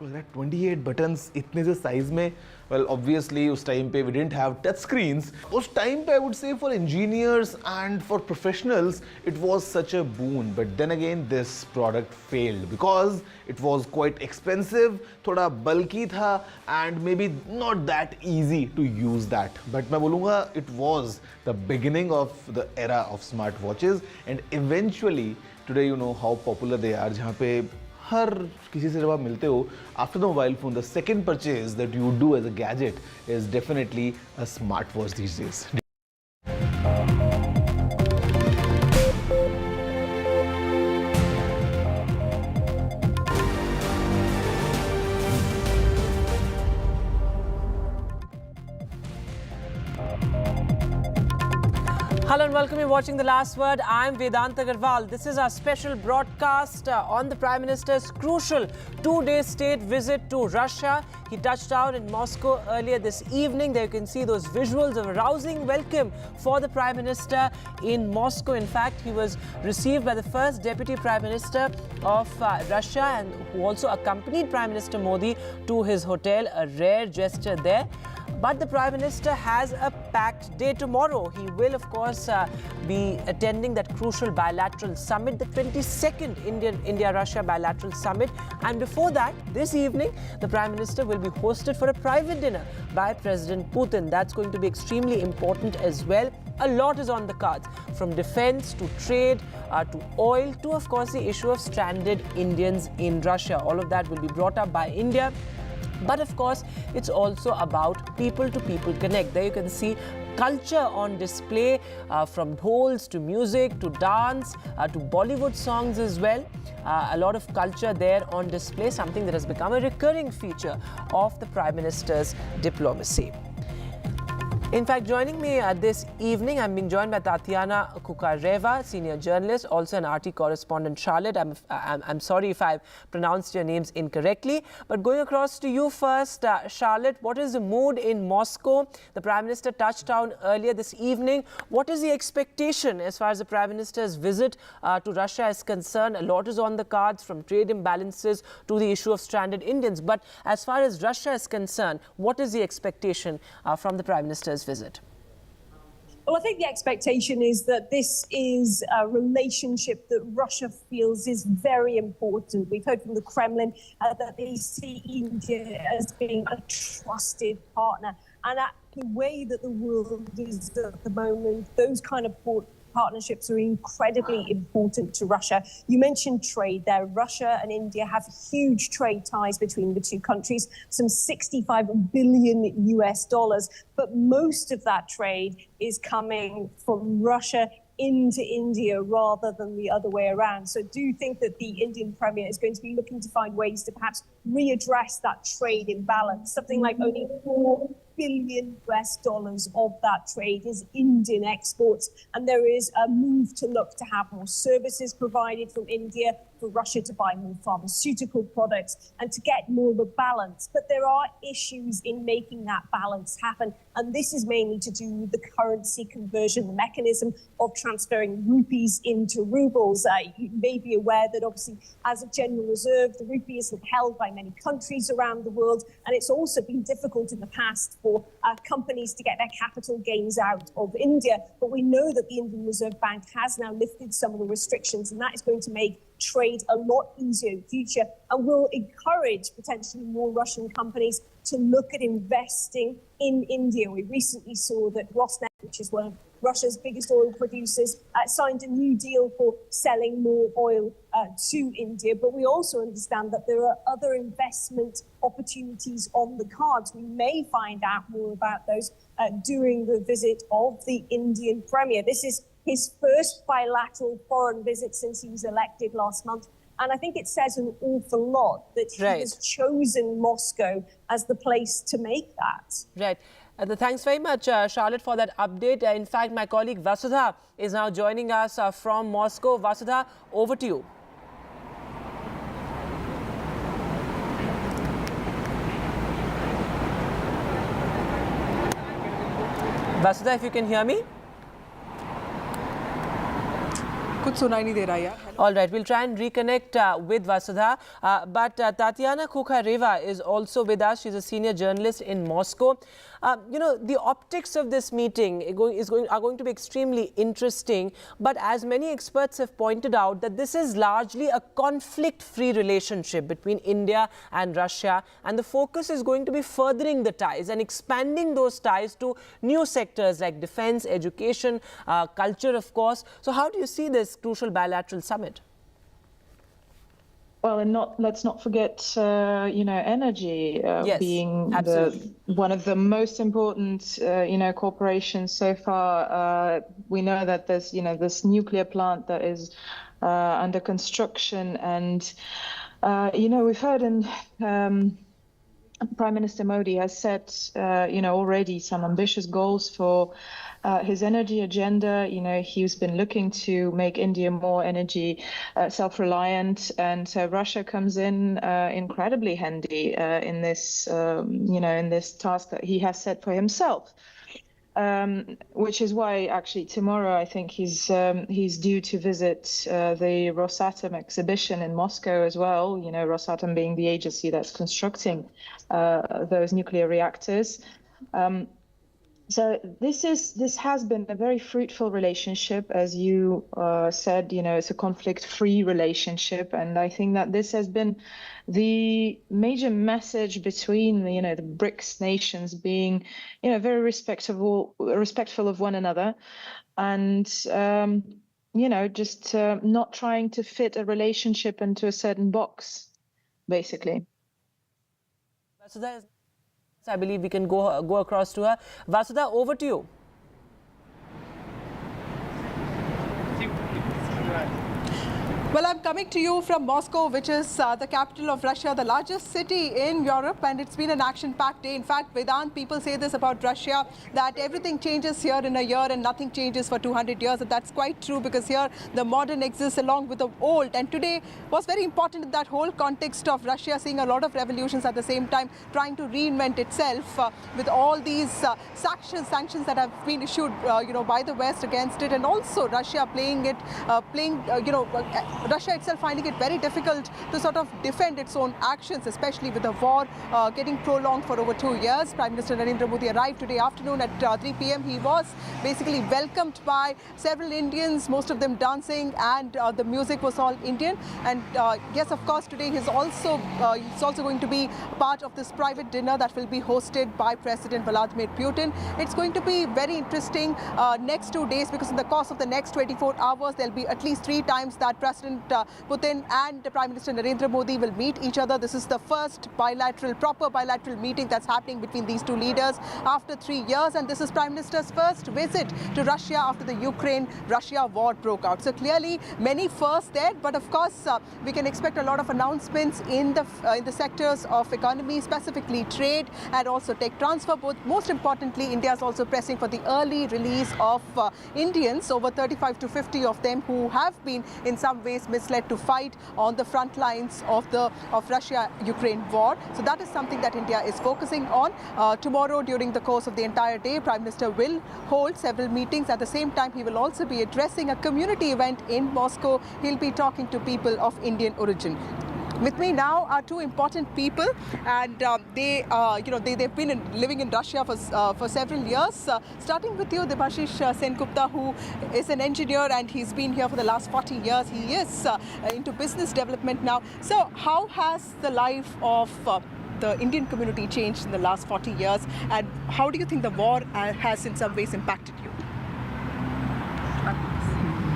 28 buttons इतने से size में, well obviously उस time पे we didn't have touch screens. उस time पे I would say for engineers and for professionals it was such a boon, but then again this product failed because it was quite expensive, थोड़ा bulky था and maybe not that easy to use that. But मैं बोलूँगा it was the beginning of the era of smartwatches and eventually today you know how popular they are, जहाँ पे हर किसी से जब आप मिलते हो after the mobile phone, the second purchase that you do as a gadget is definitely a smartwatch these days. Hello and welcome. You're watching The Last Word. I'm Vedant Agarwal. This is our special broadcast on the Prime Minister's crucial two-day state visit to Russia. He touched down in Moscow earlier this evening. There you can see those visuals of a rousing welcome for the Prime Minister in Moscow. In fact, he was received by the first Deputy Prime Minister of Russia and who also accompanied Prime Minister Modi to his hotel, a rare gesture there. But the Prime Minister has a packed day tomorrow. He will, of course, be attending that crucial bilateral summit, the 22nd India-Russia bilateral summit. And before that, this evening, the Prime Minister will be hosted for a private dinner by President Putin. That's going to be extremely important as well. A lot is on the cards, from defense to trade to oil to, of course, the issue of stranded Indians in Russia. All of that will be brought up by India. But of course, it's also about people-to-people connect. There you can see culture on display, from dhols to music to dance to Bollywood songs as well. A lot of culture there on display, something that has become a recurring feature of the Prime Minister's diplomacy. In fact, joining me this evening, I'm being joined by Tatiana Kukareva, senior journalist, also an RT correspondent. Charlotte, I'm sorry if I've pronounced your names incorrectly, but going across to you first, Charlotte, what is the mood in Moscow? The Prime Minister touched down earlier this evening. What is the expectation as far as the Prime Minister's visit to Russia is concerned? A lot is on the cards, from trade imbalances to the issue of stranded Indians. But as far as Russia is concerned, what is the expectation from the Prime Minister's visit? Well, I think the expectation is that this is a relationship that Russia feels is very important. We've heard from the Kremlin that they see India as being a trusted partner. And the way that the world is at the moment, those kind of partnerships are incredibly important to Russia. You mentioned trade there. Russia and India have huge trade ties between the two countries, some $65 billion US, but most of that trade is coming from Russia into India rather than the other way around. So do you think that the Indian Premier is going to be looking to find ways to perhaps readdress that trade imbalance? Something like only $4 billion US of that trade is Indian exports. And there is a move to look to have more services provided from India, for Russia to buy more pharmaceutical products and to get more of a balance. But there are issues in making that balance happen. And this is mainly to do with the currency conversion, the mechanism of transferring rupees into rubles. You may be aware that obviously as a general reserve, the rupee isn't held by many countries around the world. And it's also been difficult in the past for companies to get their capital gains out of India. But we know that the Indian Reserve Bank has now lifted some of the restrictions, and that is going to make trade a lot easier in the future and will encourage potentially more Russian companies to look at investing in India. We recently saw that Rosneft, which is one of Russia's biggest oil producers, signed a new deal for selling more oil to India. But we also understand that there are other investment opportunities on the cards. We may find out more about those during the visit of the Indian Premier. This is his first bilateral foreign visit since he was elected last month. And I think it says an awful lot that he has chosen Moscow as the place to make that. Right. Thanks very much, Charlotte, for that update. In fact, my colleague Vasudha is now joining us from Moscow. Vasudha, over to you. Vasudha, if you can hear me? कुछ सुनाई नहीं दे रहा यार. All right, we'll try and reconnect with Vasudha. But Tatiana Kukhareva is also with us. She's a senior journalist in Moscow. You know, the optics of this meeting are going to be extremely interesting. But as many experts have pointed out, that this is largely a conflict-free relationship between India and Russia. And the focus is going to be furthering the ties and expanding those ties to new sectors like defense, education, culture, of course. So how do you see this crucial bilateral summit? Well, and let's not forget, you know, energy being one of the most important, you know, corporations so far. We know that there's, you know, this nuclear plant that is under construction, and you know, we've heard in Prime Minister Modi has set, you know, already some ambitious goals for his energy agenda. You know, he's been looking to make India more energy self-reliant, and so Russia comes in incredibly handy in this, you know, in this task that he has set for himself. Which is why actually tomorrow I think he's due to visit the Rosatom exhibition in Moscow as well. You know, Rosatom being the agency that's constructing those nuclear reactors. So this has been a very fruitful relationship, as you said. You know, it's a conflict-free relationship, and I think that this has been the major message between, you know, the BRICS nations being, you know, very respectful of one another, and you know, just not trying to fit a relationship into a certain box, basically. So I believe we can go across to her. Vasudha, over to you. Well, I'm coming to you from Moscow, which is the capital of Russia, the largest city in Europe, and it's been an action-packed day. In fact, Vedant, people say this about Russia, that everything changes here in a year and nothing changes for 200 years. And that's quite true, because here the modern exists along with the old. And today was very important in that whole context of Russia seeing a lot of revolutions at the same time, trying to reinvent itself with all these sanctions that have been issued, you know, by the West against it, and also Russia playing it, you know, Russia itself finding it very difficult to sort of defend its own actions, especially with the war getting prolonged for over 2 years. Prime Minister Narendra Modi arrived today afternoon at 3 p.m. He was basically welcomed by several Indians, most of them dancing, and the music was all Indian. And yes, of course, today he's also going to be part of this private dinner that will be hosted by President Vladimir Putin. It's going to be very interesting next 2 days, because in the course of the next 24 hours, there'll be at least 3 times that President Putin and Prime Minister Narendra Modi will meet each other. This is the first proper bilateral meeting that's happening between these two leaders after 3 years. And this is Prime Minister's first visit to Russia after the Ukraine-Russia war broke out. So clearly many firsts there, but of course we can expect a lot of announcements in the sectors of economy, specifically trade and also tech transfer. Most importantly, India is also pressing for the early release of Indians, over 35 to 50 of them who have been in some ways is misled to fight on the front lines of Russia-Ukraine war. So that is something that India is focusing on. Tomorrow, during the course of the entire day, Prime Minister will hold several meetings. At the same time, he will also be addressing a community event in Moscow. He'll be talking to people of Indian origin. With me now are two important people, and they've been living in Russia for several years. Starting with you, Debashish Sengupta, who is an engineer and he's been here for the last 40 years. He is into business development now. So how has the life of the Indian community changed in the last 40 years, and how do you think the war has in some ways impacted you?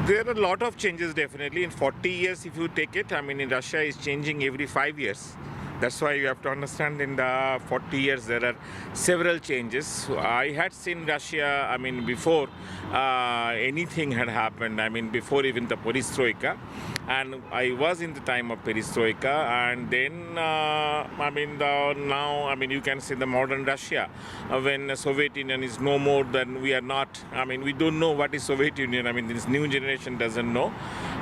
There are a lot of changes definitely. In 40 years, if you take it, I mean, in Russia is changing every 5 years. That's why you have to understand in the 40 years there are several changes. So I had seen Russia, I mean, before anything had happened, I mean, before even the perestroika. And I was in the time of perestroika, and then, now, I mean, you can see the modern Russia. When the Soviet Union is no more, then we are not, I mean, we don't know what is Soviet Union. I mean, this new generation doesn't know.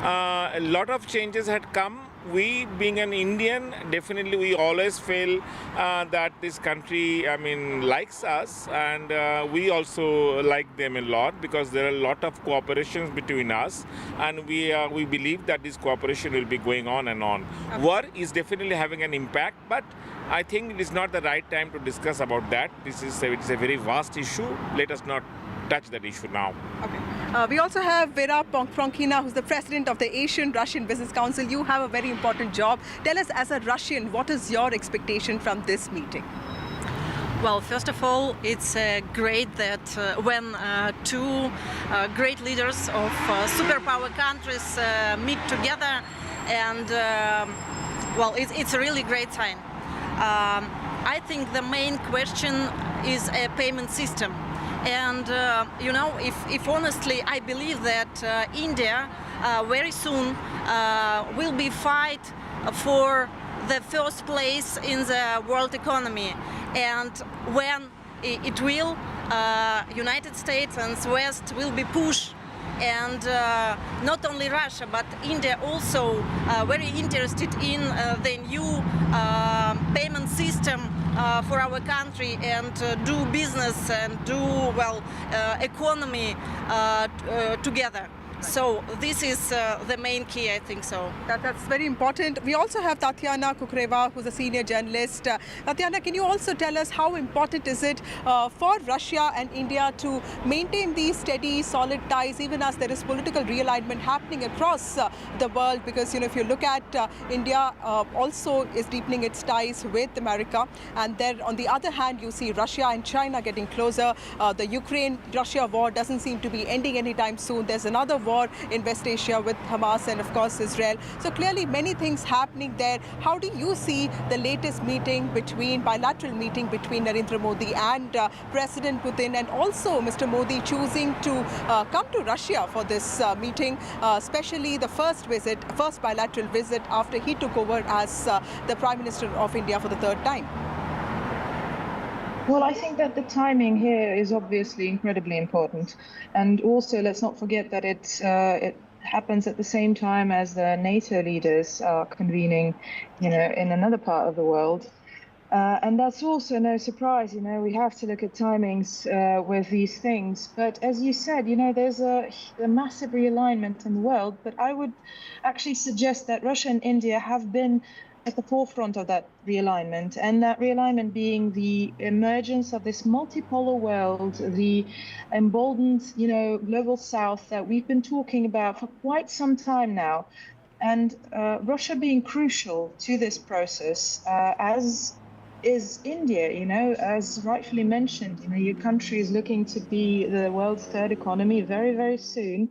A lot of changes had come. We, being an Indian, definitely we always feel that this country, I mean, likes us, and we also like them a lot, because there are a lot of cooperations between us, and we believe that this cooperation will be going on and on. Okay. War is definitely having an impact, but I think it is not the right time to discuss about that. It's a very vast issue. Let us not touch that issue now. Okay. We also have Vera Pronkina, who's the president of the Asian Russian Business Council. You have a very important job. Tell us, as a Russian, what is your expectation from this meeting? Well, first of all, it's great that when two great leaders of superpower countries meet together, and well, it's a really great sign. I think the main question is a payment system. And, you know, if honestly, I believe that India very soon will be fight for the first place in the world economy. And when it will, United States and West will be pushed. And not only Russia, but India also very interested in the new payment system for our country, and do business and do, well, economy together. So this is the main key, I think so. That's very important. We also have Tatiana Kukreva, who's a senior journalist. Tatiana, can you also tell us how important is it for Russia and India to maintain these steady, solid ties, even as there is political realignment happening across the world? Because, you know, if you look at India also is deepening its ties with America. And then on the other hand, you see Russia and China getting closer. The Ukraine-Russia war doesn't seem to be ending anytime soon. There's another war in West Asia with Hamas and, of course, Israel. So clearly many things happening there. How do you see the latest bilateral meeting between Narendra Modi and President Putin, and also Mr. Modi choosing to come to Russia for this meeting, especially the first bilateral visit after he took over as the Prime Minister of India for the third time? Well, I think that the timing here is obviously incredibly important. And also, let's not forget that it happens at the same time as the NATO leaders are convening, you know, in another part of the world. And that's also no surprise, you know, we have to look at timings with these things. But as you said, you know, there's a massive realignment in the world. But I would actually suggest that Russia and India have been at the forefront of that realignment, and that realignment being the emergence of this multipolar world, the emboldened, you know, global south that we've been talking about for quite some time now, and Russia being crucial to this process, as is India, you know, as rightfully mentioned, you know, your country is looking to be the world's third economy very, very soon.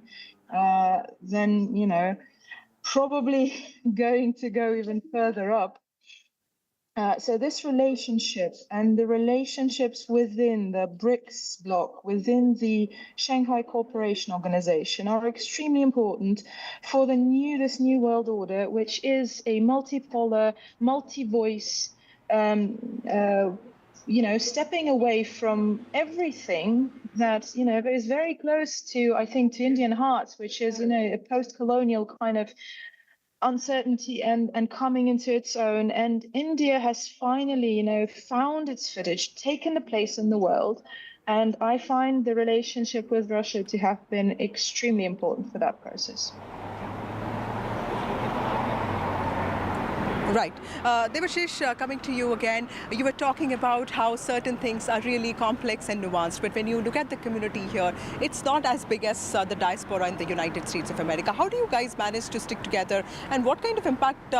Then, you know, probably going to go even further up. So this relationship and the relationships within the BRICS bloc, within the Shanghai Cooperation Organization, are extremely important for this new world order, which is a multipolar, multi-voice, you know, stepping away from everything that, you know, is very close to, I think, to Indian hearts, which is, you know, a post-colonial kind of uncertainty and coming into its own. And India has finally, found its footage, taken a place in the world. And I find the relationship with Russia to have been extremely important for that process. Right. Devashish, coming to you again, you were talking about how certain things are really complex and nuanced, but when you look at the community here, it's not as big as the diaspora in the United States of America. How do you guys manage to stick together, and what kind of impact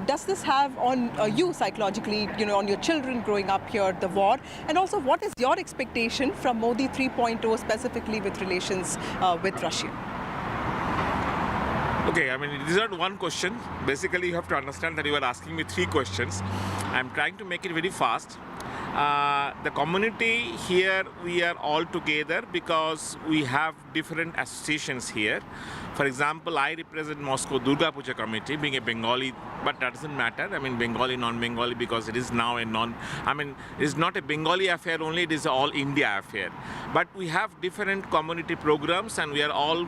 does this have on you psychologically, on your children growing up here, the war, and also what is your expectation from Modi 3.0 specifically with relations with Russia? Okay, I mean, it is not one question. Basically, you have to understand that you are asking me 3 questions. I'm trying to make it very fast. The community here, we are all together because we have different associations here. For example, I represent Moscow Durga Puja committee, being a Bengali, but that doesn't matter. I mean, Bengali, non-Bengali, because it is now it is not a Bengali affair only, it is all India affair. But we have different community programs, and we are all,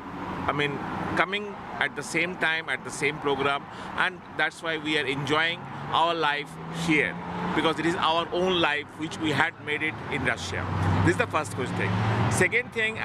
coming at the same time, at the same program, and that's why we are enjoying our life here, because it is our own life which we had made it in Russia. This is the first thing. Second thing,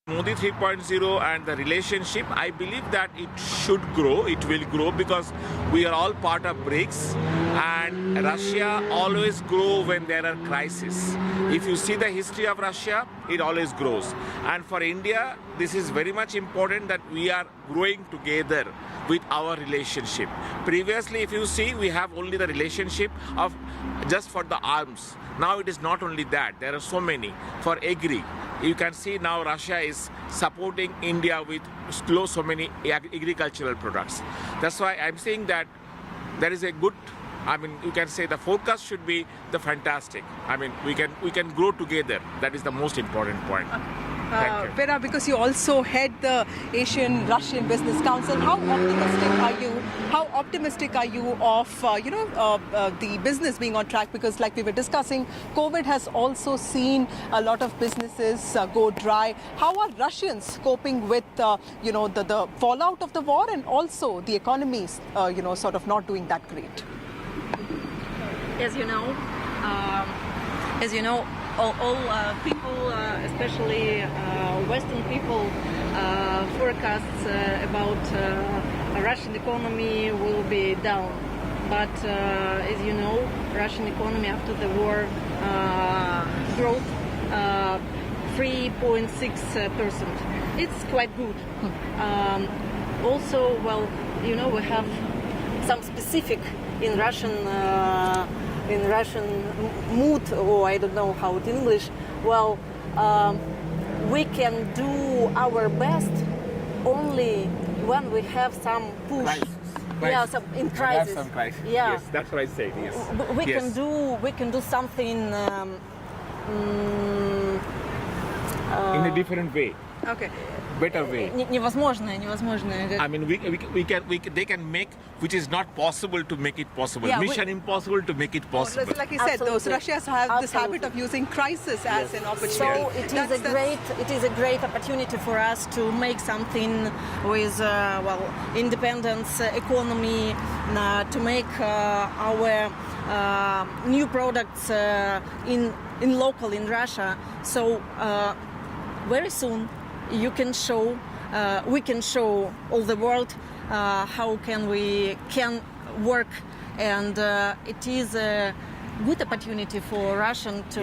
Modi 3.0 and the relationship, I believe that it should grow, it will grow, because we are all part of BRICS, and Russia always grows when there are crises. If you see the history of Russia, it always grows. And for India, this is very much important that we are growing together with our relationship. Previously, if you see, we have only the relationship of just for the arms. Now it is not only that, there are so many. For agri, you can see now Russia is supporting India with so many agricultural products. That's why I'm saying that there is a good, you can say the forecast should be the fantastic. We can grow together. That is the most important point. Vera, because you also head the Asian-Russian Business Council, how optimistic are you of the business being on track? Because like we were discussing, COVID has also seen a lot of businesses go dry. How are Russians coping with the fallout of the war, and also the economies sort of not doing that great? As you know, all people, especially Western people, forecasts about Russian economy will be down. But as you know, Russian economy after the war growth 3.6%. It's quite good. Also, we have some specific in Russian mood, or I don't know how it in English. We can do our best only when we have some push. Crisis. Yeah, in crisis. Some crisis. Yeah. Yes, that's what I said. Yes. We can do something in a different way. Okay. Better way. Невозможное. They can make, which is not possible to make it possible. Yeah, Mission impossible to make it possible. Like you said, Russia have this habit of using crisis as an opportunity. So it is a great opportunity for us to make something with independence economy, to make our new products in local in Russia. So very soon we can show all the world how we can work, and it is a good opportunity for Russian to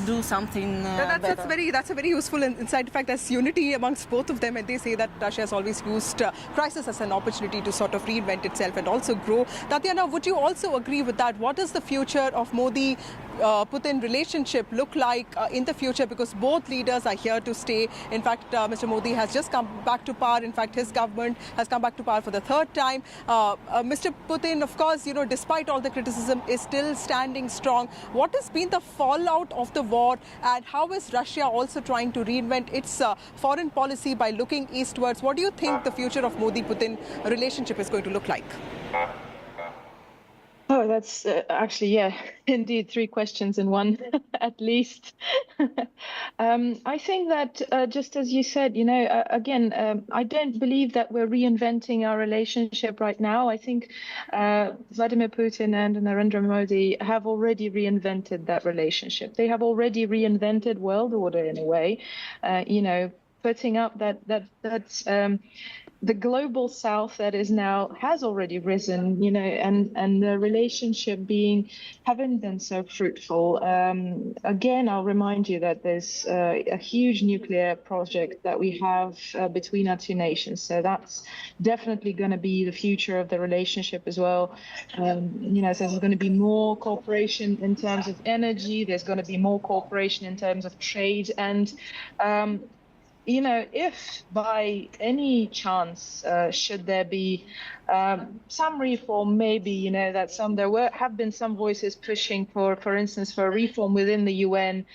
do something better. That's a very useful insight. In fact, there's unity amongst both of them, and they say that Russia has always used crisis as an opportunity to sort of reinvent itself and also grow. Tatiana, would you also agree with that? What does the future of Modi-Putin relationship look like in the future? Because both leaders are here to stay. In fact, Mr. Modi has just come back to power. In fact, his government has come back to power for the 3rd time. Mr. Putin, of course, despite all the criticism, is still standing strong. What has been the fallout of the war, and how is Russia also trying to reinvent its foreign policy by looking eastwards? What do you think the future of Modi-Putin relationship is going to look like? Oh, that's actually, yeah, indeed, 3 questions in one, at least. I think that just as you said, again, I don't believe that we're reinventing our relationship right now. I think Vladimir Putin and Narendra Modi have already reinvented that relationship. They have already reinvented world order in a way, putting up that's the global south that is now has already risen, and the relationship haven't been so fruitful. Again, I'll remind you that there's a huge nuclear project that we have between our 2 nations. So that's definitely going to be the future of the relationship as well. So there's going to be more cooperation in terms of energy. There's going to be more cooperation in terms of trade. And if by any chance should there be some reform, maybe that have been some voices pushing for instance, for reform within the UN,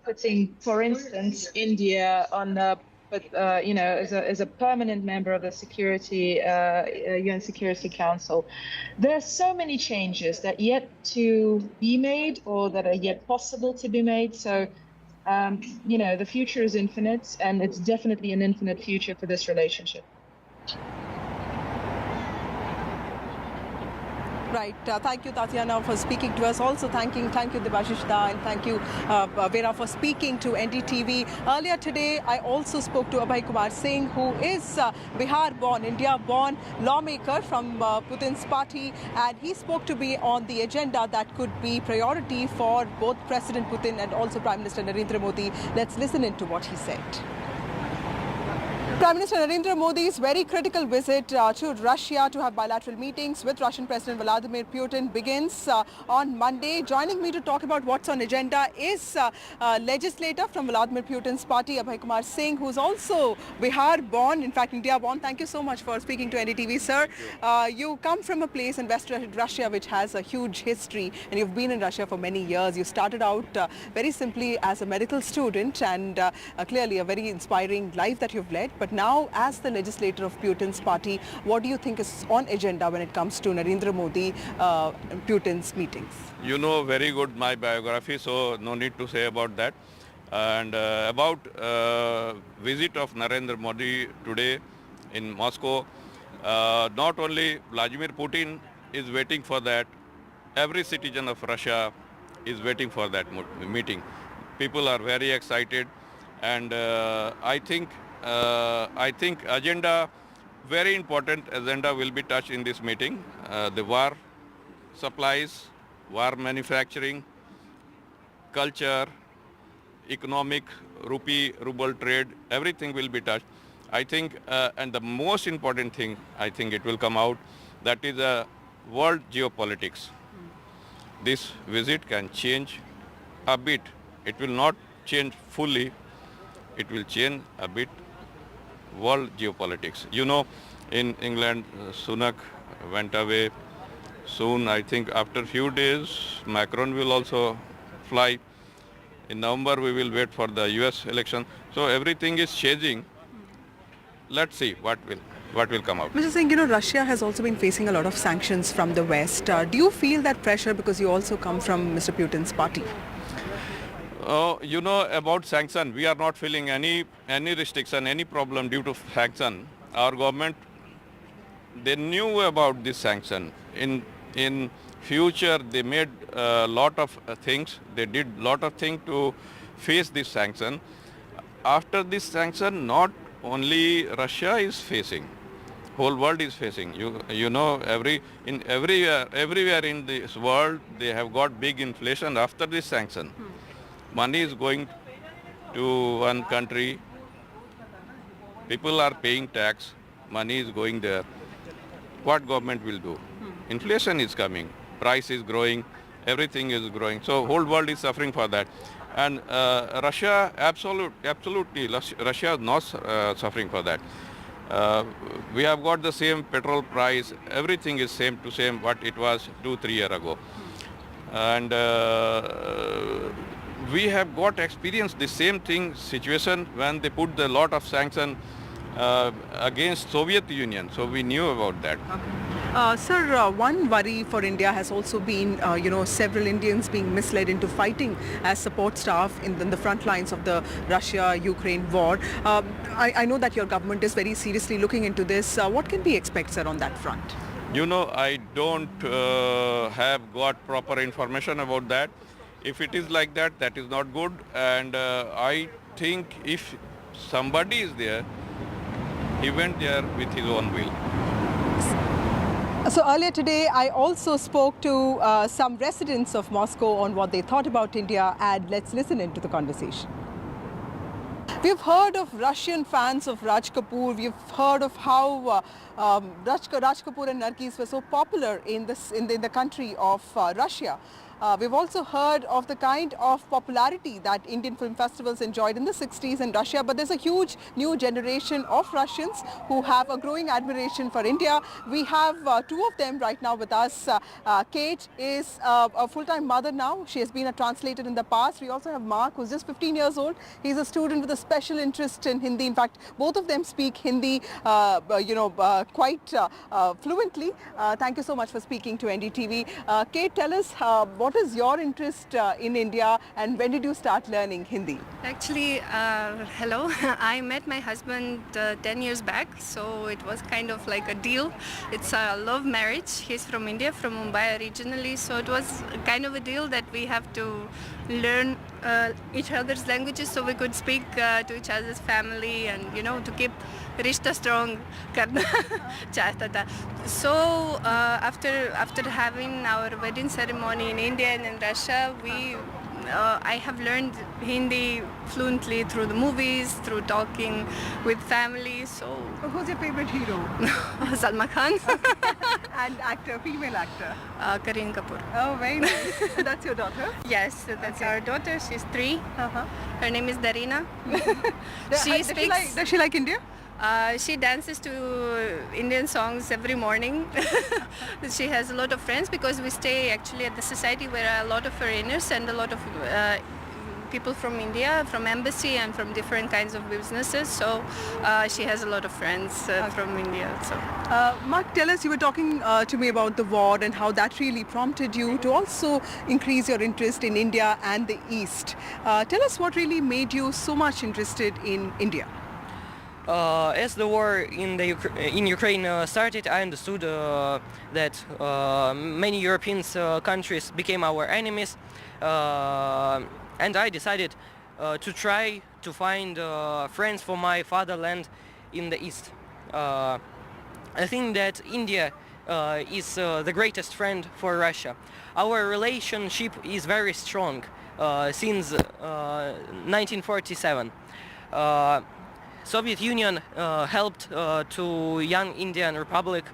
putting, for instance, India on as a permanent member of the UN Security Council. There are so many changes that yet to be made or that are yet possible to be made. So. The future is infinite, and it's definitely an infinite future for this relationship. Right. Thank you, Tatiana, for speaking to us. Also, thank you, Debashish Da, and thank you, Vera, for speaking to NDTV. Earlier today, I also spoke to Abhay Kumar Singh, who is Bihar-born, India-born lawmaker from Putin's party, and he spoke to me on the agenda that could be priority for both President Putin and also Prime Minister Narendra Modi. Let's listen into what he said. Prime Minister Narendra Modi's very critical visit to Russia to have bilateral meetings with Russian President Vladimir Putin begins on Monday. Joining me to talk about what's on agenda is legislator from Vladimir Putin's party, Abhay Kumar Singh, who's also Bihar-born, in fact India-born. Thank you so much for speaking to NDTV, sir. You come from a place in West Russia which has a huge history, and you've been in Russia for many years. You started out very simply as a medical student, and clearly a very inspiring life that you've led. But now, as the legislator of Putin's party, what do you think is on agenda when it comes to Narendra Modi, Putin's meetings? You know very good my biography, so no need to say about that. And about visit of Narendra Modi today in Moscow, not only Vladimir Putin is waiting for that, every citizen of Russia is waiting for that meeting. People are very excited, and I think agenda, very important agenda will be touched in this meeting. The war supplies, war manufacturing, culture, economic, ruble trade, everything will be touched. I think, and the most important thing, I think it will come out, that is world geopolitics. This visit can change a bit. It will not change fully. It will change a bit world geopolitics. You know, in England, Sunak went away. Soon, I think after a few days, Macron will also fly. In November, we will wait for the US election. So everything is changing. Let's see what will come out. Mr. Singh, Russia has also been facing a lot of sanctions from the West. Do you feel that pressure because you also come from Mr. Putin's party? You know about sanction, we are not feeling any restriction, any problem due to sanction. Our government, they knew about this sanction. In future, they made a lot of things. They did a lot of things to face this sanction. After this sanction, not only Russia is facing, whole world is facing. You know, everywhere in this world, they have got big inflation after this sanction. Money is going to one country, people are paying tax, money is going there. What government will do? Inflation is coming, price is growing, everything is growing. So whole world is suffering for that. And Russia, absolutely, Russia is not suffering for that. We have got the same petrol price, everything is same to same what it was 2-3 years ago. And we have got experienced the same situation when they put the lot of sanction against Soviet Union. So we knew about that. Sir, one worry for India has also been, several Indians being misled into fighting as support staff in the front lines of the Russia-Ukraine war. I know that your government is very seriously looking into this. What can we expect, sir, on that front? I don't have got proper information about that. If it is like that, that is not good. And I think if somebody is there, he went there with his own will. So earlier today, I also spoke to some residents of Moscow on what they thought about India, and let's listen into the conversation. We've heard of Russian fans of Raj Kapoor. We've heard of how Raj Kapoor and Nargis were so popular in the country of Russia. We've also heard of the kind of popularity that Indian film festivals enjoyed in the 60s in Russia, but there's a huge new generation of Russians who have a growing admiration for India. We have two of them right now with us. Kate is a full-time mother now. She has been a translator in the past. We also have Mark, who's just 15 years old. He's a student with a special interest in Hindi. In fact, both of them speak Hindi, quite fluently. Thank you so much for speaking to NDTV. Kate, tell us, what is your interest in India, and when did you start learning Hindi? Actually, hello. I met my husband 10 years back, so it was kind of like a deal. It's a love marriage. He's from India, from Mumbai originally, so it was kind of a deal that we have to learn each other's languages so we could speak to each other's family, and to keep rishta strong karna chahta tha. So after having our wedding ceremony in India and in Russia, I have learned Hindi fluently through the movies, through talking with family. So who's your favorite hero? Salman Khan. And actor, female actor? Kareena Kapoor. Oh, very nice. That's your daughter? Yes, that's our daughter. She's 3. Her name is Darina. Does she like India? She dances to Indian songs every morning. She has a lot of friends because we stay actually at the society where a lot of foreigners and a lot of people from India, from embassy and from different kinds of businesses. So she has a lot of friends from India. So, Mark, tell us, you were talking to me about the war and how that really prompted you to also increase your interest in India and the East. Tell us what really made you so much interested in India. As the war in Ukraine started, I understood that many European countries became our enemies, and I decided to try to find friends for my fatherland in the East. I think that India is the greatest friend for Russia. Our relationship is very strong since 1947. Soviet Union helped to young Indian Republic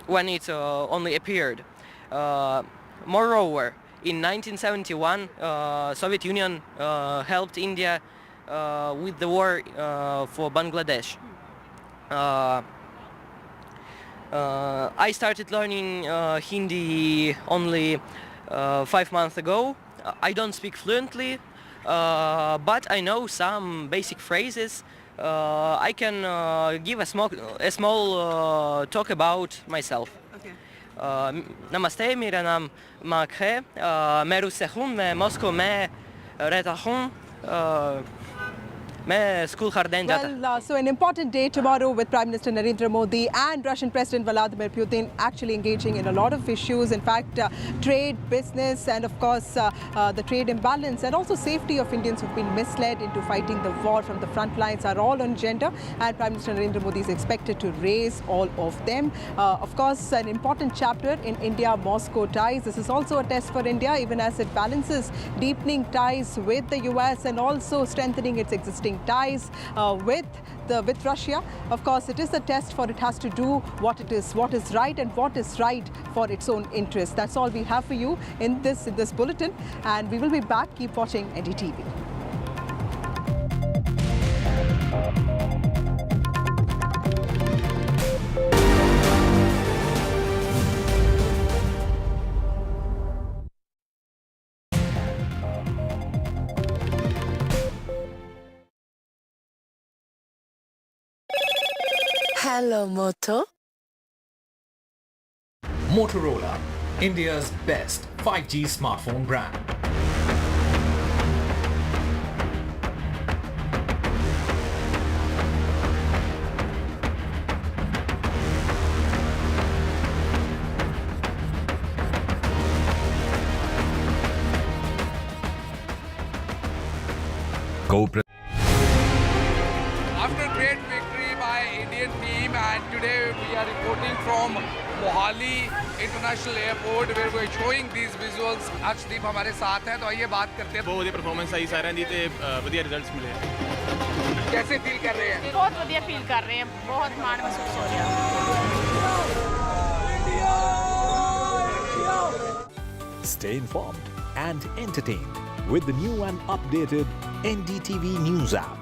when it only appeared. Moreover, in 1971, Soviet Union helped India with the war for Bangladesh. I started learning Hindi only 5 months ago. I don't speak fluently, but I know some basic phrases. I can give a small talk about myself. नमस्ते, मेरा नाम mark है, मैं रूस से हूँ, मैं Moscow में रहता हूँ, Well, so an important day tomorrow with Prime Minister Narendra Modi and Russian President Vladimir Putin actually engaging in a lot of issues. In fact, trade, business, and of course the trade imbalance and also safety of Indians who've been misled into fighting the war from the front lines are all on agenda, and Prime Minister Narendra Modi is expected to raise all of them. Of course, an important chapter in India-Moscow ties. This is also a test for India, even as it balances deepening ties with the US and also strengthening its existing ties with Russia. Of course, it is a test, for it has to do what is right and what is right for its own interests. That's all we have for you in this bulletin, and we will be back. Keep watching NDTV. Hello, Moto. Motorola, India's best 5G smartphone brand. After great victory by Indian team, and today we are reporting from Mohali International Airport where we are showing these visuals. Arshdeep हमारे साथ हैं, तो आइए बात करते हैं. बहुत बढ़िया परफॉर्मेंस आई सारे दी थे बढ़िया रिजल्ट्स मिले. कैसे फील कर रहे हैं? बहुत बढ़िया फील कर रहे हैं, बहुत मान महसूस हो रहा है. Stay informed and entertained with the new and updated NDTV News app.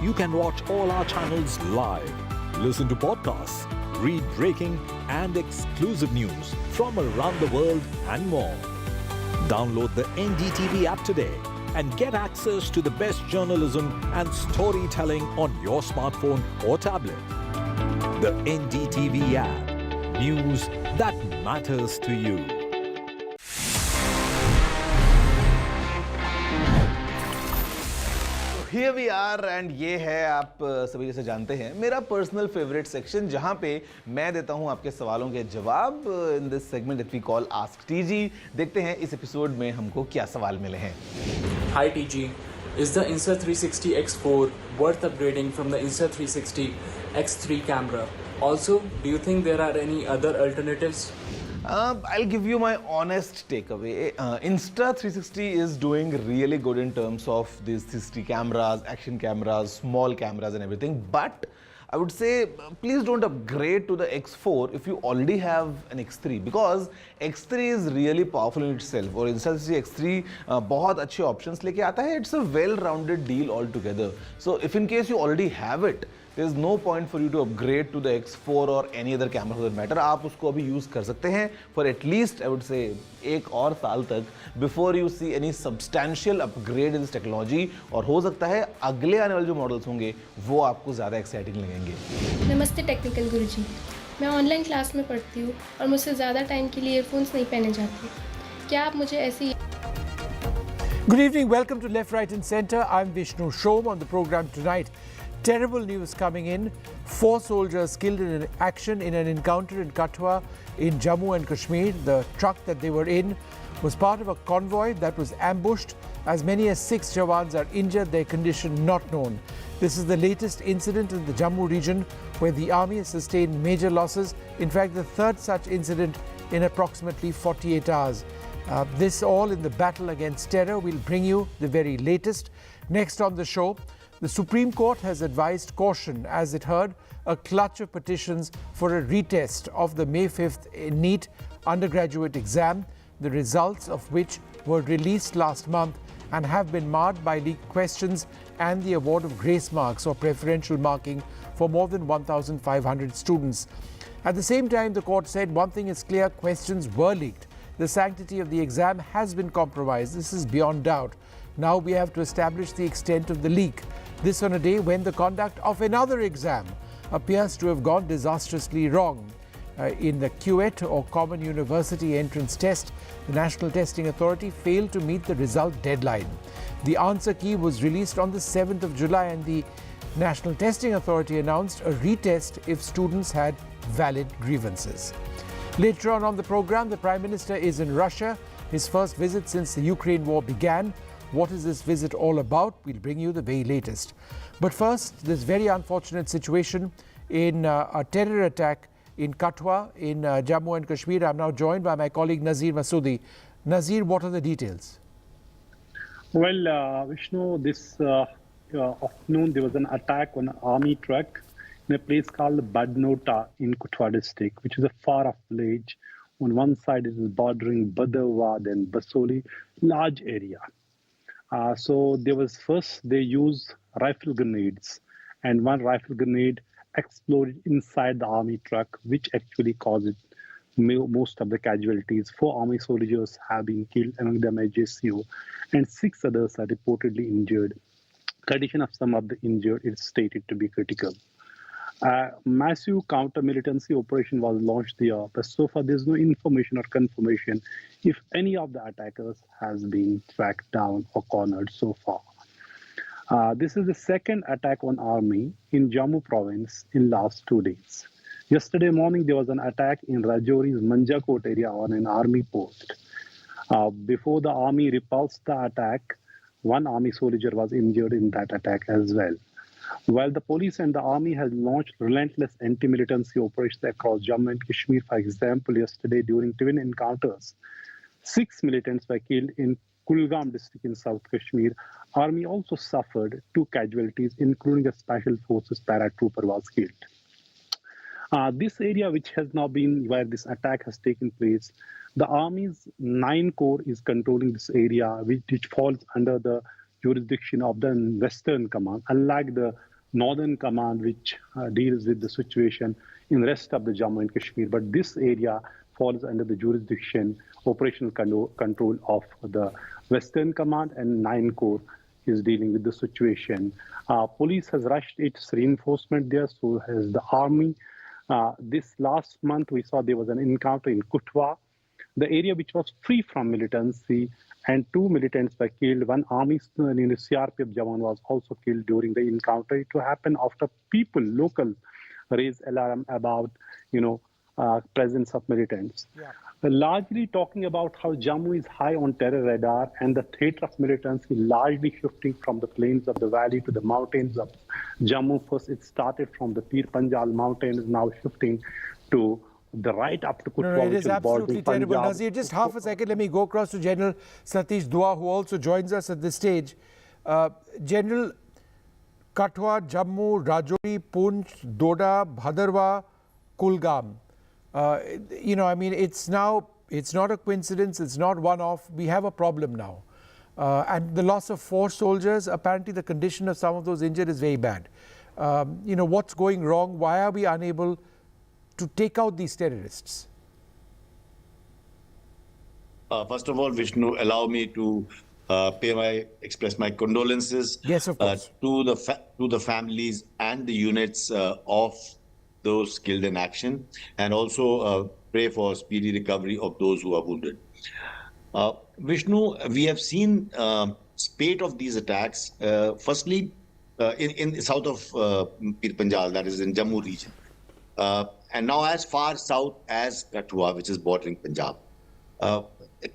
You can watch all our channels live, listen to podcasts, read breaking and exclusive news from around the world and more. Download the NDTV app today and get access to the best journalism and storytelling on your smartphone or tablet. The NDTV app. News that matters to you. Here we are and ये है आप सभी जैसे जानते हैं मेरा personal favourite section जहां पे मैं देता हूं आपके सवालों के जवाब in this segment that we call ask TG. देखते हैं इस एपिसोड में हमको क्या सवाल मिले हैं. Hi TG, is the Insta360 X4 worth upgrading from the Insta360 X3 camera? Also, do you think there are any other alternatives? I'll give you my honest takeaway. Insta360 is doing really good in terms of these 360 cameras, action cameras, small cameras and everything. But I would say please don't upgrade to the X4 if you already have an X3 because X3 is really powerful in itself. और Insta360 X3 बहुत अच्छे options लेके आता है. It's a well-rounded deal altogether. So if in case you already have it, there is no point for you to upgrade to the X4 or any other camera for that matter. आप उसको अभी use कर सकते हैं for at least I would say एक और साल तक before you see any substantial upgrade in this technology. और हो सकता है अगले आने वाले जो मॉडल्स होंगे वो आपको ज़्यादा एक्साइटिंग लगेंगे. नमस्ते टेक्निकल गुरुजी, मैं ऑनलाइन क्लास में पढ़ती हूँ और मुझसे ज़्यादा टाइम के लिए ईयरफोन्स नहीं पहने जाते. क्या आप मुझे ऐसी Good evening, welcome to Left, Right and Centre. I'm Vishnu Shom. On the program tonight, terrible news coming in. 4 soldiers killed in an action in an encounter in Kathua in Jammu and Kashmir. The truck that they were in was part of a convoy that was ambushed. As many as 6 Jawans are injured, their condition not known. This is the latest incident in the Jammu region where the army has sustained major losses. In fact, the third such incident in approximately 48 hours. This all in the battle against terror. We'll bring you the very latest. Next on the show, the Supreme Court has advised caution as it heard a clutch of petitions for a retest of the May 5th NEET undergraduate exam, the results of which were released last month and have been marred by leaked questions and the award of grace marks or preferential marking for more than 1,500 students. At the same time, the court said one thing is clear, questions were leaked. The sanctity of the exam has been compromised. This is beyond doubt. Now we have to establish the extent of the leak. This on a day when the conduct of another exam appears to have gone disastrously wrong. In the QET or Common University Entrance Test, the National Testing Authority failed to meet the result deadline. The answer key was released on the 7th of July and the National Testing Authority announced a retest if students had valid grievances. Later on the program, the Prime Minister is in Russia, his first visit since the Ukraine war began. What is this visit all about? We'll bring you the very latest. But first, this very unfortunate situation in a terror attack in Kathua in Jammu and Kashmir. I'm now joined by my colleague Nazir Masoodi. Nazir, what are the details? Well, Vishnu, this afternoon there was an attack on an army truck in a place called Badnota in Kathua district, which is a far-off village. On one side it is bordering Badawa, then Basoli, large area. So there was first they used rifle grenades, and one rifle grenade exploded inside the army truck, which actually caused most of the casualties. 4 army soldiers have been killed, among them a JCO, and 6 others are reportedly injured. Condition of some of the injured is stated to be critical. A massive counter-militancy operation was launched there, but so far there's no information or confirmation if any of the attackers has been tracked down or cornered so far. This is the second attack on army in Jammu province in last 2 days. Yesterday morning, there was an attack in Rajouri's Manjakot area on an army post. Before the army repulsed the attack, one army soldier was injured in that attack as well. While the police and the army has launched relentless anti-militancy operations across Jammu and Kashmir, for example, yesterday during twin encounters, 6 militants were killed in Kulgam district in South Kashmir. Army also suffered 2 casualties, including a special forces paratrooper was killed. This area, which has now been where this attack has taken place, the Army's 9 Corps is controlling this area, which falls under the jurisdiction of the Western Command, unlike the Northern Command, which deals with the situation in the rest of the Jammu and Kashmir. But this area falls under the jurisdiction, operational control of the Western Command, and 9 Corps is dealing with the situation. Police has rushed its reinforcement there, so has the Army. This last month, we saw there was an encounter in Kathua, the area which was free from militancy, and 2 militants were killed. One army CRPF Jawan was also killed during the encounter. It happened after people, local, raised alarm about, presence of militants. Yeah. Largely talking about how Jammu is high on terror radar and the theater of militancy largely shifting from the plains of the valley to the mountains of Jammu. First, it started from the Pir Panjal mountains, now shifting to the right up to Kathua. No, it is absolutely terrible. Nazir, just half a second, let me go across to General Satish Dua, who also joins us at this stage. General, Kathua, Jammu, Rajouri, Poonch, Doda, Bhadarwa, Kulgam. It's not a coincidence, it's not one-off. We have a problem now. And the loss of 4 soldiers, apparently the condition of some of those injured is very bad. What's going wrong? Why are we unable to take out these terrorists? First of all, Vishnu, allow me to express my condolences. Yes, of course. To the families and the units of those killed in action, and also pray for speedy recovery of those who are wounded. Vishnu, we have seen spate of these attacks. Firstly, in the south of Pir Panjal, that is in Jammu region. And now as far south as Kathua, which is bordering Punjab.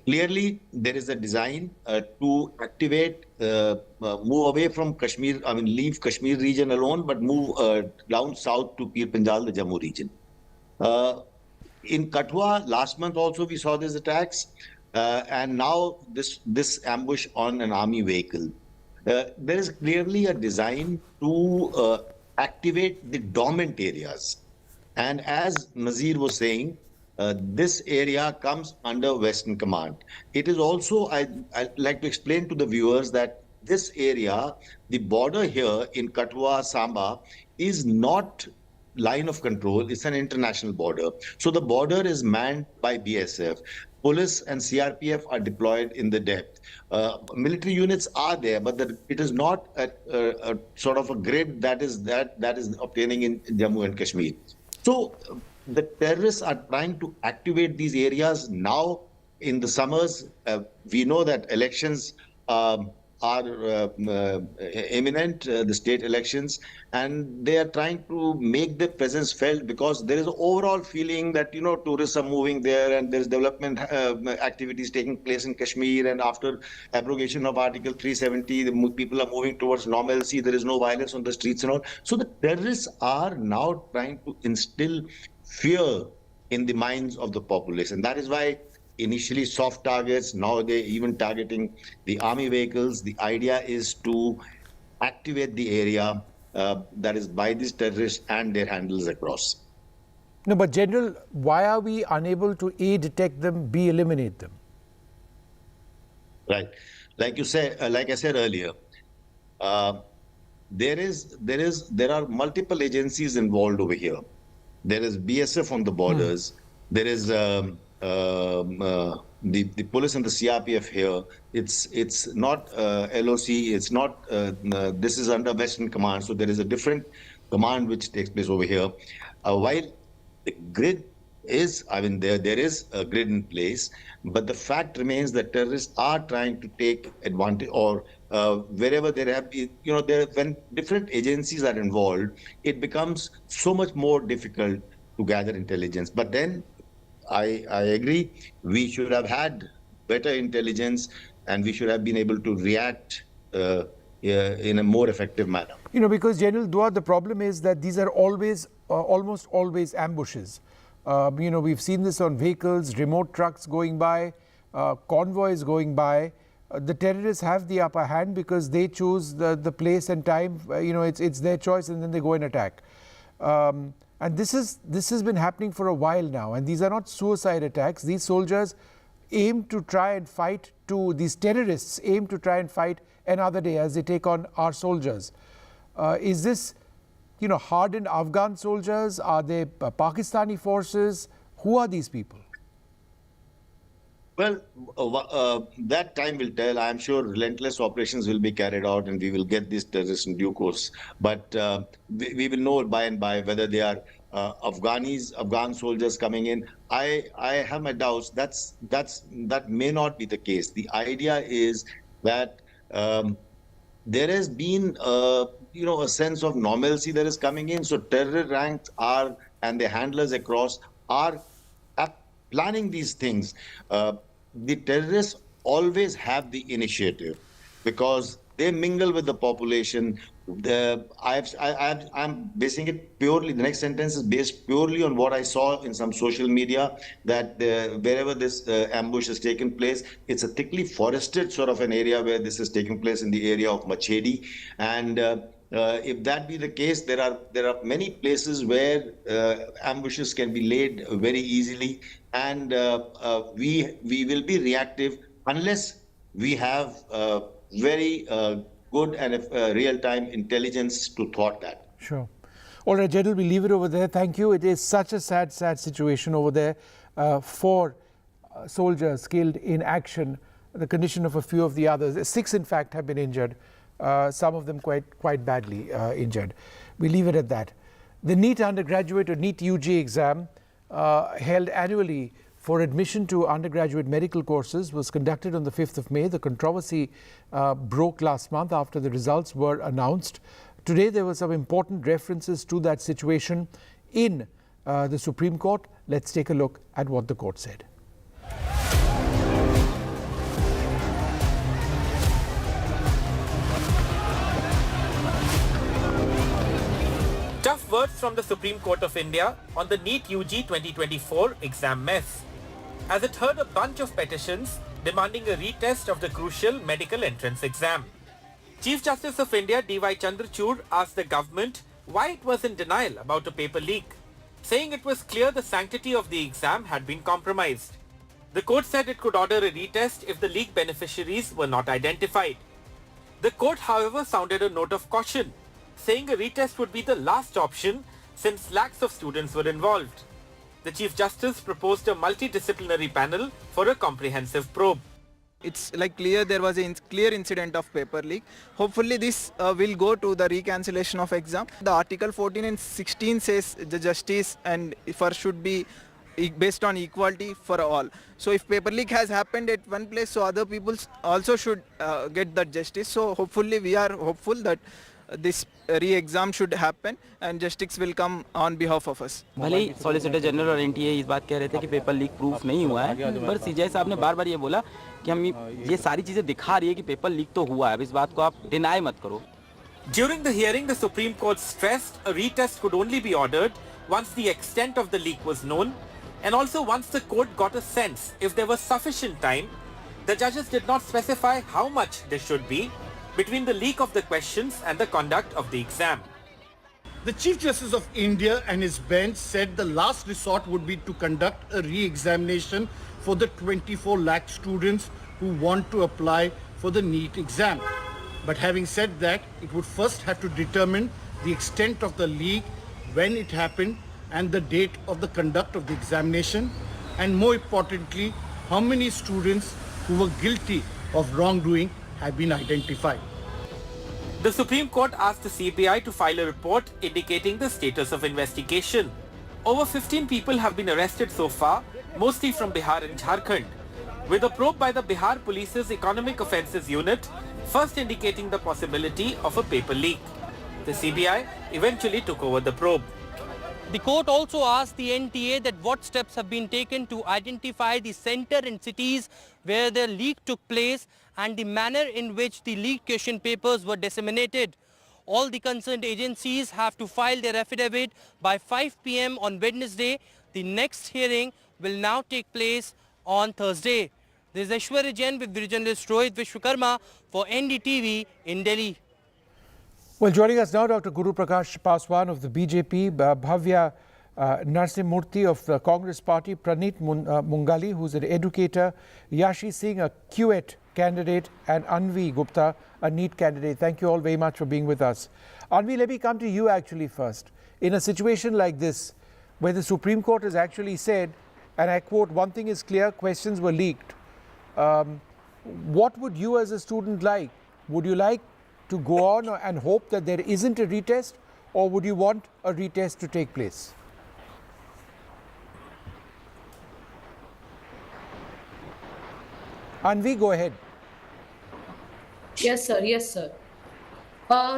Clearly, there is a design to activate, move away from Kashmir, leave Kashmir region alone, but move down south to Pir Panjal, the Jammu region. In Kathua, last month also we saw these attacks, and now this ambush on an army vehicle. There is clearly a design to activate the dormant areas. And as Nazir was saying, this area comes under Western Command. It is also, I'd like to explain to the viewers that this area, the border here in Kathua, Samba, is not line of control, it's an international border. So the border is manned by BSF. Police and CRPF are deployed in the depth. Military units are there, but it is not a sort of a grid that is obtaining in Jammu and Kashmir. So the terrorists are trying to activate these areas now in the summers. We know that elections are imminent, the state elections, and they are trying to make their presence felt because there is an overall feeling that, tourists are moving there and there's development activities taking place in Kashmir, and after abrogation of Article 370, the people are moving towards normalcy, there is no violence on the streets and all. So the terrorists are now trying to instill fear in the minds of the populace, and that is why initially soft targets, now they're even targeting the army vehicles. The idea is to activate the area that is by these terrorists and their handles across. No, but General, why are we unable to A, detect them, B, eliminate them? Right. Like I said earlier, there are multiple agencies involved over here. There is BSF on the borders. There is the police and the CRPF here. It's not LOC. It's not. This is under Western Command. So there is a different command which takes place over here. While the grid is, there is a grid in place, but the fact remains that terrorists are trying to take advantage, or wherever there have been, when different agencies are involved, it becomes so much more difficult to gather intelligence. But then I agree, we should have had better intelligence and we should have been able to react in a more effective manner. Because General Dua, the problem is that these are always, almost always ambushes. We've seen this on vehicles, remote trucks going by, convoys going by. The terrorists have the upper hand because they choose the place and time. It's their choice, and then they go and attack. And this has been happening for a while now. And these are not suicide attacks. These soldiers aim to try and fight these terrorists aim to try and fight another day as they take on our soldiers. Is this, hardened Afghan soldiers? Are they Pakistani forces? Who are these people? Well, that time will tell. I'm sure relentless operations will be carried out and we will get these terrorists in due course. But we will know by and by whether they are Afghan soldiers coming in. I have my doubts. That may not be the case. The idea is that there has been a sense of normalcy that is coming in. So terror ranks and their handlers across are planning these things. The terrorists always have the initiative because they mingle with the population. I'm basing it purely, the next sentence is based purely on what I saw in some social media, that wherever this ambush has taken place, it's a thickly forested sort of an area where this is taking place, in the area of Machedi. And if that be the case, there are many places where ambushes can be laid very easily, and we will be reactive unless we have very good and real-time intelligence to thwart that. Sure. All right, General, we leave it over there. Thank you. It is such a sad situation over there. 4 soldiers killed in action. The condition of a few of the others, 6 in fact, have been injured. Some of them quite badly injured. We leave it at that. The NEET undergraduate or NEET UG exam held annually for admission to undergraduate medical courses was conducted on the 5th of May. The controversy broke last month after the results were announced. Today there were some important references to that situation in the Supreme Court. Let's take a look at what the court said. Tough words from the Supreme Court of India on the NEET UG 2024 exam mess, as it heard a bunch of petitions demanding a retest of the crucial medical entrance exam. Chief Justice of India D.Y. Chandrachud asked the government why it was in denial about a paper leak, saying it was clear the sanctity of the exam had been compromised. The court said it could order a retest if the leak beneficiaries were not identified. The court, however, sounded a note of caution, saying a retest would be the last option since lakhs of students were involved. The Chief Justice proposed a multidisciplinary panel for a comprehensive probe. It's like clear there was a clear incident of paper leak. Hopefully this will go to the recancellation of exam. The Article 14 and 16 says the justice and should be based on equality for all. So if paper leak has happened at one place, so other people also should get that justice. So hopefully we are hopeful that this re-exam should happen and justice will come on behalf of us. भले ही solicitor general और NTA इस बात कह रहे थे कि paper leak proof नहीं हुआ है, पर सीजीआई साहब ने बार-बार ये बोला कि हम ये सारी चीजें दिखा रही है कि पेपर लीक तो हुआ है, अब इस बात को आप डिनाई मत करो. During the hearing, the Supreme Court stressed a retest could only be ordered once the extent of the leak was known, and also once the court got a sense if there was sufficient time. The judges did not specify how much there should be between the leak of the questions and the conduct of the exam. The Chief Justice of India and his bench said the last resort would be to conduct a re-examination for the 24 lakh students who want to apply for the NEET exam. But having said that, it would first have to determine the extent of the leak, when it happened, and the date of the conduct of the examination, and more importantly, how many students who were guilty of wrongdoing have been identified. The Supreme Court asked the CBI to file a report indicating the status of investigation. Over 15 people have been arrested so far, mostly from Bihar and Jharkhand, with a probe by the Bihar Police's Economic Offences Unit first indicating the possibility of a paper leak. The CBI eventually took over the probe. The court also asked the NTA that what steps have been taken to identify the center and cities where the leak took place and the manner in which the leaked question papers were disseminated. All the concerned agencies have to file their affidavit by 5 p.m. on Wednesday. The next hearing will now take place on Thursday. This is Aishwarya Jain with video journalist Rohit Vishwakarma for NDTV in Delhi. Well, joining us now, Dr. Guru Prakash Paswan of the BJP, Bhavya Narsimurthy of the Congress Party, Praneet Mungali, who's an educator, Yashi Singh, a QET candidate, and Anvi Gupta, a NEET candidate. Thank you all very much for being with us. Anvi, let me come to you actually first. In a situation like this, where the Supreme Court has actually said, and I quote, one thing is clear, questions were leaked. What would you as a student like? Would you like to go on and hope that there isn't a retest, or would you want a retest to take place? Anvi, go ahead. Yes, sir. Yes, sir.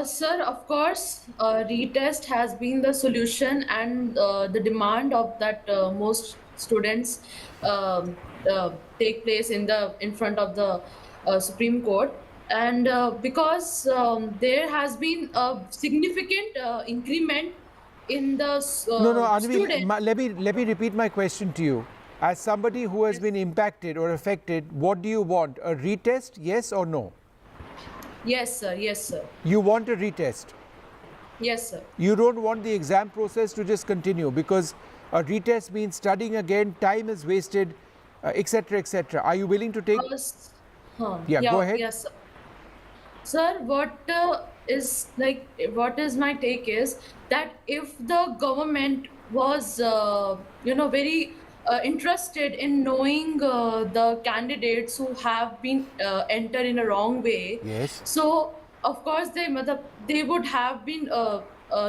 Sir, of course, retest has been the solution and the demand of that most students take place in front of the Supreme Court. And because there has been a significant increment in the Anvi, let me repeat my question to you. As somebody who has been impacted or affected, what do you want? A retest, yes or no? Yes, sir. Yes, sir. You want a retest? Yes, sir. You don't want the exam process to just continue, because a retest means studying again, time is wasted, etc., etc. Are you willing to take? Yeah, go ahead. Yes, sir. Sir, what is my take is that if the government was, very interested in knowing the candidates who have been entered in a wrong way, yes. So of course they would have been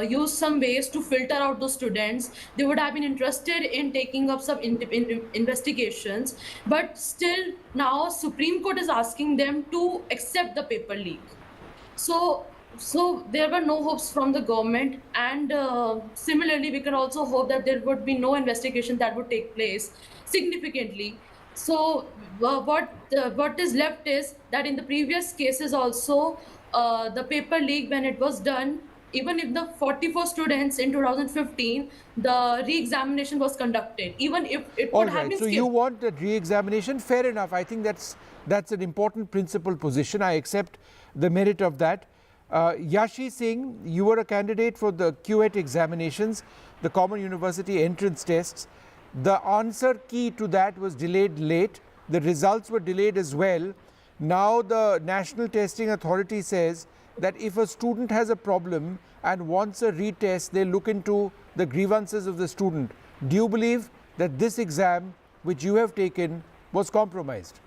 use some ways to filter out those students. They would have been interested in taking up some investigations, but still now Supreme Court is asking them to accept the paper leak. So there were no hopes from the government, and similarly we can also hope that there would be no investigation that would take place significantly. So what is left is that in the previous cases also, the paper leak, when it was done, even if the 44 students in 2015, the re-examination was conducted, even if it would have been skipped. So you want the re-examination? Fair enough. I think that's an important principal position. I accept the merit of that. Yashi Singh, you were a candidate for the QET examinations, the Common University Entrance Tests. The answer key to that was delayed late. The results were delayed as well. Now the National Testing Authority says that if a student has a problem and wants a retest, they look into the grievances of the student. Do you believe that this exam, which you have taken, was compromised?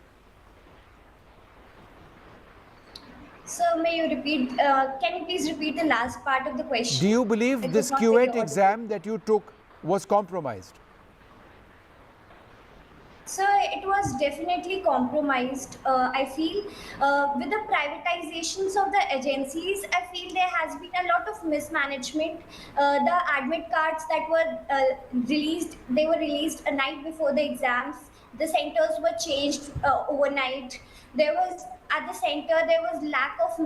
So may you repeat, can you please repeat the last part of the question? Do you believe this QET exam that you took was compromised? So it was definitely compromised. I feel with the privatizations of the agencies, I feel there has been a lot of mismanagement. The admit cards that were released, they were released a night before the exams. The centers were changed overnight. There was at the center there was lack of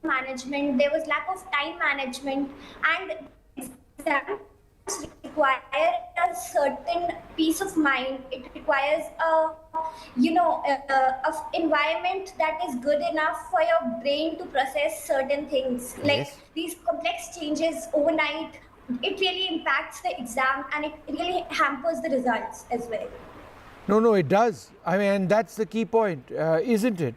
management. There was lack of time management, and exams require a certain peace of mind. It requires a environment that is good enough for your brain to process certain things. Yes. Like these complex changes overnight, it really impacts the exam, and it really hampers the results as well. No, it does. I mean, that's the key point, isn't it?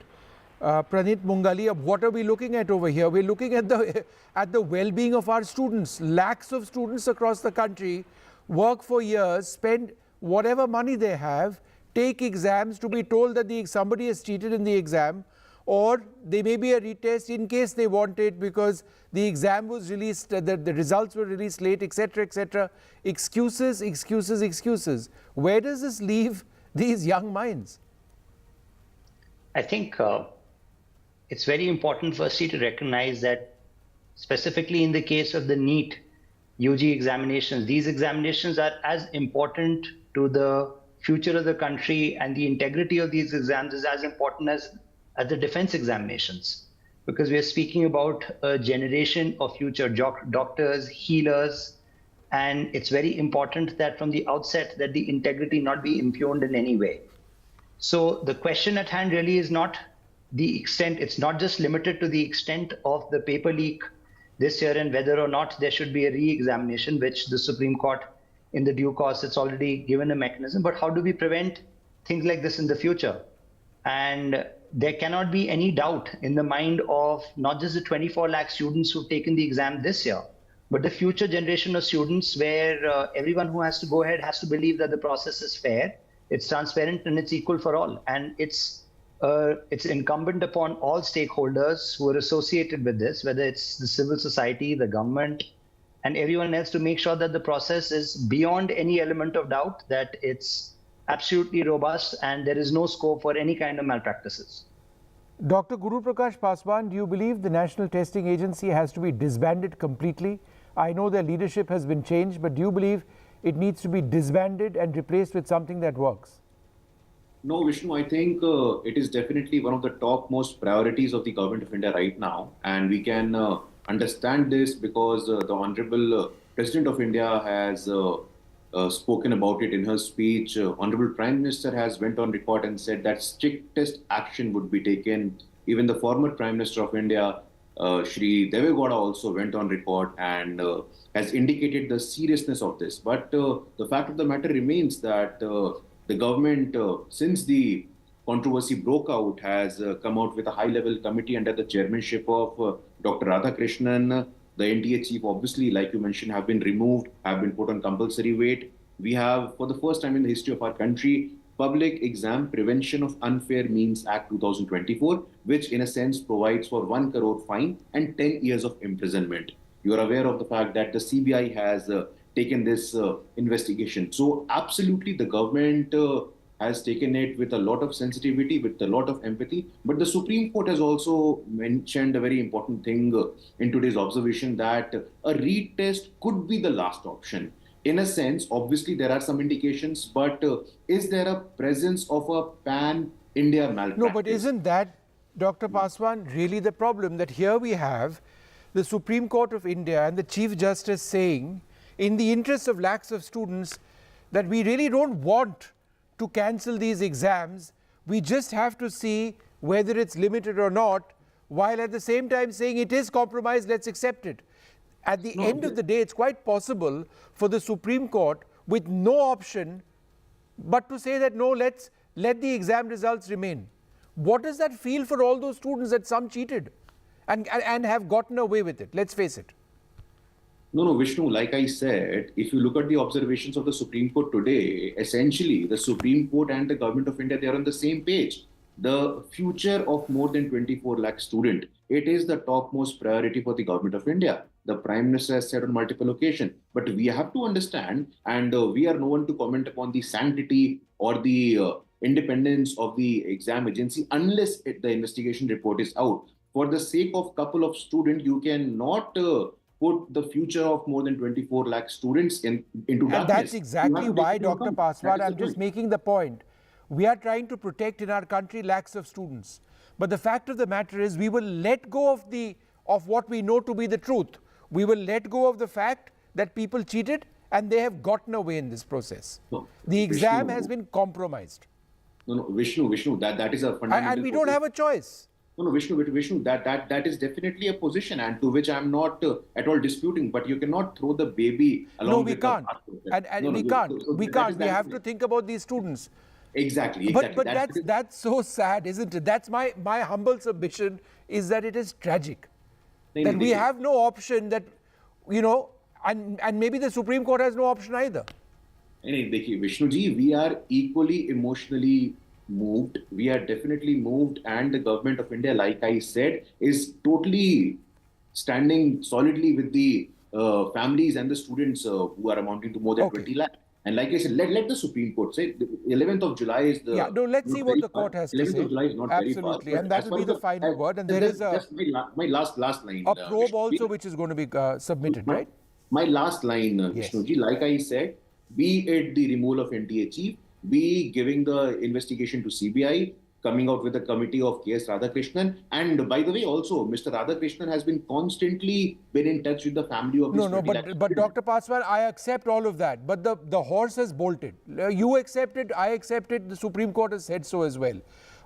Praneet Mungali, what are we looking at over here? We're looking at the well-being of our students. Lakhs of students across the country work for years, spend whatever money they have, take exams to be told that somebody has cheated in the exam, or there may be a retest in case they want it because the exam was released, the results were released late, etc., etc. Excuses, excuses, excuses. Where does this leave these young minds? I think it's very important firstly to recognize that specifically in the case of the NEET UG examinations, these examinations are as important to the future of the country, and the integrity of these exams is as important as the defense examinations, because we are speaking about a generation of future doctors, healers, and it's very important that from the outset that the integrity not be impugned in any way. So the question at hand really is not the extent, it's not just limited to the extent of the paper leak this year and whether or not there should be a re-examination, which the Supreme Court in the due course, it's already given a mechanism, but how do we prevent things like this in the future? And there cannot be any doubt in the mind of not just the 24 lakh students who've taken the exam this year, but the future generation of students where everyone who has to go ahead has to believe that the process is fair, it's transparent, and it's equal for all. And it's incumbent upon all stakeholders who are associated with this, whether it's the civil society, the government, and everyone else, to make sure that the process is beyond any element of doubt, that it's absolutely robust and there is no scope for any kind of malpractices. Dr. Guru Prakash Paswan, do you believe the National Testing Agency has to be disbanded completely? I know their leadership has been changed, but do you believe it needs to be disbanded and replaced with something that works? No, Vishnu, I think it is definitely one of the topmost priorities of the government of India right now. And we can understand this because the Honorable President of India has spoken about it in her speech. Honorable Prime Minister has went on record and said that strictest action would be taken. Even the former Prime Minister of India, Shri Deve Gowda, also went on record and has indicated the seriousness of this. But the fact of the matter remains that the government, since the controversy broke out, has come out with a high-level committee under the chairmanship of Dr. Radhakrishnan. The NTA chief, obviously, like you mentioned, have been removed, have been put on compulsory wait. We have, for the first time in the history of our country, Public Exam Prevention of Unfair Means Act 2024, which in a sense provides for 1 crore fine and 10 years of imprisonment. You are aware of the fact that the CBI has taken this investigation. So absolutely the government has taken it with a lot of sensitivity, with a lot of empathy. But the Supreme Court has also mentioned a very important thing in today's observation, that a retest could be the last option. In a sense, obviously there are some indications, but is there a presence of a pan-India malpractice? No, but isn't that, Dr. Paswan, really the problem? That here we have the Supreme Court of India and the Chief Justice saying, in the interest of lakhs of students, that we really don't want to cancel these exams. We just have to see whether it's limited or not, while at the same time saying it is compromised, let's accept it. At the end of the day, it's quite possible for the Supreme Court, with no option but to say that no, let the exam results remain. What does that feel for all those students that some cheated and have gotten away with it? Let's face it. No, Vishnu, like I said, if you look at the observations of the Supreme Court today, essentially the Supreme Court and the government of India, they are on the same page. The future of more than 24 lakh students, it is the topmost priority for the government of India. The Prime Minister has said on multiple occasions. But we have to understand, and we are no one to comment upon the sanctity or the independence of the exam agency unless the investigation report is out. For the sake of couple of students, you cannot put the future of more than 24 lakh students into darkness. And that's exactly why, Dr. Paswan, I'm just making the point. We are trying to protect in our country lakhs of students. But the fact of the matter is, we will let go of what we know to be the truth. We will let go of the fact that people cheated and they have gotten away in this process. No, the exam Vishnu, has been compromised. No, Vishnu, that is a fundamental. And we don't have a choice. No, Vishnu, that is definitely a position, and to which I'm not at all disputing. But you cannot throw the baby along. No, we can't. We can't. We can't. We have to think about these students. Exactly. But that's so sad, isn't it? That's my humble submission, is that it is tragic. That we have no option, that, you know, and maybe the Supreme Court has no option either. Vishnu ji, we are equally emotionally moved. We are definitely moved, and the government of India, like I said, is totally standing solidly with the families and the students who are amounting to more than 20 lakh. And like I said, let the Supreme Court say the 11th of July is the... Yeah, no, let's see what the court has to say. 11th of July is not Absolutely, very far. and that will be the final word. And there is my last line. A probe also which is going to be submitted, right? My last line, Vishnuji, like I said, be it the removal of NTA chief, be giving the investigation to CBI, coming out with a committee of K.S. Radhakrishnan. And by the way, also, Mr. Radhakrishnan has been constantly in touch with the family of this. But Dr. Paswan, I accept all of that. But the horse has bolted. You accept it, I accept it. The Supreme Court has said so as well.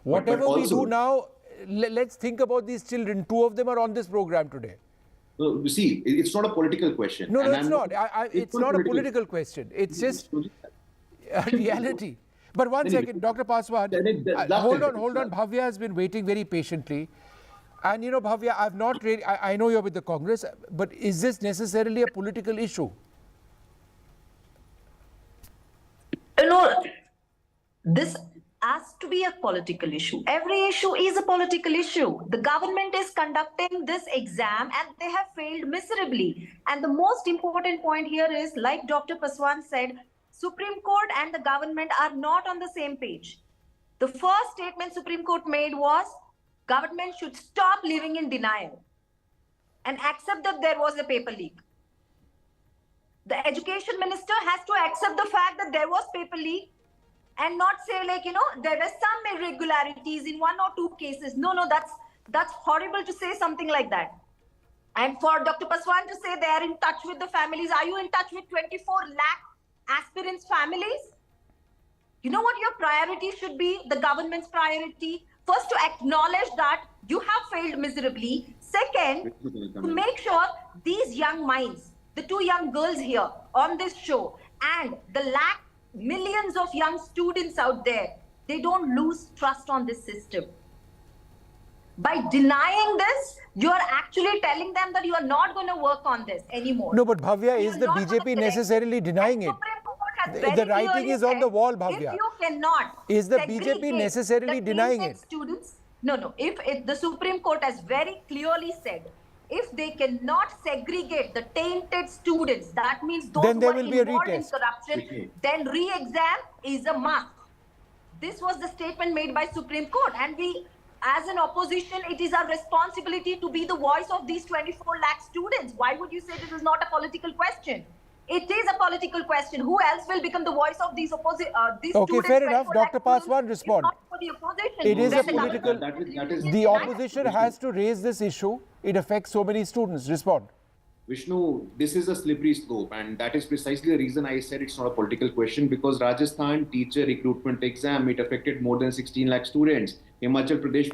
Whatever we do now, let's think about these children. 2 of them are on this program today. You see, it's not a political question. No, it's not. It's not a political question. It's just a reality. But one second, Dr. Paswan, hold on. Bhavya has been waiting very patiently. And you know, Bhavya, I've not really, I know you're with the Congress, but is this necessarily a political issue? You know, this has to be a political issue. Every issue is a political issue. The government is conducting this exam and they have failed miserably. And the most important point here is, like Dr. Paswan said, Supreme Court and the government are not on the same page. The first statement Supreme Court made was government should stop living in denial and accept that there was a paper leak. The education minister has to accept the fact that there was paper leak and not say, like, you know, there were some irregularities in 1 or 2 cases. No, that's horrible to say something like that. And for Dr. Paswan to say they are in touch with the families, are you in touch with 24 lakh aspirants' families? You know what your priority should be, the government's priority? First, to acknowledge that you have failed miserably. Second, to make sure these young minds, the 2 young girls here on this show, and the millions of young students out there, they don't lose trust on this system. By denying this, you are actually telling them that you are not going to work on this anymore. No, but Bhavya, is the BJP necessarily denying it? The writing is on the wall, Bhavya. If you cannot, is the BJP necessarily denying it? Students, no. If the Supreme Court has very clearly said, if they cannot segregate the tainted students, that means those who are involved in corruption, then re-exam is a must. This was the statement made by Supreme Court, and we, as an opposition, it is our responsibility to be the voice of these 24 lakh students. Why would you say this is not a political question? It is a political question. Who else will become the voice of these students? Okay, fair enough. Dr. Paswan, respond. It is a political... The opposition has to raise this issue. It affects so many students. Respond. Vishnu, this is a slippery slope, and that is precisely the reason I said it's not a political question, because Rajasthan teacher recruitment exam, it affected more than 16 lakh students. Himachal Pradesh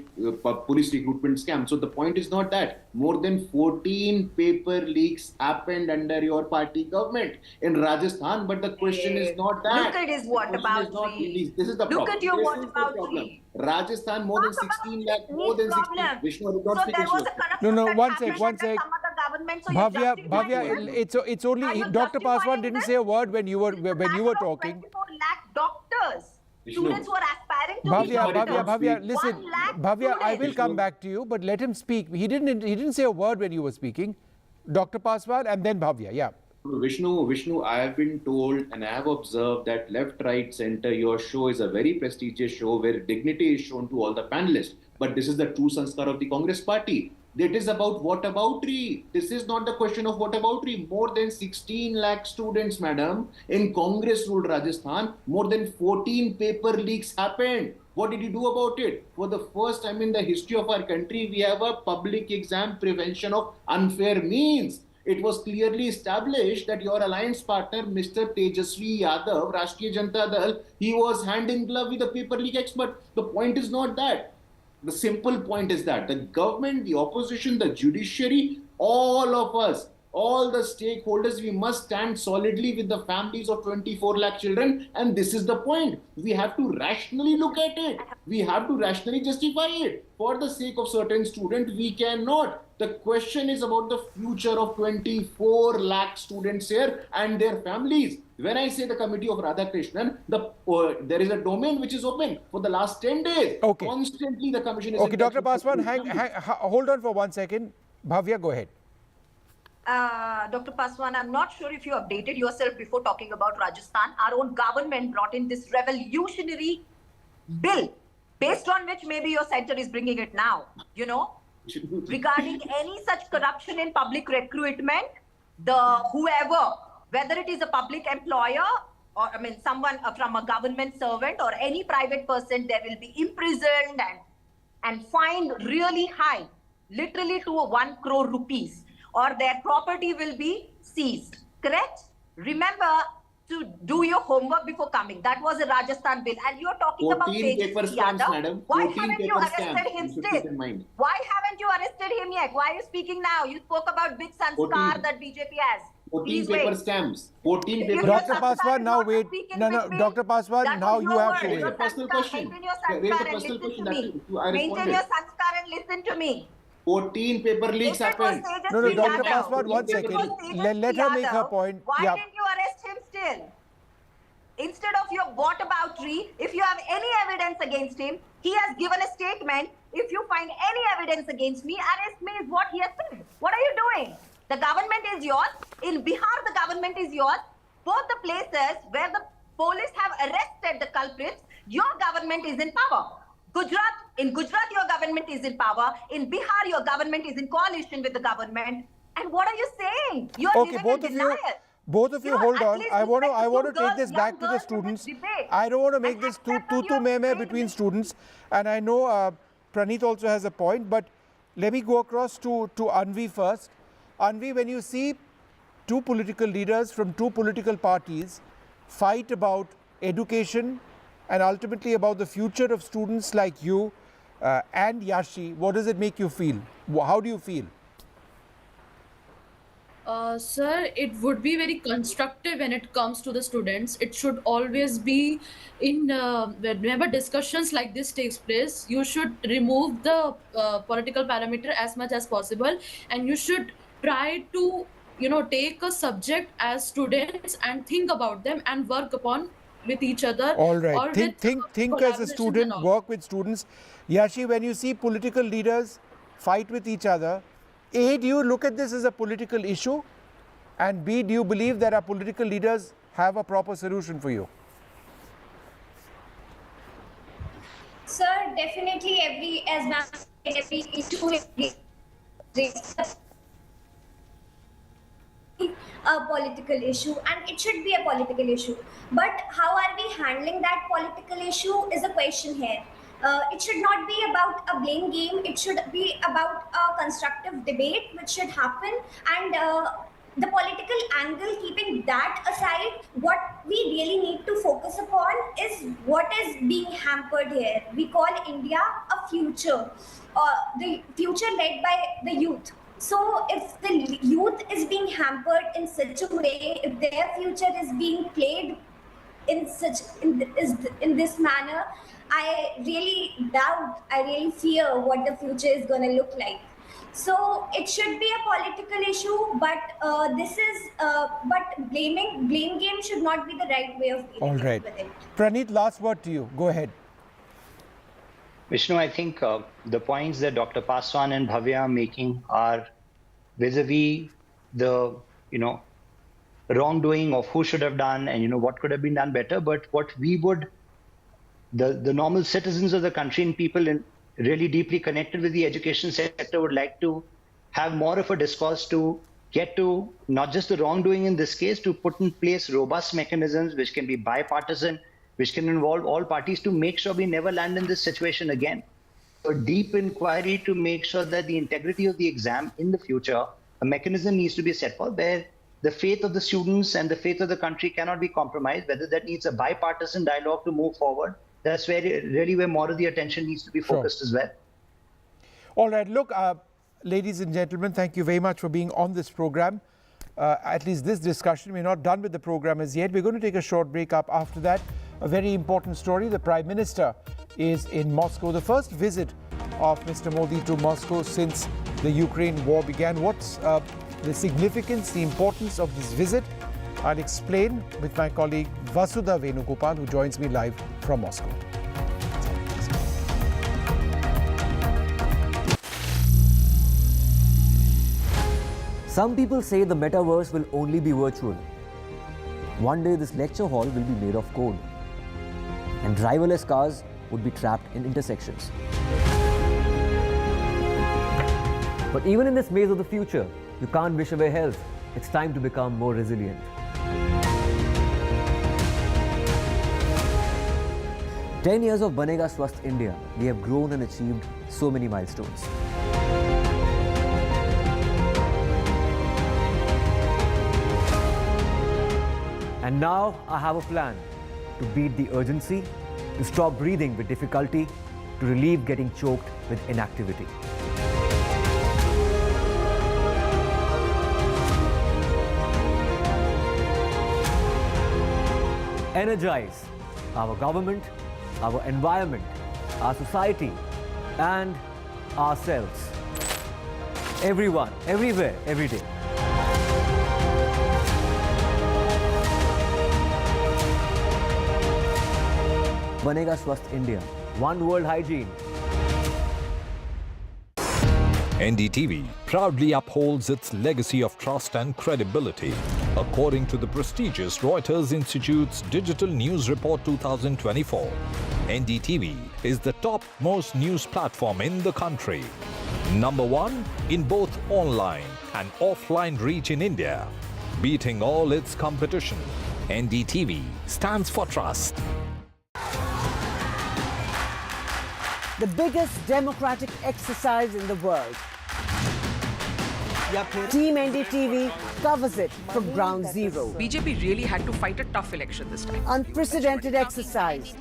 police recruitment scam. So the point is not that. More than 14 paper leaks happened under your party government in Rajasthan, but the question is not that. Look at his what about three. This is the problem. Look at your what about three. Rajasthan, more than 16 lakh, more than 16. Vishnu, I did not speak No, one sec. Bhavya, it's only Dr. Paswan didn't say a word when you were talking. 24 lakh doctors. Students who are aspiring to Bhavya, listen, Bhavya, I will come back to you, but let him speak. He didn't say a word when you were speaking. Dr. Paswan and then Bhavya, yeah. Vishnu, I have been told and I have observed that left, right, center, your show is a very prestigious show where dignity is shown to all the panelists. But this is the true sanskar of the Congress party. It is about whataboutery. This is not the question of whataboutery. More than 16 lakh students, madam, in Congress-ruled Rajasthan, more than 14 paper leaks happened. What did you do about it? For the first time in the history of our country, we have a public exam prevention of unfair means. It was clearly established that your alliance partner, Mr. Tejasvi Yadav, Rashtriya Janata Dal, he was hand in glove with the paper leak expert. The point is not that. The simple point is that the government, the opposition, the judiciary, all of us, all the stakeholders, we must stand solidly with the families of 24 lakh children. And this is the point. We have to rationally look at it. We have to rationally justify it. For the sake of certain students, we cannot. The question is about the future of 24 lakh students here and their families. When I say the committee of Radhakrishnan, there is a domain which is open for the last 10 days. Okay. Constantly the commission is... Okay, Dr. Paswan, hold on for 1 second. Bhavya, go ahead. Dr. Paswan, I'm not sure if you updated yourself before talking about Rajasthan. Our own government brought in this revolutionary bill, based on which maybe your center is bringing it now, you know, regarding any such corruption in public recruitment, whoever, whether it is a public employer or, I mean, someone from a government servant or any private person, they will be imprisoned and fined really high, literally to 1 crore rupees, or their property will be seized. Correct? Remember to do your homework before coming. That was a Rajasthan bill. And you're talking about paper stamps, madam. Why haven't you arrested him still? Why haven't you arrested him yet? Why are you speaking now? You spoke about big sanskar that BJP has. 14 paper stamps. 14 paper Dr. Paswan, now wait. No, Dr. Paswan, now you have to wait. There is a personal question. Maintain your sanskar and listen to me. 14 paper leaks happened. No, Dr. Paswan, 1 second. Let her make her point. Why didn't you arrest him still? Instead of your whataboutery, if you have any evidence against him, he has given a statement. If you find any evidence against me, arrest me is what he has said. What are you doing? The government is yours. In Bihar, the government is yours. Both the places where the police have arrested the culprits, your government is in power. In Gujarat, your government is in power. In Bihar, your government is in coalition with the government. And what are you saying? You are living in denial. Both of you hold on. I want to take this back to the students. I don't want to make this too meh between students. And I know Praneeth also has a point, but let me go across to Anvi first. Anvi, when you see two political leaders from two political parties fight about education and ultimately about the future of students like you and Yashi, what does it make you feel? How do you feel? Sir, it would be very constructive when it comes to the students. It should always be whenever discussions like this takes place, you should remove the political parameter as much as possible, and you should try to, take a subject as students and think about them and work upon with each other. All right. Think as a student, work with students. Yashi, when you see political leaders fight with each other, A, do you look at this as a political issue? And B, do you believe that our political leaders have a proper solution for you? Sir, definitely every issue is a political issue, and it should be a political issue. But how are we handling that political issue is a question here. It should not be about a blame game. It should be about a constructive debate which should happen, and the political angle, keeping that aside, what we really need to focus upon is what is being hampered here. We call India a future, the future led by the youth. So if the youth is being hampered in such a way, if their future is being played in this manner, I really doubt, I really fear what the future is going to look like. So it should be a political issue, but but blame game should not be the right way of dealing with it. Praneeth, last word to you. Go ahead. Vishnu, I think the points that Dr. Paswan and Bhavya are making are vis-a-vis the, wrongdoing of who should have done and, what could have been done better. But what we would, the normal citizens of the country and people really deeply connected with the education sector would like to have more of a discourse to get to not just the wrongdoing in this case, to put in place robust mechanisms which can be bipartisan, which can involve all parties to make sure we never land in this situation again. A deep inquiry to make sure that the integrity of the exam in the future, a mechanism needs to be set for where the faith of the students and the faith of the country cannot be compromised, whether that needs a bipartisan dialogue to move forward. That's where more of the attention needs to be focused as well. All right, look, ladies and gentlemen, thank you very much for being on this program. At least this discussion, we're not done with the program as yet. We're going to take a short break. Up after that, a very important story. The Prime Minister is in Moscow. The first visit of Mr. Modi to Moscow since the Ukraine war began. What's the significance, the importance of this visit? I'll explain with my colleague Vasudha Venugopal, who joins me live from Moscow. Some people say the metaverse will only be virtual. One day this lecture hall will be made of code, and driverless cars would be trapped in intersections. But even in this maze of the future, you can't wish away health. It's time to become more resilient. 10 years of Banega Swasth India, we have grown and achieved so many milestones. And now I have a plan to beat the urgency, to stop breathing with difficulty, to relieve getting choked with inactivity. Energize our government, our environment, our society, and ourselves. Everyone, everywhere, every day. Banega Swasth India. One world hygiene. NDTV proudly upholds its legacy of trust and credibility. According to the prestigious Reuters Institute's Digital News Report 2024, NDTV is the topmost news platform in the country. Number one in both online and offline reach in India. Beating all its competition, NDTV stands for trust. The biggest democratic exercise in the world. Team NDTV covers it from ground zero. BJP really had to fight a tough election this time. Unprecedented exercise.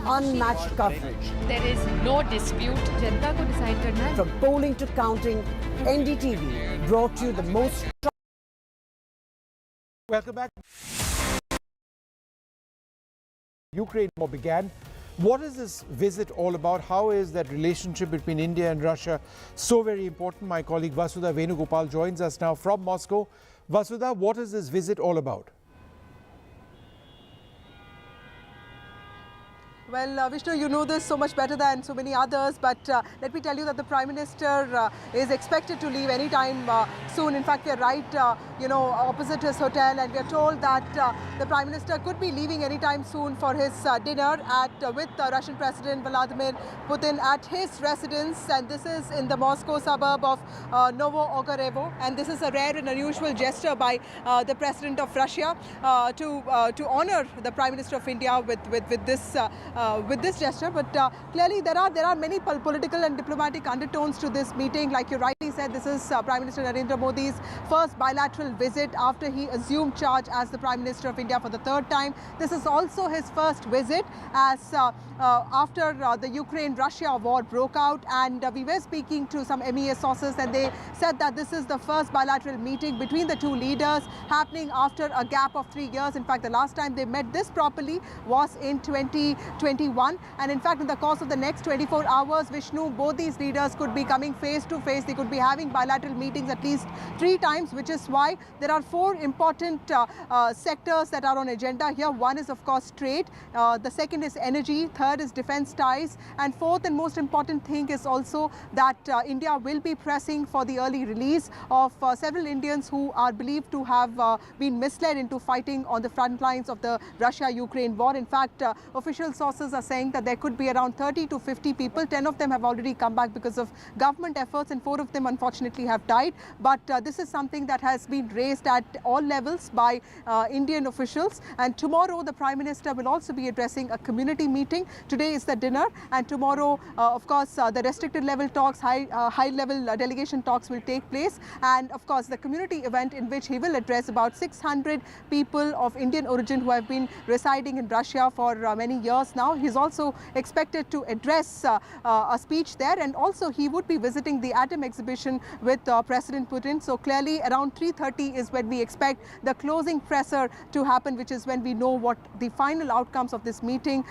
Unmatched coverage. There is no dispute. जनता को decide करना है. From polling to counting, NDTV brought you the most. Welcome back. Ukraine war began. What is this visit all about? How is that relationship between India and Russia so very important? My colleague Vasudha Venugopal joins us now from Moscow. Vasudha, what is this visit all about? Well, Vishnu, you know this so much better than so many others, but let me tell you that the Prime Minister is expected to leave anytime soon. In fact, we are right, opposite his hotel, and we are told that the Prime Minister could be leaving anytime soon for his dinner with Russian President Vladimir Putin at his residence, and this is in the Moscow suburb of Novo-Ogarevo, and this is a rare and unusual gesture by the President of Russia to honor the Prime Minister of India with this gesture. But clearly there are many political and diplomatic undertones to this meeting. Like you rightly said, this is Prime Minister Narendra Modi's first bilateral visit after he assumed charge as the Prime Minister of India for the third time. This is also his first visit as after the Ukraine-Russia war broke out, and we were speaking to some MEA sources, and they said that this is the first bilateral meeting between the two leaders happening after a gap of 3 years. In fact, the last time they met this properly was in 2021, and in fact in the course of the next 24 hours, Vishnu, both these leaders could be coming face to face. They could be having bilateral meetings at least 3 times, which is why there are 4 important sectors that are on agenda here. One is of course trade, the second is energy, third is defense ties, and fourth and most important thing is also that India will be pressing for the early release of several Indians who are believed to have been misled into fighting on the front lines of the Russia-Ukraine war. In fact, official sources are saying that there could be around 30 to 50 people. 10 of them have already come back because of government efforts, and 4 of them unfortunately have died. But this is something that has been raised at all levels by Indian officials. And tomorrow the Prime Minister will also be addressing a community meeting. Today is the dinner, and tomorrow, of course, the restricted level talks, high level delegation talks will take place. And of course, the community event in which he will address about 600 people of Indian origin who have been residing in Russia for many years now. He's also expected to address a speech there, and also he would be visiting the atom exhibition conversation with President Putin. So clearly around 3:30 is when we expect the closing presser to happen, which is when we know what the final outcomes of this meeting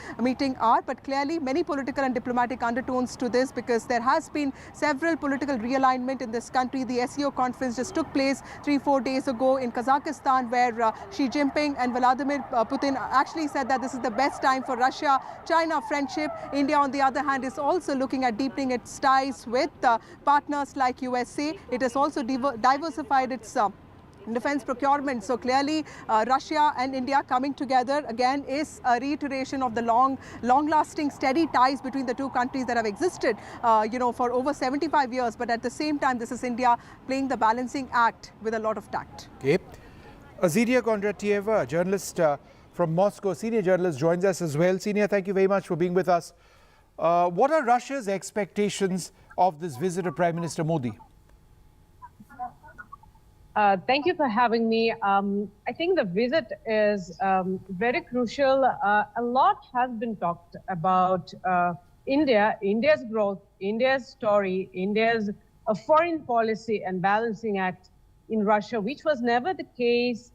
are. But clearly many political and diplomatic undertones to this, because there has been several political realignment in this country. The SEO conference just took place 3-4 days ago in Kazakhstan, where Xi Jinping and Vladimir Putin actually said that this is the best time for Russia-China friendship. India, on the other hand, is also looking at deepening its ties with partners like USA. It has also diversified its defense procurement. So clearly Russia and India coming together again is a reiteration of the long-lasting steady ties between the two countries that have existed for over 75 years. But at the same time, this is India playing the balancing act with a lot of tact. Okay. Azidia Kondratiyeva, a journalist from Moscow, senior journalist, joins us as well. Senior, thank you very much for being with us. What are Russia's expectations of this visit of Prime Minister Modi? Thank you for having me. I think the visit is very crucial. A lot has been talked about India's growth, India's story, India's foreign policy and balancing act in Russia, which was never the case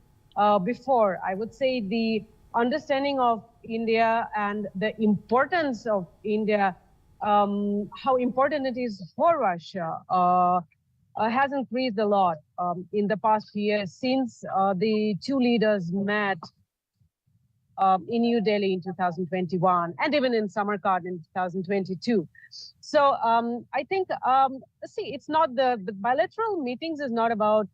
before. I would say the understanding of India and the importance of India, how important it is for Russia, has increased a lot in the past years since the two leaders met in New Delhi in 2021 and even in Samarkand in 2022. So I think, see, it's not the bilateral meetings is not about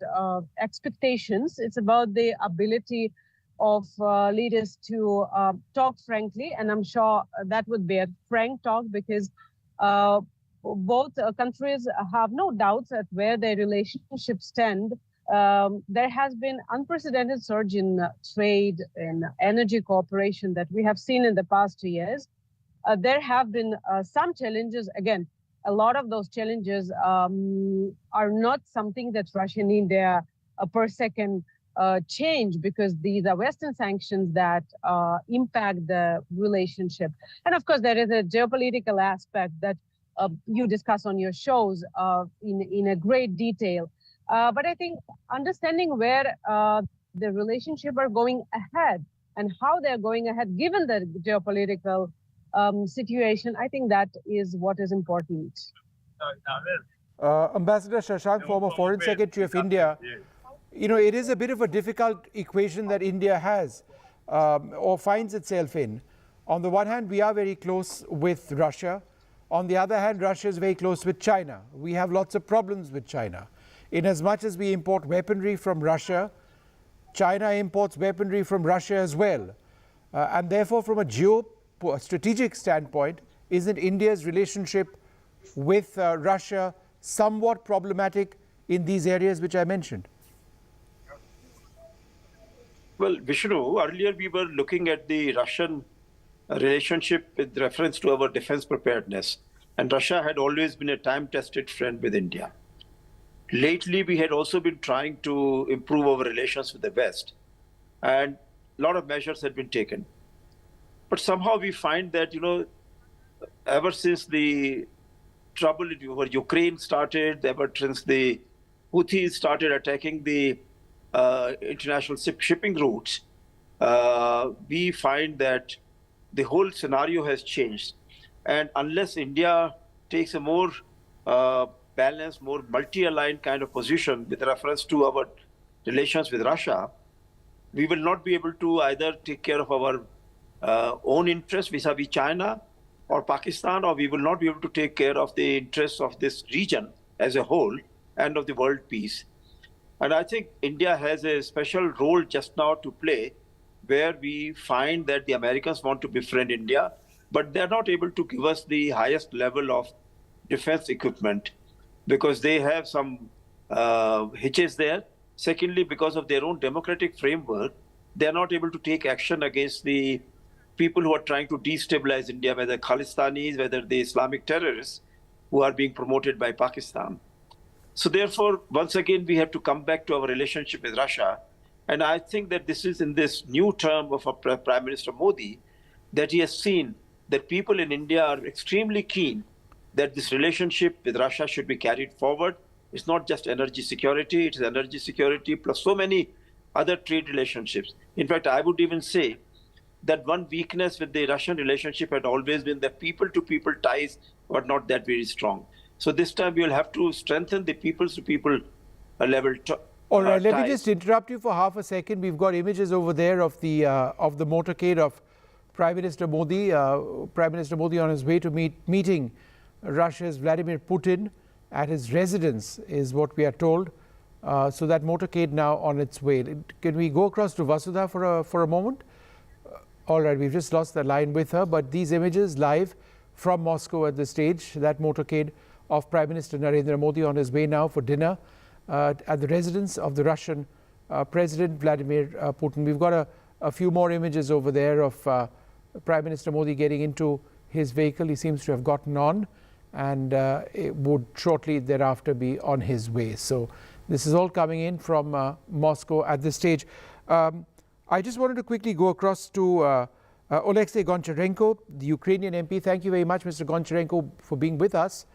expectations. It's about the ability of leaders to talk frankly. And I'm sure that would be a frank talk, because both countries have no doubts at where their relationships stand. There has been unprecedented surge in trade and energy cooperation that we have seen in the past 2 years. There have been some challenges. Again, a lot of those challenges are not something that Russia and India per se can change, because these are Western sanctions that impact the relationship. And of course, there is a geopolitical aspect that you discuss on your shows in a great detail. But I think understanding where the relationship are going ahead and how they're going ahead, given the geopolitical situation, I think that is what is important. Ambassador Shashank, former Foreign Secretary of India, it is a bit of a difficult equation that India has or finds itself in. On the one hand, we are very close with Russia. On the other hand, Russia is very close with China. We have lots of problems with China. In as much as we import weaponry from Russia, China imports weaponry from Russia as well. And therefore, from a geostrategic standpoint, isn't India's relationship with Russia somewhat problematic in these areas which I mentioned? Well, Vishnu, earlier we were looking at the Russian relationship with reference to our defense preparedness. And Russia had always been a time-tested friend with India. Lately, we had also been trying to improve our relations with the West. And a lot of measures had been taken. But somehow we find that, ever since the trouble over Ukraine started, ever since the Houthis started attacking the international shipping routes, we find that the whole scenario has changed. And unless India takes a more balanced, more multi-aligned kind of position with reference to our relations with Russia, we will not be able to either take care of our own interests vis-a-vis China or Pakistan, or we will not be able to take care of the interests of this region as a whole and of the world peace. And I think India has a special role just now to play, where we find that the Americans want to befriend India, but they're not able to give us the highest level of defense equipment because they have some hitches there. Secondly, because of their own democratic framework, they're not able to take action against the people who are trying to destabilize India, whether Khalistanis, whether the Islamic terrorists who are being promoted by Pakistan. So therefore, once again, we have to come back to our relationship with Russia. And I think that this is in this new term of our Prime Minister Modi, that he has seen that people in India are extremely keen that this relationship with Russia should be carried forward It's not just energy security, it is energy security plus so many other trade relationships. In fact, I would even say that one weakness with the Russian relationship had always been that people-to-people ties were not that very strong. So this time we will have to strengthen the people-to-people level. All right, let me just interrupt you for half a second. We've got images over there of the motorcade of Prime Minister Modi. Prime Minister Modi on his way to meeting Russia's Vladimir Putin at his residence, is what we are told. So that motorcade now on its way. Can we go across to Vasudha for a moment? All right, we've just lost the line with her, but these images live from Moscow at this stage, that motorcade of Prime Minister Narendra Modi on his way now for dinner at the residence of the Russian President Vladimir Putin. We've got a few more images over there of Prime Minister Modi getting into his vehicle. He seems to have gotten on and it would shortly thereafter be on his way. So this is all coming in from Moscow at this stage. I just wanted to quickly go across to Oleksiy Goncharenko, the Ukrainian MP. Thank you very much, Mr. Goncharenko, for being with us.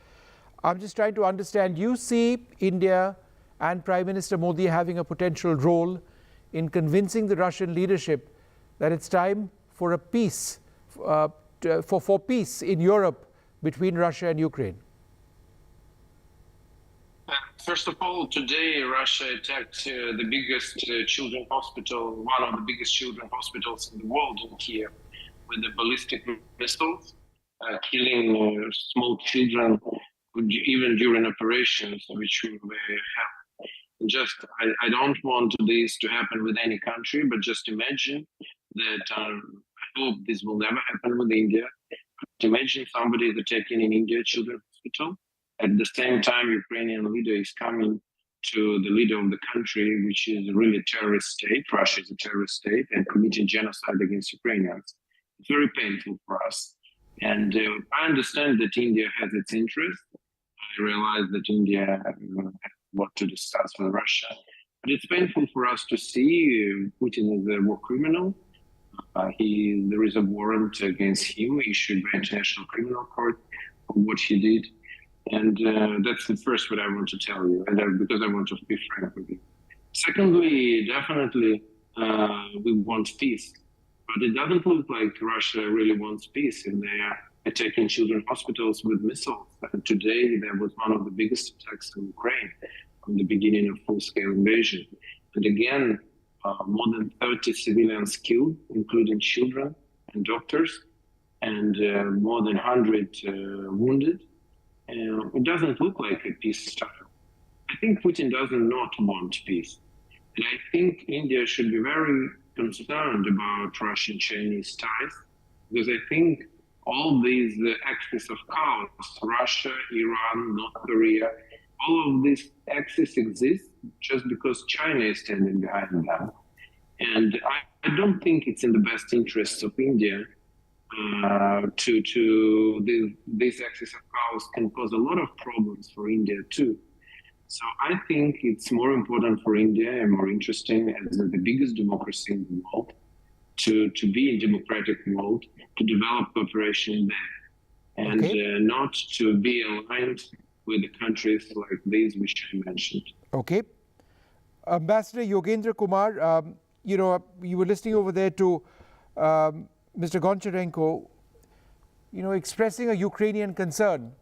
I'm just trying to understand, you see India and Prime Minister Modi having a potential role in convincing the Russian leadership that it's time for a peace, for peace in Europe between Russia and Ukraine? First of all, today Russia attacked the biggest children's hospital, one of the biggest children's hospitals in the world in Kiev, with the ballistic missiles, killing small children even during operations, which we have. I don't want this to happen with any country, but just imagine that I hope this will never happen with India. Imagine somebody is attacking in India children's hospital. At the same time, Ukrainian leader is coming to the leader of the country, which is really a terrorist state. Russia is a terrorist state and committing genocide against Ukrainians. It's very painful for us. And I understand that India has its interest. I realize that India has what to discuss with Russia. But it's painful for us to see Putin as a war criminal. There is a warrant against him issued by International Criminal Court for what he did. And that's the first what I want to tell you, and because I want to be frank with you. Secondly, definitely we want peace, but it doesn't look like Russia really wants peace, and they are attacking children's hospitals with missiles. And today there was one of the biggest attacks in Ukraine from the beginning of full-scale invasion. And again, more than 30 civilians killed, including children and doctors, and more than 100 wounded. It doesn't look like a peace struggle. I think Putin does not want peace. And I think India should be very concerned about Russian-Chinese ties, because I think all these axes of chaos, Russia, Iran, North Korea, all of these axes exist just because China is standing behind them. And I don't think it's in the best interests of India these axis of chaos can cause a lot of problems for India too. So I think it's more important for India and more interesting as the biggest democracy in the world to be in democratic mode, to develop cooperation there, and not to be aligned with the countries like these which I mentioned. Okay. Ambassador Yogendra Kumar, you were listening over there to Mr. Goncharenko, expressing a Ukrainian concern.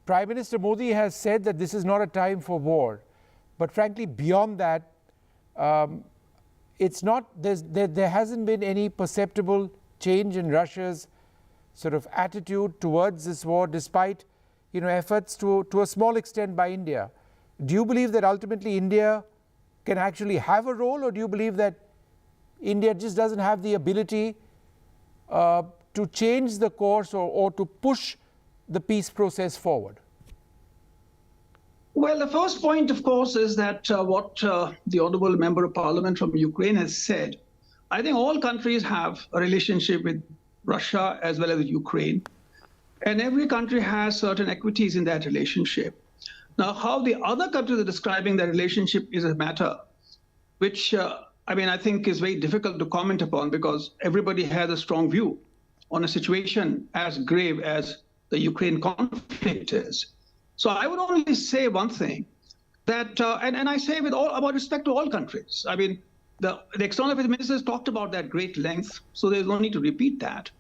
Prime Minister Modi has said that this is not a time for war. But frankly, beyond that, it's not, there hasn't been any perceptible change in Russia's sort of attitude towards this war, despite, efforts to a small extent by India. Do you believe that ultimately India can actually have a role, or do you believe that India just doesn't have the ability to change the course or to push the peace process forward? Well, the first point, of course, is that what the Honourable Member of Parliament from Ukraine has said. I think all countries have a relationship with Russia as well as with Ukraine. And every country has certain equities in that relationship. Now, how the other countries are describing their relationship is a matter which I think is very difficult to comment upon, because everybody has a strong view on a situation as grave as the Ukraine conflict is. So I would only say one thing, that, and I say with all about respect to all countries. I mean, the External Affairs Ministers talked about that great length, so there's no need to repeat that.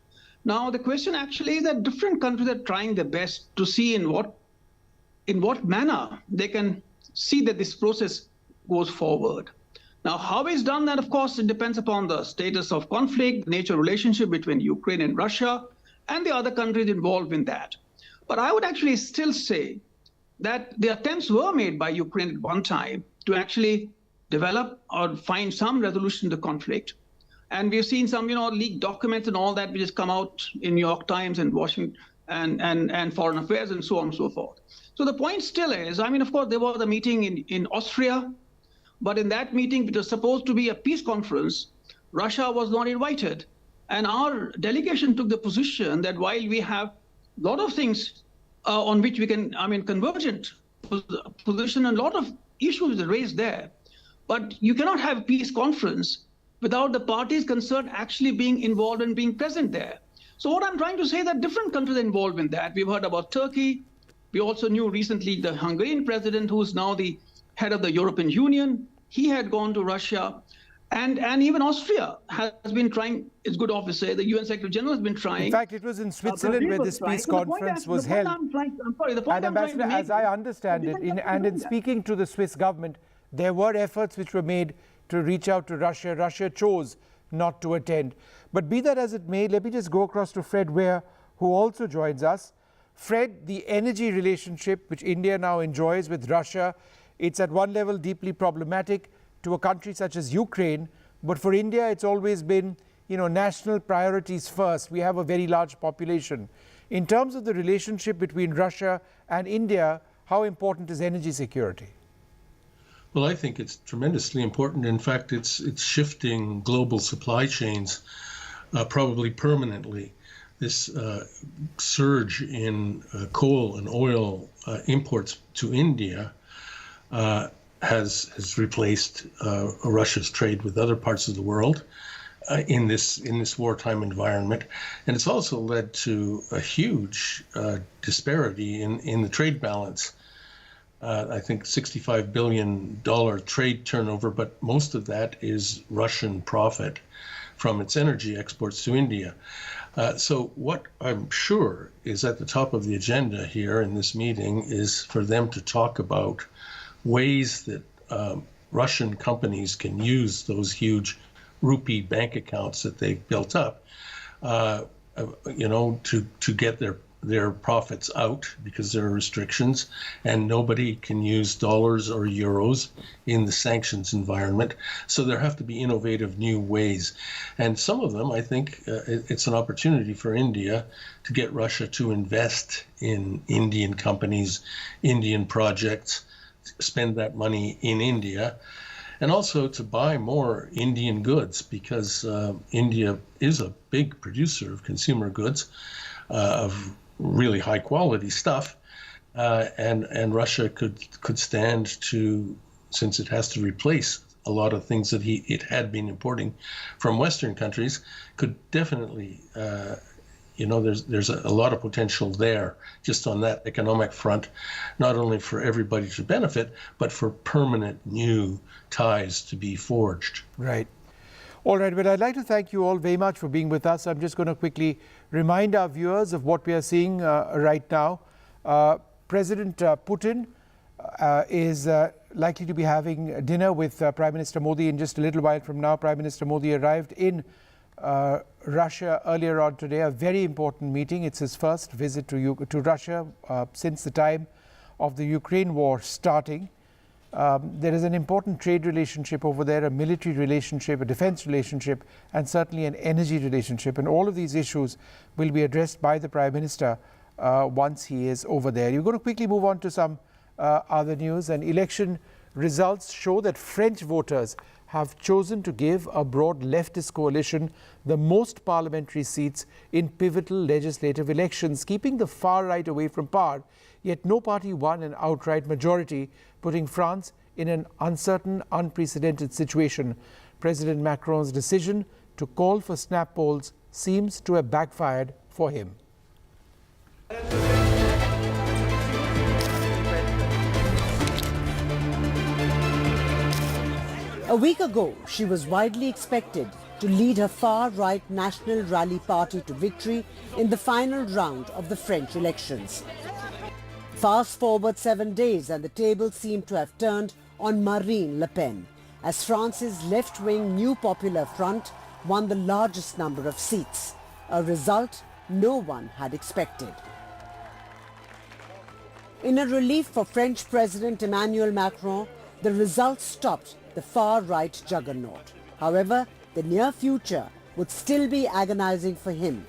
Now, the question actually is that different countries are trying their best to see in what manner they can see that this process goes forward. Now, how it's done that, of course, it depends upon the status of conflict, the nature of relationship between Ukraine and Russia, and the other countries involved in that. But I would actually still say that the attempts were made by Ukraine at one time to actually develop or find some resolution to the conflict. And we've seen some, leaked documents and all that which has come out in New York Times and Washington and Foreign Affairs and so on and so forth. So the point still is, I mean, of course, there was a meeting in Austria, but in that meeting, which was supposed to be a peace conference, Russia was not invited. And our delegation took the position that while we have a lot of things on which we can, convergent position and a lot of issues raised there, but you cannot have a peace conference without the parties concerned actually being involved and being present there. So what I'm trying to say is that different countries are involved in that. We've heard about Turkey. We also knew recently the Hungarian president, who is now the head of the European Union. He had gone to Russia. And even Austria has been trying, it's good officer, the UN Secretary General has been trying. In fact, it was in Switzerland where this peace conference was held. And Ambassador, as I understand it, in speaking to the Swiss government, there were efforts which were made to reach out to Russia. Russia chose not to attend. But be that as it may, let me just go across to Fred Ware, who also joins us. Fred, the energy relationship which India now enjoys with Russia, it's at one level deeply problematic to a country such as Ukraine, but for India it's always been, national priorities first. We have a very large population. In terms of the relationship between Russia and India, how important is energy security? Well, I think it's tremendously important. In fact, it's shifting global supply chains probably permanently. This surge in coal and oil imports to India has replaced Russia's trade with other parts of the world in this wartime environment, and it's also led to a huge disparity in the trade balance. I think $65 billion trade turnover, but most of that is Russian profit from its energy exports to India. So what I'm sure is at the top of the agenda here in this meeting is for them to talk about ways that Russian companies can use those huge rupee bank accounts that they've built up, to get their profits out, because there are restrictions and nobody can use dollars or euros in the sanctions environment. So there have to be innovative new ways. And some of them, I think it's an opportunity for India to get Russia to invest in Indian companies, Indian projects, spend that money in India, and also to buy more Indian goods, because India is a big producer of consumer goods, of really high quality stuff, and Russia could stand to, since it has to replace a lot of things that it had been importing from Western countries, could definitely, there's a lot of potential there just on that economic front, not only for everybody to benefit, but for permanent new ties to be forged. Right. All right, well, I'd like to thank you all very much for being with us. I'm just going to quickly remind our viewers of what we are seeing right now. President Putin is likely to be having dinner with Prime Minister Modi in just a little while from now. Prime Minister Modi arrived in Russia earlier on today, a very important meeting. It's his first visit to Russia since the time of the Ukraine war starting. There is an important trade relationship over there, a military relationship, a defense relationship, and certainly an energy relationship. And all of these issues will be addressed by the Prime Minister once he is over there. You're going to quickly move on to some other news. And election results show that French voters have chosen to give a broad leftist coalition the most parliamentary seats in pivotal legislative elections, keeping the far right away from power. Yet no party won an outright majority, putting France in an uncertain, unprecedented situation. President Macron's decision to call for snap polls seems to have backfired for him. week ago, she was widely expected to lead her far-right National Rally Party to victory in the final round of the French elections. Fast forward 7 days and the tables seem to have turned on Marine Le Pen, as France's left-wing New Popular Front won the largest number of seats, a result no one had expected. In a relief for French President Emmanuel Macron, the results stopped the far-right juggernaut. However, the near future would still be agonizing for him,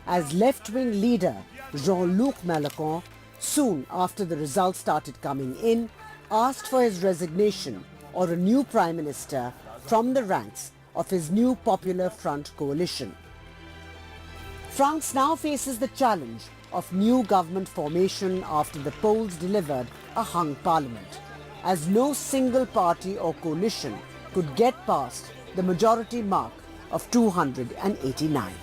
as left-wing leader Jean-Luc Mélenchon, soon after the results started coming in, asked for his resignation or a new prime minister from the ranks of his New Popular Front coalition. France now faces the challenge of new government formation after the polls delivered a hung parliament, as no single party or coalition could get past the majority mark of 289.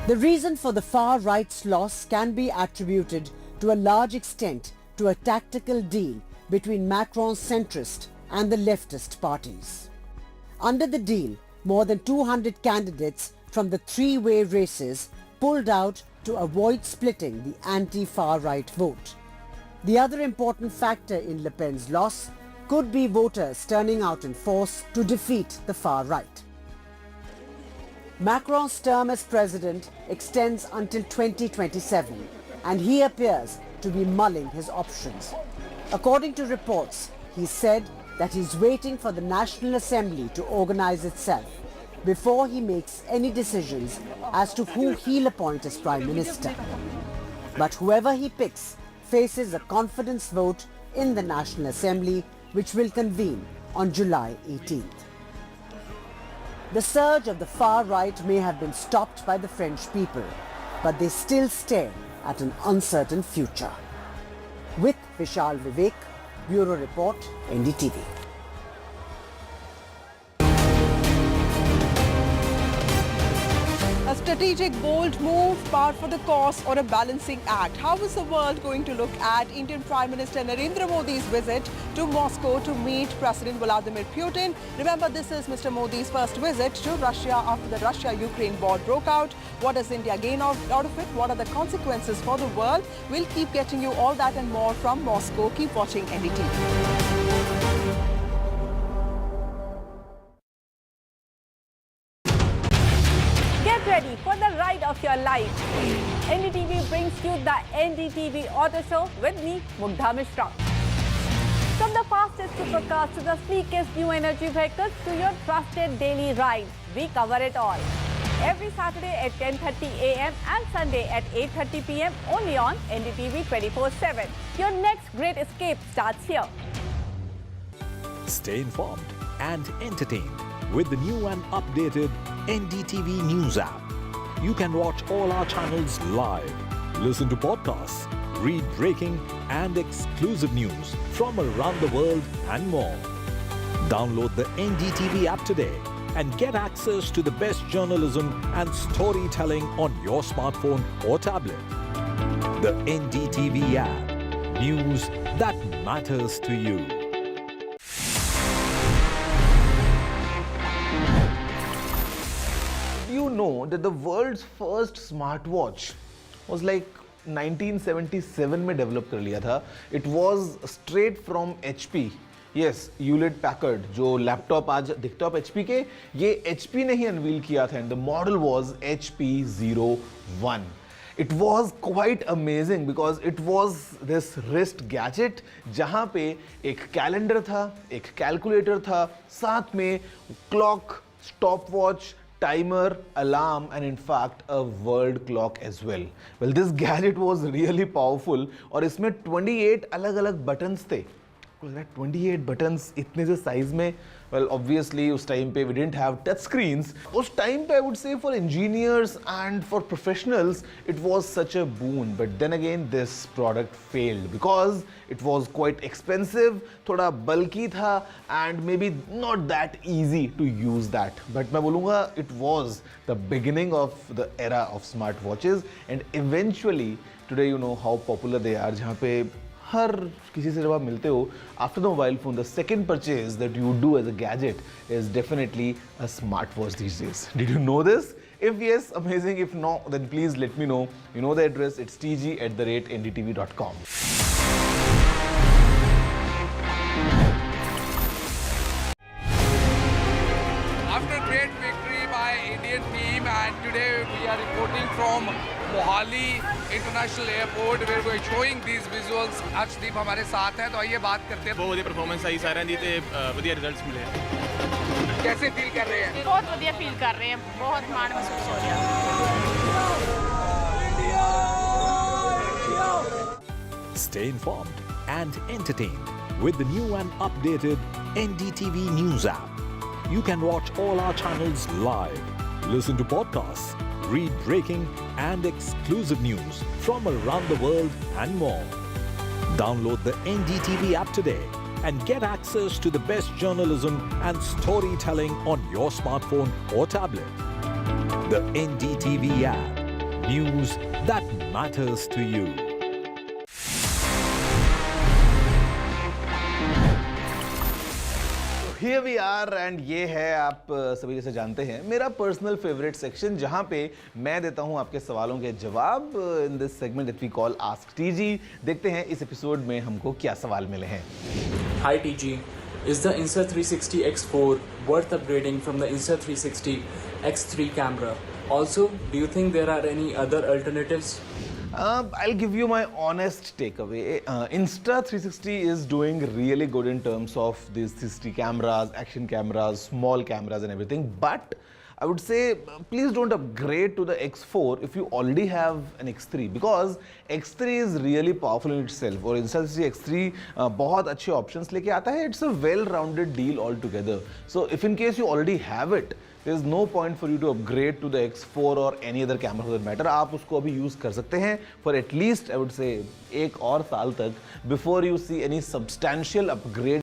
The reason for the far right's loss can be attributed to a large extent to a tactical deal between Macron's centrist and the leftist parties. Under the deal, more than 200 candidates from the three-way races pulled out to avoid splitting the anti-far right vote. The other important factor in Le Pen's loss could be voters turning out in force to defeat the far right. Macron's term as president extends until 2027, and he appears to be mulling his options. According to reports, he said that he's waiting for the National Assembly to organize itself before he makes any decisions as to who he'll appoint as Prime Minister. But whoever he picks faces a confidence vote in the National Assembly, which will convene on July 18th. The surge of the far right may have been stopped by the French people, but they still stare at an uncertain future. With Vishal Vivek, Bureau Report, NDTV. A strategic, bold move, par for the course, or a balancing act? How is the world going to look at Indian Prime Minister Narendra Modi's visit to Moscow to meet President Vladimir Putin? Remember, this is Mr. Modi's first visit to Russia after the Russia-Ukraine war broke out. What does India gain out of it? What are the consequences for the world? We'll keep getting you all that and more from Moscow. Keep watching NDTV. Get ready for the ride of your life. NDTV brings you the NDTV Auto Show with me, Mugdha Mishra. From the fastest supercars to the sleekest new energy vehicles to your trusted daily ride, we cover it all. Every Saturday at 10:30 a.m. and Sunday at 8:30 p.m. only on NDTV 24/7. Your next great escape starts here. Stay informed and entertained with the new and updated NDTV News app. You can watch all our channels live, listen to podcasts, read breaking and exclusive news from around the world and more. Download the NDTV app today and get access to the best journalism and storytelling on your smartphone or tablet. The NDTV app. News that matters to you. You know that the world's first smartwatch was like 1977 में develop कर लिया था. It was straight from HP. Yes, Hewlett Packard, जो laptop आज दिखता है HP के, ये HP ने ही अनवील किया था. And the model was HP01. It was quite amazing because it was this wrist gadget जहाँ पे एक कैलेंडर था, एक कैलकुलेटर था, साथ में clock, stopwatch, timer, alarm, and in fact a world clock as well. Well, this gadget was really powerful और इसमें 28 अलग-अलग buttons थे. 28 buttons इतने से size में, well, obviously उस time पे we didn't have touch screens. उस time पे I would say for engineers and for professionals it was such a boon. But then again this product failed because it was quite expensive, थोड़ा bulky था and maybe not that easy to use that. But मैं बोलूँगा it was the beginning of the era of smartwatches and eventually today you know how popular they are, जहाँ पे हर किसी से जब आप मिलते हो, after the mobile phone, the second purchase that you do as a gadget is definitely a smartwatch these days. Did you know this? If yes, amazing. If no, then please let me know. You know the address. It's tg@ndtv.com. After a great victory by Indian team, and today we are reporting from Mohali International Airport where we are showing these visuals. Arshdeep हमारे साथ हैं, तो आइए बात करते हैं. बहुत बढ़िया परफॉर्मेंस आई सारा जी ते बढ़िया रिजल्ट्स मिले. कैसे फील कर रहे हैं? बहुत बढ़िया फील कर रहे हैं, बहुत मान महसूस हो रहा है. Stay informed and entertained with the new and updated NDTV News app. You can watch all our channels live, listen to podcasts, read breaking and exclusive news from around the world and more. Download the NDTV app today and get access to the best journalism and storytelling on your smartphone or tablet. The NDTV app. News that matters to you. Here we are and ये है, आप सभी जैसे जानते हैं, मेरा personal favourite section जहां पे मैं देता हूं आपके सवालों के जवाब. In this segment that we call ask TG. देखते हैं इस एपिसोड में हमको क्या सवाल मिले हैं. Hi TG, is the Insta360 X4 worth upgrading from the Insta360 X3 camera? Also, do you think there are any other alternatives? I'll give you my honest takeaway. Insta360 is doing really good in terms of these 360 cameras, action cameras, small cameras and everything. But I would say please don't upgrade to the X4 if you already have an X3, because X3 is really powerful in itself. और Insta360 X3 बहुत अच्छे options लेके आता है. It's a well-rounded deal altogether. So if in case you already have it, there is no point for you to upgrade to the X4 or any other camera for that matter. आप उसको अभी use कर सकते हैं for at least I would say 1 और साल तक before you see any substantial upgrade.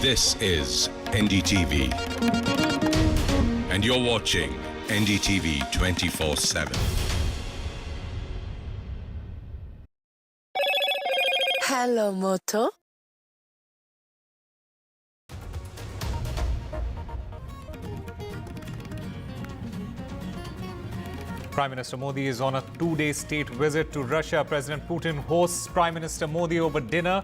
This is NDTV, and you're watching NDTV 24/7. Hello, Moto. Prime Minister Modi is on a 2-day state visit to Russia. President Putin hosts Prime Minister Modi over dinner.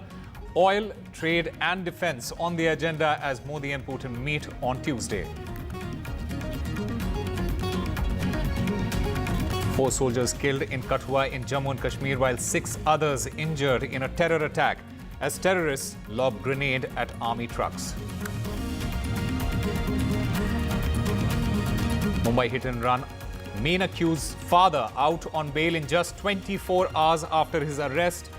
Oil, trade and defense on the agenda as Modi and Putin meet on Tuesday. 4 soldiers killed in Kathua in Jammu and Kashmir, while 6 others injured in a terror attack as terrorists lobbed grenade at army trucks. Mumbai hit and run. Main accused father out on bail in just 24 hours after his arrest.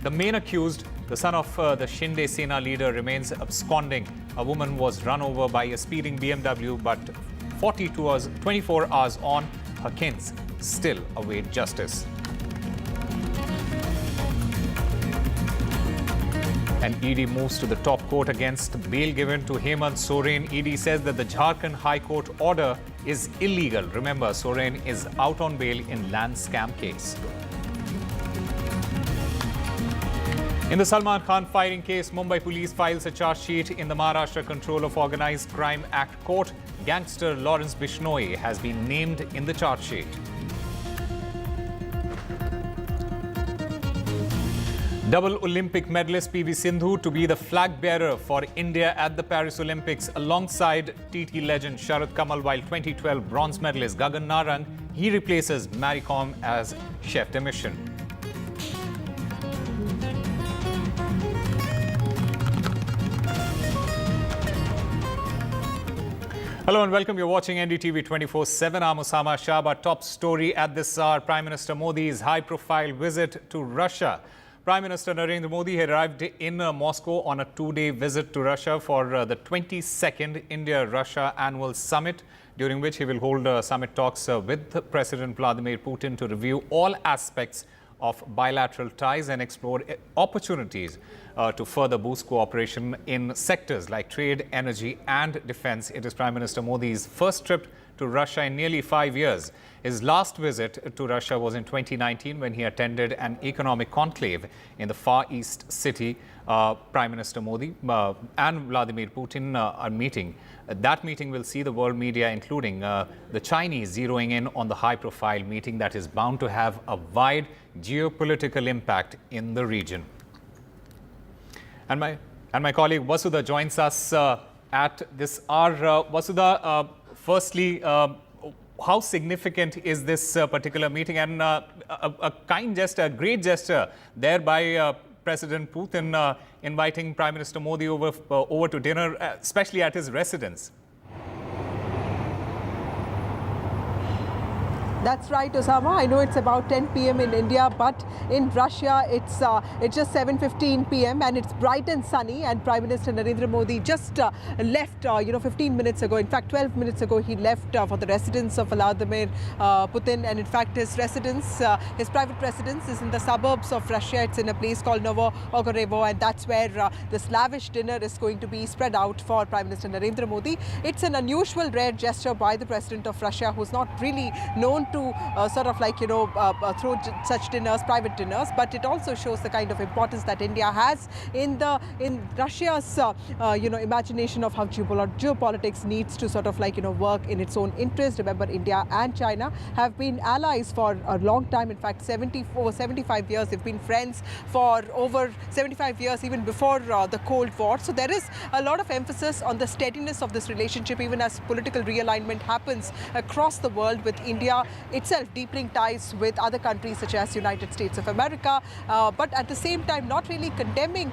The main accused, the son of the Shinde Sena leader, remains absconding. A woman was run over by a speeding BMW, but 24 hours on, her kins still await justice. And ED moves to the top court against bail given to Hemant Soren. ED says that the Jharkhand High Court order is illegal. Remember, Soren is out on bail in land scam case. In the Salman Khan firing case, Mumbai police files a charge sheet in the Maharashtra Control of Organised Crime Act court. Gangster Lawrence Bishnoi has been named in the charge sheet. Double Olympic medalist PV Sindhu to be the flag bearer for India at the Paris Olympics alongside TT legend Sharad Kamal, while 2012 bronze medalist Gagan Narang, he replaces Mary Kom as chef de mission. Hello and welcome. You're watching NDTV 24/7. I'm Osama Shah. Our top story at this hour: Prime Minister Modi's high-profile visit to Russia. Prime Minister Narendra Modi arrived in Moscow on a 2-day visit to Russia for the 22nd India-Russia Annual Summit, during which he will hold summit talks with President Vladimir Putin to review all aspects of bilateral ties and explore opportunities to further boost cooperation in sectors like trade, energy and defense. It is Prime Minister Modi's first trip to Russia in nearly 5 years. His last visit to Russia was in 2019 when he attended an economic conclave in the Far East city. Prime Minister Modi and Vladimir Putin are meeting. That meeting will see the world media, including the Chinese, zeroing in on the high-profile meeting that is bound to have a wide geopolitical impact in the region. And my colleague Vasudha joins us at this hour. Vasudha, firstly, how significant is this particular meeting, and a kind gesture, a great gesture there by President Putin inviting Prime Minister Modi over to dinner, especially at his residence? That's right, Osama. I know it's about 10 p.m. in India, but in Russia, it's just 7:15 p.m. and it's bright and sunny. And Prime Minister Narendra Modi just left, 15 minutes ago. In fact, 12 minutes ago, he left for the residence of Vladimir Putin. And in fact, his residence, his private residence, is in the suburbs of Russia. It's in a place called Novo-Ogarevo, and that's where this lavish dinner is going to be spread out for Prime Minister Narendra Modi. It's an unusual, rare gesture by the President of Russia, who's not really known to throw such dinners, private dinners, but it also shows the kind of importance that India has in Russia's imagination of how geopolitics needs to work in its own interest. Remember, India and China have been allies for a long time. In fact, 75 years. They've been friends for over 75 years, even before the Cold War. So there is a lot of emphasis on the steadiness of this relationship, even as political realignment happens across the world, with India itself deepening ties with other countries such as United States of America, but at the same time not really condemning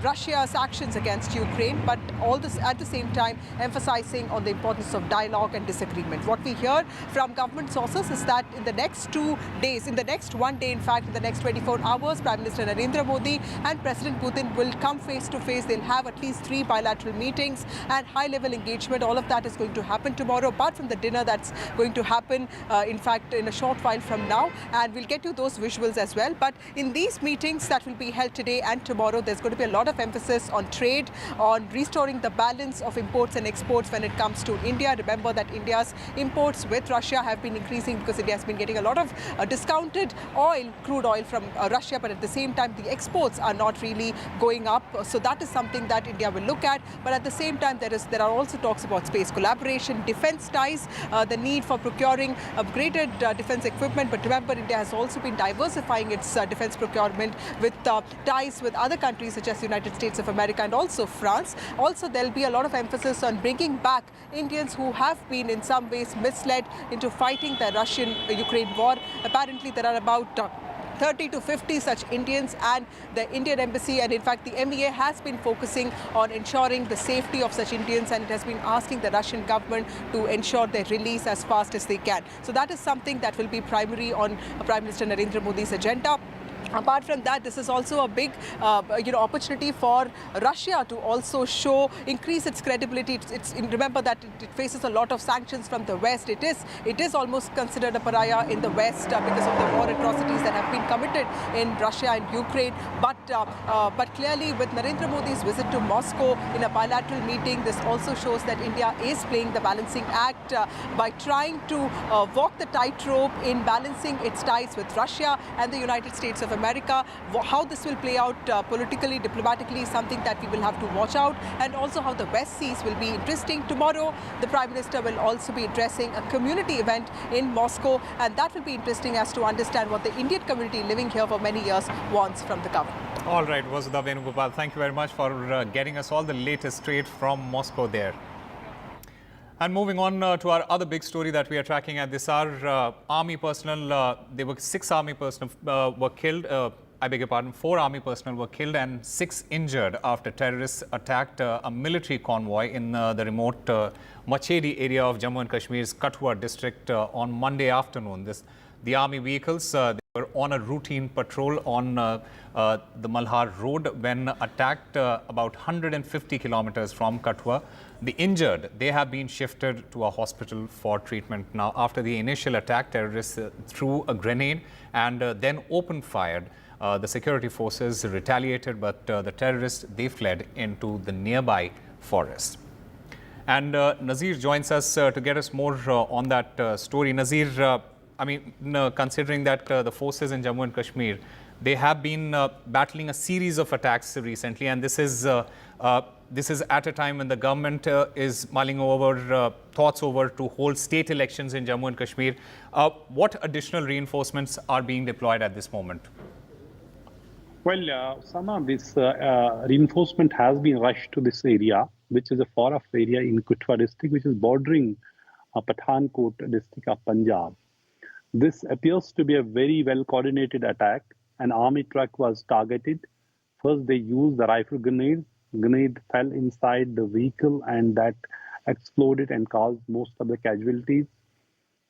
Russia's actions against Ukraine, but all this at the same time emphasizing on the importance of dialogue and disagreement. What we hear from government sources is that in the next 2 days, in the next 1 day, in fact, in the next 24 hours, Prime Minister Narendra Modi and President Putin will come face to face. They'll have at least 3 bilateral meetings and high-level engagement. All of that is going to happen tomorrow, apart from the dinner that's going to happen, in fact, in a short while from now, and we'll get you those visuals as well. But in these meetings that will be held today and tomorrow, there's going to be a lot of emphasis on trade, on restoring the balance of imports and exports when it comes to India. Remember that India's imports with Russia have been increasing because India has been getting a lot of discounted oil, crude oil from Russia, but at the same time the exports are not really going up. So that is something that India will look at. But at the same time, there are also talks about space collaboration, defense ties, the need for procuring upgraded defense equipment. But remember, India has also been diversifying its defense procurement with ties with other countries such as the United States of America and also France. Also, there'll be a lot of emphasis on bringing back Indians who have been in some ways misled into fighting the Russian-Ukraine war. Apparently, there are about 30 to 50 such Indians, and the Indian embassy and in fact the MEA has been focusing on ensuring the safety of such Indians, and it has been asking the Russian government to ensure their release as fast as they can. So that is something that will be primary on Prime Minister Narendra Modi's agenda. Apart from that, this is also a big opportunity for Russia to also increase its credibility. Remember that it faces a lot of sanctions from the West. It is almost considered a pariah in the West because of the war atrocities that have been committed in Russia and Ukraine. But clearly, with Narendra Modi's visit to Moscow in a bilateral meeting, this also shows that India is playing the balancing act by trying to walk the tightrope in balancing its ties with Russia and the United States of America. How this will play out politically, diplomatically, is something that we will have to watch out, and also how the West sees will be interesting. Tomorrow, the Prime Minister will also be addressing a community event in Moscow, and that will be interesting as to understand what the Indian community living here for many years wants from the government. All right, Vasudha Venugopal, thank you very much for getting us all the latest straight from Moscow there. And moving on to our other big story that we are tracking at this hour, army personnel, there were 6 army personnel were killed, 4 army personnel were killed and 6 injured after terrorists attacked a military convoy in the remote Machedi area of Jammu and Kashmir's Kathua district on Monday afternoon. The army vehicles they were on a routine patrol on the Malhar road when attacked about 150 kilometers from Kathua. The injured, they have been shifted to a hospital for treatment. Now, after the initial attack, terrorists threw a grenade and then opened fire. The security forces retaliated, but the terrorists, they fled into the nearby forest. And Nazir joins us to get us more on that story. Nazir, considering that the forces in Jammu and Kashmir, they have been battling a series of attacks recently, and this is at a time when the government is mulling over thoughts over to hold state elections in Jammu and Kashmir. What additional reinforcements are being deployed at this moment? Well, some of this reinforcement has been rushed to this area, which is a far-off area in Kathua district, which is bordering Pathankot district of Punjab. This appears to be a very well-coordinated attack. An army truck was targeted. First, they used the rifle grenade. Grenade fell inside the vehicle and that exploded and caused most of the casualties.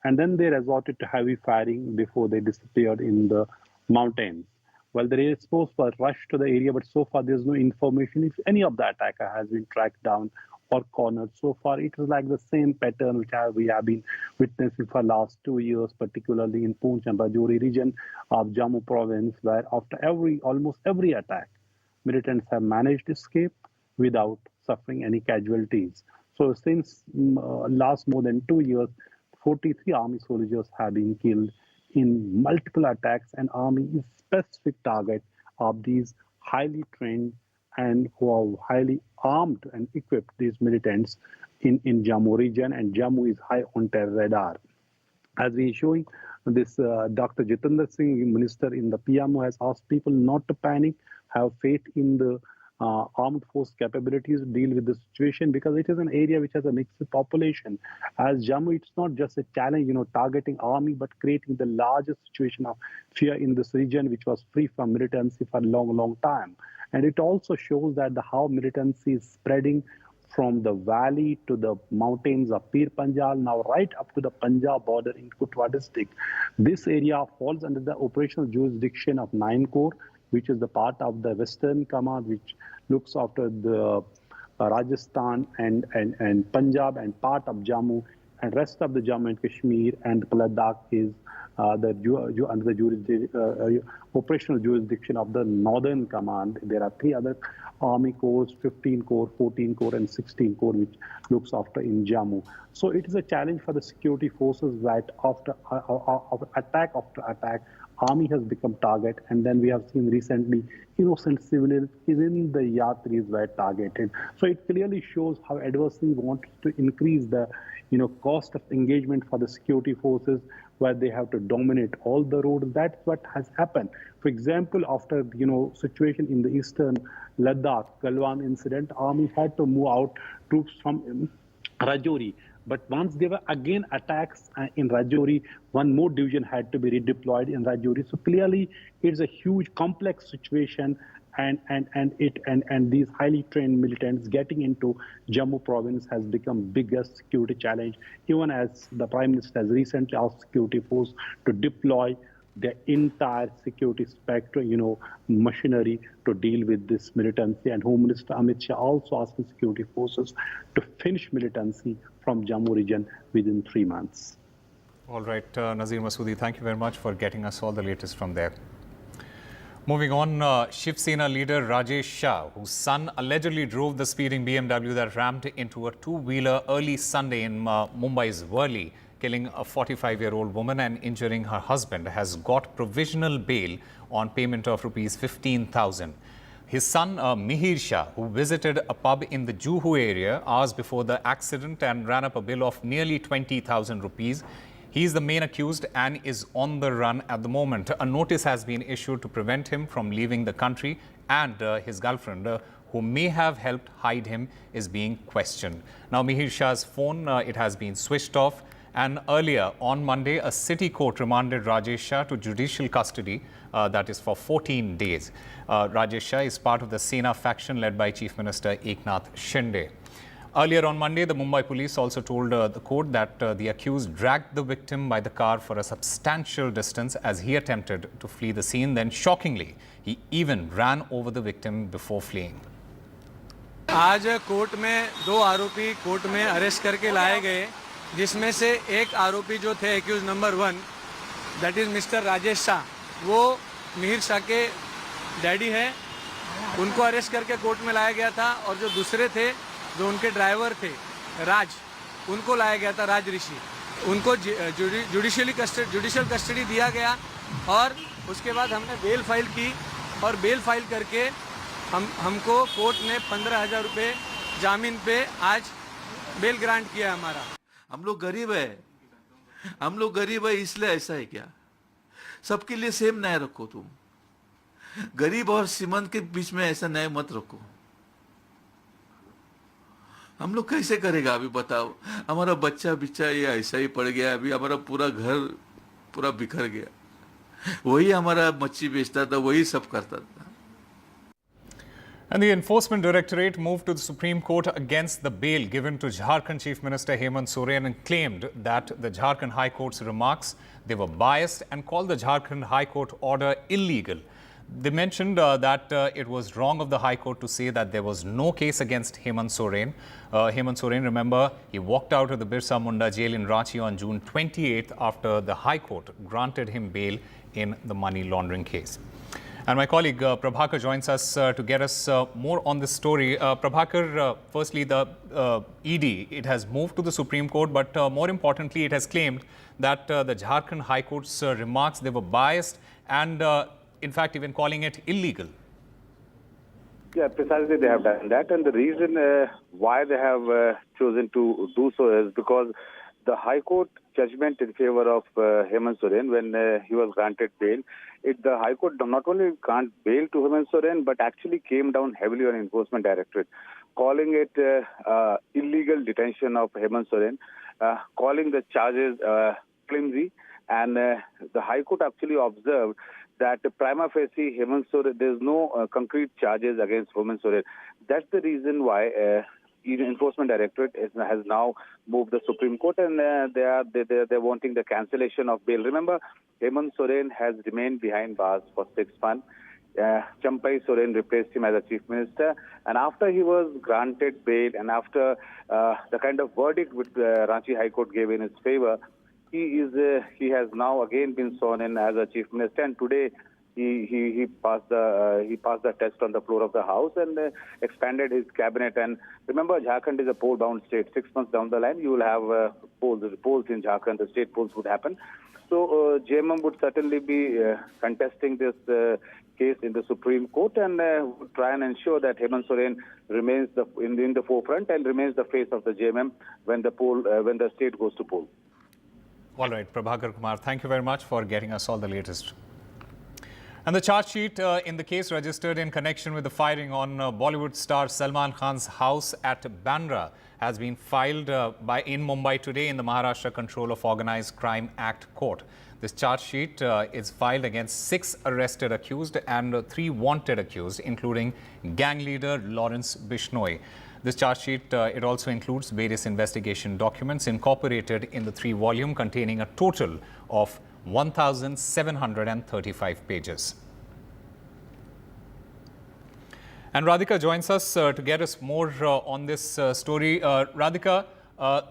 And then they resorted to heavy firing before they disappeared in the mountains. Well, the response was rushed to the area, but so far there's no information if any of the attacker has been tracked down or cornered. So far, it is like the same pattern which we have been witnessing for the last 2 years, particularly in Poonch and Rajouri region of Jammu province, where after almost every attack, militants have managed to escape without suffering any casualties. So since last more than 2 years, 43 army soldiers have been killed in multiple attacks, and army is specific target of these highly trained and who are highly armed and equipped, these militants in Jammu region, and Jammu is high on terror radar. As we are showing, this Dr. Jitendra Singh, minister in the PMO, has asked people not to panic, have faith in the armed force capabilities to deal with the situation, because it is an area which has a mixed population. As Jammu, it's not just a challenge, targeting army, but creating the largest situation of fear in this region, which was free from militancy for a long time. And it also shows that how militancy is spreading from the valley to the mountains of Pir Panjal, now right up to the Punjab border in Kathua district. This area falls under the operational jurisdiction of 9 Corps, which is the part of the Western Command, which looks after the Rajasthan and Punjab and part of Jammu, and rest of the Jammu and Kashmir and Ladakh is under the operational jurisdiction of the Northern Command. There are 3 other army corps, 15 corps, 14 corps, and 16 corps, which looks after in Jammu. So it is a challenge for the security forces that after attack after attack, army has become target, and then we have seen recently innocent civilians, even the yatris were targeted. So it clearly shows how adversary wants to increase the cost of engagement for the security forces, where they have to dominate all the roads. That's what has happened. For example, after situation in the eastern Ladakh, Galwan incident, army had to move out troops from Rajouri. But once there were again attacks in Rajouri, one more division had to be redeployed in Rajouri. So clearly, it's a huge, complex situation, and these highly trained militants getting into Jammu province has become biggest security challenge. Even as the Prime Minister has recently asked security force to deploy the entire security spectrum, machinery to deal with this militancy. And Home Minister Amit Shah also asking security forces to finish militancy from Jammu region within 3 months. All right, Nazir Masoodi, thank you very much for getting us all the latest from there. Moving on, Shiv Sena leader Rajesh Shah, whose son allegedly drove the speeding BMW that rammed into a two-wheeler early Sunday in Mumbai's Worli, killing a 45-year-old woman and injuring her husband, has got provisional bail on payment of rupees 15,000. His son, Mihir Shah, who visited a pub in the Juhu area hours before the accident and ran up a bill of nearly 20,000 rupees. He is the main accused and is on the run at the moment. A notice has been issued to prevent him from leaving the country, and his girlfriend, who may have helped hide him, is being questioned. Now, Mihir Shah's phone, it has been switched off. And earlier on Monday, a city court remanded Rajesh Shah to judicial custody, that is for 14 days. Rajesh Shah is part of the Sena faction led by Chief Minister Eknath Shinde. Earlier on Monday, the Mumbai police also told the court that the accused dragged the victim by the car for a substantial distance as he attempted to flee the scene. Then, shockingly, he even ran over the victim before fleeing. आज court में 2 आरोपी court में arrest करके लाए गए, जिसमें से एक आरोपी जो थे accused number 1, that is mister Rajesh Shah, वो मिहिर शाह के डैडी हैं, उनको अरेस्ट करके कोर्ट में लाया गया था। और जो दूसरे थे, जो उनके ड्राइवर थे, राज, उनको लाया गया था, राज ऋषि। उनको जुडिशियल कस्टडी दिया गया और उसके बाद हमने बेल फाइल की और बेल फाइल करके हमको कोर्ट ने 15,000 रुपये जामीन पे आज बेल ग्रांट किया हमारा। हम लोग गरीब है इसलिए ऐसा है क्या? सबके लिए सेम न्याय रखो तुम। गरीब और श्रीमंत के बीच में ऐसा न्याय मत रखो। हम लोग कैसे करेगा अभी बताओ? हमारा बच्चा ये ऐसा ही पड़ गया, अभी हमारा पूरा घर पूरा बिखर गया। वही हमारा मच्छी बेचता था, वही सब करता था। And the Enforcement Directorate moved to the Supreme Court against the bail given to Jharkhand Chief Minister Hemant Soren and claimed that the Jharkhand High Court's remarks, they were biased and called the Jharkhand High Court order illegal. They mentioned that it was wrong of the High Court to say that there was no case against Hemant Soren. Hemant Soren, remember, he walked out of the Birsa Munda jail in Ranchi on June 28th after the High Court granted him bail in the money laundering case. And my colleague Prabhakar joins us to get us more on this story. Prabhakar, firstly, the ED, it has moved to the Supreme Court, but more importantly, it has claimed that the Jharkhand High Court's remarks, they were biased and, in fact, even calling it illegal. Yeah, precisely they have done that. And the reason why they have chosen to do so is because the High Court judgment in favor of Hemant Soren when he was granted bail, the High Court not only grant bail to Hemant Soren but actually came down heavily on Enforcement Directorate, calling it illegal detention of Hemant Soren, calling the charges flimsy, and the High Court actually observed that prima facie Hemant Soren, there's no concrete charges against Hemant Soren. That's the reason why Enforcement Directorate has now moved the Supreme Court, and they're wanting the cancellation of bail. Remember, Hemant Soren has remained behind bars for 6 months. Champai Soren replaced him as a chief minister, and after he was granted bail, and after the kind of verdict which Ranchi High Court gave in his favor, he has now again been sworn in as a chief minister, and today he passed the test on the floor of the House and expanded his cabinet. And remember, Jharkhand is a poll-bound state. 6 months down the line, you will have polls in Jharkhand. The state polls would happen. So JMM would certainly be contesting this case in the Supreme Court and would try and ensure that Hemant Soren remains in the forefront and remains the face of the JMM when the state goes to poll. All right, Prabhakar Kumar, thank you very much for getting us all the latest. And the charge sheet in the case registered in connection with the firing on Bollywood star Salman Khan's house at Bandra has been filed in Mumbai today in the Maharashtra Control of Organised Crime Act court. This charge sheet is filed against 6 arrested accused and 3 wanted accused, including gang leader Lawrence Bishnoi. This charge sheet, it also includes various investigation documents incorporated in the 3-volume containing a total of 1,735 pages. And Radhika joins us to get us more on this story. Radhika,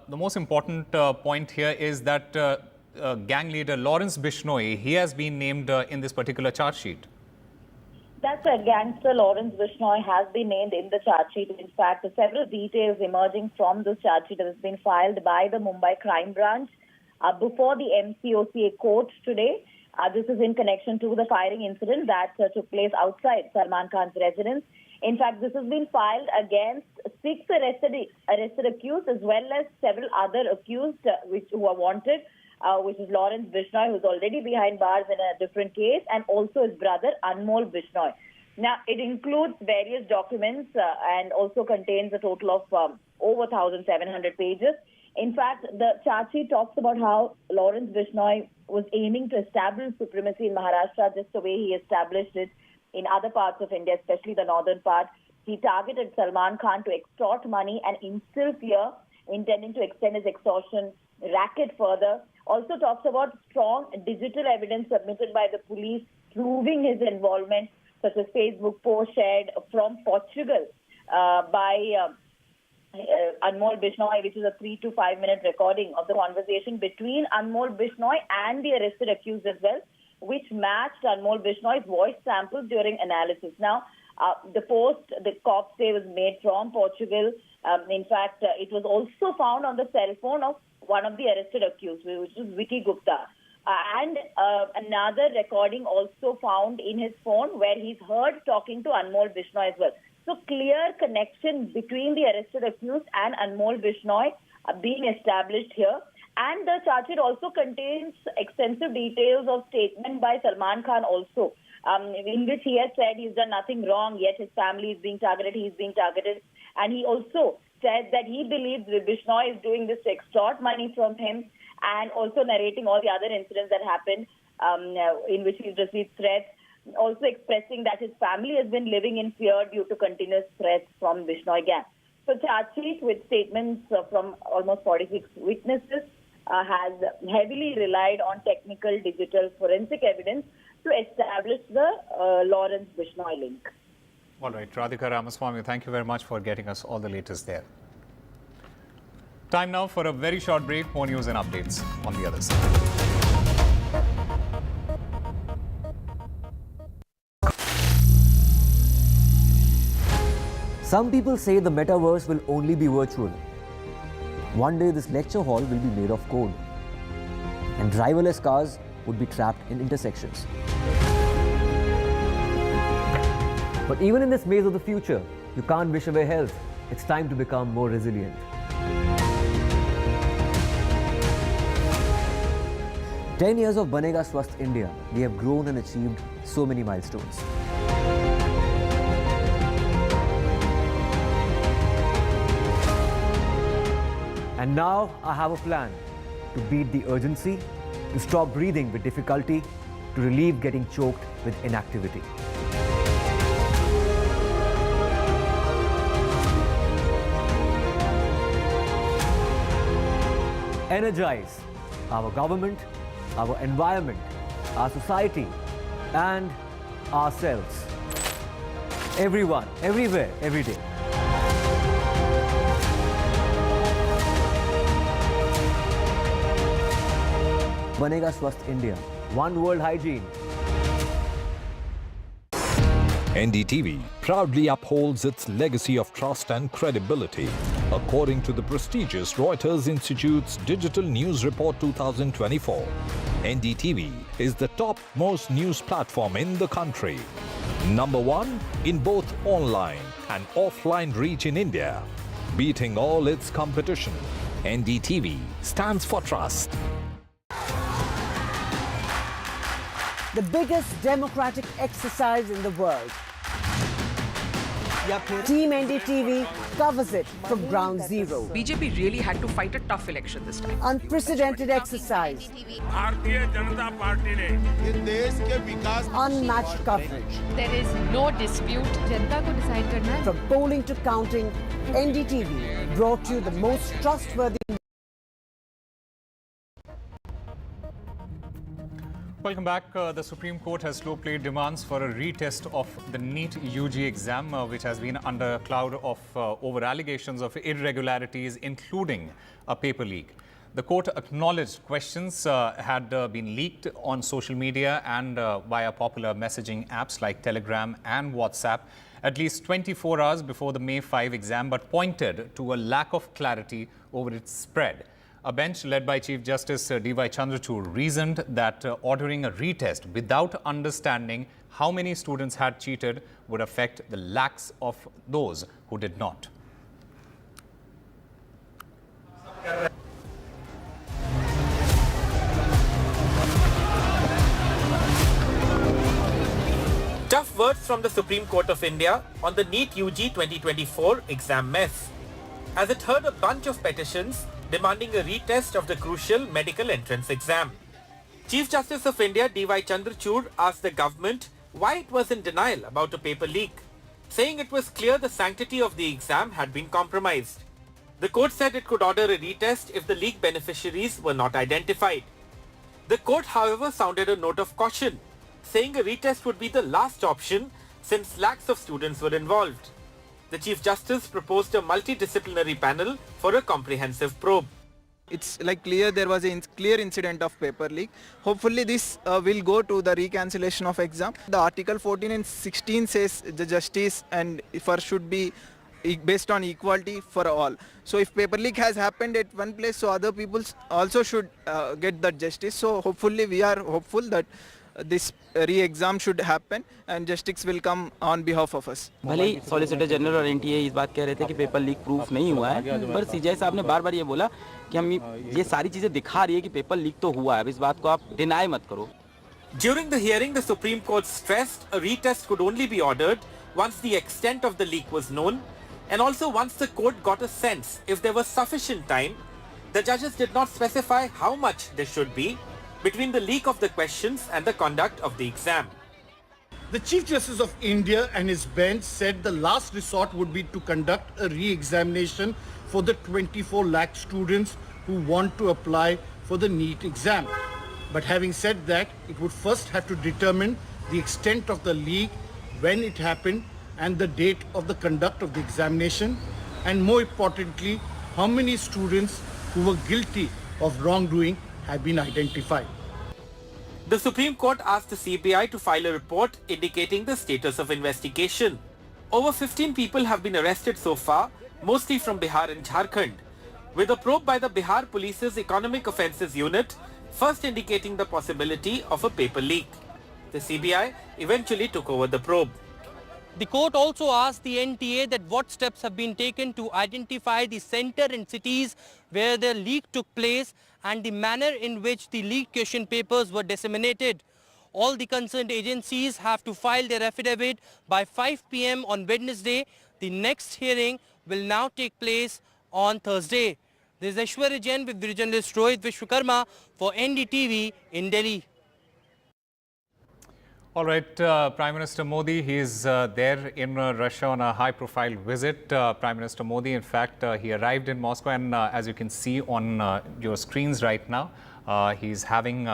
the most important point here is that gang leader Lawrence Bishnoi, he has been named in this particular charge sheet. That's right. Gangster Lawrence Bishnoi has been named in the charge sheet. In fact, several details emerging from this charge sheet that has been filed by the Mumbai Crime Branch before the MCOCA court today. This is in connection to the firing incident that took place outside Salman Khan's residence. In fact, this has been filed against 6 arrested accused as well as several other accused who are wanted, which is Lawrence Bishnoi, who's already behind bars in a different case, and also his brother Anmol Bishnoi. Now, it includes various documents and also contains a total of over 1,700 pages. In fact, the charge sheet talks about how Lawrence Bishnoi was aiming to establish supremacy in Maharashtra just the way he established it in other parts of India, especially the northern part. He targeted Salman Khan to extort money and instill fear, intending to extend his extortion racket further. Also talks about strong digital evidence submitted by the police proving his involvement, such as Facebook posts shared from Portugal by Anmol Bishnoi, which is a 3 to 5 minute recording of the conversation between Anmol Bishnoi and the arrested accused as well, which matched Anmol Bishnoi's voice samples during analysis. Now, the post, the cops say, was made from Portugal, In fact, it was also found on the cell phone of one of the arrested accused, which is Vicky Gupta. And another recording also found in his phone where he's heard talking to Anmol Bishnoi as well. So clear connection between the arrested accused and Anmol Bishnoi being established here. And the charge sheet also contains extensive details of statement by Salman Khan also, in which he has said he's done nothing wrong, yet his family is being targeted, he's being targeted. And he also said that he believes Bishnoi is doing this to extort money from him, and also narrating all the other incidents that happened in which he's received threats, also expressing that his family has been living in fear due to continuous threats from Bishnoi gang. So charge sheet with statements from almost 46 witnesses has heavily relied on technical digital forensic evidence to establish the Lawrence Bishnoi link. All right, Radhika Ramaswamy, thank you very much for getting us all the latest there. Time now for a very short break. More news and updates on the other side. Some people say the metaverse will only be virtual. One day this lecture hall will be made of code, and driverless cars would be trapped in intersections. But even in this maze of the future, you can't wish away health. It's time to become more resilient. "10 years of Banega Swasth India, we have grown and achieved so many milestones. And now I have a plan to beat the urgency, to stop breathing with difficulty, to relieve getting choked with inactivity. Energize our government, our environment, our society, and ourselves. Everyone, everywhere, every day. Banega Swasth India. One world hygiene. NDTV proudly upholds its legacy of trust and credibility. According to the prestigious Reuters Institute's Digital News Report 2024, NDTV is the top-most news platform in the country. Number one in both online and offline reach in India. Beating all its competition, NDTV stands for trust. The biggest democratic exercise in the world. Team NDTV covers it from ground zero. BJP really had to fight a tough election this time. Unprecedented exercise. Unmatched coverage. There is no dispute. जनता को decide करना है. From polling to counting, NDTV brought you the most trustworthy. Welcome back. The Supreme Court has slow played demands for a retest of the NEET UG exam, which has been under a cloud of over allegations of irregularities, including a paper leak. The court acknowledged questions had been leaked on social media and via popular messaging apps like Telegram and WhatsApp at least 24 hours before the May 5 exam, but pointed to a lack of clarity over its spread. A bench led by Chief Justice D.Y. Chandrachud reasoned that ordering a retest without understanding how many students had cheated would affect the lakhs of those who did not. Tough words from the Supreme Court of India on the NEET UG 2024 exam mess, as it heard a bunch of petitions demanding a retest of the crucial medical entrance exam. Chief Justice of India D.Y. Chandrachud asked the government why it was in denial about a paper leak, saying it was clear the sanctity of the exam had been compromised. The court said it could order a retest if the leak beneficiaries were not identified. The court, however, sounded a note of caution, saying a retest would be the last option since lakhs of students were involved. The Chief Justice proposed a multidisciplinary panel for a comprehensive probe. It's like clear there was a clear incident of paper leak. Hopefully this will go to the recancellation of exam. The Article 14 and 16 says the justice and first should be based on equality for all. So if paper leak has happened at one place, so other people also should get that justice. So hopefully we are hopeful that this re-exam should happen and justice will come on behalf of us. भले ही solicitor general और NTA इस बात कह रहे थे कि paper leak proof नहीं हुआ है, पर सीजीआई साहब ने बार बार ये बोला कि हम ये सारी चीजें दिखा रही है कि पेपर लीक तो हुआ है, अब इस बात को आप डिनाई मत करो. During the hearing, the Supreme Court stressed a retest could only be ordered once the extent of the leak was known, and also once the court got a sense if there was sufficient time. The judges did not specify how much there should be between the leak of the questions and the conduct of the exam. The Chief Justice of India and his bench said the last resort would be to conduct a re-examination for the 24 lakh students who want to apply for the NEET exam. But having said that, it would first have to determine the extent of the leak, when it happened, and the date of the conduct of the examination, and more importantly, how many students who were guilty of wrongdoing have been identified. The Supreme Court asked the CBI to file a report indicating the status of investigation. Over 15 people have been arrested so far, mostly from Bihar and Jharkhand, with a probe by the Bihar Police's Economic Offences Unit first indicating the possibility of a paper leak. The CBI eventually took over the probe. The court also asked the NTA that what steps have been taken to identify the center and cities where the leak took place and the manner in which the leaked question papers were disseminated. All the concerned agencies have to file their affidavit by 5 p.m. on Wednesday. The next hearing will now take place on Thursday. This is Aishwarya Jain with the journalist Rohit Vishwakarma for NDTV in Delhi. All right, Prime Minister Modi, he is there in Russia on a high-profile visit. Prime Minister Modi, in fact, he arrived in Moscow, and as you can see on your screens right now, he's having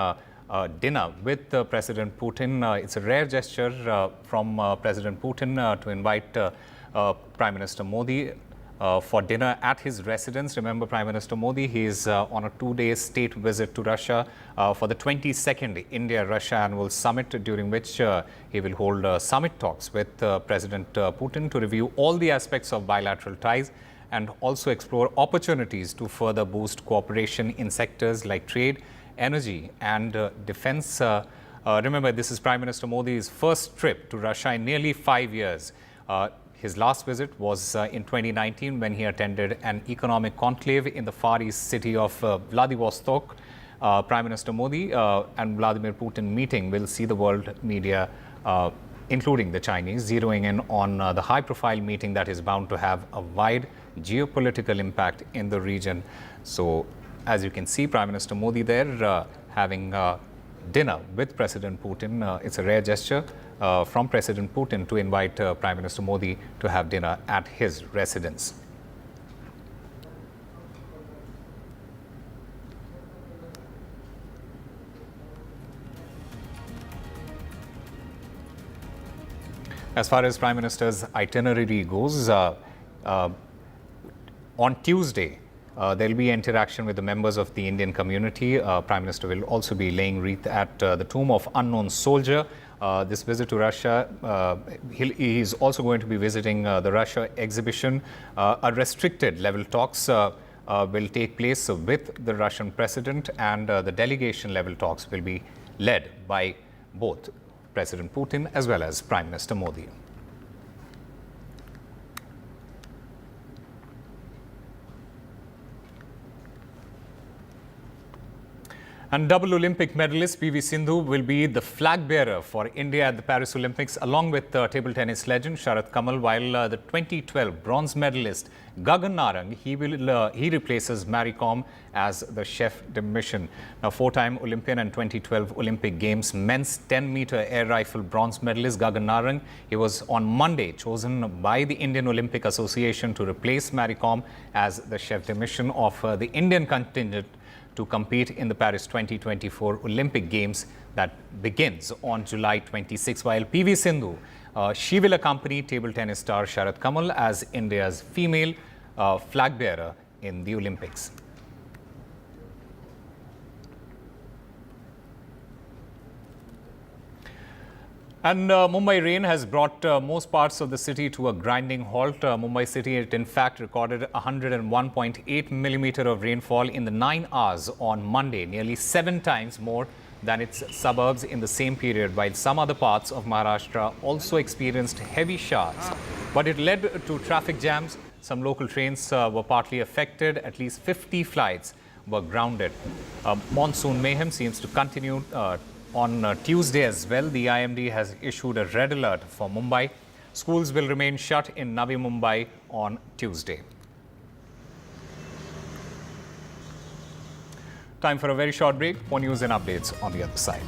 dinner with President Putin. It's a rare gesture from President Putin to invite Prime Minister Modi for dinner at his residence. Remember, Prime Minister Modi, he is on a 2-day state visit to Russia for the 22nd India-Russia Annual Summit, during which he will hold summit talks with President Putin to review all the aspects of bilateral ties and also explore opportunities to further boost cooperation in sectors like trade, energy and defense. Remember, this is Prime Minister Modi's first trip to Russia in nearly 5 years. His last visit was in 2019 when he attended an economic conclave in the Far East city of Vladivostok. Prime Minister Modi and Vladimir Putin meeting will see the world media, including the Chinese, zeroing in on the high-profile meeting that is bound to have a wide geopolitical impact in the region. So, as you can see, Prime Minister Modi there having dinner with President Putin. It's a rare gesture from President Putin to invite Prime Minister Modi to have dinner at his residence. As far as Prime Minister's itinerary goes, on Tuesday, there will be interaction with the members of the Indian community. Prime Minister will also be laying wreath at the tomb of unknown soldier. This visit to Russia, he is also going to be visiting the Russia exhibition. A restricted level talks will take place with the Russian president, and the delegation level talks will be led by both President Putin as well as Prime Minister Modi. And double Olympic medalist PV Sindhu will be the flag bearer for India at the Paris Olympics, along with table tennis legend Sharat Kamal, while the 2012 bronze medalist Gagan Narang, he replaces Mary Kom as the chef de mission. Now, 4-time Olympian and 2012 Olympic Games men's 10-meter air rifle bronze medalist Gagan Narang, he was on Monday chosen by the Indian Olympic Association to replace Mary Kom as the chef de mission of the Indian contingent to compete in the Paris 2024 Olympic Games that begins on July 26, while PV Sindhu, she will accompany table tennis star Sharat Kamal as India's female flag bearer in the Olympics. And Mumbai rain has brought most parts of the city to a grinding halt. Mumbai city, it in fact recorded 101.8 millimeter of rainfall in the 9 hours on Monday, nearly 7 times more than its suburbs in the same period, while some other parts of Maharashtra also experienced heavy showers. But it led to traffic jams. Some local trains were partly affected. At least 50 flights were grounded. Monsoon mayhem seems to continue on Tuesday as well. The IMD has issued a red alert for Mumbai. Schools will remain shut in Navi Mumbai on Tuesday. Time for a very short break. More news and updates on the other side.